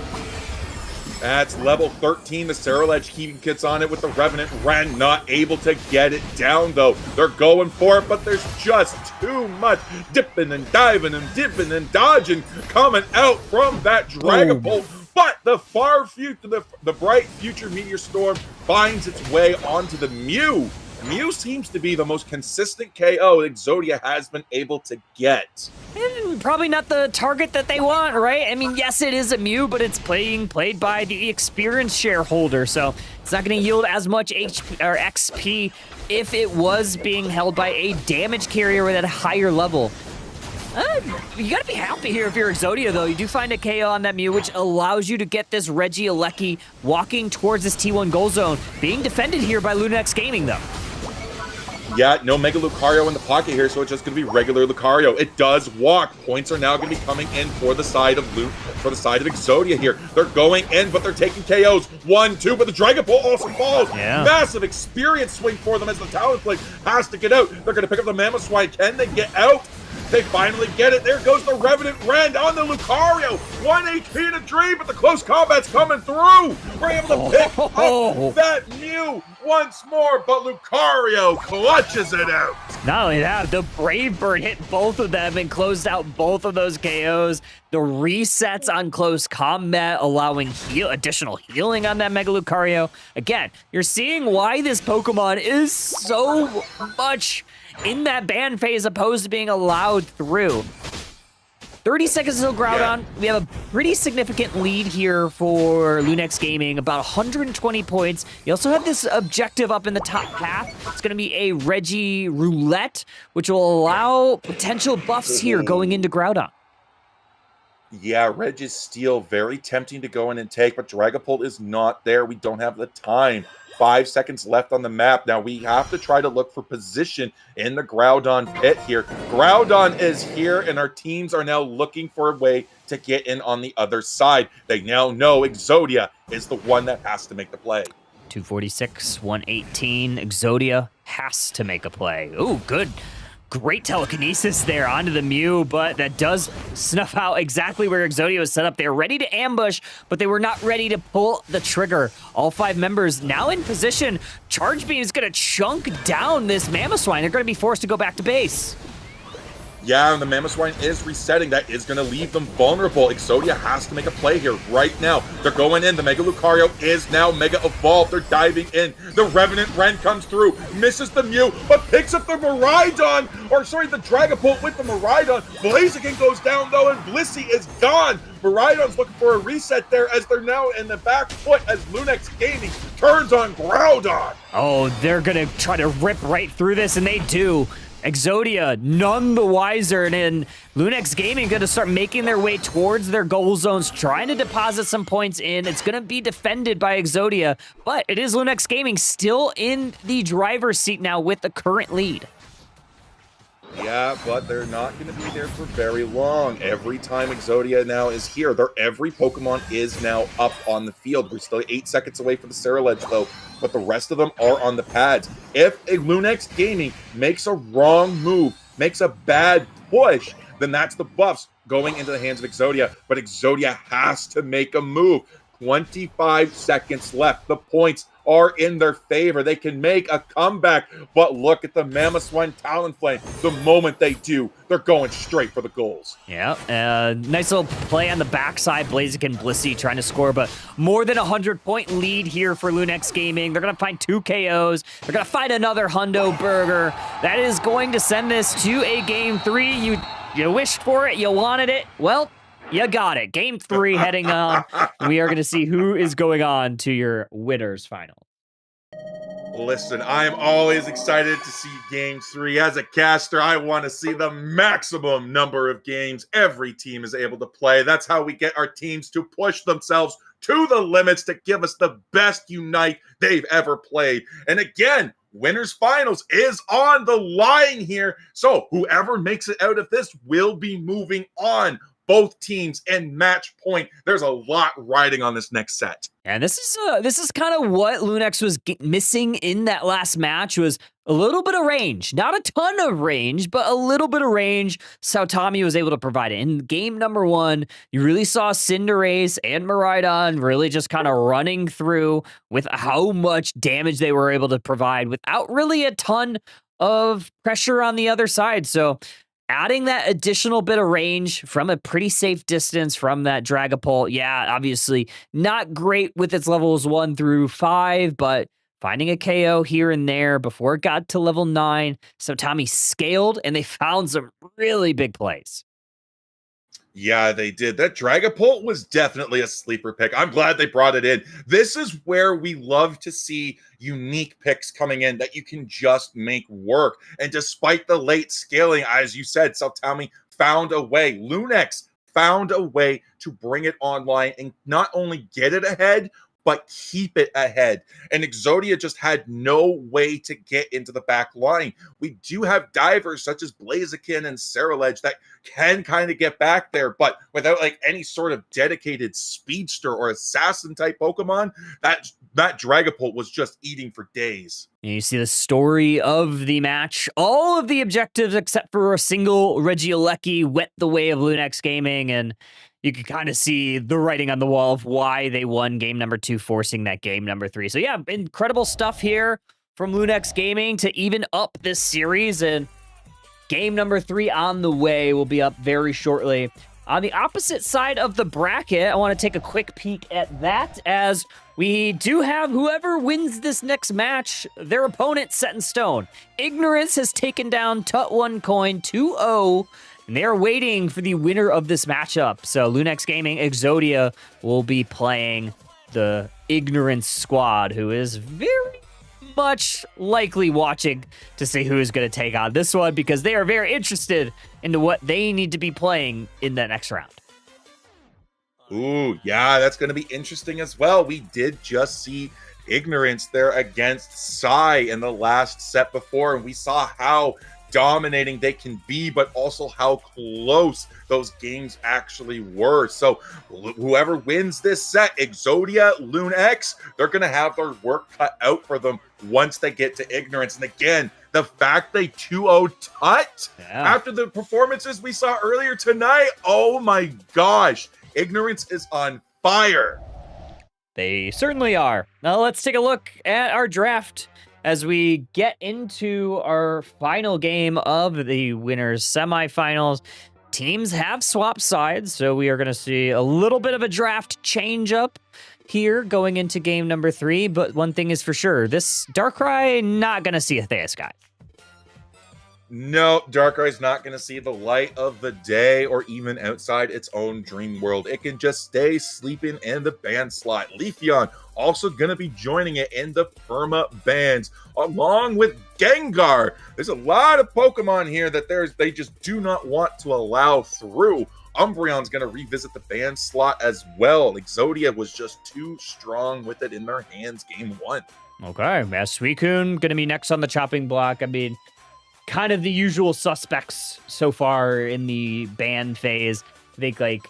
That's level 13. The Ceruledge keeping kits on it with the Revenant Ren, not able to get it down though. They're going for it, but there's just too much dipping and diving and dipping and dodging coming out from that Dragapult. But the far future, the bright future Meteor Storm finds its way onto the Mew. Mew seems to be the most consistent KO Exodia has been able to get. And probably not the target that they want, right? I mean, yes, it is a Mew, but it's being played by the experienced shareholder, so it's not going to yield as much HP or XP if it was being held by a damage carrier at a higher level. You gotta be happy here if you're Exodia, though. You do find a KO on that Mew, which allows you to get this Regieleki walking towards this T1 goal zone. Being defended here by Lunex Gaming, though. Yeah, no Mega Lucario in the pocket here, so it's just going to be regular Lucario. It does walk. Points are now going to be coming in for the side of Exodia here. They're going in, but they're taking KOs. 1, 2, but the Dragon Ball also falls. Yeah. Massive experience swing for them as the Talonflame has to get out. They're going to pick up the Mamoswine. Can they get out? They finally get it. There goes the Revenant Rend on the Lucario. 1 HP to Dream, but the close combat's coming through. We're able to pick up that Mew once more, but Lucario clutches it out. Not only that, the Brave Bird hit both of them and closed out both of those KOs. The resets on close combat allowing additional healing on that Mega Lucario. Again, you're seeing why this Pokemon is so much in that ban phase opposed to being allowed through. 30 seconds until Groudon. We have a pretty significant lead here for Lunex Gaming, about 120 points. You also have this objective up in the top half. It's going to be a Regi Roulette, which will allow potential buffs here going into Groudon. Yeah, Regis Steel, very tempting to go in and take, but Dragapult is not there. We don't have the time. 5 seconds left on the map. Now we have to try to look for position in the Groudon pit here. Groudon is here, and our teams are now looking for a way to get in on the other side. They now know Exodia is the one that has to make the play. 246, 118. Exodia has to make a play. Ooh, good. Great telekinesis there onto the Mew, but that does snuff out exactly where Exodia was set up. They were ready to ambush, but they were not ready to pull the trigger. All 5 members now in position. Charge Beam is going to chunk down this Mamoswine. They're going to be forced to go back to base. Yeah, and the Mamoswine is resetting. That is going to leave them vulnerable. Exodia has to make a play here right now. They're going in. The Mega Lucario is now Mega Evolved. They're diving in. The Revenant Rend comes through, misses the Mew, but picks up the Miraidon, the Dragapult with the Miraidon. Blaziken goes down, though, and Blissey is gone. Miraidon's looking for a reset there as they're now in the back foot as Lunex Gaming turns on Groudon. Oh, they're going to try to rip right through this, and they do. Exodia, none the wiser, and then Lunex Gaming going to start making their way towards their goal zones, trying to deposit some points in. It's going to be defended by Exodia, but it is Lunex Gaming still in the driver's seat now with the current lead. Yeah, but they're not going to be there for very long. Every time Exodia now is here, every Pokemon is now up on the field. We're still 8 seconds away from the Ceruledge, though, but the rest of them are on the pads. If a Lunex Gaming makes a wrong move, makes a bad push, then that's the buffs going into the hands of Exodia. But Exodia has to make a move. 25 seconds left. The points are in their favor. They can make a comeback, but look at the Mamoswine Talonflame. The moment they do, they're going straight for the goals. Yeah, nice little play on the backside. Blaziken, Blissey trying to score, but more than 100-point lead here for Lunex Gaming. They're going to find 2 KOs. They're going to find another Hundo Burger. That is going to send this to a Game 3. You wished for it. You wanted it. Well, you got it. Game 3 heading on. We are going to see who is going on to your winners final. Listen, I am always excited to see Game 3. As a caster, I want to see the maximum number of games every team is able to play. That's how we get our teams to push themselves to the limits to give us the best Unite they've ever played. And again, Winners Finals is on the line here. So whoever makes it out of this will be moving on. Both teams and match point. There's a lot riding on this next set. And this is kind of what Lunex was missing in that last match, was a little bit of range. Not a ton of range, but a little bit of range. Saotami was able to provide it. In game number 1, you really saw Cinderace and Miraidon really just kind of running through with how much damage they were able to provide without really a ton of pressure on the other side. So adding that additional bit of range from a pretty safe distance from that Dragapult, yeah, obviously not great with its levels 1 through 5, but finding a KO here and there before it got to level 9, Saotami scaled, and they found some really big plays. Yeah, they did. That Dragapult was definitely a sleeper pick. I'm glad they brought it in. This is where we love to see unique picks coming in that you can just make work. And despite the late scaling, as you said, Saotami found a way. Lunex found a way to bring it online and not only get it ahead, but keep it ahead. And Exodia just had no way to get into the back line. We do have divers such as Blaziken and Ceruledge that can kind of get back there, but without like any sort of dedicated speedster or assassin type Pokemon, that Dragapult was just eating for days. And you see the story of the match. All of the objectives except for a single Regieleki went the way of Lunex Gaming, and you can kind of see the writing on the wall of why they won game number 2, forcing that game number 3. So yeah, incredible stuff here from Lunex Gaming to even up this series, and game number 3 on the way will be up very shortly. On the opposite side of the bracket, I want to take a quick peek at that, as we do have whoever wins this next match, their opponent set in stone. Ignorance has taken down Tut One Coin 2-0, and they are waiting for the winner of this matchup. So Lunex Gaming Exodia will be playing the Ignorance squad, who is very much likely watching to see who is going to take on this one, because they are very interested into what they need to be playing in the next round. Ooh, yeah, that's going to be interesting as well. We did just see Ignorance there against Psy in the last set before, and we saw how dominating they can be, but also how close those games actually were. So whoever wins this set, Exodia, Lunex, they're going to have their work cut out for them once they get to Ignorance. And again, the fact they 2-0 Tut after the performances we saw earlier tonight, oh my gosh, Ignorance is on fire. They certainly are. Now let's take a look at our draft as we get into our final game of the winners semifinals. Teams have swapped sides, so we are going to see a little bit of a draft change up here going into game number 3. But one thing is for sure, this Darkrai not going to see a Theosky. No, Darkrai's not going to see the light of the day or even outside its own dream world. It can just stay sleeping in the ban slot. Leafeon also going to be joining it in the perma bans, along with Gengar. There's a lot of Pokemon here that they just do not want to allow through. Umbreon's going to revisit the ban slot as well. Exodia was just too strong with it in their hands game 1. Okay, Suicune going to be next on the chopping block. I mean, kind of the usual suspects so far in the ban phase. I think, like,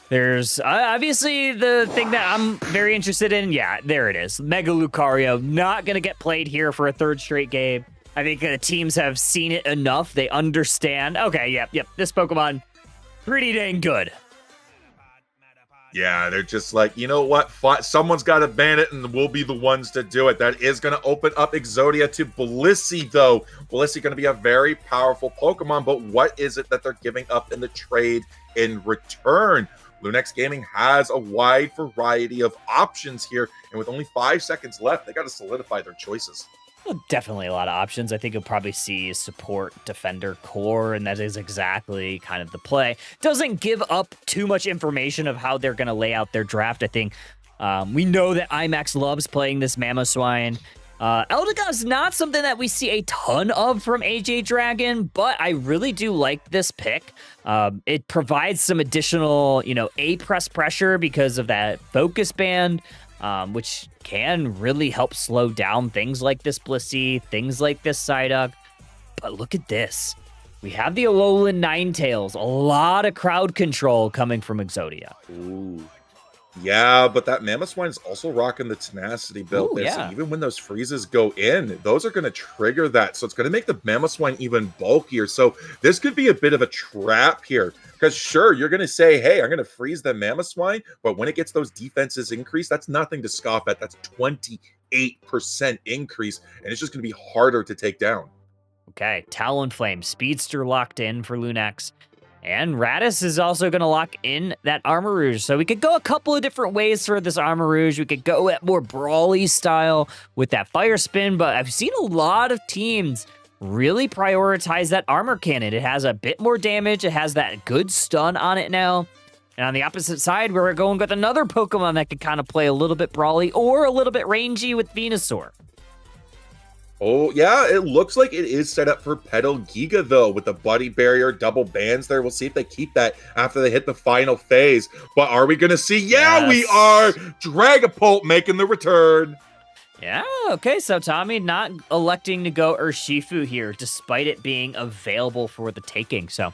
there's obviously the thing that I'm very interested in. Yeah, there it is. Mega Lucario, not going to get played here for a 3rd straight game. I think the teams have seen it enough. They understand. Okay, yep. This Pokemon, pretty dang good. Yeah, they're just like, you know what? Someone's got to ban it, and we'll be the ones to do it. That is going to open up Exodia to Blissey, though. Blissey going to be a very powerful Pokemon, but what is it that they're giving up in the trade in return? Lunex Gaming has a wide variety of options here, and with only 5 seconds left, they got to solidify their choices. Well, definitely a lot of options. I think you'll probably see support, defender, core, and that is exactly kind of the play. Doesn't give up too much information of how they're going to lay out their draft. I think we know that IMAX loves playing this Mamoswine. Eldegoss is not something that we see a ton of from AJ Dragon, but I really do like this pick. It provides some additional, A-press pressure because of that focus band, which can really help slow down things like this Blissey, things like this Psyduck. But look at this. We have the Alolan Ninetales. A lot of crowd control coming from Exodia. Ooh. Yeah, but that Mamoswine is also rocking the tenacity built there. Yeah. So even when those freezes go in, those are going to trigger that. So it's going to make the Mamoswine even bulkier. So this could be a bit of a trap here. Because sure, you're going to say, hey, I'm going to freeze the Mamoswine. But when it gets those defenses increased, that's nothing to scoff at. That's 28% increase. And it's just going to be harder to take down. Okay, Talonflame, Speedster locked in for Lunex. And Radis is also going to lock in that Armarouge. So we could go a couple of different ways for this Armarouge. We could go at more brawly style with that Fire Spin, but I've seen a lot of teams really prioritize that Armor Cannon. It has a bit more damage. It has that good stun on it now. And on the opposite side, we're going with another Pokemon that could kind of play a little bit brawly or a little bit rangy with Venusaur. Oh, yeah, it looks like it is set up for Petal Giga, though, with the Buddy Barrier, double bans there. We'll see if they keep that after they hit the final phase. But are we going to see? Yeah, we Yes. are! Dragapult making the return. Yeah, okay, so Tommy not electing to go Urshifu here, despite it being available for the taking. So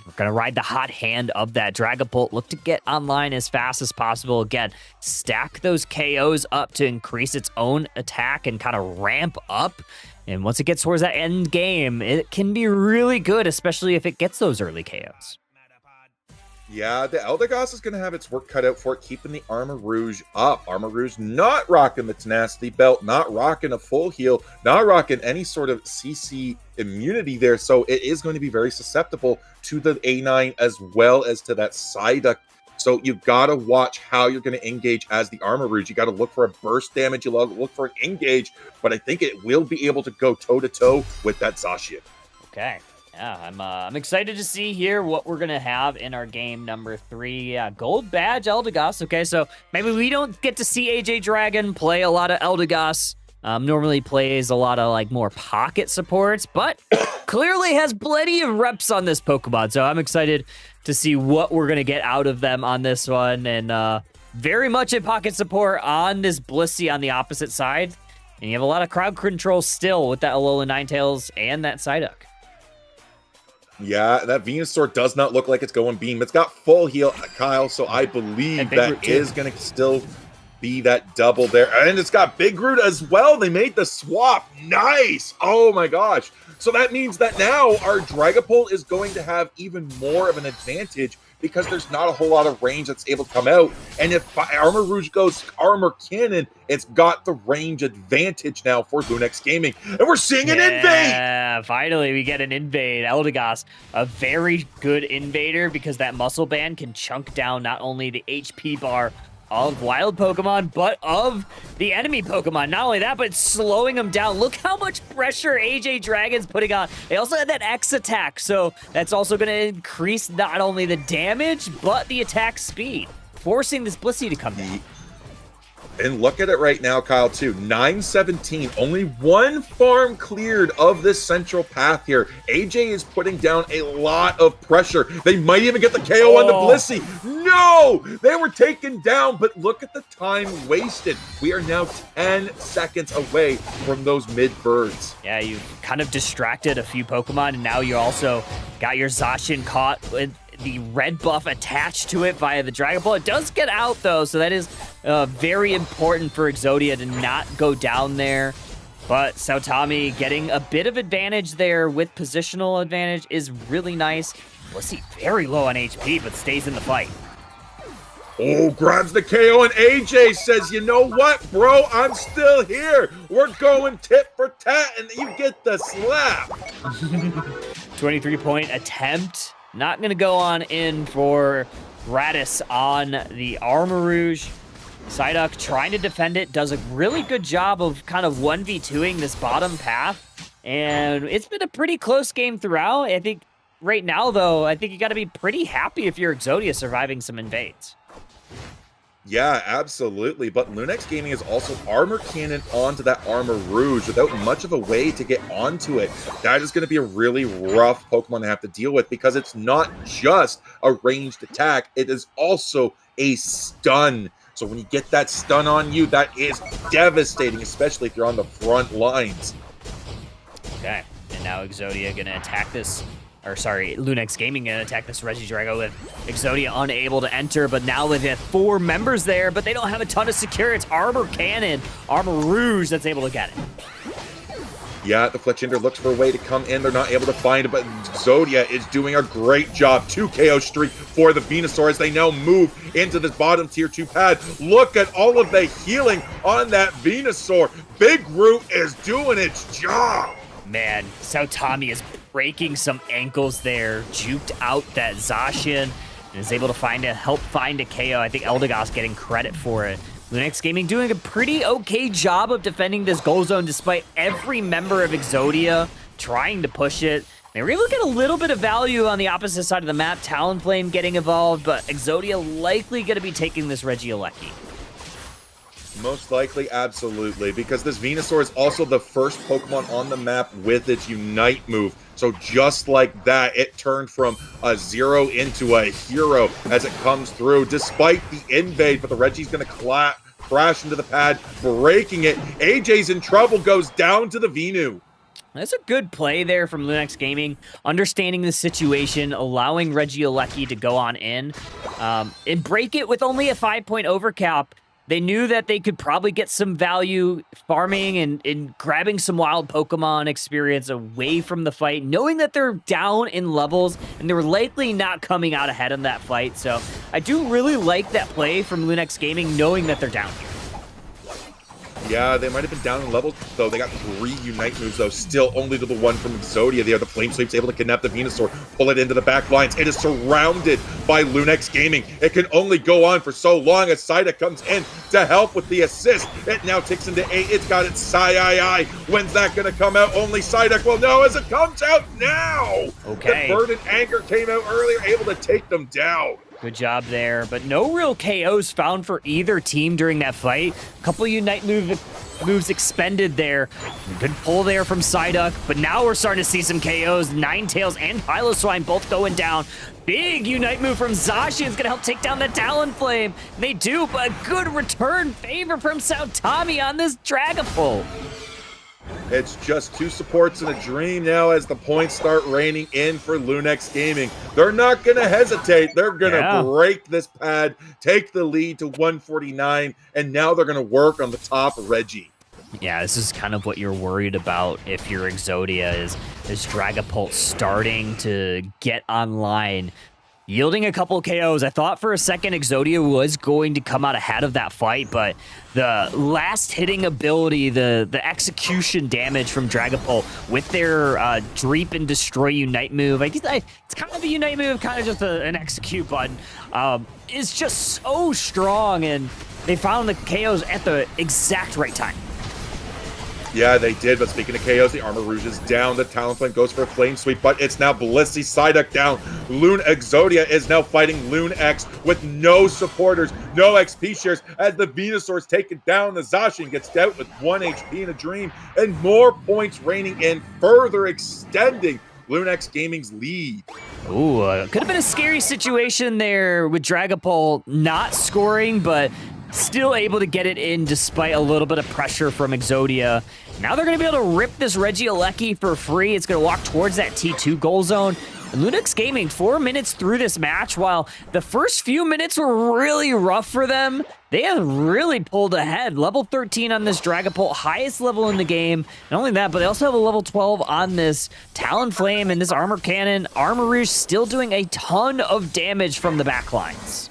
we're going to ride the hot hand of that Dragapult. Look to get online as fast as possible. Again, stack those KOs up to increase its own attack and kind of ramp up. And once it gets towards that end game, it can be really good, especially if it gets those early KOs. Yeah, the Eldegoss is going to have its work cut out for it, keeping the Armor Rouge up. Armor Rouge not rocking the Tenacity Belt, not rocking a full heal, not rocking any sort of CC immunity there, so it is going to be very susceptible to the A9 as well as to that Psyduck. So you've got to watch how you're going to engage as the Armor Rouge. You got to look for a burst damage, you look for an engage, but I think it will be able to go toe-to-toe with that Zacian. Okay. Yeah, I'm excited to see here what we're gonna have in our game number 3. Yeah, gold badge Eldegoss. Okay, so maybe we don't get to see AJ Dragon play a lot of Eldegoss. Normally plays a lot of like more pocket supports, but clearly has plenty of reps on this Pokemon. So I'm excited to see what we're gonna get out of them on this one, and very much in pocket support on this Blissey on the opposite side. And you have a lot of crowd control still with that Alola Ninetales and that Psyduck. Yeah, that Venusaur does not look like it's going beam. It's got full heal, Kyle, so I believe that is going to still be that double there. And it's got Big Root as well. They made the swap. Nice. Oh my gosh. So that means that now our Dragapult is going to have even more of an advantage because there's not a whole lot of range that's able to come out. And if Armor Rouge goes Armor Cannon, it's got the range advantage now for Lunex Gaming. And we're seeing an invade! Yeah, finally we get an invade. Eldegoss, a very good invader because that Muscle Band can chunk down not only the HP bar of wild Pokemon, but of the enemy Pokemon. Not only that, but slowing them down. Look how much pressure AJ Dragon's putting on. They also had that X attack, so that's also going to increase not only the damage, but the attack speed, forcing this Blissey to come down. And look at it right now, Kyle, too. 917. Only one farm cleared of this central path here. AJ is putting down a lot of pressure. They might even get the KO on the Blissey. No! They were taken down, but look at the time wasted. We are now 10 seconds away from those mid-birds. Yeah, you've kind of distracted a few Pokemon, and now you also got your Zacian caught with the red buff attached to it via the Dragon Ball. It does get out, though, so that is very important for Exodia to not go down there. But Saotami getting a bit of advantage there with positional advantage is really nice. Blissey very low on HP, but stays in the fight. Oh, grabs the KO, and AJ says, you know what, bro? I'm still here. We're going tit for tat, and you get the slap. 23-point attempt. Not going to go on in for Radis on the Armor Rouge. Psyduck trying to defend it, does a really good job of kind of 1v2ing this bottom path. And it's been a pretty close game throughout. I think right now, though, I think you got to be pretty happy if you're Exodia surviving some invades. Yeah, absolutely. But Lunex Gaming is also Armor Cannon onto that Armor Rouge without much of a way to get onto it. That is going to be a really rough Pokemon to have to deal with because it's not just a ranged attack. It is also a stun. So when you get that stun on you, that is devastating, especially if you're on the front lines. Okay, and now Exodia going to attack this. Or sorry, Lunex Gaming gonna attack this Regidrago with Exodia unable to enter, but now they have 4 members there, but they don't have a ton of secure. It's Armor Cannon, Armor Rouge that's able to get it. Yeah, the Fletchinder looks for a way to come in. They're not able to find it, but Exodia is doing a great job. 2 KO streak for the Venusaur as they now move into this bottom tier 2 pad. Look at all of the healing on that Venusaur. Big Root is doing its job. Man, Saotami is breaking some ankles there, juked out that Zacian, and is able to help find a KO. I think Eldegoss getting credit for it. Lunex Gaming doing a pretty okay job of defending this goal zone despite every member of Exodia trying to push it. They were able to get a little bit of value on the opposite side of the map, Talonflame getting involved, but Exodia likely going to be taking this Regieleki. Most likely, absolutely, because this Venusaur is also the first Pokemon on the map with its Unite move. So just like that, it turned from a 0 into a hero as it comes through, despite the invade, but the Reggie's going to crash into the pad, breaking it. AJ's in trouble, goes down to the Venu. That's a good play there from Lunex Gaming, understanding the situation, allowing Regieleki to go on in, and break it with only a 5-point overcap. They knew that they could probably get some value farming and grabbing some wild Pokemon experience away from the fight, knowing that they're down in levels and they're likely not coming out ahead in that fight. So I do really like that play from Lunex Gaming, knowing that they're down here. Yeah, they might have been down in levels, though. They got 3 Unite moves, though, still only to the one from Exodia there. The Flame Sweep's able to kidnap the Venusaur, pull it into the back lines. It is surrounded by Lunex Gaming. It can only go on for so long as Psyduck comes in to help with the assist. It now ticks into 8. It's got its Sai. When's that going to come out? Only Psyduck will know as it comes out now. Okay. The Burden Anchor came out earlier, able to take them down. Good job there, but no real KOs found for either team during that fight. A couple Unite moves expended there. Good pull there from Psyduck, but now we're starting to see some KOs. Ninetales and Piloswine both going down. Big Unite move from Zacian is going to help take down the Talonflame. They do, but a good return favor from Sautami on this Dragapult. It's just 2 supports and a dream now as the points start raining in for Lunex Gaming. They're not going to hesitate. They're going to break this pad, take the lead to 149, and now they're going to work on the top Reggie. Yeah, this is kind of what you're worried about if you're Exodia, is this Dragapult starting to get online, yielding a couple KOs. I thought for a second Exodia was going to come out ahead of that fight, but the last hitting ability, the execution damage from Dragapult with their Dreep and Destroy Unite move, it's kind of a Unite move, kind of just an execute button, is just so strong, and they found the KOs at the exact right time. Yeah, they did, but speaking of KOs, the Armor Rouge is down. The Talonflame goes for a Flame Sweep, but it's now Blissey Psyduck down. Loon Exodia is now fighting Loon X with no supporters, no XP shares, as the Venusaur is taken down. The Zacian gets dealt with 1 HP in a dream, and more points raining in, further extending Lunex Gaming's lead. Ooh, could have been a scary situation there with Dragapult not scoring, but still able to get it in despite a little bit of pressure from Exodia. Now they're going to be able to rip this Regieleki for free. It's going to walk towards that T2 goal zone. And Lunex Gaming, 4 minutes through this match, while the first few minutes were really rough for them, they have really pulled ahead. Level 13 on this Dragapult, highest level in the game. Not only that, but they also have a level 12 on this Talonflame and this Armor Cannon. Armor Rouge still doing a ton of damage from the backlines.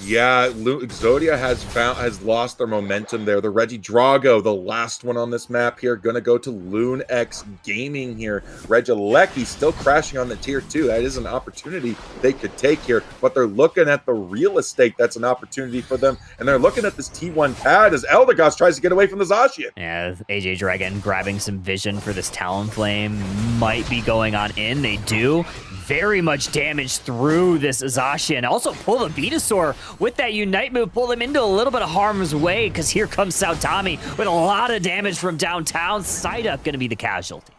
Yeah, Exodia has lost their momentum there. The Regidrago, the last one on this map here, going to go to Loon X Gaming here. Regieleki still crashing on the tier 2. That is an opportunity they could take here, but they're looking at the real estate. That's an opportunity for them, and they're looking at this T1 pad as Eldegoss tries to get away from the Zacian. Yeah, AJ Dragon grabbing some vision for this Talonflame might be going on in. They do. Very much damage through this Zacian. Also pull the Venusaur with that Unite move, pull them into a little bit of harm's way, because here comes Sautami with a lot of damage from downtown. Psyduck going to be the casualty.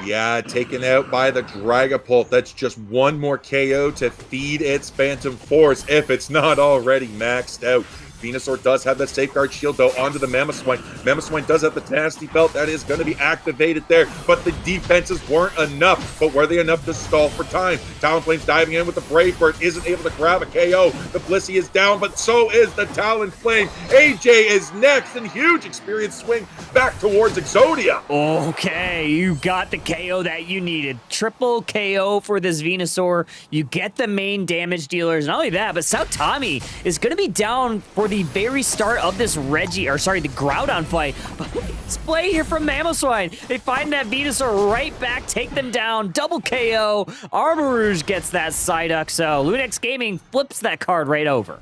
Yeah, taken out by the Dragapult. That's just one more KO to feed its Phantom Force if it's not already maxed out. Venusaur does have that Safeguard Shield, though, onto the Mamoswine. Mamoswine does have the Tenacity Belt. That is going to be activated there, but the defenses weren't enough. But were they enough to stall for time? Talonflame's diving in with the Brave Bird, isn't able to grab a KO. The Blissey is down, but so is the Talonflame. AJ is next, and huge experience swing back towards Exodia. Okay, you got the KO that you needed. Triple KO for this Venusaur. You get the main damage dealers. Not only that, but Sautami is going to be down for the very start of this the Groudon fight. But let's play here from Mamoswine. They find that Venusaur right back, take them down, double KO. Armor Rouge gets that Psyduck, so Lunex Gaming flips that card right over.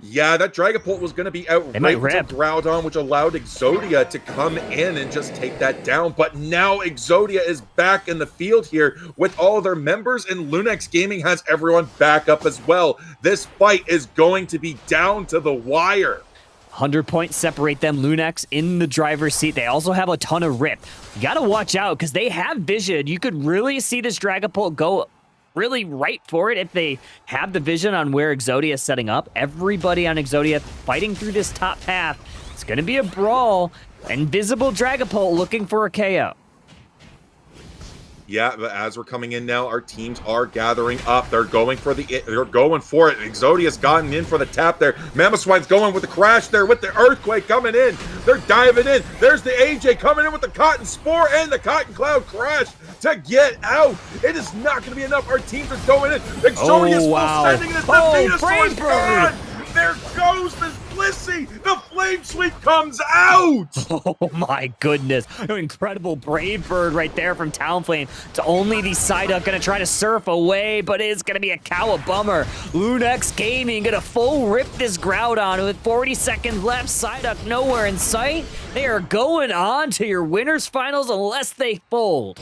Yeah, that Dragapult was going to be out They might right rip. to Groudon, which allowed Exodia to come in and just take that down. But now Exodia is back in the field here with all their members, and Lunex Gaming has everyone back up as well. This fight is going to be down to the wire. 100 points separate them. Lunex in the driver's seat. They also have a ton of rip. You got to watch out because they have vision. You could really see this Dragapult go really right for it if they have the vision on where Exodia is setting up. Everybody on Exodia fighting through this top path. It's going to be a brawl. Invisible Dragapult looking for a KO. Yeah, but as we're coming in now, our teams are gathering up. They're going for it. Exodia's gotten in for the tap there. Mamoswine's going with the crash there with the Earthquake coming in. They're diving in. There's the AJ coming in with the Cotton Spore and the Cotton Cloud Crash to get out. It is not going to be enough. Our teams are going in. Exodia's full sending it. The Venusaur's gone. There goes Miss Blissey. The Flame Sweep comes out. Oh my goodness. An incredible Brave Bird right there from Talonflame. It's only the Psyduck gonna try to surf away, but it's gonna be a Cowabummer. Lunex Gaming gonna full rip this Groudon with 40 seconds left. Psyduck nowhere in sight. They are going on to your winners finals unless they fold.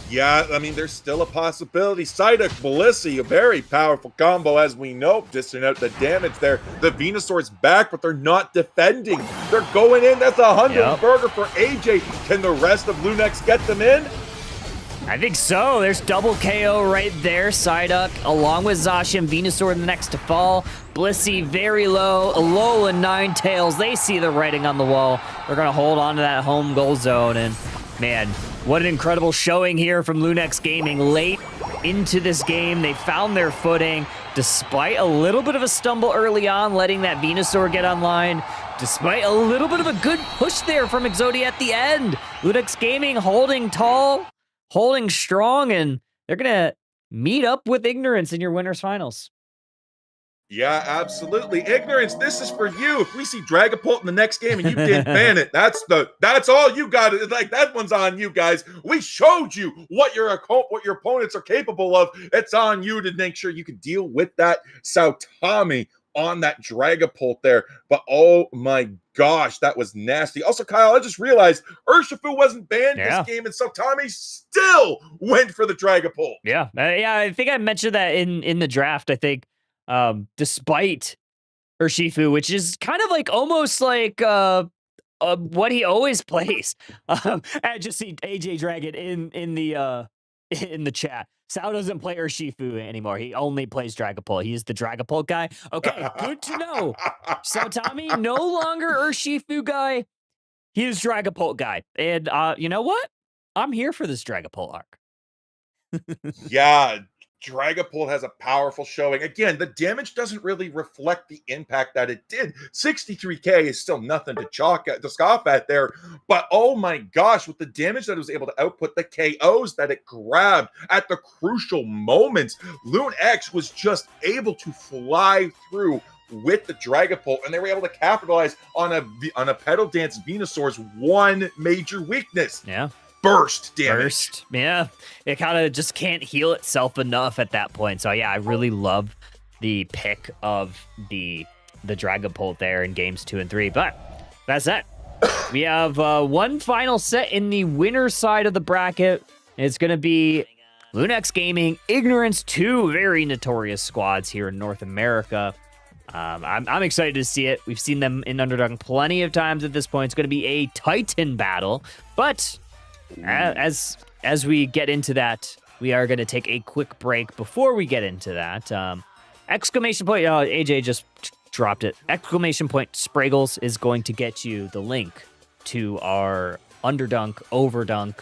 Yeah, I mean, there's still a possibility. Psyduck, Blissey, a very powerful combo, as we know, dishing out the damage there. The Venusaur's back, but they're not defending. They're going in. That's a 100 burger for AJ. Can the rest of Lunex get them in? I think so. There's double KO right there. Psyduck, along with Zacian, Venusaur the next to fall. Blissey very low. Alola, Ninetales. They see the writing on the wall. They're going to hold on to that home goal zone. And, man, what an incredible showing here from Lunex Gaming. Late into this game, they found their footing, despite a little bit of a stumble early on, letting that Venusaur get online. Despite a little bit of a good push there from Exodia at the end. Lunex Gaming holding tall, holding strong, and they're going to meet up with Ignorance in your winners finals. Yeah, absolutely. Ignorance, this is for you. If we see Dragapult in the next game and you didn't ban it, that's all you got. It's like, that one's on you guys. We showed you what your opponents are capable of. It's on you to make sure you can deal with that Sautami on that Dragapult there. But oh my gosh, that was nasty. Also, Kyle, I just realized Urshifu wasn't banned this game, and Sautami still went for the Dragapult. Yeah, I think I mentioned that in the draft, I think. Despite Urshifu, which is kind of like almost like what he always plays. I just see AJ Dragon in the chat. Sal doesn't play Urshifu anymore. He only plays Dragapult. He's the Dragapult guy. Okay, good to know. Sautami, no longer Urshifu guy. He is Dragapult guy. And you know what? I'm here for this Dragapult arc. Yeah, Dragapult has a powerful showing. Again, the damage doesn't really reflect the impact that it did. 63k is still nothing to scoff at there. But oh my gosh, with the damage that it was able to output, the KOs that it grabbed at the crucial moments, Lunex was just able to fly through with the Dragapult, and they were able to capitalize on a Petal Dance Venusaur's one major weakness. Yeah. Burst damage. Burst, yeah. It kind of just can't heal itself enough at that point. So yeah, I really love the pick of the Dragapult there in games 2 and 3. But that's it. We have one final set in the winner side of the bracket. It's going to be Lunex Gaming, Ignorance, two very notorious squads here in North America. I'm excited to see it. We've seen them in Underdunk plenty of times at this point. It's going to be a Titan battle, but as we get into that, we are going to take a quick break before we get into that. Exclamation point, AJ just dropped it. Exclamation point Spraggles is going to get you the link to our Underdunk, Overdunk,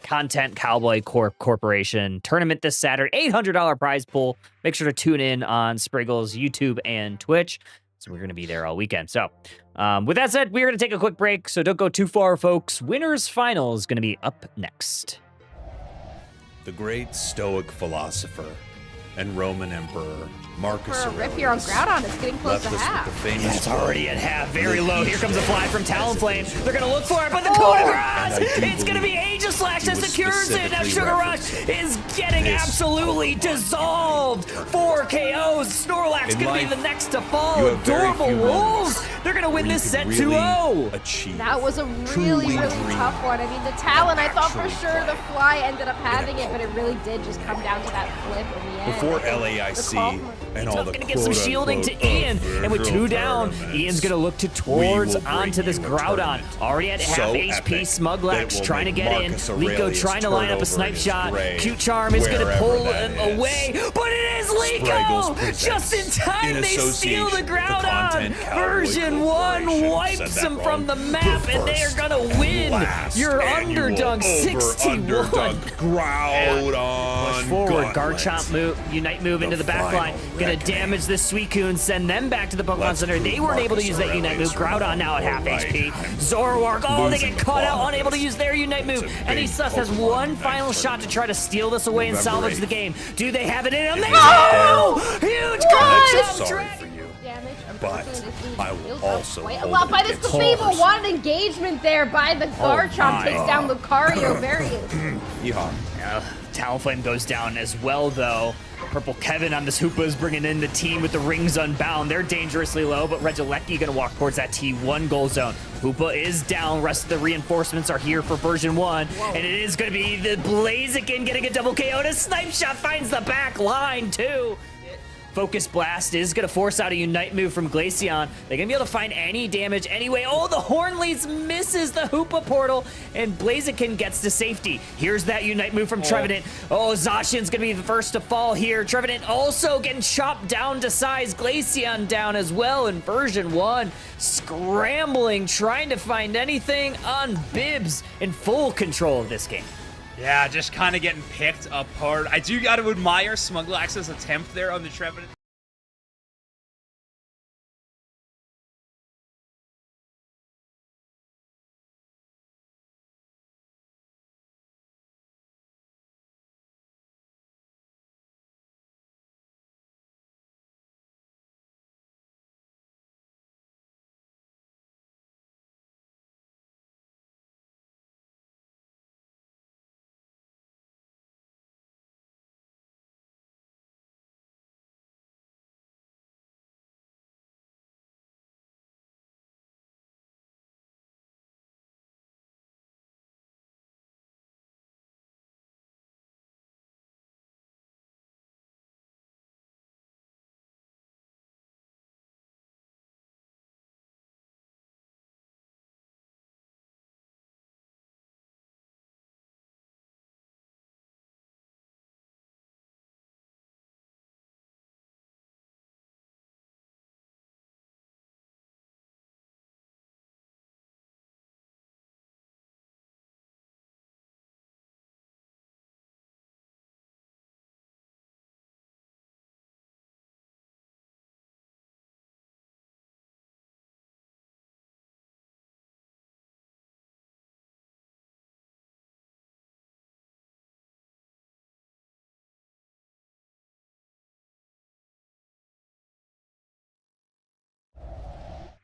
Content Cowboy Corporation tournament this Saturday. $800 prize pool. Make sure to tune in on Spraggles YouTube and Twitch. So we're going to be there all weekend. So with that said, we're going to take a quick break. So don't go too far, folks. Winners Final is going to be up next. The great Stoic philosopher and Roman Emperor Marcus For a rip here on Aurelius Groudon, it's getting close left to us half. with the famous It's already at half, very Live low. each Here comes a day fly from as Talonflame. if it is They're gonna look for it, but the Oh! Coup de And I Grace! do It's gonna be believe Aegis Slash he that was secures it. Now specifically Sugar Rush referencing is getting this absolutely Pokemon dissolved. in 4 KOs. Snorlax In gonna be life, the next to you fall. have very Adorable few Wolves. moments They're gonna win where you this can set really 2-0. achieve. That was a truly really dream tough one. I mean, the Talon, I thought for actually sure the play fly ended up having it, but it really did just come down to that flip in the end. Before The call LAIC from- and all the Gonna get some shielding to quote-unquote Ian, and with 2 down, tournaments, Ian's gonna look to we towards will bring onto this you a Groudon. tournament Already at half so HP, epic that it Smuglax will trying to make get in. Marcus Liko Aurelius trying to line up a turn snipe over in shot. his grave, Cute Charm is gonna wherever pull that him is. away, but it is Spraggles Liko! presents Just in time, in they steal the association with the Groudon. Content Cowboy Version 1 Corporation. wipes Said that him from the wrong. map, The and they are first gonna and win. last Your annual Underdunk 61. Underdunk Groudon Push forward, Gauntlet. Garchomp move, Unite move into the back line. final Gonna reckoning. damage the Suicune, send them back to the Pokemon Let's Center. They prove weren't able to Marcus use that Unite move. Aurelius Groudon now at half right. HP. I'm Zoroark, oh, they losing get the caught out, plot of unable to this. use their Unite move. It's a And big Sus has Pokemon one Unite final shot to tournament. try to steal this away and November salvage the 8th. game. Do they have it in them? They If do! it's Huge I'm Garchomp sorry drag. for you. Damage, But unfortunately, this lead I will feels also quite a hold lot it by this against Clefable. Horse. Wanted engagement there by the Garchomp. my. Takes down Lucario. Various. Yeehaw. Talonflame goes down as well, though. Purple Kevin on this Hoopa is bringing in the team with the rings unbound. They're dangerously low, but Regieleki gonna walk towards that T1 goal zone. Hoopa is down. Rest of the reinforcements are here for version 1. And it is gonna be the Blaziken getting a double KO. And a snipe shot finds the back line, too. Focus Blast is going to force out a Unite move from Glaceon. They're going to be able to find any damage anyway. Oh, the Hornleys misses the Hoopa portal, and Blaziken gets to safety. Here's that Unite move from Trevenant. Oh, Zacian's going to be the first to fall here. Trevenant also getting chopped down to size. Glaceon down as well in version 1. Scrambling, trying to find anything on Bibs in full control of this game. Yeah, just kind of getting picked apart. I do got to admire Smuglax's attempt there on the Trevenant.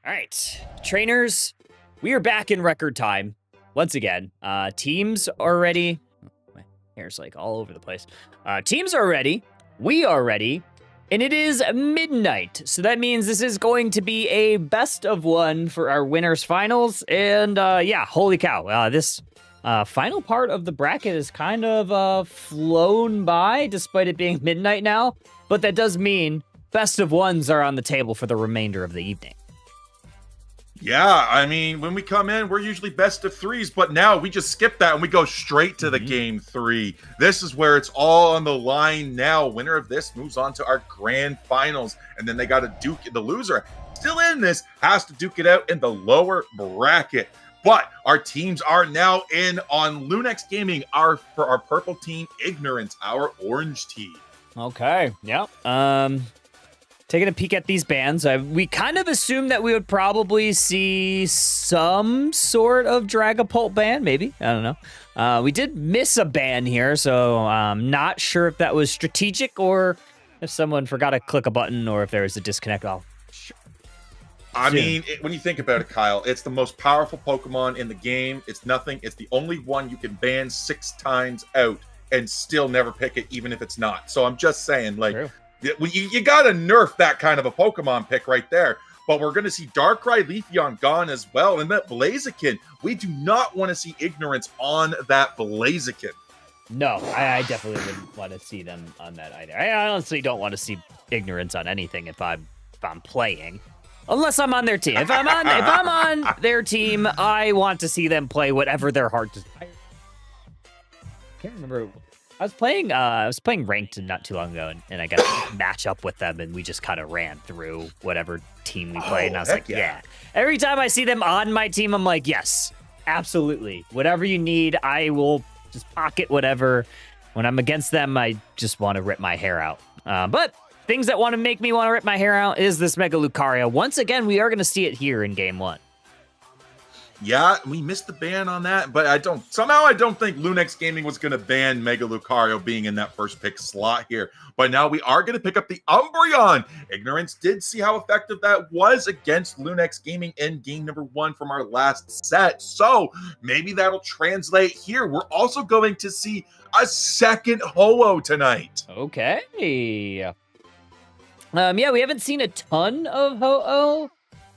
All right, trainers, we are back in record time once again. Teams are ready. My hair's like all over the place. Teams are ready. We are ready. And it is midnight. So that means this is going to be a best of 1 for our winners finals. And yeah, holy cow. This final part of the bracket is kind of flown by despite it being midnight now. But that does mean best of 1s are on the table for the remainder of the evening. Yeah, I mean, when we come in, we're usually best of 3s, but now we just skip that and we go straight to the game 3. This is where it's all on the line now. Winner of this moves on to our grand finals, and then they got to duke it. The loser, still in this, has to duke it out in the lower bracket. But our teams are now in on Lunex Gaming, for our purple team, Ignorance, our orange team. Okay, yeah. Taking a peek at these bans, we kind of assumed that we would probably see some sort of Dragapult ban, maybe. I don't know. We did miss a ban here, so I'm not sure if that was strategic or if someone forgot to click a button or if there was a disconnect, I'll I mean, when you think about it, Kyle, it's the most powerful Pokemon in the game. It's nothing. It's the only one you can ban 6 times out and still never pick it, even if it's not. So I'm just saying, like, you got to nerf that kind of a Pokemon pick right there. But we're going to see Darkrai, Leafeon gone as well. And that Blaziken, we do not want to see Ignorance on that Blaziken. No, I definitely wouldn't want to see them on that either. I honestly don't want to see Ignorance on anything if I'm playing. Unless I'm on their team. If I'm on their team, I want to see them play whatever their heart desires. I can't remember. I was playing ranked not too long ago, and I got to match up with them, and we just kind of ran through whatever team we played, and I was like, yeah. Every time I see them on my team, I'm like, yes, absolutely. Whatever you need, I will just pocket whatever. When I'm against them, I just want to rip my hair out. But things that want to make me want to rip my hair out is this Mega Lucario. Once again, we are going to see it here in Game 1. Yeah, we missed the ban on that, but I don't think Lunex Gaming was going to ban Mega Lucario being in that first pick slot here. But now we are going to pick up the Umbreon. Ignorance did see how effective that was against Lunex Gaming in game number 1 from our last set. So maybe that'll translate here. We're also going to see a second Ho-Oh tonight. Okay. Yeah, we haven't seen a ton of Ho-Oh,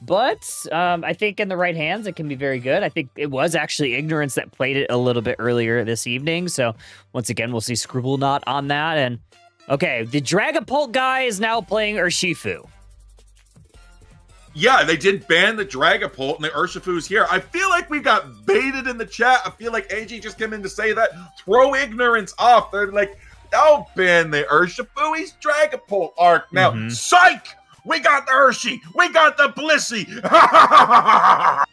but I think in the right hands, it can be very good. I think it was actually Ignorance that played it a little bit earlier this evening. So once again, we'll see Scribblenaught on that. And okay, the Dragapult guy is now playing Urshifu. Yeah, they did ban the Dragapult and the Urshifu's here. I feel like we got baited in the chat. I feel like AG just came in to say that. Throw Ignorance off. They're like, don't ban the Urshifu. He's Dragapult arc now. Psych! We got the Urshi. We got the Blissey.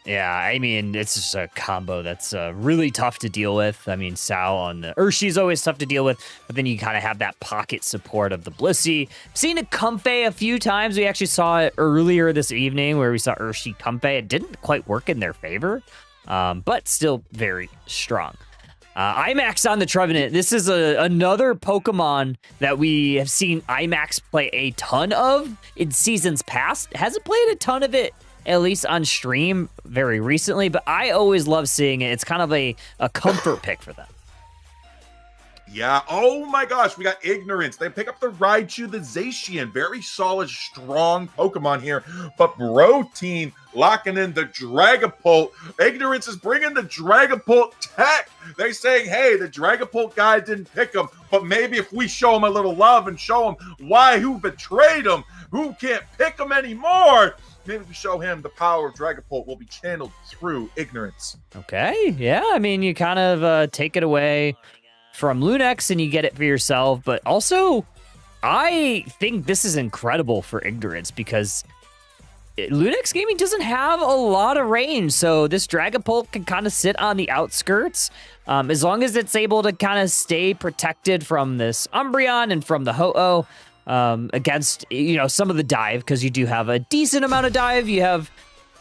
Yeah, I mean, it's just a combo that's really tough to deal with. I mean, Sao on the Urshi is always tough to deal with, but then you kind of have that pocket support of the Blissey. Seen a Comfey a few times. We actually saw it earlier this evening where we saw Urshi Comfey. It didn't quite work in their favor, but still very strong. IMAX on the Trevenant. This is another Pokemon that we have seen IMAX play a ton of in seasons past. Hasn't played a ton of it, at least on stream very recently, but I always love seeing it. It's kind of a comfort pick for them. Yeah, oh my gosh, we got Ignorance. They pick up the Raichu, the Zacian. Very solid, strong Pokemon here. But Bro Team locking in the Dragapult. Ignorance is bringing the Dragapult tech. They're saying, hey, the Dragapult guy didn't pick him, but maybe if we show him a little love and show him who betrayed him, who can't pick him anymore, maybe we show him the power of Dragapult will be channeled through Ignorance. Okay, yeah, I mean, you kind of take it away from Lunex and you get it for yourself, but also I think this is incredible for Ignorance because Lunex Gaming doesn't have a lot of range, so this Dragapult can kind of sit on the outskirts as long as it's able to kind of stay protected from this Umbreon and from the Ho-Oh against, some of the dive, because you do have a decent amount of dive. You have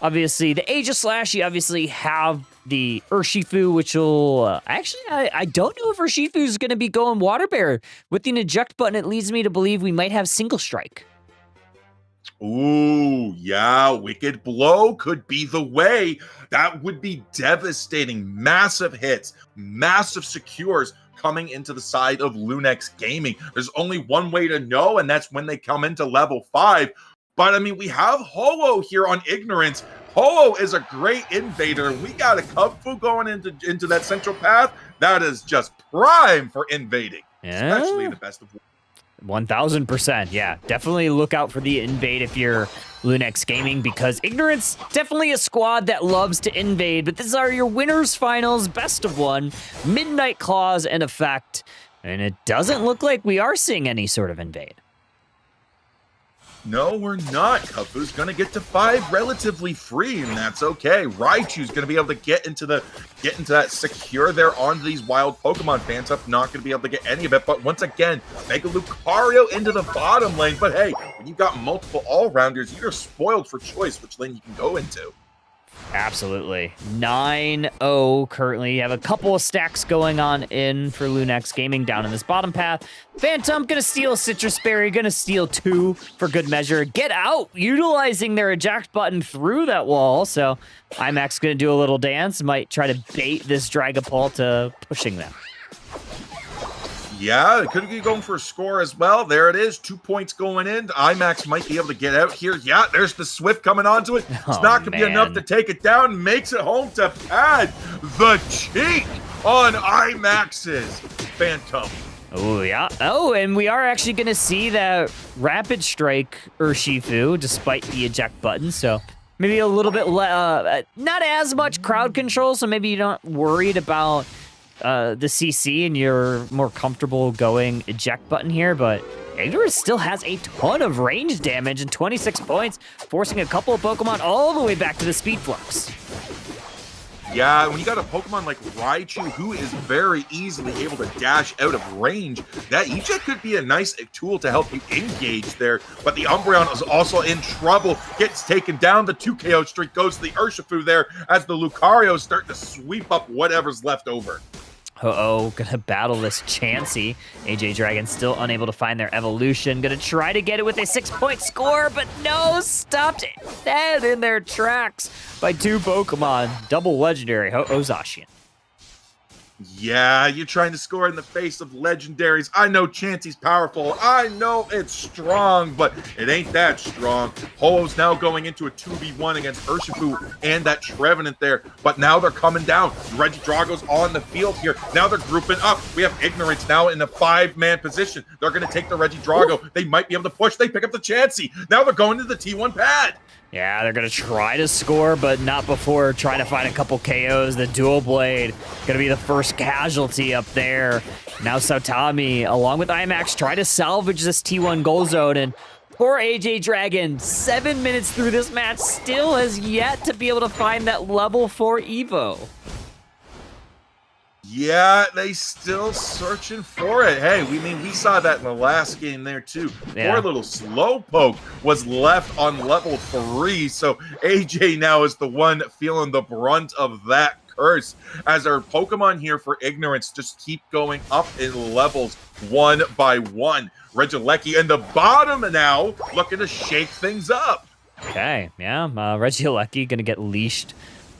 obviously the Aegislash, you obviously have the Urshifu, which will actually, I don't know if Urshifu is going to be going Water Bear. With the eject button, it leads me to believe we might have Single Strike. Ooh, yeah, Wicked Blow could be the way. That would be devastating. Massive hits, massive secures coming into the side of Lunex Gaming. There's only one way to know, and that's when they come into level 5. But, I mean, we have Ho-Oh here on Ignorance. Ho-Oh is a great invader. We got a Kubfu going into that central path. That is just prime for invading, especially in the best of 1000%. Yeah, definitely look out for the invade if you're Lunex Gaming, because Ignorance definitely a squad that loves to invade. But these are your winners finals, best of 1, Midnight Claws in effect, and it doesn't look like we are seeing any sort of invade. No, we're not. Kubfu's going to get to 5 relatively free, and that's okay. Raichu's going to be able to get into that secure there onto these wild Pokemon. Phantup not going to be able to get any of it, but once again, Mega Lucario into the bottom lane. But hey, when you've got multiple all-rounders, you're spoiled for choice which lane you can go into. Absolutely. 9-0 currently. You have a couple of stacks going on in for Lunax Gaming down in this bottom path. Phantom gonna steal Citrus Berry, gonna steal 2 for good measure. Get out, utilizing their eject button through that wall. So IMAX gonna do a little dance, might try to bait this Dragapult to pushing them. Yeah, it could be going for a score as well. There it is. 2 points going in. IMAX might be able to get out here. Yeah, there's the Swift coming onto it. It's not going to be enough to take it down. Makes it home to Pad. The cheat on IMAX's Phantom. Oh, yeah. Oh, and we are actually going to see that Rapid Strike Urshifu, despite the eject button. So maybe a little bit, not as much crowd control. So maybe you're not worried about the CC and you're more comfortable going eject button here, but Ignorance still has a ton of range damage and 26 points, forcing a couple of Pokemon all the way back to the Speed Flux. Yeah, when you got a Pokemon like Raichu, who is very easily able to dash out of range, that eject could be a nice tool to help you engage there. But the Umbreon is also in trouble, gets taken down. The 2 KO streak goes to the Urshifu there as the Lucario is starting to sweep up whatever's left over. Uh-oh, gonna battle this Chansey. AJ Dragon still unable to find their evolution. Gonna try to get it with a 6-point score, but no, stopped dead in their tracks by 2 Pokemon. Double legendary, Ho-Oh Zacian. Yeah, you're trying to score in the face of legendaries. I know Chansey's powerful. I know it's strong, but it ain't that strong. Ho-Oh's now going into a 2v1 against Urshifu and that Trevenant there, but now they're coming down. Regidrago's on the field here. Now they're grouping up. We have Ignorance now in a 5-man position. They're going to take the Regidrago. They might be able to push. They pick up the Chansey. Now they're going to the T1 pad. Yeah, they're gonna try to score, but not before trying to find a couple KOs. The Dual Blade gonna be the first casualty up there. Now Sautami, along with IMAX, try to salvage this T1 goal zone, and poor AJ Dragon, 7 minutes through this match, still has yet to be able to find that level 4 Evo. Yeah, they still searching for it. Hey, we saw that in the last game there too. Yeah. Poor little Slowpoke was left on level 3, so AJ now is the one feeling the brunt of that curse as our Pokemon here for Ignorance just keep going up in levels 1 by 1. Regieleki in the bottom now looking to shake things up. Okay, yeah, Regieleki gonna get leashed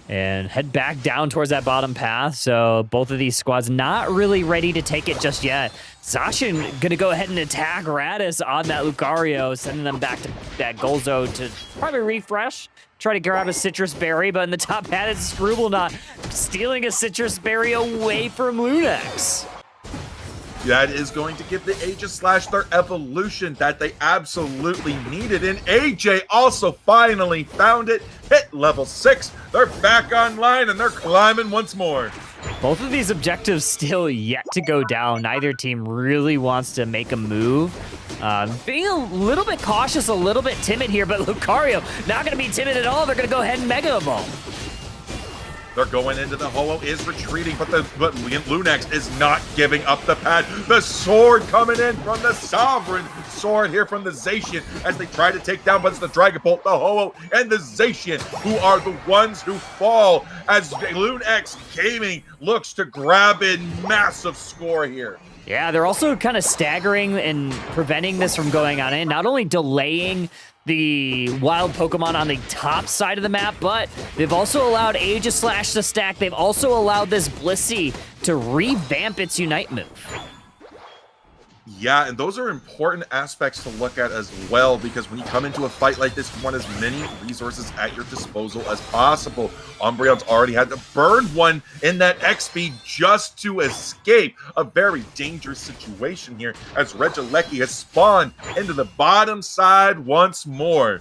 and head back down towards that bottom path. So both of these squads not really ready to take it just yet. Zacian gonna go ahead and attack Radis on that Lucario, sending them back to that goal zone to probably refresh, try to grab a Citrus Berry, but in the top hat it's Scribblenaught stealing a Citrus Berry away from Lunax. That is going to give the Aegislash their evolution that they absolutely needed. And AJ also finally found it, hit level 6. They're back online and they're climbing once more. Both of these objectives still yet to go down. Neither team really wants to make a move. Being a little bit cautious, a little bit timid here, but Lucario not going to be timid at all. They're going to go ahead and Mega Evolve. They're going into the Ho-Oh is retreating, but Lunax is not giving up the pad. The sword coming in from the Sovereign Sword here from the Zacian as they try to take down, but it's the Dragapult, the Ho-Oh, and the Zacian who are the ones who fall as Lunax Gaming looks to grab a massive score here. Yeah, they're also kind of staggering and preventing this from going on in, not only delaying the wild Pokemon on the top side of the map, but they've also allowed Aegislash to stack. They've also allowed this Blissey to revamp its Unite move. Yeah, and those are important aspects to look at as well, because when you come into a fight like this, you want as many resources at your disposal as possible. Umbreon's already had to burn one in that XP just to escape a very dangerous situation here, as Regieleki has spawned into the bottom side once more.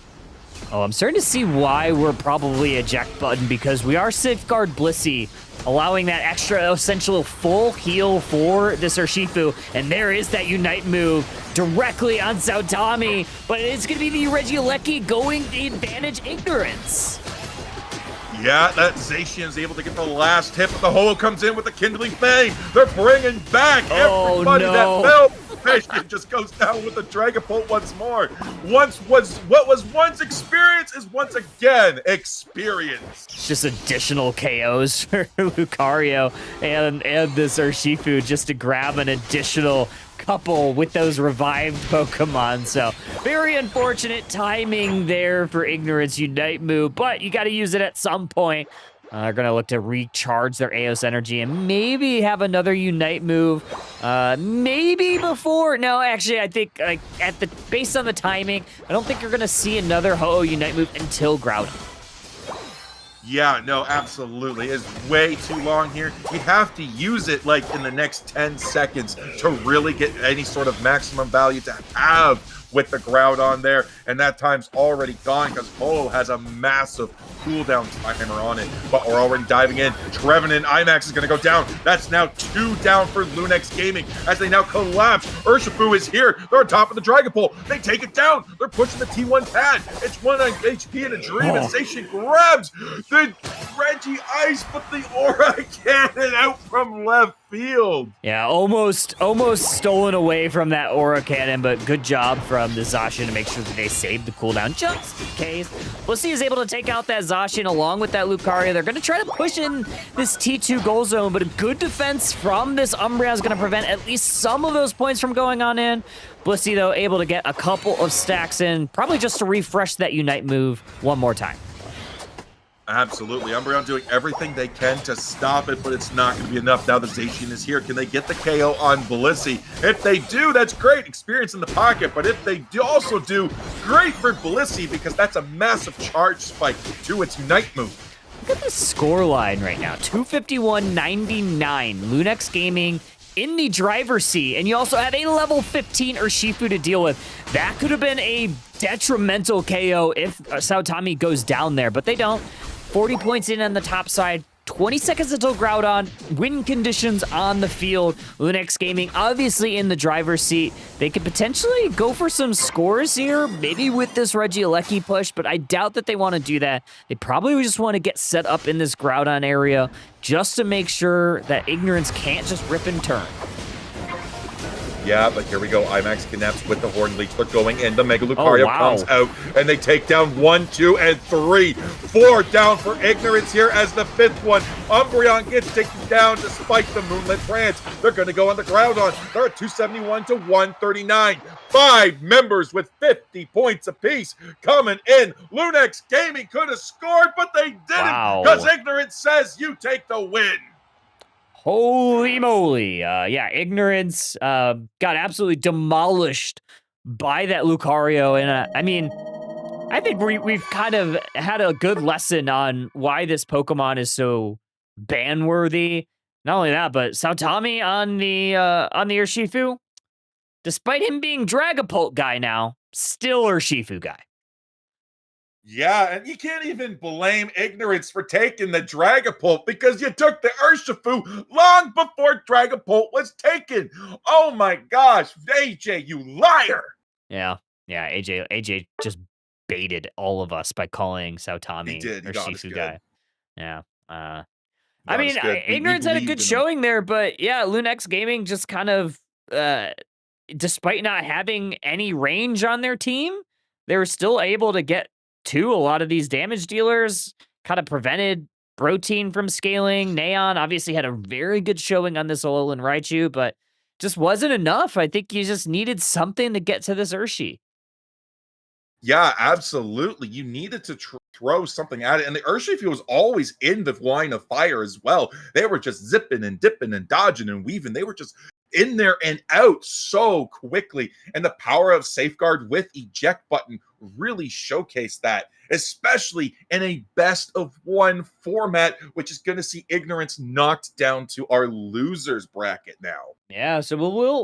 Oh, I'm starting to see why we're probably eject button, because we are Safeguard Blissey, allowing that extra essential full heal for this Urshifu, and there is that Unite move directly on Sautami, but it's going to be the Regieleki going the advantage Ignorance. Yeah, that Zacian is able to get the last hit, but the Ho-Oh comes in with the Kindling Fang. They're bringing back everybody that fell Zacian just goes down with the Dragapult once more. What was once experience is once again experience. It's just additional KOs for Lucario and this Urshifu just to grab an additional couple with those revived Pokemon. So very unfortunate timing there for Ignorance Unite move, but you got to use it at some point. They're going to look to recharge their Eos energy and maybe have another Unite move. Maybe before. No, actually, I think based on the timing, I don't think you're going to see another Ho-Oh Unite move until Groudon. Yeah, no, absolutely. It's way too long here. You have to use it like in the next 10 seconds to really get any sort of maximum value to have with the Groudon there. And that time's already gone because Ho has a massive cooldown timer on it. But we're already diving in. Trevenant IMAX is going to go down. That's now 2 down for Lunex Gaming as they now collapse. Urshifu is here. They're on top of the Dragapult. They take it down. They're pushing the T1 pad. It's 1 HP in a dream. And Zacian grabs the Reggie Ice, but the Aura Cannon out from left field. Yeah, almost stolen away from that Aura Cannon, but good job from the Zacian to make sure that they saved the cooldown just in case. Blissey is able to take out that Zacian along with that Lucario. They're going to try to push in this T2 goal zone, but a good defense from this Umbreon is going to prevent at least some of those points from going on in. Blissey, though, able to get a couple of stacks in, probably just to refresh that Unite move one more time. Absolutely. Umbreon doing everything they can to stop it, but it's not going to be enough. Now the Zacian is here. Can they get the KO on Blissey? If they do, that's great. Experience in the pocket. But if they do also do, great for Blissey because that's a massive charge spike to its Unite move. Look at the score line right now. 251.99. Lunex Gaming in the driver's seat. And you also have a level 15 Urshifu to deal with. That could have been a detrimental KO if Saotami goes down there, but they don't. 40 points in on the top side, 20 seconds until Groudon, win conditions on the field. Lunex Gaming obviously in the driver's seat. They could potentially go for some scores here, maybe with this Regieleki push, but I doubt that they want to do that. They probably just want to get set up in this Groudon area just to make sure that Ignorance can't just rip and turn. Yeah, but here we go. IMAX connects with the Horn Leech. They're going in. The Mega Lucario comes out, and they take down 1, 2, and 3. 4 down for Ignorance here as the 5th one. Umbreon gets taken down despite the Moonlit Trance. They're going to go on the Groudon. They're at 271 to 139. 5 members with 50 points apiece coming in. Lunex Gaming could have scored, but they didn't because Ignorance says you take the win. Holy moly. Yeah, Ignorance got absolutely demolished by that Lucario. And I mean, I think we've kind of had a good lesson on why this Pokemon is so ban-worthy. Not only that, but Saotami on the Urshifu, despite him being Dragapult guy now, still Urshifu guy. Yeah, and you can't even blame Ignorance for taking the Dragapult because you took the Urshifu long before Dragapult was taken. Oh my gosh, AJ, you liar! Yeah, AJ just baited all of us by calling Saotami Urshifu guy. Yeah. I mean, Ignorance had a good showing there, but yeah, Lunex Gaming just kind of, despite not having any range on their team, they were still able to get to a lot of these damage dealers, kind of prevented Protein from scaling. Neon obviously had a very good showing on this Alolan Raichu, but just wasn't enough. I think you just needed something to get to this Urshi. Yeah, absolutely. You needed to throw something at it. And the Urshifu was always in the line of fire as well. They were just zipping and dipping and dodging and weaving. They were just in there and out so quickly. And the power of Safeguard with eject button really showcased that, especially in a best of 1 format, which is going to see Ignorance knocked down to our losers bracket now. Yeah, so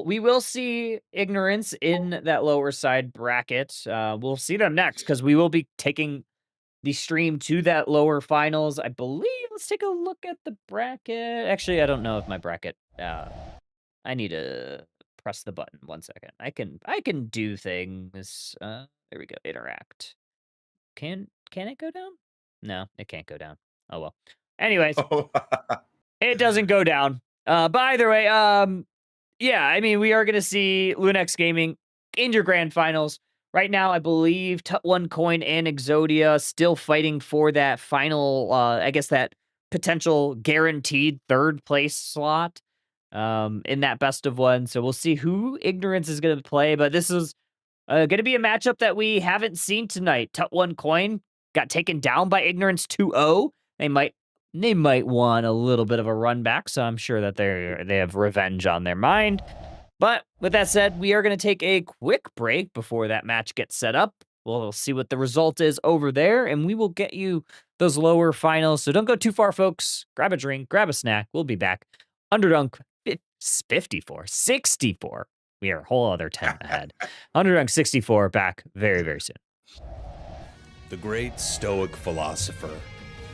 we will see Ignorance in that lower side bracket. We'll see them next because we will be taking the stream to that lower finals, I believe. Let's take a look at the bracket. Actually, I don't know if my bracket. I need to press the button. 1 second. I can do things. There we go. Interact. Can it go down? No, it can't go down. Oh well. Anyways, it doesn't go down. But either way, Yeah, I mean, we are going to see Lunex Gaming in your grand finals. Right now, I believe One Coin and Exodia still fighting for that final, I guess that potential guaranteed third place slot in that best of one. So we'll see who Ignorance is going to play. But this is going to be a matchup that we haven't seen tonight. One Coin got taken down by Ignorance 2-0. They might want a little bit of a run back, so I'm sure that they have revenge on their mind. But with that said, we are going to take a quick break before that match gets set up. We'll see what the result is over there, and we will get you those lower finals. So don't go too far, folks. Grab a drink, grab a snack. We'll be back. Underdunk 64. We are a whole other 10 ahead. Underdunk 64 back very, very soon. The great Stoic philosopher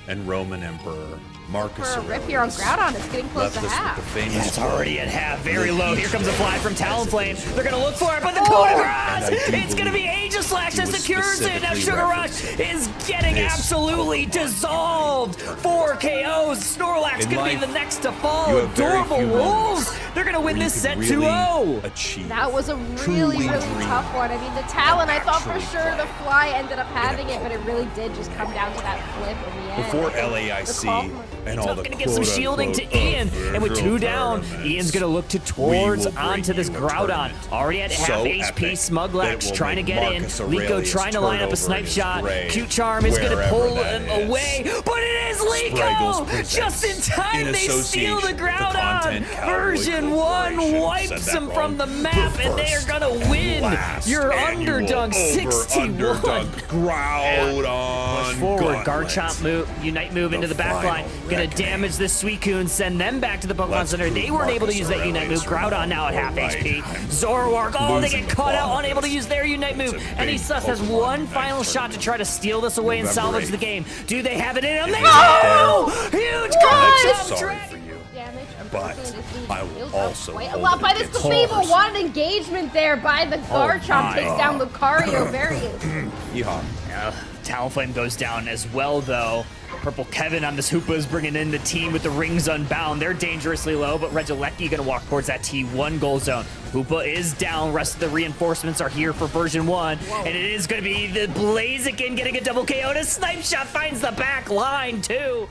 and Roman Emperor Marcus For a rip Aurelius here on Groudon, it's getting close left to us half. with the famous It's already at half, very low. Here comes a fly from Talonflame. They're going to look for it, but the Oh! Coda Grass! And I do It's going to be believe Aegislash that he was secures it. Now specifically Sugar Rush referencing is getting this absolutely Pokemon dissolved. Unite 4 KOs. Snorlax In going to be life, the next to you fall. have very Adorable few Wolves. moments They're going to win where this you set can really 2-0. achieve, That was a truly really dream, tough one. I mean, the Talon, I thought for actually sure the play fly ended up in a having it, but it really did just come down to that flip in the end. Before The call LAIC from- and all the Going to get some shielding to quote-unquote Ian, and with 2 down, tournaments, Ian's going to look we towards will bring onto this you a Groudon. tournament Already at half so HP, epic that it Smuglax will trying to make get Marcus in. Liko Aurelius trying to line turn up a over snipe in his shot. grave, Cute Charm is going to wherever pull that him is. away, but it is Spriggles Liko! presents Just in time, in they steal association the with the Groudon. Content Cowboy Version 1 Corporation. wipes Said that him wrong. from the map, The and they are first going to and win last your annual Underdunk 61. Underdunk Groudon Push forward, Gauntlet. Garchomp move, Unite move into the back line. final Gonna reckoning. damage this Suicune, send them back to the Pokemon Let's Center. They prove weren't able to Marcus use that Unite move. Aurelius Groudon now at half right. HP. I'm Zoroark, they losing get the caught plot out, of unable to this. use their Unite It's move. a And he big sus has Pokemon one Unite final shot to tournament. try to steal this away and November salvage the 8th. game. Do they have it in them? If They you're not do! there, Huge I'm Garchomp sorry drag! for you. damage. But Unfortunately, this lead I will heals also up quite a hold lot it by this against Clefable. Mars. Wanted engagement there by the Garchomp. my Takes down Lucario. Various. Yeehaw. Talonflame goes down as well, though. Purple Kevin on this Hoopa is bringing in the team with the rings unbound. They're dangerously low, but Regieleki going to walk towards that T1 goal zone. Hoopa is down. Rest of the reinforcements are here for version 1. And it is going to be the Blaziken getting a double KO. And a snipe shot finds the back line, too.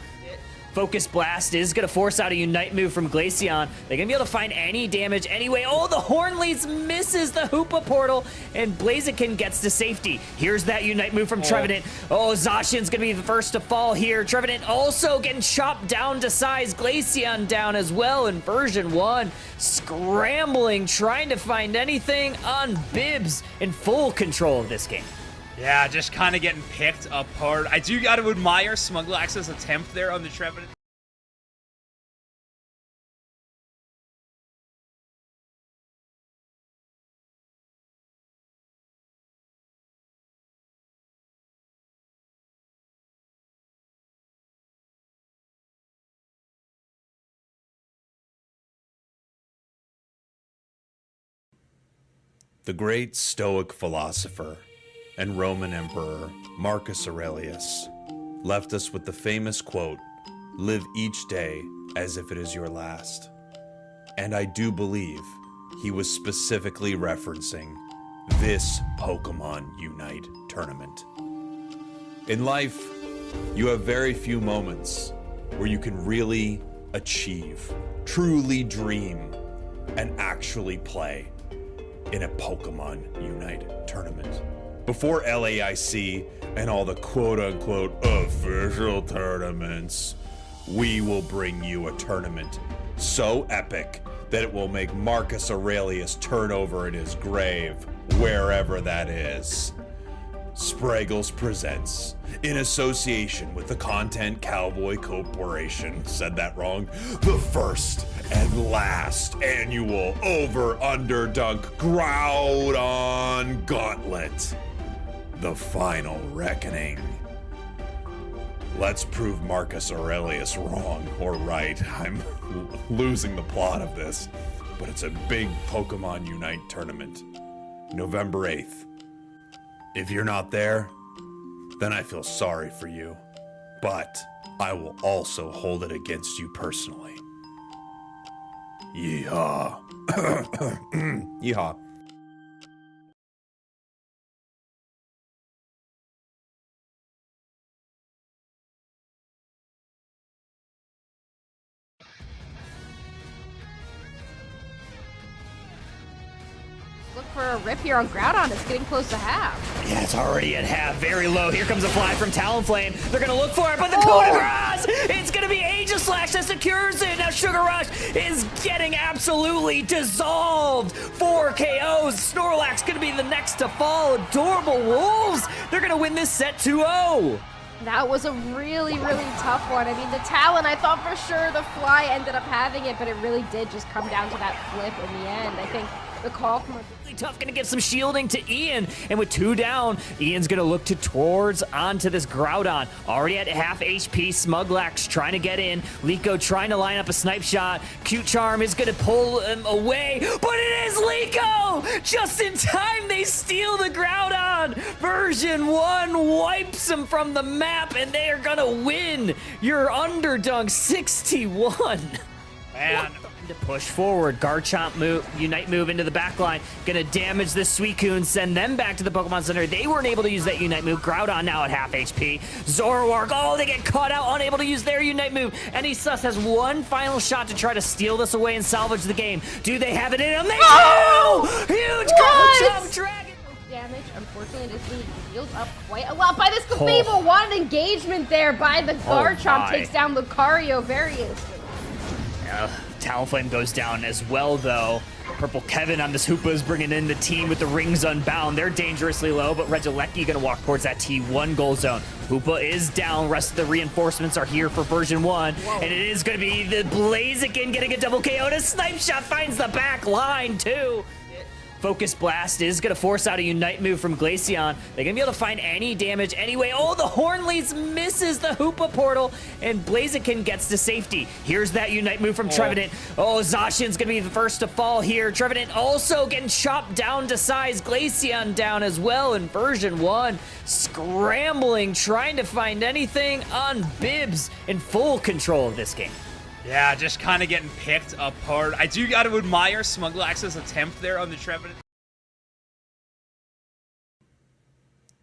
Focus Blast is going to force out a Unite move from Glaceon. They're going to be able to find any damage anyway. Oh, the Hornleys misses the Hoopa portal, and Blaziken gets to safety. Here's that Unite move from Trevenant. Oh, Zacian's going to be the first to fall here. Trevenant also getting chopped down to size. Glaceon down as well in version 1. Scrambling, trying to find anything on Bibs in full control of this game. Yeah, just kind of getting picked apart. I do got to admire Smuglax's attempt there on the Trevenant. The great Stoic philosopher and Roman Emperor Marcus Aurelius left us with the famous quote, "Live each day as if it is your last." And I do believe he was specifically referencing this Pokemon Unite tournament. In life, you have very few moments where you can really achieve, truly dream, and actually play in a Pokemon Unite tournament. Before LAIC and all the quote-unquote official tournaments, we will bring you a tournament so epic that it will make Marcus Aurelius turn over in his grave, wherever that is. Spraggles presents, in association with the Content Cowboy Corporation, said that wrong, the first and last annual Underdunk Groudon Gauntlet. The final reckoning. Let's prove Marcus Aurelius wrong or right. I'm losing the plot of this, but it's a big Pokemon Unite tournament. November 8th. If you're not there, then I feel sorry for you, but I will also hold it against you personally. Yeehaw. Yeehaw. Look for a rip here on Groudon. It's getting close to half. Yeah, it's already at half, very low. Here comes a fly from Talonflame. They're gonna look for it, but the coup de grace! It's gonna be Aegislash that secures it. Now Sugar Rush is getting absolutely dissolved. 4 KOs. Snorlax gonna be the next to fall. Adorable Wolves. They're gonna win this set 2-0. That was a really, really tough one. I mean, the Talon, I thought for sure the Fly ended up having it, but it really did just come down to that flip in the end. I think the call from Really tough, gonna get some shielding to Ian, and with 2 down, Ian's gonna look towards onto this Groudon. Already at half HP, Smuglax trying to get in, Liko trying to line up a snipe shot. Cute Charm is gonna pull him away, but it is Liko! Just in time, they steal the Groudon! Version 1 wipes him from the map, and they are gonna win your Underdunk 61. Man. To push forward, Garchomp move, Unite move into the back line, gonna damage the Suicune, send them back to the Pokemon Center. They weren't able to use that Unite move. Groudon now at half HP. Zoroark, oh, they get caught out, unable to use their Unite move. NA has one final shot to try to steal this away and salvage the game. Do they have it in them? They do! Huge Garchomp Dragon! damage. Unfortunately, it is being healed up quite a lot by this Clefable. Wanted engagement there by the Garchomp. Takes down Lucario very instantly. Talonflame goes down as well, though. Purple Kevin on this Hoopa is bringing in the team with the rings unbound. They're dangerously low, but Regieleki gonna walk towards that T1 goal zone. Hoopa is down. Rest of the reinforcements are here for version 1. Whoa. And it is gonna be the Blaziken getting a double KO. And a snipe shot finds the back line, too. Focus Blast is going to force out a Unite move from Glaceon. They're going to be able to find any damage anyway. Oh, the Hornleys misses the Hoopa portal, and Blaziken gets to safety. Here's that Unite move from Trevenant. Oh, Zacian's going to be the first to fall here. Trevenant also getting chopped down to size. Glaceon down as well in version 1. Scrambling, trying to find anything on Bibs in full control of this game. Yeah, just kind of getting picked apart. I do got to admire Smuglax's attempt there on the Trevenant.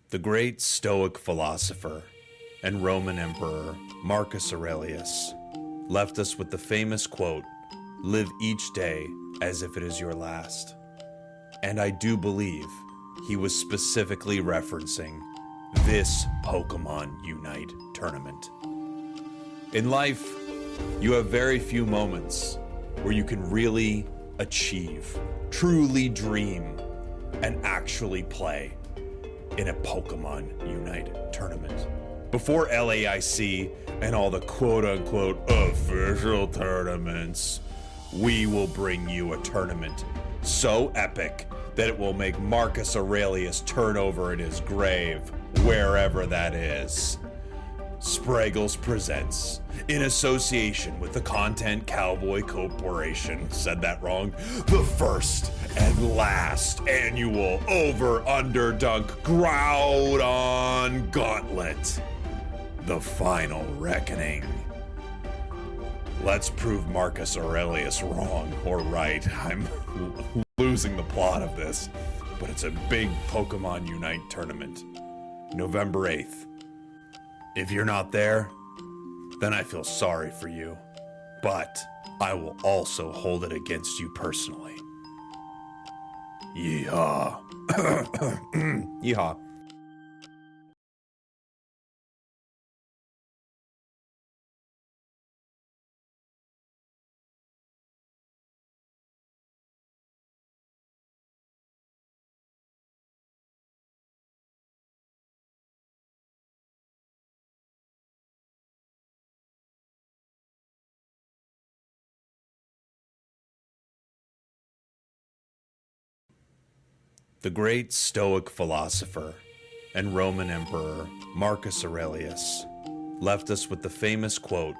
The great Stoic philosopher and Roman Emperor Marcus Aurelius left us with the famous quote, "Live each day as if it is your last." And I do believe he was specifically referencing this Pokemon Unite tournament. In life, you have very few moments where you can really achieve, truly dream, and actually play in a Pokemon Unite tournament. Before LAIC and all the quote-unquote official tournaments, we will bring you a tournament so epic that it will make Marcus Aurelius turn over in his grave, wherever that is. Spraggles presents, in association with the Content Cowboy Corporation, said that wrong, the first and last annual Underdunk Groudon Gauntlet. The final reckoning. Let's prove Marcus Aurelius wrong or right. I'm losing the plot of this, but it's a big Pokemon Unite tournament. November 8th. If you're not there, then I feel sorry for you, but I will also hold it against you personally. Yeehaw. Yeehaw. The great Stoic philosopher and Roman Emperor Marcus Aurelius left us with the famous quote,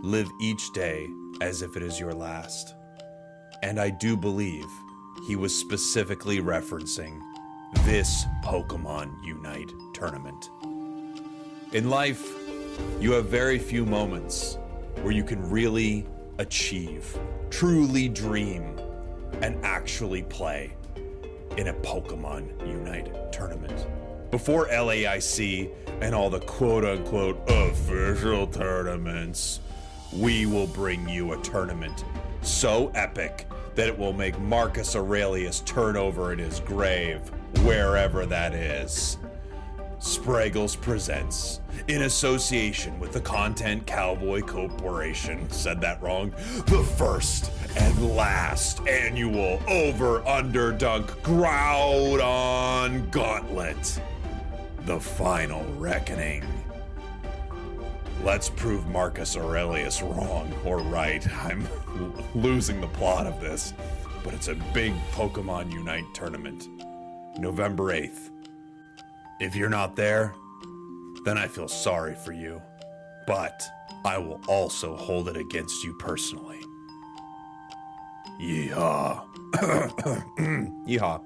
"Live each day as if it is your last." And I do believe he was specifically referencing this Pokemon Unite tournament. In life, you have very few moments where you can really achieve, truly dream, and actually play in a Pokemon Unite tournament. Before LAIC and all the quote-unquote official tournaments, we will bring you a tournament so epic that it will make Marcus Aurelius turn over in his grave, wherever that is. Spraggles presents, in association with the Content Cowboy Corporation, said that wrong, the first and last annual over-underdunk Groudon Gauntlet. The final reckoning. Let's prove Marcus Aurelius wrong or right. I'm losing the plot of this, but it's a big Pokemon Unite tournament. November 8th. If you're not there, then I feel sorry for you, but I will also hold it against you personally. Yeehaw. Yeehaw.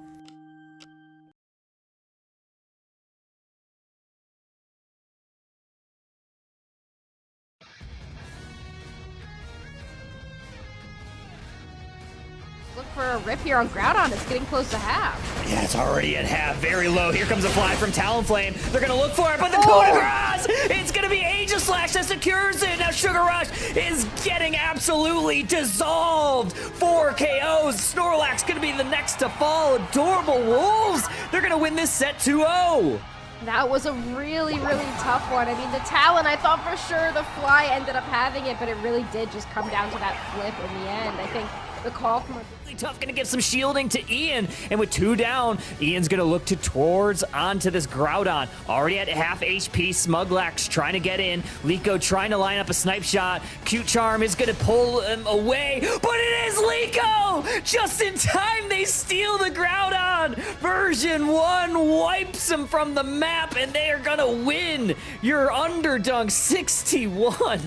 Look for a rip here on Groudon. It's getting close to half. Yeah, it's already at half, very low. Here comes a fly from Talonflame. They're gonna look for it, but the coup de grace! It's gonna be Aegislash that secures it. Now Sugar Rush is getting absolutely dissolved. 4 KOs. Snorlax gonna be the next to fall. Adorable Wolves. They're gonna win this set 2-0. That was a really, really tough one. I mean, the Talon, I thought for sure the Fly ended up having it, but it really did just come down to that flip in the end. I think the call from Really tough, gonna give some shielding to Ian, and with 2 down, Ian's gonna look towards onto this Groudon. Already at half HP, Smuglax trying to get in, Liko trying to line up a snipe shot. Cute Charm is gonna pull him away, but it is Liko! Just in time, they steal the Groudon! Version 1 wipes him from the map, and they are gonna win your Underdunk 61.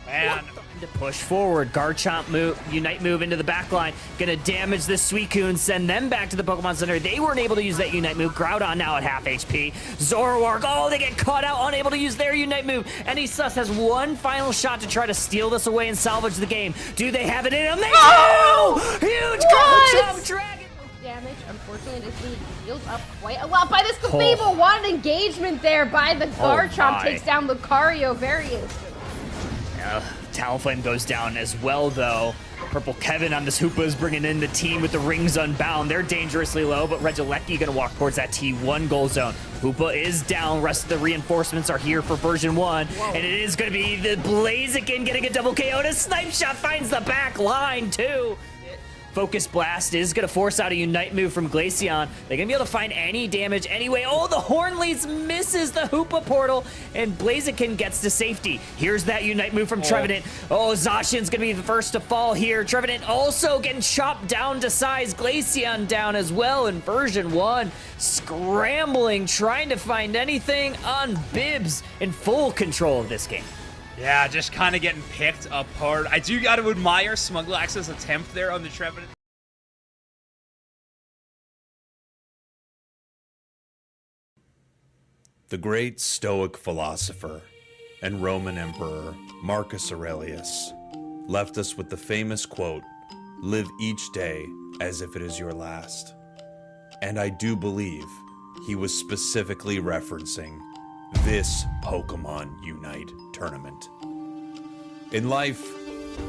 Man. To push forward, Garchomp move, Unite move into the back line, gonna damage the Suicune, send them back to the Pokemon Center. They weren't able to use that Unite move. Groudon now at half HP. Zoroark, oh, they get caught out, unable to use their Unite move. NA has one final shot to try to steal this away and salvage the game. Do they have it in them? They do! Huge Garchomp Dragon! damage. Unfortunately, it is being healed up quite a lot by this Clefable. What an engagement there by the Garchomp. Takes down Lucario very instantly. Talonflame goes down as well, though. Purple Kevin on this Hoopa is bringing in the team with the Rings Unbound. They're dangerously low, but Regieleki gonna walk towards that T1 goal zone. Hoopa is down. Rest of the reinforcements are here for version 1. Whoa. And it is gonna be the Blaziken getting a double KO. And a Snipe Shot finds the back line, too. Focus Blast is going to force out a Unite move from Glaceon. They're going to be able to find any damage anyway. Oh, the Hornleys misses the Hoopa portal, and Blaziken gets to safety. Here's that Unite move from Trevenant. Oh, Zacian's going to be the first to fall here. Trevenant also getting chopped down to size. Glaceon down as well in version 1. Scrambling, trying to find anything on Bibs in full control of this game. Yeah, just kind of getting picked apart. I do got to admire Smuglax's attempt there on the Trevenant. The great Stoic philosopher and Roman Emperor Marcus Aurelius left us with the famous quote, "Live each day as if it is your last." And I do believe he was specifically referencing this Pokemon Unite tournament. In life,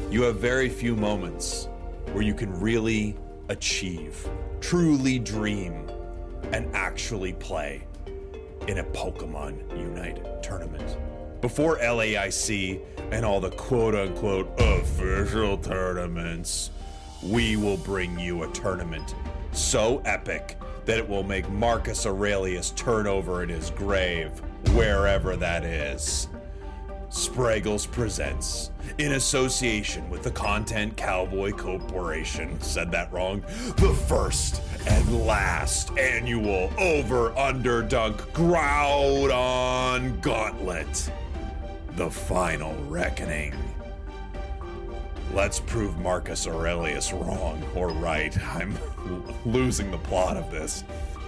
you have very few moments where you can really achieve, truly dream, and actually play in a Pokemon Unite tournament. Before LAIC and all the quote-unquote official tournaments, we will bring you a tournament so epic that it will make Marcus Aurelius turn over in his grave, wherever that is. Spraggles presents, in association with the Content Cowboy Corporation, said that wrong, the first and last annual over-underdunk Groudon Gauntlet. The final reckoning. Let's prove Marcus Aurelius wrong or right. I'm losing the plot of this,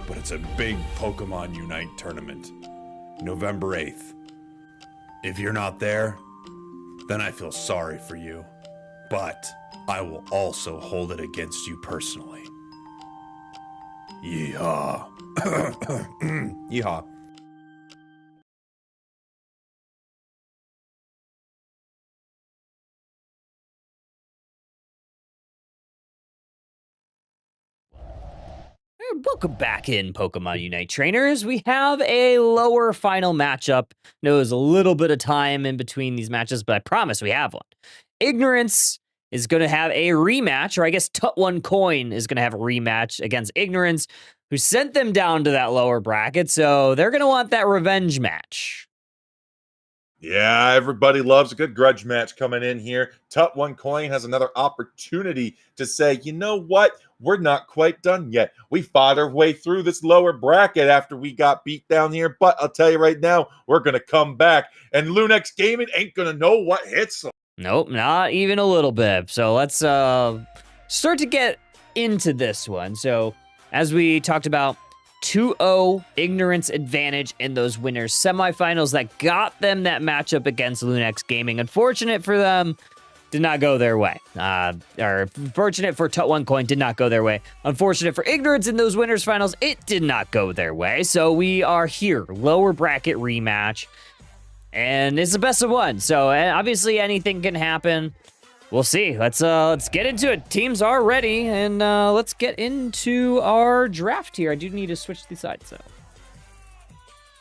but it's a big Pokemon Unite tournament. November 8th. If you're not there, then I feel sorry for you, but I will also hold it against you personally. Yeehaw. Yeehaw. Welcome back in Pokemon Unite trainers. We have a lower final matchup. There was a little bit of time in between these matches, but I promise we have one. Ignorance is going to have a rematch, or I guess Tut1 Coin is going to have a rematch against Ignorance, who sent them down to that lower bracket, so they're going to want that revenge match. Yeah, everybody loves a good grudge match coming in here. Tut1 Coin has another opportunity to say, you know what? We're not quite done yet. We fought our way through this lower bracket after we got beat down here, but I'll tell you right now, we're going to come back, and Lunex Gaming ain't going to know what hits them. Nope, not even a little bit. So let's start to get into this one. So as we talked about, 2-0 Ignorance advantage in those winners semifinals that got them that matchup against Lunex Gaming. Unfortunate for them, did not go their way. Or fortunate for Tut1 Coin, did not go their way. Unfortunate for Ignorance in those winners finals, it did not go their way. So we are here, lower bracket rematch. And it's the best of one. So obviously anything can happen. We'll see. Let's get into it. Teams are ready, and let's get into our draft here. I do need to switch the sides, though.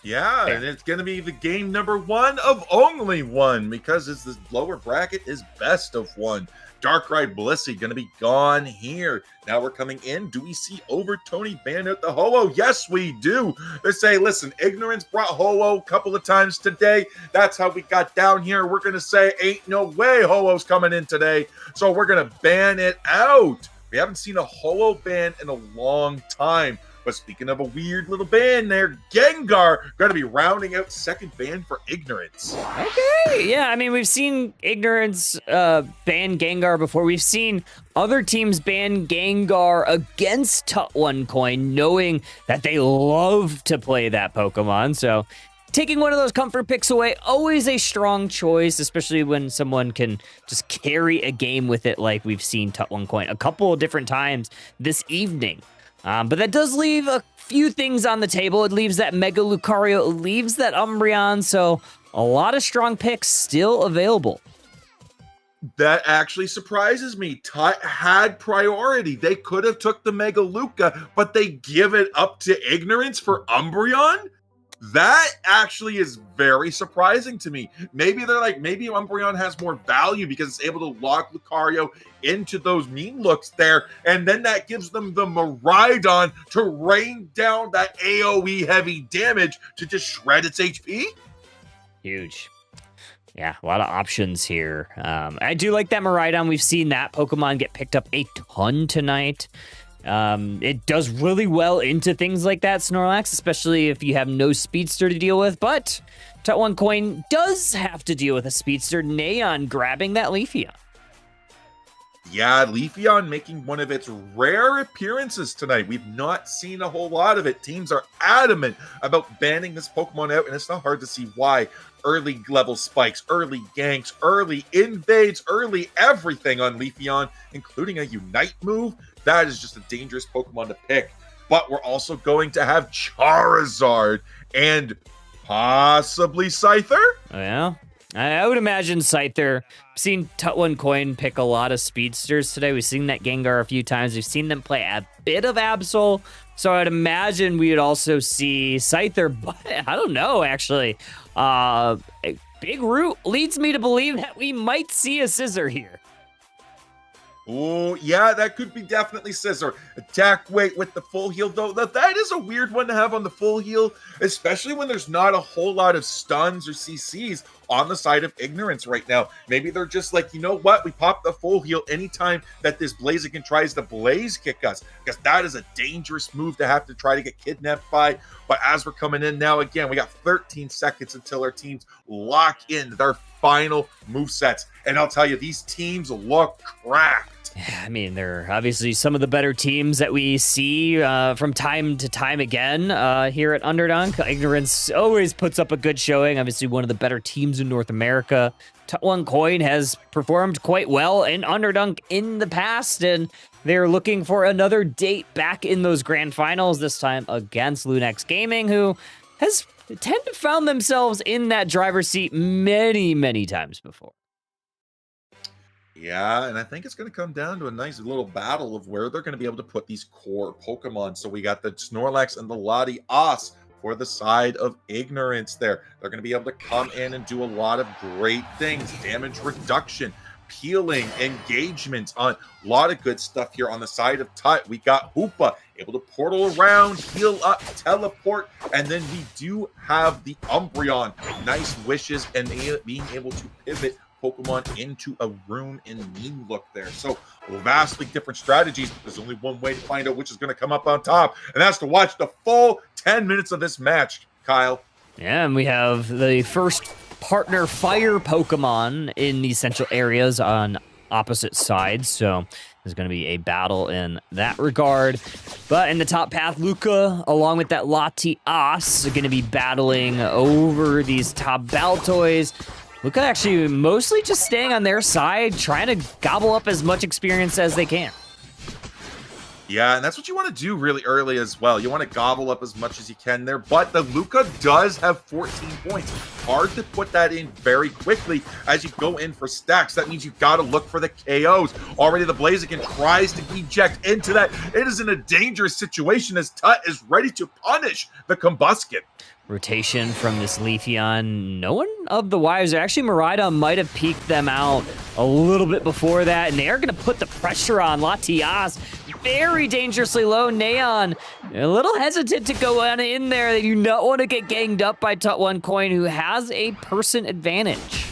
Yeah, and it's going to be the game number 1 of only one, because it's this lower bracket is best of 1. Darkrai Blissey going to be gone here. Now we're coming in. Do we see over Tony ban out the Ho-Oh? Yes, we do. They say, listen, Ignorance brought Ho-Oh a couple of times today. That's how we got down here. We're going to say, ain't no way Ho-Oh's coming in today. So we're going to ban it out. We haven't seen a Ho-Oh ban in a long time. But speaking of a weird little ban there, Gengar going to be rounding out second ban for Ignorance. Okay, yeah, I mean, we've seen Ignorance ban Gengar before. We've seen other teams ban Gengar against Tut1 Coin, knowing that they love to play that Pokemon. So taking one of those comfort picks away, always a strong choice, especially when someone can just carry a game with it like we've seen Tut1 Coin a couple of different times this evening. But that does leave a few things on the table. It leaves that Mega Lucario, it leaves that Umbreon, so a lot of strong picks still available. That actually surprises me. Tut had priority. They could have took the Mega Luca, but they give it up to Ignorance for Umbreon? That actually is very surprising to me. Maybe they're like, maybe Umbreon has more value because it's able to lock Lucario into those mean looks there, and then that gives them the Miraidon to rain down that AoE heavy damage to just shred its HP. Huge. Yeah, a lot of options here. I do like that Miraidon. We've seen that Pokemon get picked up a ton tonight. It does really well into things like that, Snorlax, especially if you have no Speedster to deal with, but Tut1 Coin does have to deal with a Speedster, Neon grabbing that Leafeon. Yeah, Leafeon making one of its rare appearances tonight. We've not seen a whole lot of it. Teams are adamant about banning this Pokemon out, and it's not hard to see why. Early level spikes, early ganks, early invades, early everything on Leafeon, including a Unite move. That is just a dangerous Pokemon to pick. But we're also going to have Charizard and possibly Scyther. Oh, yeah? I would imagine Scyther. I've seen Tut1 Coin pick a lot of Speedsters today. We've seen that Gengar a few times. We've seen them play a bit of Absol. So I'd imagine we would also see Scyther, but I don't know, actually. Big Root leads me to believe that we might see a Scissor here. Oh, yeah, that could be definitely Scissor. Attack weight with the full heal, though. That is a weird one to have on the full heal, especially when there's not a whole lot of stuns or CCs on the side of Ignorance right now. Maybe they're just like, you know what? We pop the full heal anytime that this Blaziken tries to Blaze kick us, because that is a dangerous move to have to try to get kidnapped by. But as we're coming in now, again, we got 13 seconds until our teams lock in their final move sets. And I'll tell you, these teams look cracked. I mean, they're obviously some of the better teams that we see from time to time again here at Underdunk. Ignorance always puts up a good showing. Obviously, one of the better teams in North America. One Coin has performed quite well in Underdunk in the past, and they're looking for another date back in those grand finals, this time against Lunex Gaming, who has tend to found themselves in that driver's seat many, many times before. Yeah, and I think it's going to come down to a nice little battle of where they're going to be able to put these core Pokemon. So we got the Snorlax and the Latias for the side of Ignorance there. They're going to be able to come in and do a lot of great things. Damage reduction, peeling, engagement, on a lot of good stuff here on the side of Tut. We got Hoopa able to portal around, heal up, teleport, and then we do have the Umbreon. Nice wishes and being able to pivot Pokemon into a room in Mean Look there. So vastly different strategies. There's only one way to find out which is going to come up on top, and that's to watch the full 10 minutes of this match, Kyle. Yeah, and we have the first partner fire Pokemon in the central areas on opposite sides, so there's going to be a battle in that regard. But in the top path, Luca, along with that Latias, are going to be battling over these top Baltoys. Luca actually mostly just staying on their side, trying to gobble up as much experience as they can. Yeah, and that's what you want to do really early as well. You want to gobble up as much as you can there, but the Luca does have 14 points. Hard to put that in very quickly as you go in for stacks. That means you've got to look for the KOs. Already the Blaziken tries to eject into that. It is in a dangerous situation as Tut is ready to punish the Combuskin. Rotation from this Leafeon. No one of the Wives, actually Miraidon might have peeked them out a little bit before that, and they are going to put the pressure on Latias. Very dangerously low. Neon, a little hesitant to go on in there. They do not want to get ganged up by Tut1 Coin, who has a person advantage.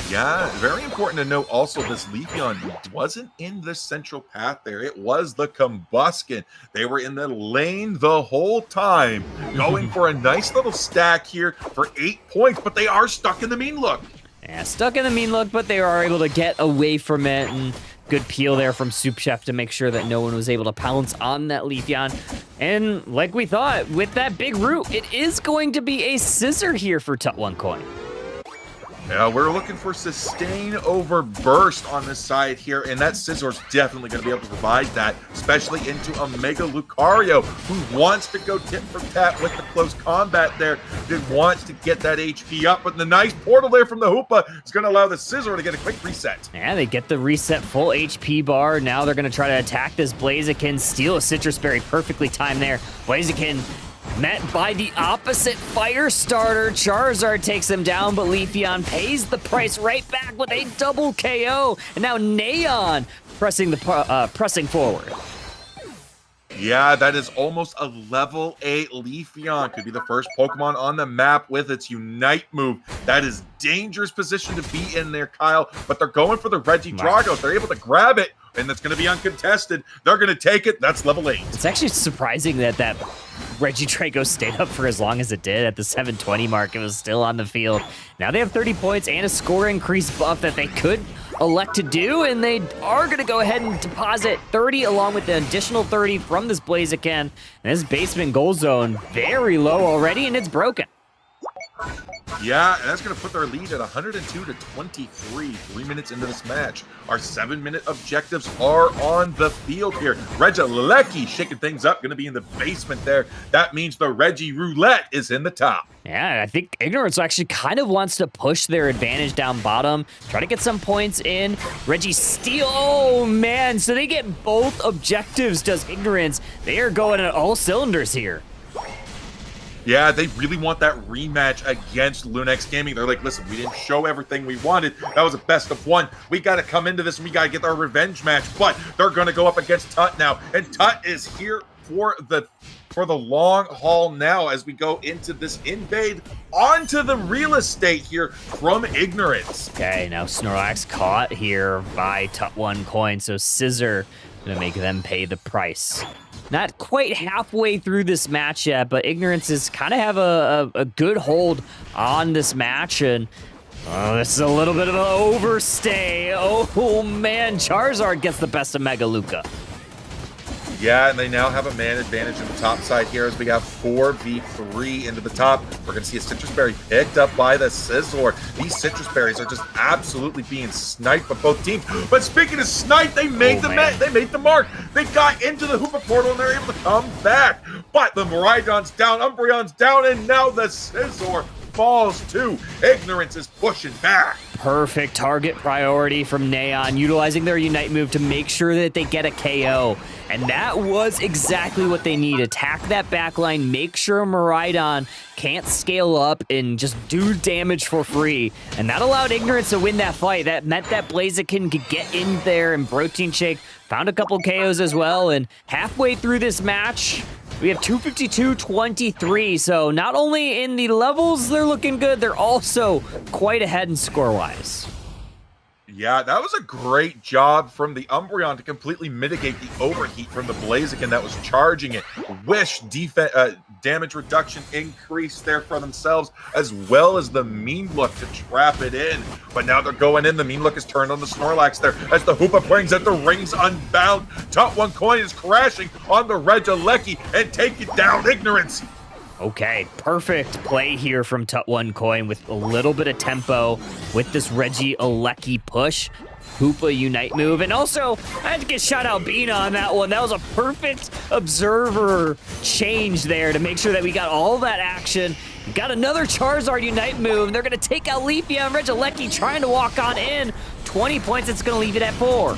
Yeah, very important to note also this Leafeon wasn't in the central path there. It was the Combuskin. They were in the lane the whole time, going for a nice little stack here for 8 points, but they are stuck in the Mean Look. Yeah, stuck in the Mean Look, but they are able to get away from it, and good peel there from Soup Chef to make sure that no one was able to pounce on that Leafeon. And like we thought, with that big root, it is going to be a scissor here for Tut1 Coin. Yeah, we're looking for sustain over burst on this side here, and that Scissor's definitely going to be able to provide that, especially into a Mega Lucario, who wants to go tit for tat with the close combat there, that wants to get that HP up, but the nice portal there from the Hoopa is going to allow the Scissor to get a quick reset. Yeah, they get the reset full HP bar. Now they're going to try to attack this Blaziken, steal a Citrus Berry, perfectly timed there. Blaziken met by the opposite fire starter. Charizard takes him down, but Leafeon pays the price right back with a double KO. And now Neon pressing forward. Yeah, that is almost a level 8 Leafeon. Could be the first Pokemon on the map with its Unite move. That is dangerous position to be in there, Kyle. But they're going for the Regidrago. They're able to grab it, and that's going to be uncontested. They're going to take it. That's level 8. It's actually surprising that Regidrago stayed up for as long as it did. At the 720 mark, it was still on the field. Now they have 30 points and a score increase buff that they could elect to do, and they are going to go ahead and deposit 30 along with the additional 30 from this Blaziken. And this basement goal zone very low already, and it's broken. Yeah, and that's going to put their lead at 102 to 23, 3 minutes into this match. Our 7-minute objectives are on the field here. Regilecki shaking things up, going to be in the basement there. That means the Reggie Roulette is in the top. Yeah, I think Ignorance actually kind of wants to push their advantage down bottom, try to get some points in. Reggie steal, oh man, so they get both objectives, does Ignorance. They are going at all cylinders here. Yeah, they really want that rematch against Lunex Gaming. They're like, listen, we didn't show everything we wanted. That was a best of one. We got to come into this and we got to get our revenge match. But they're going to go up against Tut now. And Tut is here for the long haul now as we go into this invade onto the real estate here from Ignorance. Okay, now Snorlax caught here by Tut1 Coin. So Scissor going to make them pay the price. Not quite halfway through this match yet, but Ignorance is kind of have a good hold on this match, and Oh, this is a little bit of an overstay. Oh man, Charizard gets the best of Mega Luca. Yeah, and they now have a man advantage in the top side here as we have 4v3 into the top. We're going to see a Citrus Berry picked up by the Scizor. These Citrus Berries are just absolutely being sniped by both teams. But speaking of snipe, they made they made the mark. They got into the Hoopa portal and they're able to come back. But the Miraidon's down, Umbreon's down, and now the Scizor falls too. Ignorance is pushing back. Perfect target priority from Neon, utilizing their Unite move to make sure that they get a KO. And that was exactly what they need. Attack that backline, make sure Miraidon can't scale up and just do damage for free. And that allowed Ignorance to win that fight. That meant that Blaziken could get in there and Protein Shake found a couple KOs as well. And halfway through this match, we have 252-23, so not only in the levels they're looking good, they're also quite ahead in score-wise. Yeah, that was a great job from the Umbreon to completely mitigate the overheat from the Blaziken that was charging it. Wish damage reduction increase there for themselves, as well as the Mean Look to trap it in. But now they're going in. The Mean Look is turned on the Snorlax there as the Hoopa brings it. The Rings Unbound. Top 1 coin is crashing on the Regieleki and take it down. Ignorance. Okay, perfect play here from Tut1 Coin with a little bit of tempo with this Regieleki push. Hoopa Unite move. And also, I had to get shout out Bina on that one. That was a perfect observer change there to make sure that we got all that action. We got another Charizard Unite move. They're going to take out Leafia and Regieleki trying to walk on in. 20 points, it's going to leave it at 4.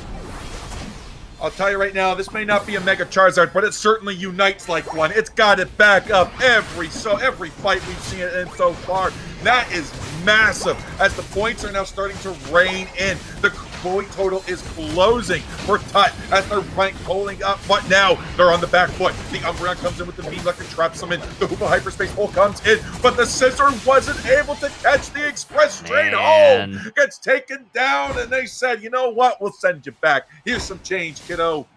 I'll tell you right now, this may not be a Mega Charizard, but it certainly unites like one. It's got it back up every fight we've seen it in so far. That is massive as the points are now starting to rain in. The point total is closing for Tut as they're rank pulling up, but now they're on the back foot. The Umbreon comes in with the Mean Look and traps them in. The Hoopa Hyperspace Hole comes in, but the Scizor wasn't able to catch the Express straight home. Gets taken down, and they said, you know what? We'll send you back. Here's some change, kiddo.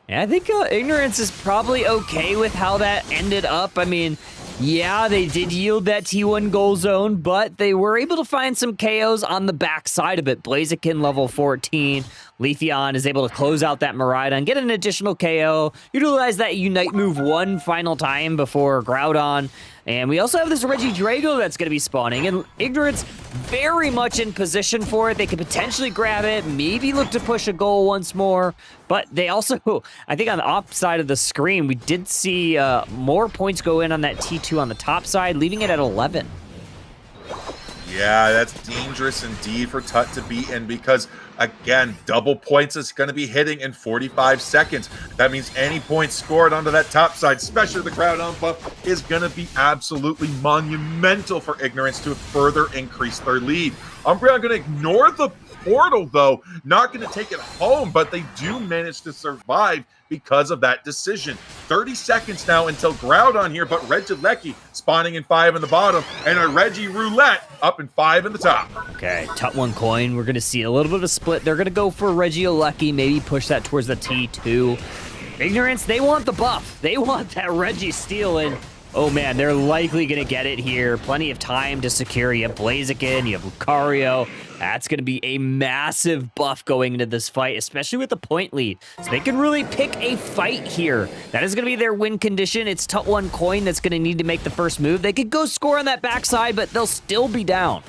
Yeah, I think Ignorance is probably okay with how that ended up. I mean, yeah, they did yield that T1 goal zone, but they were able to find some KOs on the backside of it. Blaziken level 14. Leafeon is able to close out that Miraidon, get an additional KO, utilize that Unite move one final time before Groudon. And we also have this Regidrago that's going to be spawning, and Ignorance very much in position for it. They could potentially grab it, maybe look to push a goal once more, but they also, I think on the off side of the screen, we did see more points go in on that T2 on the top side, leaving it at 11. Yeah, that's dangerous indeed for Tut to be in because, again, double points is going to be hitting in 45 seconds. That means any points scored onto that top side, especially the Groudon buff, is going to be absolutely monumental for Ignorance to further increase their lead. Umbreon going to ignore the portal, though, not going to take it home, but they do manage to survive because of that decision. 30 seconds now until Groudon here, but Regieleki spawning in 5 in the bottom, and a Regiroulette up in 5 in the top. Okay, Tut1 Coin, we're going to see a little bit of a split. They're going to go for Regieleki, maybe push that towards the T2. Ignorance, they want the buff. They want that Registeel, and oh man, they're likely going to get it here. Plenty of time to secure. You have Blaziken, you have Lucario. That's going to be a massive buff going into this fight, especially with the point lead. So they can really pick a fight here. That is going to be their win condition. It's Tut1 Coin that's going to need to make the first move. They could go score on that backside, but they'll still be down.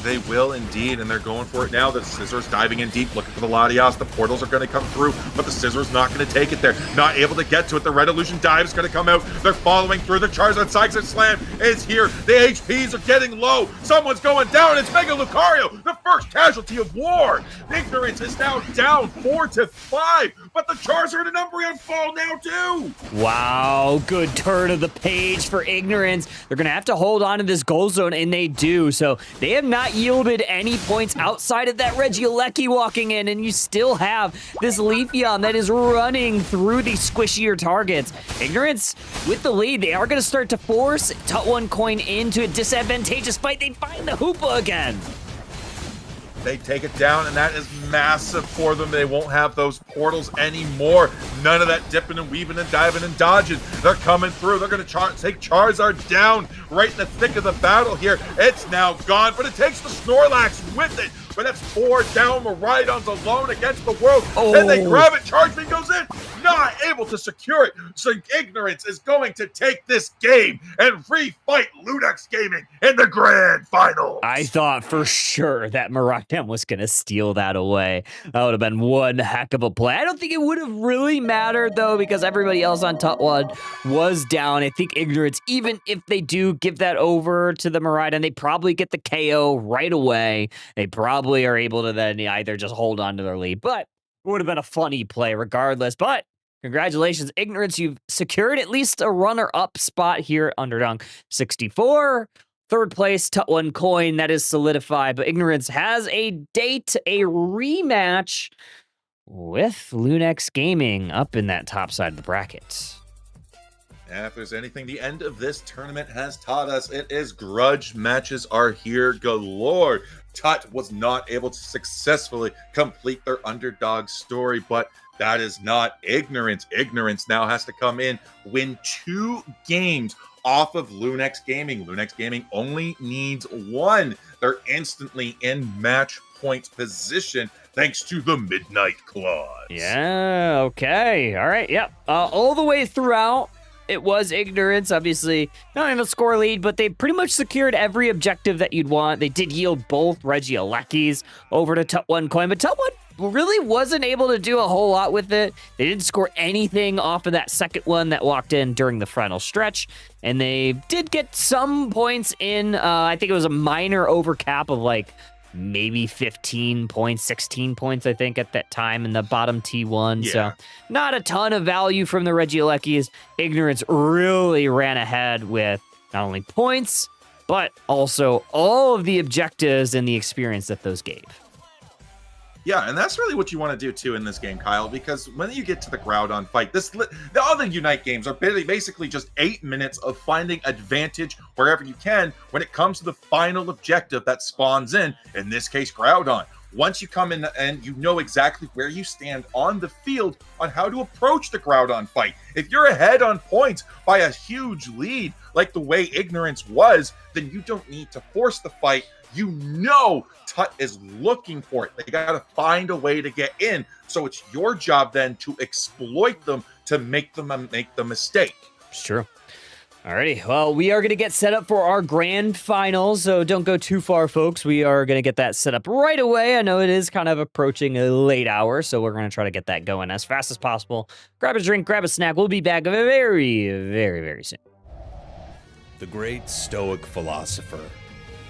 They will indeed, and they're going for it now. The Scizor's diving in deep, looking for the Latias. The portals are going to come through, but the Scizor's not going to take it there. Not able to get to it. The Red Illusion dive is going to come out. They're following through. The Charizard Psychic Slam is here. The HPs are getting low. Someone's going down. It's Mega Lucario, the first casualty of war. Ignorance is now down 4-5, but the Charizard and Umbreon fall now too. Wow, good turn of the page for Ignorance. They're going to have to hold on to this goal zone, and they do. So they have not yielded any points outside of that Regieleki walking in, and you still have this Leafeon that is running through these squishier targets. Ignorance with the lead. They are going to start to force Tut1 Coin into a disadvantageous fight. They find the Hoopa again. They take it down, and that is massive for them. They won't have those portals anymore. None of that dipping and weaving and diving and dodging. They're coming through. They're going to take Charizard down right in the thick of the battle here. It's now gone, but it takes the Snorlax with it. But that's 4 down. Miraidon's alone against the world. And they grab it. Charge Beam goes in. Not able to secure it. So Ignorance is going to take this game and refight Ludex Gaming in the grand finals. I thought for sure that Miraidon was going to steal that away. That would have been one heck of a play. I don't think it would have really mattered, though, because everybody else on top one was down. I think Ignorance, even if they do give that over to the Miraidon, they probably get the KO right away. They probably are able to then either just hold on to their lead, but it would have been a funny play regardless. But congratulations, Ignorance. You've secured at least a runner-up spot here at Underdunk 64. Third place, Tut1 coin, that is solidified. But Ignorance has a date, a rematch with Ludex Gaming up in that top side of the bracket. And if there's anything the end of this tournament has taught us, it is grudge matches are here galore. Tut was not able to successfully complete their underdog story, but that is not Ignorance. Ignorance now has to come in, win 2 games off of Ludex Gaming. Ludex Gaming only needs 1. They're instantly in match point position thanks to the Midnight Clause. Yeah, okay. All right, yep. All the way throughout, it was Ignorance, obviously not even a score lead, but they pretty much secured every objective that you'd want. They did yield both Reggialeckies over to Tut1 coin, but Tut1 really wasn't able to do a whole lot with it. They didn't score anything off of that second one that walked in during the final stretch, and they did get some points in. I think it was a minor overcap of like maybe 15 points, 16 points, I think, at that time in the bottom T1. Yeah. So not a ton of value from the Reggialeckies. Ignorance really ran ahead with not only points, but also all of the objectives and the experience that those gave. Yeah, and that's really what you want to do too in this game, Kyle, because when you get to the Groudon fight, the other Unite games are basically just 8 minutes of finding advantage wherever you can when it comes to the final objective that spawns in this case, Groudon. Once you come in and you know exactly where you stand on the field on how to approach the Groudon fight. If you're ahead on points by a huge lead, like the way Ignorance was, then you don't need to force the fight. You know Tut is looking for it. They got to find a way to get in. So it's your job then to exploit them to make them make the mistake. It's true. Alrighty, well, we are going to get set up for our grand finals, so don't go too far, folks. We are going to get that set up right away. I know it is kind of approaching a late hour, so we're going to try to get that going as fast as possible. Grab a drink, grab a snack. We'll be back very, very, very soon. The great Stoic philosopher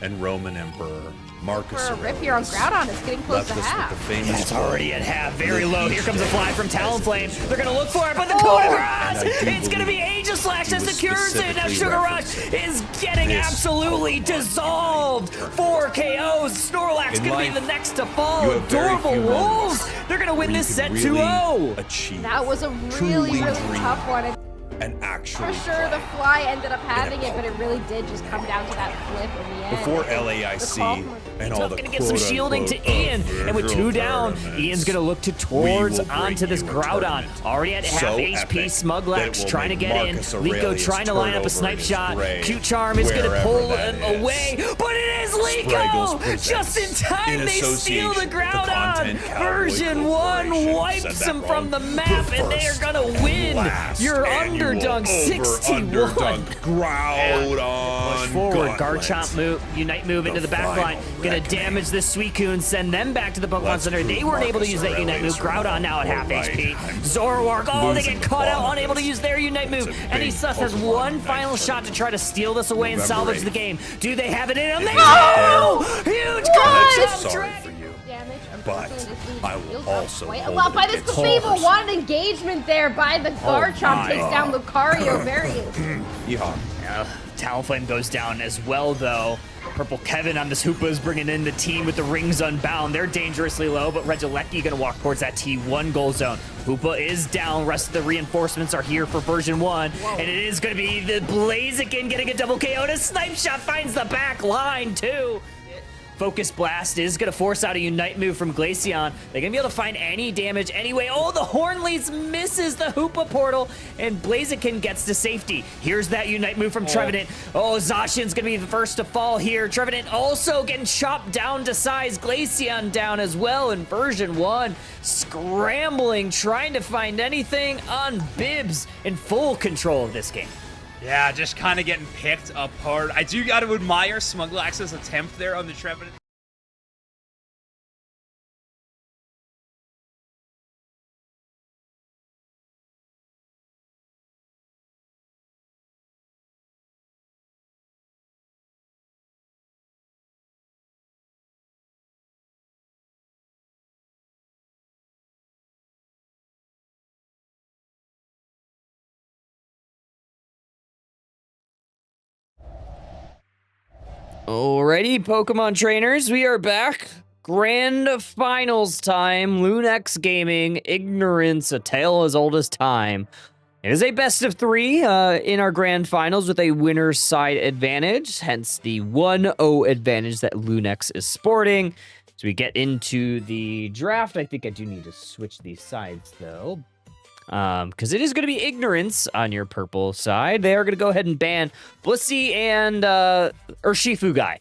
and Roman Emperor Marcus For a rip Aurelius here on Groudon, it's getting close left to us half. with the famous It's already at half, very low. Here comes a fly from Talonflame. They're going to look for it, but the Oh! corner cross! And I do It's going to be believe Aegislash that he was secures it. Now specifically Sugar Rush referencing is getting this absolutely dissolved. 4 KOs. Snorlax In going to be life, the next to you fall. have very Adorable few Wolves. moments They're going to win where you this can set really 2-0. achieve That was a truly really dream tough one. and actually For sure, the play. fly ended up having it, but it really did just come down to that flip in the end. Before The call LAIC from- and all the Going to get some shielding to Ian, and with 2 down, Ian's going to look towards onto this Groudon. Already at half So HP, epic that it Smuglax will trying to make get Marcus in. Liko Aurelius trying to line up a turn snipe over in shot. his grave, Cute Charm is going to wherever pull that him is. away, but it is Spraggles Liko! presents Just in time, in they steal the association with the Groudon. Content Cowboy Version 1 Corporation. wipes Said that him from the wrong. map, The and they are first going to win last your annual Underdunk 61. Underdunk Groudon. Push forward, Gauntlet. Garchomp move, Unite move into the back line. final Gonna reckoning. damage the Suicune, send them back to the Pokemon Let's Center. They prove weren't able to Marcus use that Unite move. Aurelius Groudon now at half right. HP. Zoroark, oh, they Losing get caught out, Pokemon unable to use their Unite move. It's a And big Sus has Pokemon one Unite final shot to try to steal this away and November salvage the 8th. game. Do they have it in them? They No! do! Huge I'm Garchomp sorry drag! for you. Damage, But unfortunately, this lead I will feels also quite a hold lot it by this against Clefable. Horus. Wanted engagement there by the Garchomp. Takes down Lucario. Various. Yeehaw. Talonflame goes down as well, though. Purple Kevin on this Hoopa is bringing in the team with the rings unbound. They're dangerously low, but Reggialecki going to walk towards that T1 goal zone. Hoopa is down. Rest of the reinforcements are here for version 1. And it is going to be the Blaziken getting a double KO. And a snipe shot finds the back line, too. Focus Blast is going to force out a Unite move from Glaceon. They're going to be able to find any damage anyway. Oh, the Hornleys misses the Hoopa portal, and Blaziken gets to safety. Here's that Unite move from Trevenant. Oh, Zacian's going to be the first to fall here. Trevenant also getting chopped down to size. Glaceon down as well in version 1. Scrambling, trying to find anything on Bibs in full control of this game. Yeah, just kind of getting picked apart. I do got to admire Smuglax's attempt there on the Trevenant. Alrighty, Pokemon trainers, we are back. Grand finals time. Lunex Gaming, Ignorance, a tale as old as time. It is a best of 3 in our grand finals with a winner's side advantage, hence the 1-0 advantage that Lunex is sporting. So we get into the draft. I think I do need to switch these sides though, because it is going to be Ignorance on your purple side. They are going to go ahead and ban Blissey and Urshifu guy.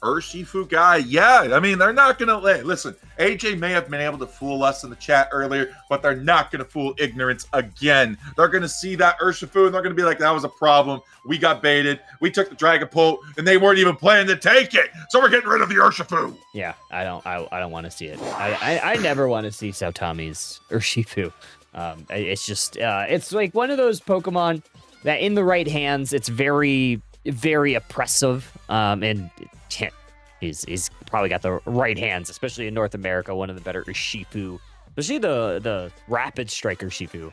Urshifu guy, yeah. I mean, they're not going to listen. AJ may have been able to fool us in the chat earlier, but they're not going to fool Ignorance again. They're going to see that Urshifu and they're going to be like, that was a problem. We got baited. We took the Dragapult and they weren't even planning to take it. So we're getting rid of the Urshifu. Yeah, I don't want to see it. I never want to see Saotami's Urshifu. It's just it's like one of those Pokemon that in the right hands, it's very, very oppressive. And he's probably got the right hands, especially in North America. One of the better Urshifu, especially the Rapid Strike Urshifu,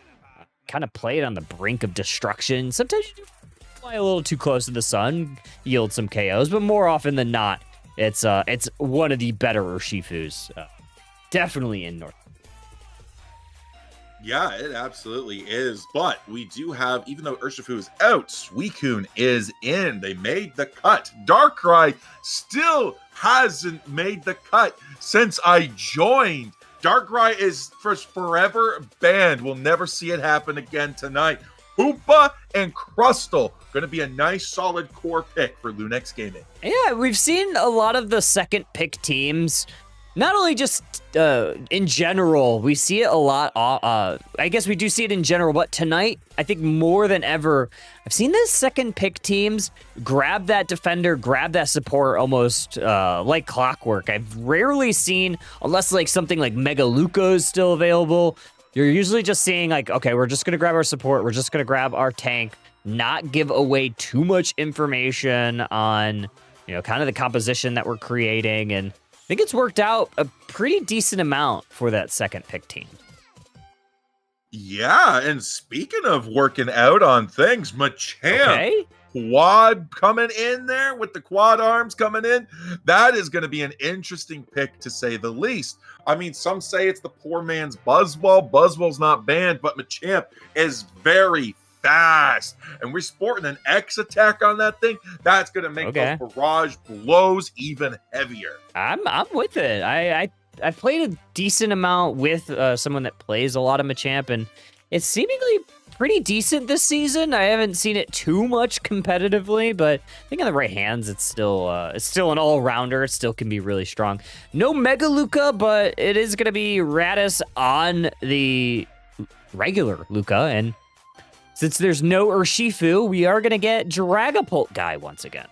kind of played on the brink of destruction. Sometimes you do fly a little too close to the sun, yield some KOs, but more often than not, it's one of the better Urshifus, definitely in North. Yeah, it absolutely is. But we do have, even though Urshifu is out, Suicune is in. They made the cut. Darkrai still hasn't made the cut since I joined. Darkrai is forever banned. We'll never see it happen again tonight. Hoopa and Crustle going to be a nice, solid core pick for Lunex Gaming. Yeah, we've seen a lot of the second pick teams. Not only just in general, we see it a lot. I guess we do see it in general, but tonight, I think more than ever, I've seen the second pick teams grab that defender, grab that support almost like clockwork. I've rarely seen, unless like something like Mega Luca is still available, you're usually just seeing like, okay, we're just going to grab our support, we're just going to grab our tank, not give away too much information on, kind of the composition that we're creating, and I think it's worked out a pretty decent amount for that second pick team. Yeah, and speaking of working out on things, Machamp, quad coming in there with the quad arms coming in. That is going to be an interesting pick, to say the least. I mean, some say it's the poor man's Buzzwole. Buzzwole's not banned, but Machamp is very fast, and we're sporting an X attack on that thing. That's gonna make those barrage blows even heavier. I'm with it. I played a decent amount with someone that plays a lot of Machamp, and it's seemingly pretty decent this season. I haven't seen it too much competitively, but I think in the right hands, it's still an all-rounder. It still can be really strong. No Mega Luca, but it is gonna be Radis on the regular Luca, and since there's no Urshifu, we are going to get Dragapult guy once again.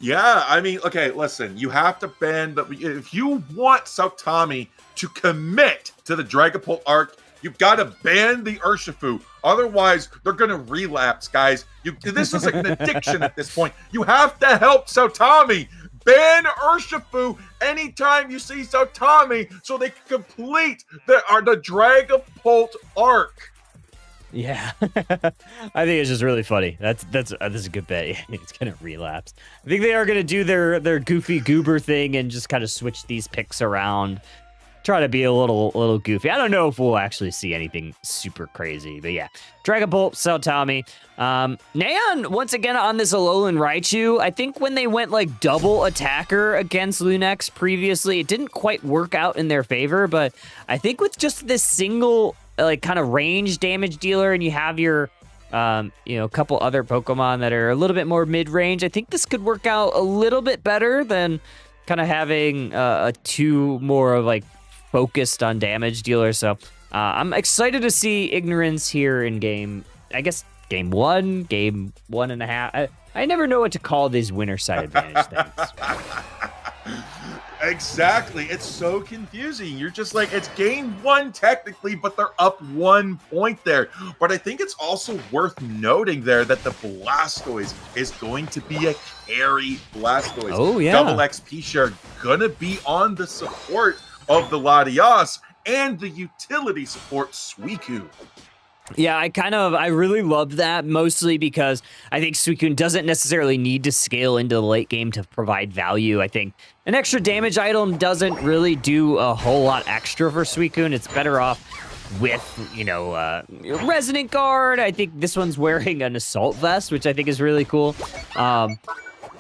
Yeah, I mean, okay, listen, you have to ban, but if you want Saotami to commit to the Dragapult arc, you've got to ban the Urshifu. Otherwise, they're going to relapse, guys. This is like an addiction at this point. You have to help Saotami. Ban Urshifu anytime you see Saotami so they can complete the Dragapult arc. Yeah, I think it's just really funny. That's a good bet. Yeah, it's gonna relapse. I think they are gonna do their goofy goober thing and just kind of switch these picks around. try to be a little goofy. I don't know if we'll actually see anything super crazy, but yeah. Dragon Bolt, Cell-Tommy. Neon, once again, on this Alolan Raichu, I think when they went, like, double attacker against Lunex previously, it didn't quite work out in their favor, but I think with just this single, like, kind of range damage dealer, and you have your, you know, a couple other Pokemon that are a little bit more mid-range, I think this could work out a little bit better than kind of having a two more, like, focused on damage dealer. So I'm excited to see Ignorance here in game 1, game 1.5. I never know what to call these winner side advantage things. Exactly. It's so confusing. You're just like, it's game 1 technically, but they're up 1 point there. But I think it's also worth noting there that the Blastoise is going to be a carry Blastoise. Oh, yeah. Double XP share gonna be on the support of the Latias and the utility support Suicune. Yeah, I really love that, mostly because I think Suicune doesn't necessarily need to scale into the late game to provide value. I think an extra damage item doesn't really do a whole lot extra for Suicune. It's better off with, you know, Resonant Guard. I think this one's wearing an Assault Vest, which I think is really cool.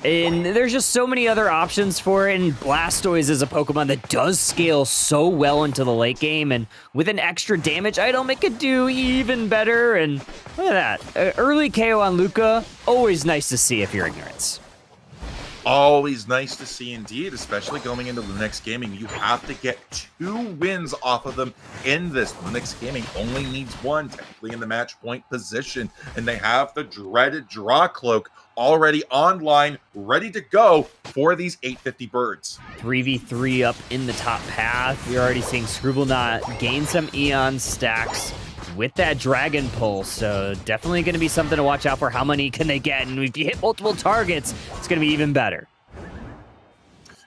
And there's just so many other options for it, and Blastoise is a Pokemon that does scale so well into the late game, and with an extra damage item, it could do even better, and look at that. Early KO on Luca, always nice to see if you're Ignorance. Always nice to see indeed, especially going into Lunex Gaming. You have to get 2 wins off of them in this. Lunex Gaming only needs 1, technically in the match point position, and they have the dreaded Draw Cloak already online, ready to go for these 850 birds. 3v3 up in the top path. We're already seeing Scribblenaught gain some Eon stacks with that Dragon Pulse, so definitely going to be something to watch out for. How many can they get? And if you hit multiple targets, it's going to be even better.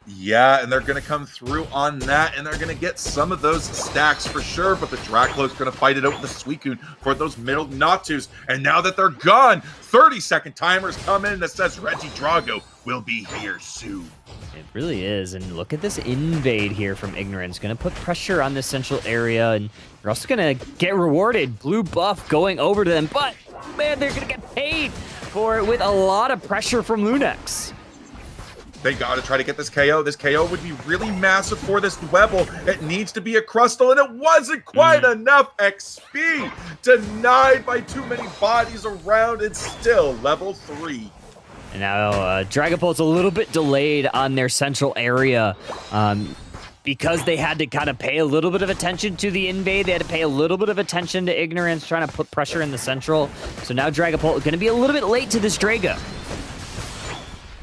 Yeah, and they're going to come through on that, and they're going to get some of those stacks for sure, but the Draclo's going to fight it out with the Suicune for those middle Natus, and now that they're gone, 30-second timers come in that says Reggie Drago will be here soon. It really is, and look at this invade here from Ignorance. Going to put pressure on this central area, and you're also going to get rewarded. Blue buff going over to them, but, man, they're going to get paid for it with a lot of pressure from Lunex. They got to try to get this KO. This KO would be really massive for this Dwebble. It needs to be a Crustle, and it wasn't quite enough XP. Denied by too many bodies around, and still level 3. And now Dragapult's a little bit delayed on their central area because they had to kind of pay a little bit of attention to the invade. They had to pay a little bit of attention to Ignorance, trying to put pressure in the central. So now Dragapult is going to be a little bit late to this Drago.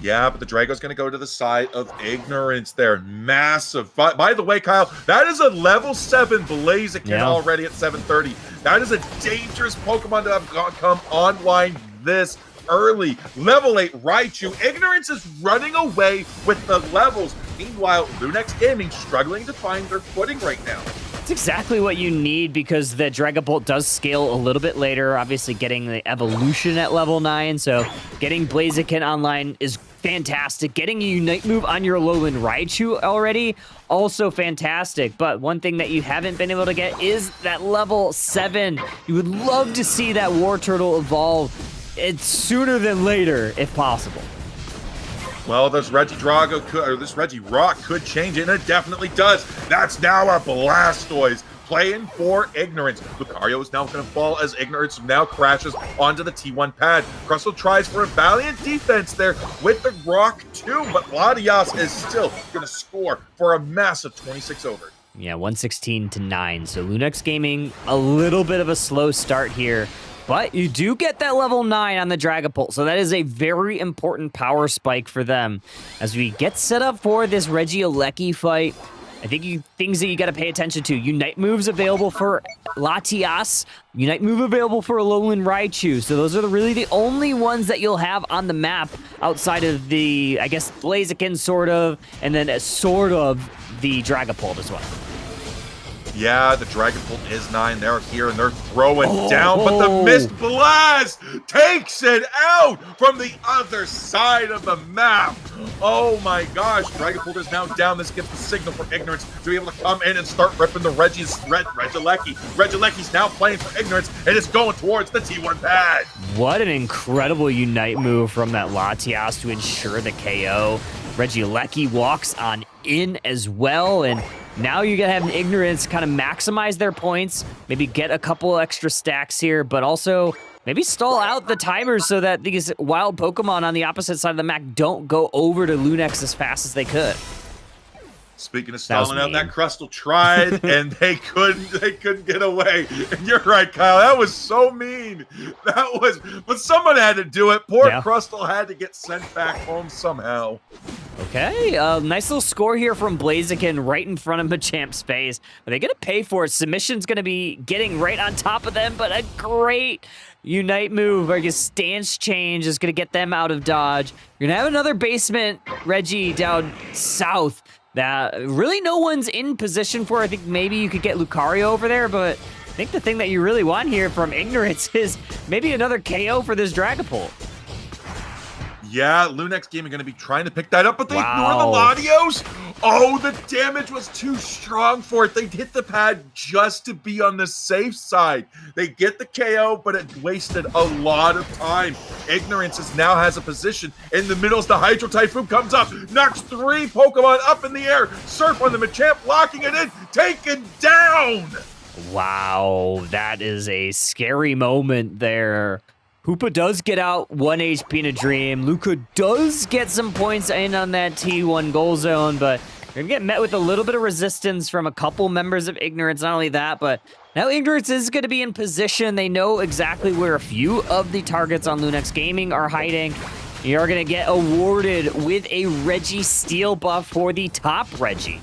Yeah, but the Drago's going to go to the side of Ignorance there. Massive. By the way, Kyle, that is a level 7 Blaziken already at 730. That is a dangerous Pokemon to have come online this early. Level 8 Raichu. Ignorance is running away with the levels. Meanwhile, Lunex Gaming struggling to find their footing right now. It's exactly what you need because the Dragapult does scale a little bit later, obviously getting the evolution at level 9, so getting Blaziken online is fantastic. Getting a Unite move on your Alolan Raichu already, also fantastic. But one thing that you haven't been able to get is that level 7. You would love to see that War Turtle evolve sooner than later, if possible. Well, this Reggie Drago could, or this Reggie Rock could change it, and it definitely does. That's now a Blastoise playing for Ignorance. Lucario is now going to fall as Ignorance now crashes onto the T1 pad. Crustle tries for a valiant defense there with the Rock too, but Latias is still going to score for a massive 26 over. Yeah, 116-9. So Lunex Gaming, a little bit of a slow start here. But you do get that level 9 on the Dragapult, so that is a very important power spike for them. As we get set up for this Regieleki fight, I think things that you got to pay attention to. Unite moves available for Latias. Unite move available for Alolan Raichu. So those are really the only ones that you'll have on the map outside of the, I guess, Blaziken sort of, and then sort of the Dragapult as well. Yeah, the Dragapult is 9. They're here and they're throwing down, but the Mist Blast takes it out from the other side of the map. Oh my gosh, Dragapult is now down. This gives the signal for Ignorance to be able to come in and start ripping the Regieleki. Regieleki's now playing for Ignorance and is going towards the T1 pad. What an incredible Unite move from that Latias to ensure the KO. Regieleki walks on in as well, and now you're gonna have Ignorance kind of maximize their points, maybe get a couple extra stacks here, but also maybe stall out the timers so that these wild Pokemon on the opposite side of the map don't go over to Lunex as fast as they could. Speaking of stalling out, that Crustle tried and they couldn't get away. And you're right, Kyle. That was so mean. But someone had to do it. Poor Crustle had to get sent back home somehow. Okay, nice little score here from Blaziken right in front of Machamp's face. Are they gonna pay for it? Submission's gonna be getting right on top of them, but a great Unite move, I guess stance change is gonna get them out of dodge. You're gonna have another basement Reggie down south that really no one's in position for. I think maybe you could get Lucario over there, but I think the thing that you really want here from Ignorance is maybe another KO for this Dragapult. Yeah, Lunex Gaming going to be trying to pick that up, but they ignore the Latios. Oh, the damage was too strong for it. They hit the pad just to be on the safe side. They get the KO, but it wasted a lot of time. Ignorance now has a position in the middle as the Hydro Typhoon comes up, knocks 3 Pokemon up in the air. Surf on the Machamp, locking it in, taken down. Wow, that is a scary moment there. Hoopa does get out 1 HP in a dream. Luca does get some points in on that T1 goal zone, but you're gonna get met with a little bit of resistance from a couple members of Ignorance. Not only that, but now Ignorance is gonna be in position. They know exactly where a few of the targets on Lunex Gaming are hiding. You're gonna get awarded with a Reggie Steel buff for the top Reggie.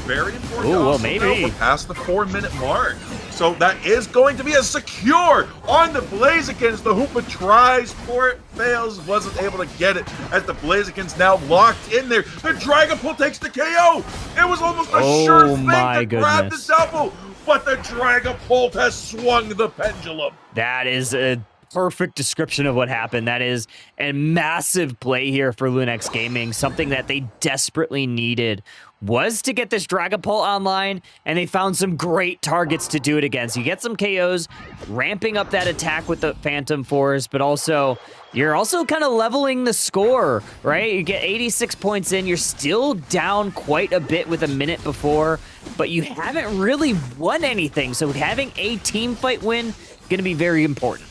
Very important. Oh, well, maybe. We're past the 4-minute mark. So that is going to be a secure on the Blazikens. The Hoopa tries for it, fails, wasn't able to get it as the Blazikens now locked in there. The Dragapult takes the KO. It was almost a sure thing to grab the double, but the Dragapult has swung the pendulum. That is a perfect description of what happened. That is a massive play here for Lunex Gaming, something that they desperately needed was to get this Dragapult online, and they found some great targets to do it against. You get some KOs, ramping up that attack with the Phantom Force, but also, you're also kind of leveling the score, right? You get 86 points in, you're still down quite a bit with a minute before, but you haven't really won anything, so having a team fight win gonna be very important.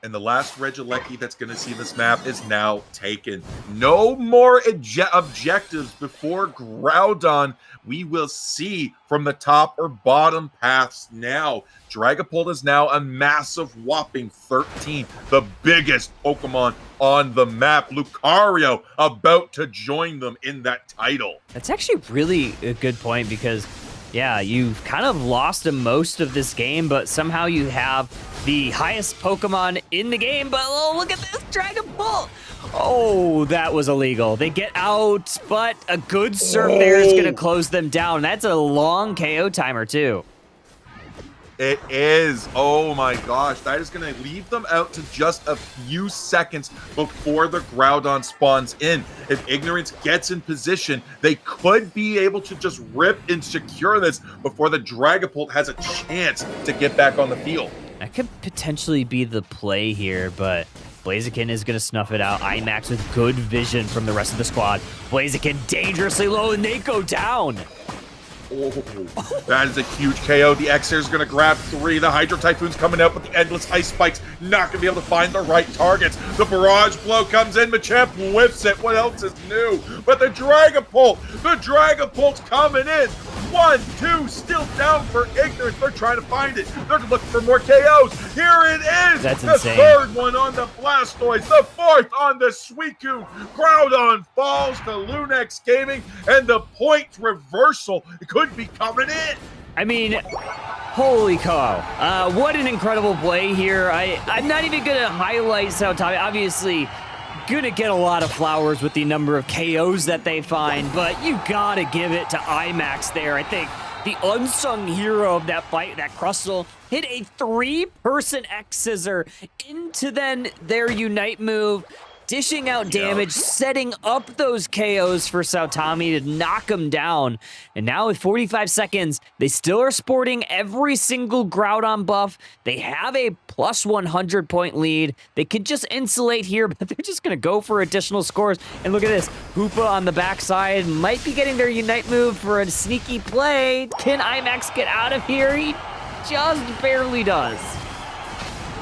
And the last Regieleki that's going to see this map is now taken. No more objectives before Groudon. We will see from the top or bottom paths now. Dragapult is now a massive whopping 13. The biggest Pokemon on the map. Lucario about to join them in that title. That's actually really a good point because, yeah, you've kind of lost most of this game, but somehow you have the highest Pokemon in the game. But oh, look at this Dragapult. Oh, that was illegal. They get out, but a good surf there is going to close them down. That's a long KO timer, too. It is. Oh my gosh. That is going to leave them out to just a few seconds before the Groudon spawns in. If Ignorance gets in position, they could be able to just rip and secure this before the Dragapult has a chance to get back on the field. That could potentially be the play here, but Blaziken is going to snuff it out. IMAX with good vision from the rest of the squad. Blaziken dangerously low, and they go down. Oh, that is a huge KO. The X-Air is going to grab 3. The Hydro Typhoon's coming out with the Endless Ice Spikes. Not going to be able to find the right targets. The Barrage Blow comes in. Machamp whiffs it. What else is new? But the Dragapult's coming in. 1, 2, still down for Ignorance. They're trying to find it. They're looking for more KOs. Here it is. That's the insane. 3rd one on the Blastoise. The 4th on the Suicune. Groudon falls to Lunex Gaming, and the point reversal could be coming in. I mean, holy cow. What an incredible play here. I'm not even going to highlight Saotami. Obviously, going to get a lot of flowers with the number of KOs that they find, but you got to give it to IMAX there. I think the unsung hero of that fight, that Crustle, hit a 3-person X-Scissor into then their Unite move dishing out damage, setting up those KOs for Saotami to knock him down. And now with 45 seconds, they still are sporting every single Groudon buff. They have a plus 100 point lead. They could just insulate here, but they're just going to go for additional scores. And look at this. Hoopa on the backside might be getting their Unite move for a sneaky play. Can IMAX get out of here? He just barely does.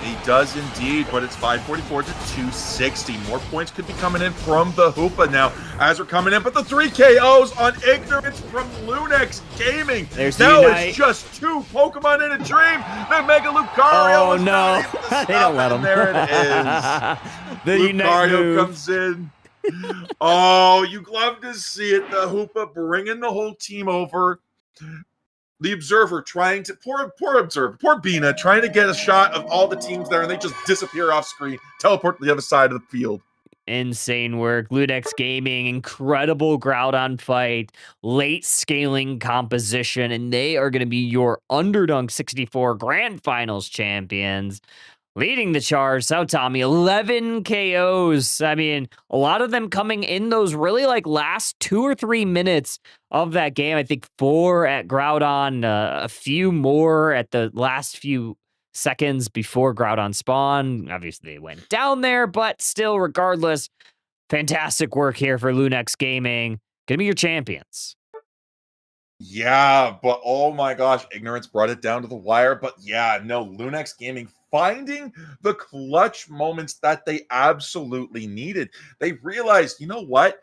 He does indeed, but it's 544 to 260. More points could be coming in from the Hoopa now as we're coming in, but the 3 KOs on Ignorance from Lunex Gaming. There's now Unite. it's just 2 Pokemon in a dream. The Mega Lucario. Oh, no. They don't let him. There it is. The Unite Lucario move. comes in. Oh, you love to see it. The Hoopa bringing the whole team over. The Observer trying to, poor Observer, poor Bina, trying to get a shot of all the teams there, and they just disappear off screen, teleport to the other side of the field. Insane work. Lunex Gaming, incredible Groudon fight, late scaling composition, and they are going to be your Underdunk 64 Grand Finals champions. Leading the charge, Saotami, 11 KOs. I mean, a lot of them coming in those really like last 2 or 3 minutes of that game. I think 4 at Groudon, a few more at the last few seconds before Groudon spawn. Obviously, they went down there, but still, regardless, fantastic work here for Lunex Gaming. Gonna be your champions. Yeah, but oh my gosh, Ignorance brought it down to the wire. But yeah, no, Lunex Gaming finding the clutch moments that they absolutely needed. They realized, you know what?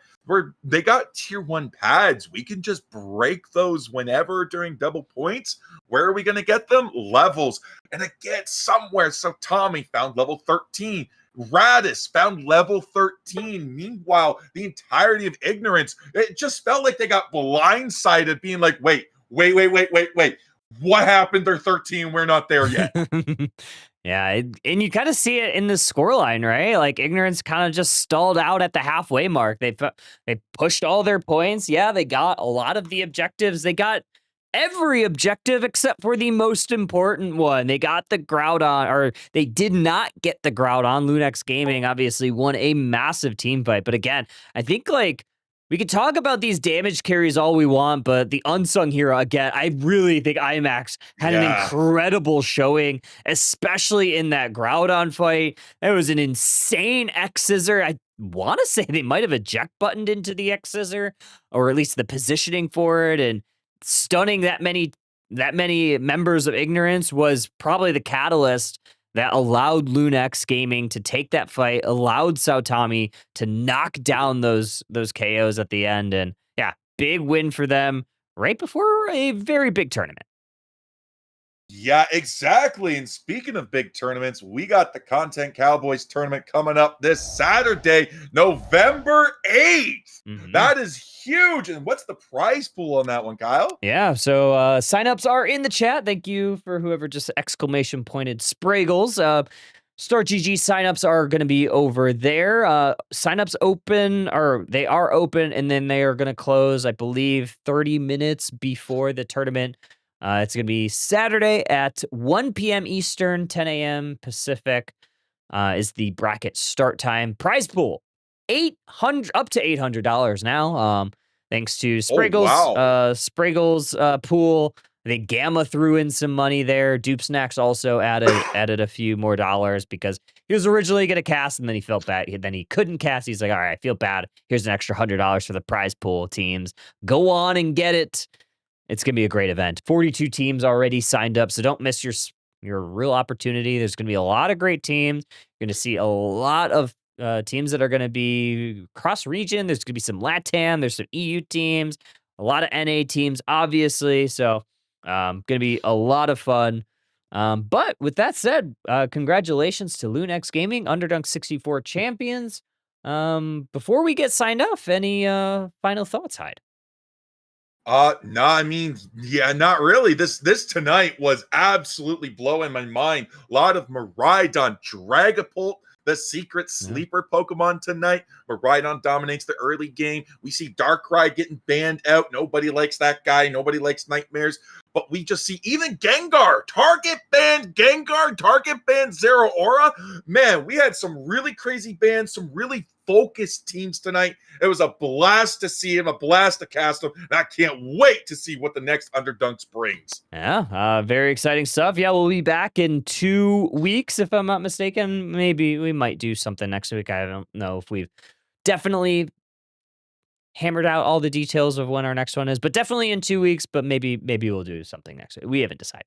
They got tier 1 pads. We can just break those whenever during double points. Where are we going to get them? Levels. And again, somewhere. So Tommy found level 13. Radis found level 13. Meanwhile, the entirety of Ignorance, it just felt like they got blindsided, being like, wait. What happened? They're 13. We're not there yet. Yeah, and you kind of see it in the scoreline, right? Like Ignorance kind of just stalled out at the halfway mark. They pushed all their points. Yeah, they got a lot of the objectives. They got every objective except for the most important one. They got the Groudon, or they did not get the Groudon. Lunex Gaming obviously won a massive team fight. But again, I think like we could talk about these damage carries all we want, but the unsung hero, again, I really think IMAX had an incredible showing, especially in that Groudon fight. That was an insane X-Scissor. I want to say they might have eject buttoned into the X-Scissor, or at least the positioning for it, and stunning that many members of Ignorance was probably the catalyst that allowed Lunex Gaming to take that fight, allowed Saotami to knock down those KOs at the end. And yeah, big win for them right before a very big tournament. Yeah, exactly. And speaking of big tournaments, we got the Content Cowboys tournament coming up this Saturday, November 8th. Mm-hmm. That is huge. And what's the prize pool on that one, Kyle? Yeah, so signups are in the chat. Thank you for whoever just exclamation pointed Spraggles. Start GG signups are going to be over there. Signups open, or they are open, and then they are going to close, I believe, 30 minutes before the tournament. It's going to be Saturday at 1 p.m. Eastern, 10 a.m. Pacific is the bracket start time. Prize pool, up to $800 now. Thanks to Spraggles, Spraggles pool. I think Gamma threw in some money there. Dupe Snacks also added a few more dollars because he was originally going to cast and then he felt bad. Then he couldn't cast. He's like, all right, I feel bad. Here's an extra $100 for the prize pool teams. Go on and get it. It's going to be a great event. 42 teams already signed up, so don't miss your real opportunity. There's going to be a lot of great teams. You're going to see a lot of teams that are going to be cross-region. There's going to be some LATAM. There's some EU teams. A lot of NA teams, obviously. So going to be a lot of fun. But with that said, congratulations to Lunex Gaming, Underdunk 64 champions. Before we get signed off, any final thoughts, Hyde? No, I mean, yeah, not really. This tonight was absolutely blowing my mind. A lot of Miraidon, Dragapult, the secret sleeper Pokemon tonight. Miraidon dominates the early game. We see Darkrai getting banned out. Nobody likes that guy. Nobody likes Nightmares. but we just see even Gengar, target banned Zero Aura. Man, we had some really crazy bans, some really focused teams tonight. It was a blast to see him, a blast to cast him, and I can't wait to see what the next Underdunks brings. Yeah, very exciting stuff. Yeah, we'll be back in 2 weeks, if I'm not mistaken. Maybe we might do something next week. I don't know if we've definitely hammered out all the details of when our next one is, but definitely in 2 weeks, but maybe we'll do something next week. We haven't decided.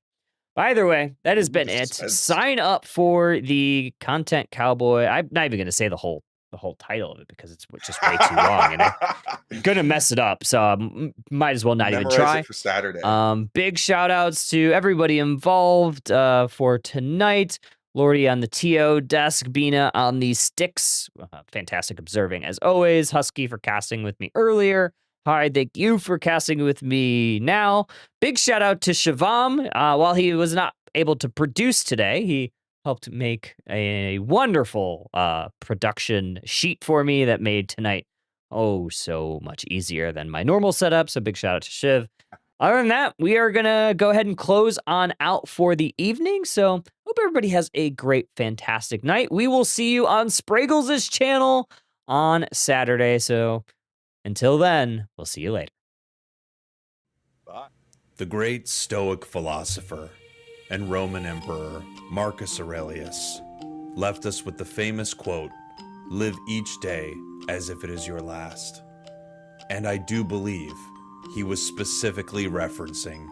But either way, that has been it. Sign up for the Content Cowboy. I'm not even going to say the whole title of it because it's just way too long and I'm gonna mess it up, so might as well not even try. It for Saturday. Big shout outs to everybody involved for tonight. Lordy on the TO desk, Bina on the sticks, fantastic observing as always. Husky for casting with me earlier. Hi, thank you for casting with me now. Big shout out to Shivam. While he was not able to produce today, he helped make a wonderful production sheet for me that made tonight so much easier than my normal setup. So big shout out to Shiv. Other than that, we are going to go ahead and close on out for the evening. So hope everybody has a great, fantastic night. We will see you on Spraggles' channel on Saturday. So until then, we'll see you later. Bye. The great Stoic philosopher and Roman Emperor Marcus Aurelius left us with the famous quote, "Live each day as if it is your last." And I do believe he was specifically referencing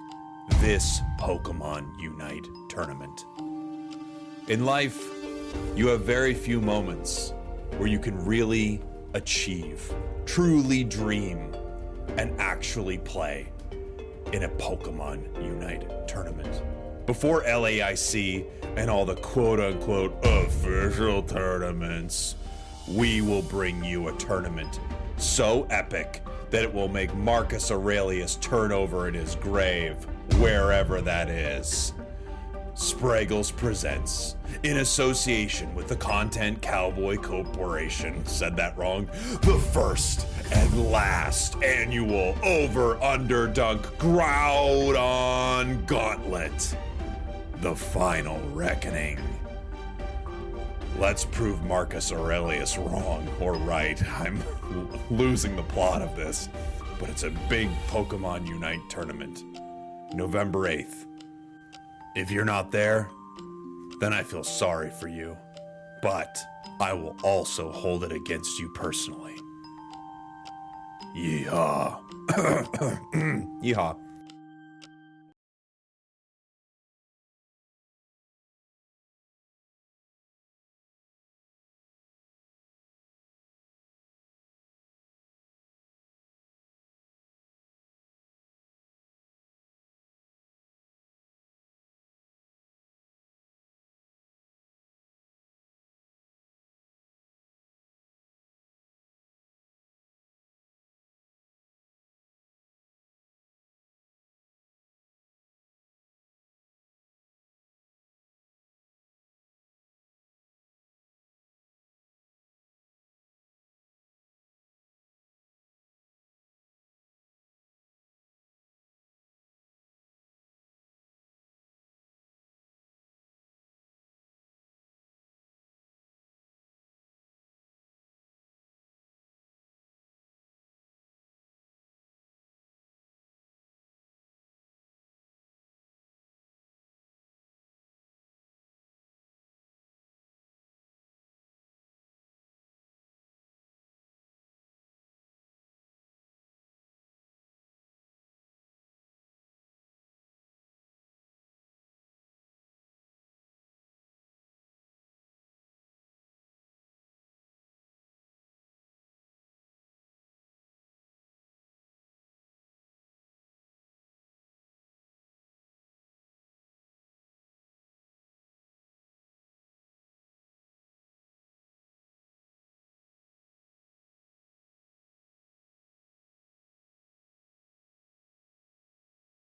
this Pokemon Unite tournament. In life, you have very few moments where you can really achieve, truly dream, and actually play in a Pokemon Unite tournament. Before LAIC and all the quote-unquote official tournaments, we will bring you a tournament so epic that it will make Marcus Aurelius turn over in his grave, wherever that is. Spraggles presents, in association with the Content Cowboy Corporation, said that wrong, the first and last annual over-underdunk Groudon Gauntlet. The final reckoning. Let's prove Marcus Aurelius wrong or right. I'm losing the plot of this, but it's a big Pokemon Unite tournament. November 8th. If you're not there, then I feel sorry for you, but I will also hold it against you personally. Yeehaw. Yeehaw.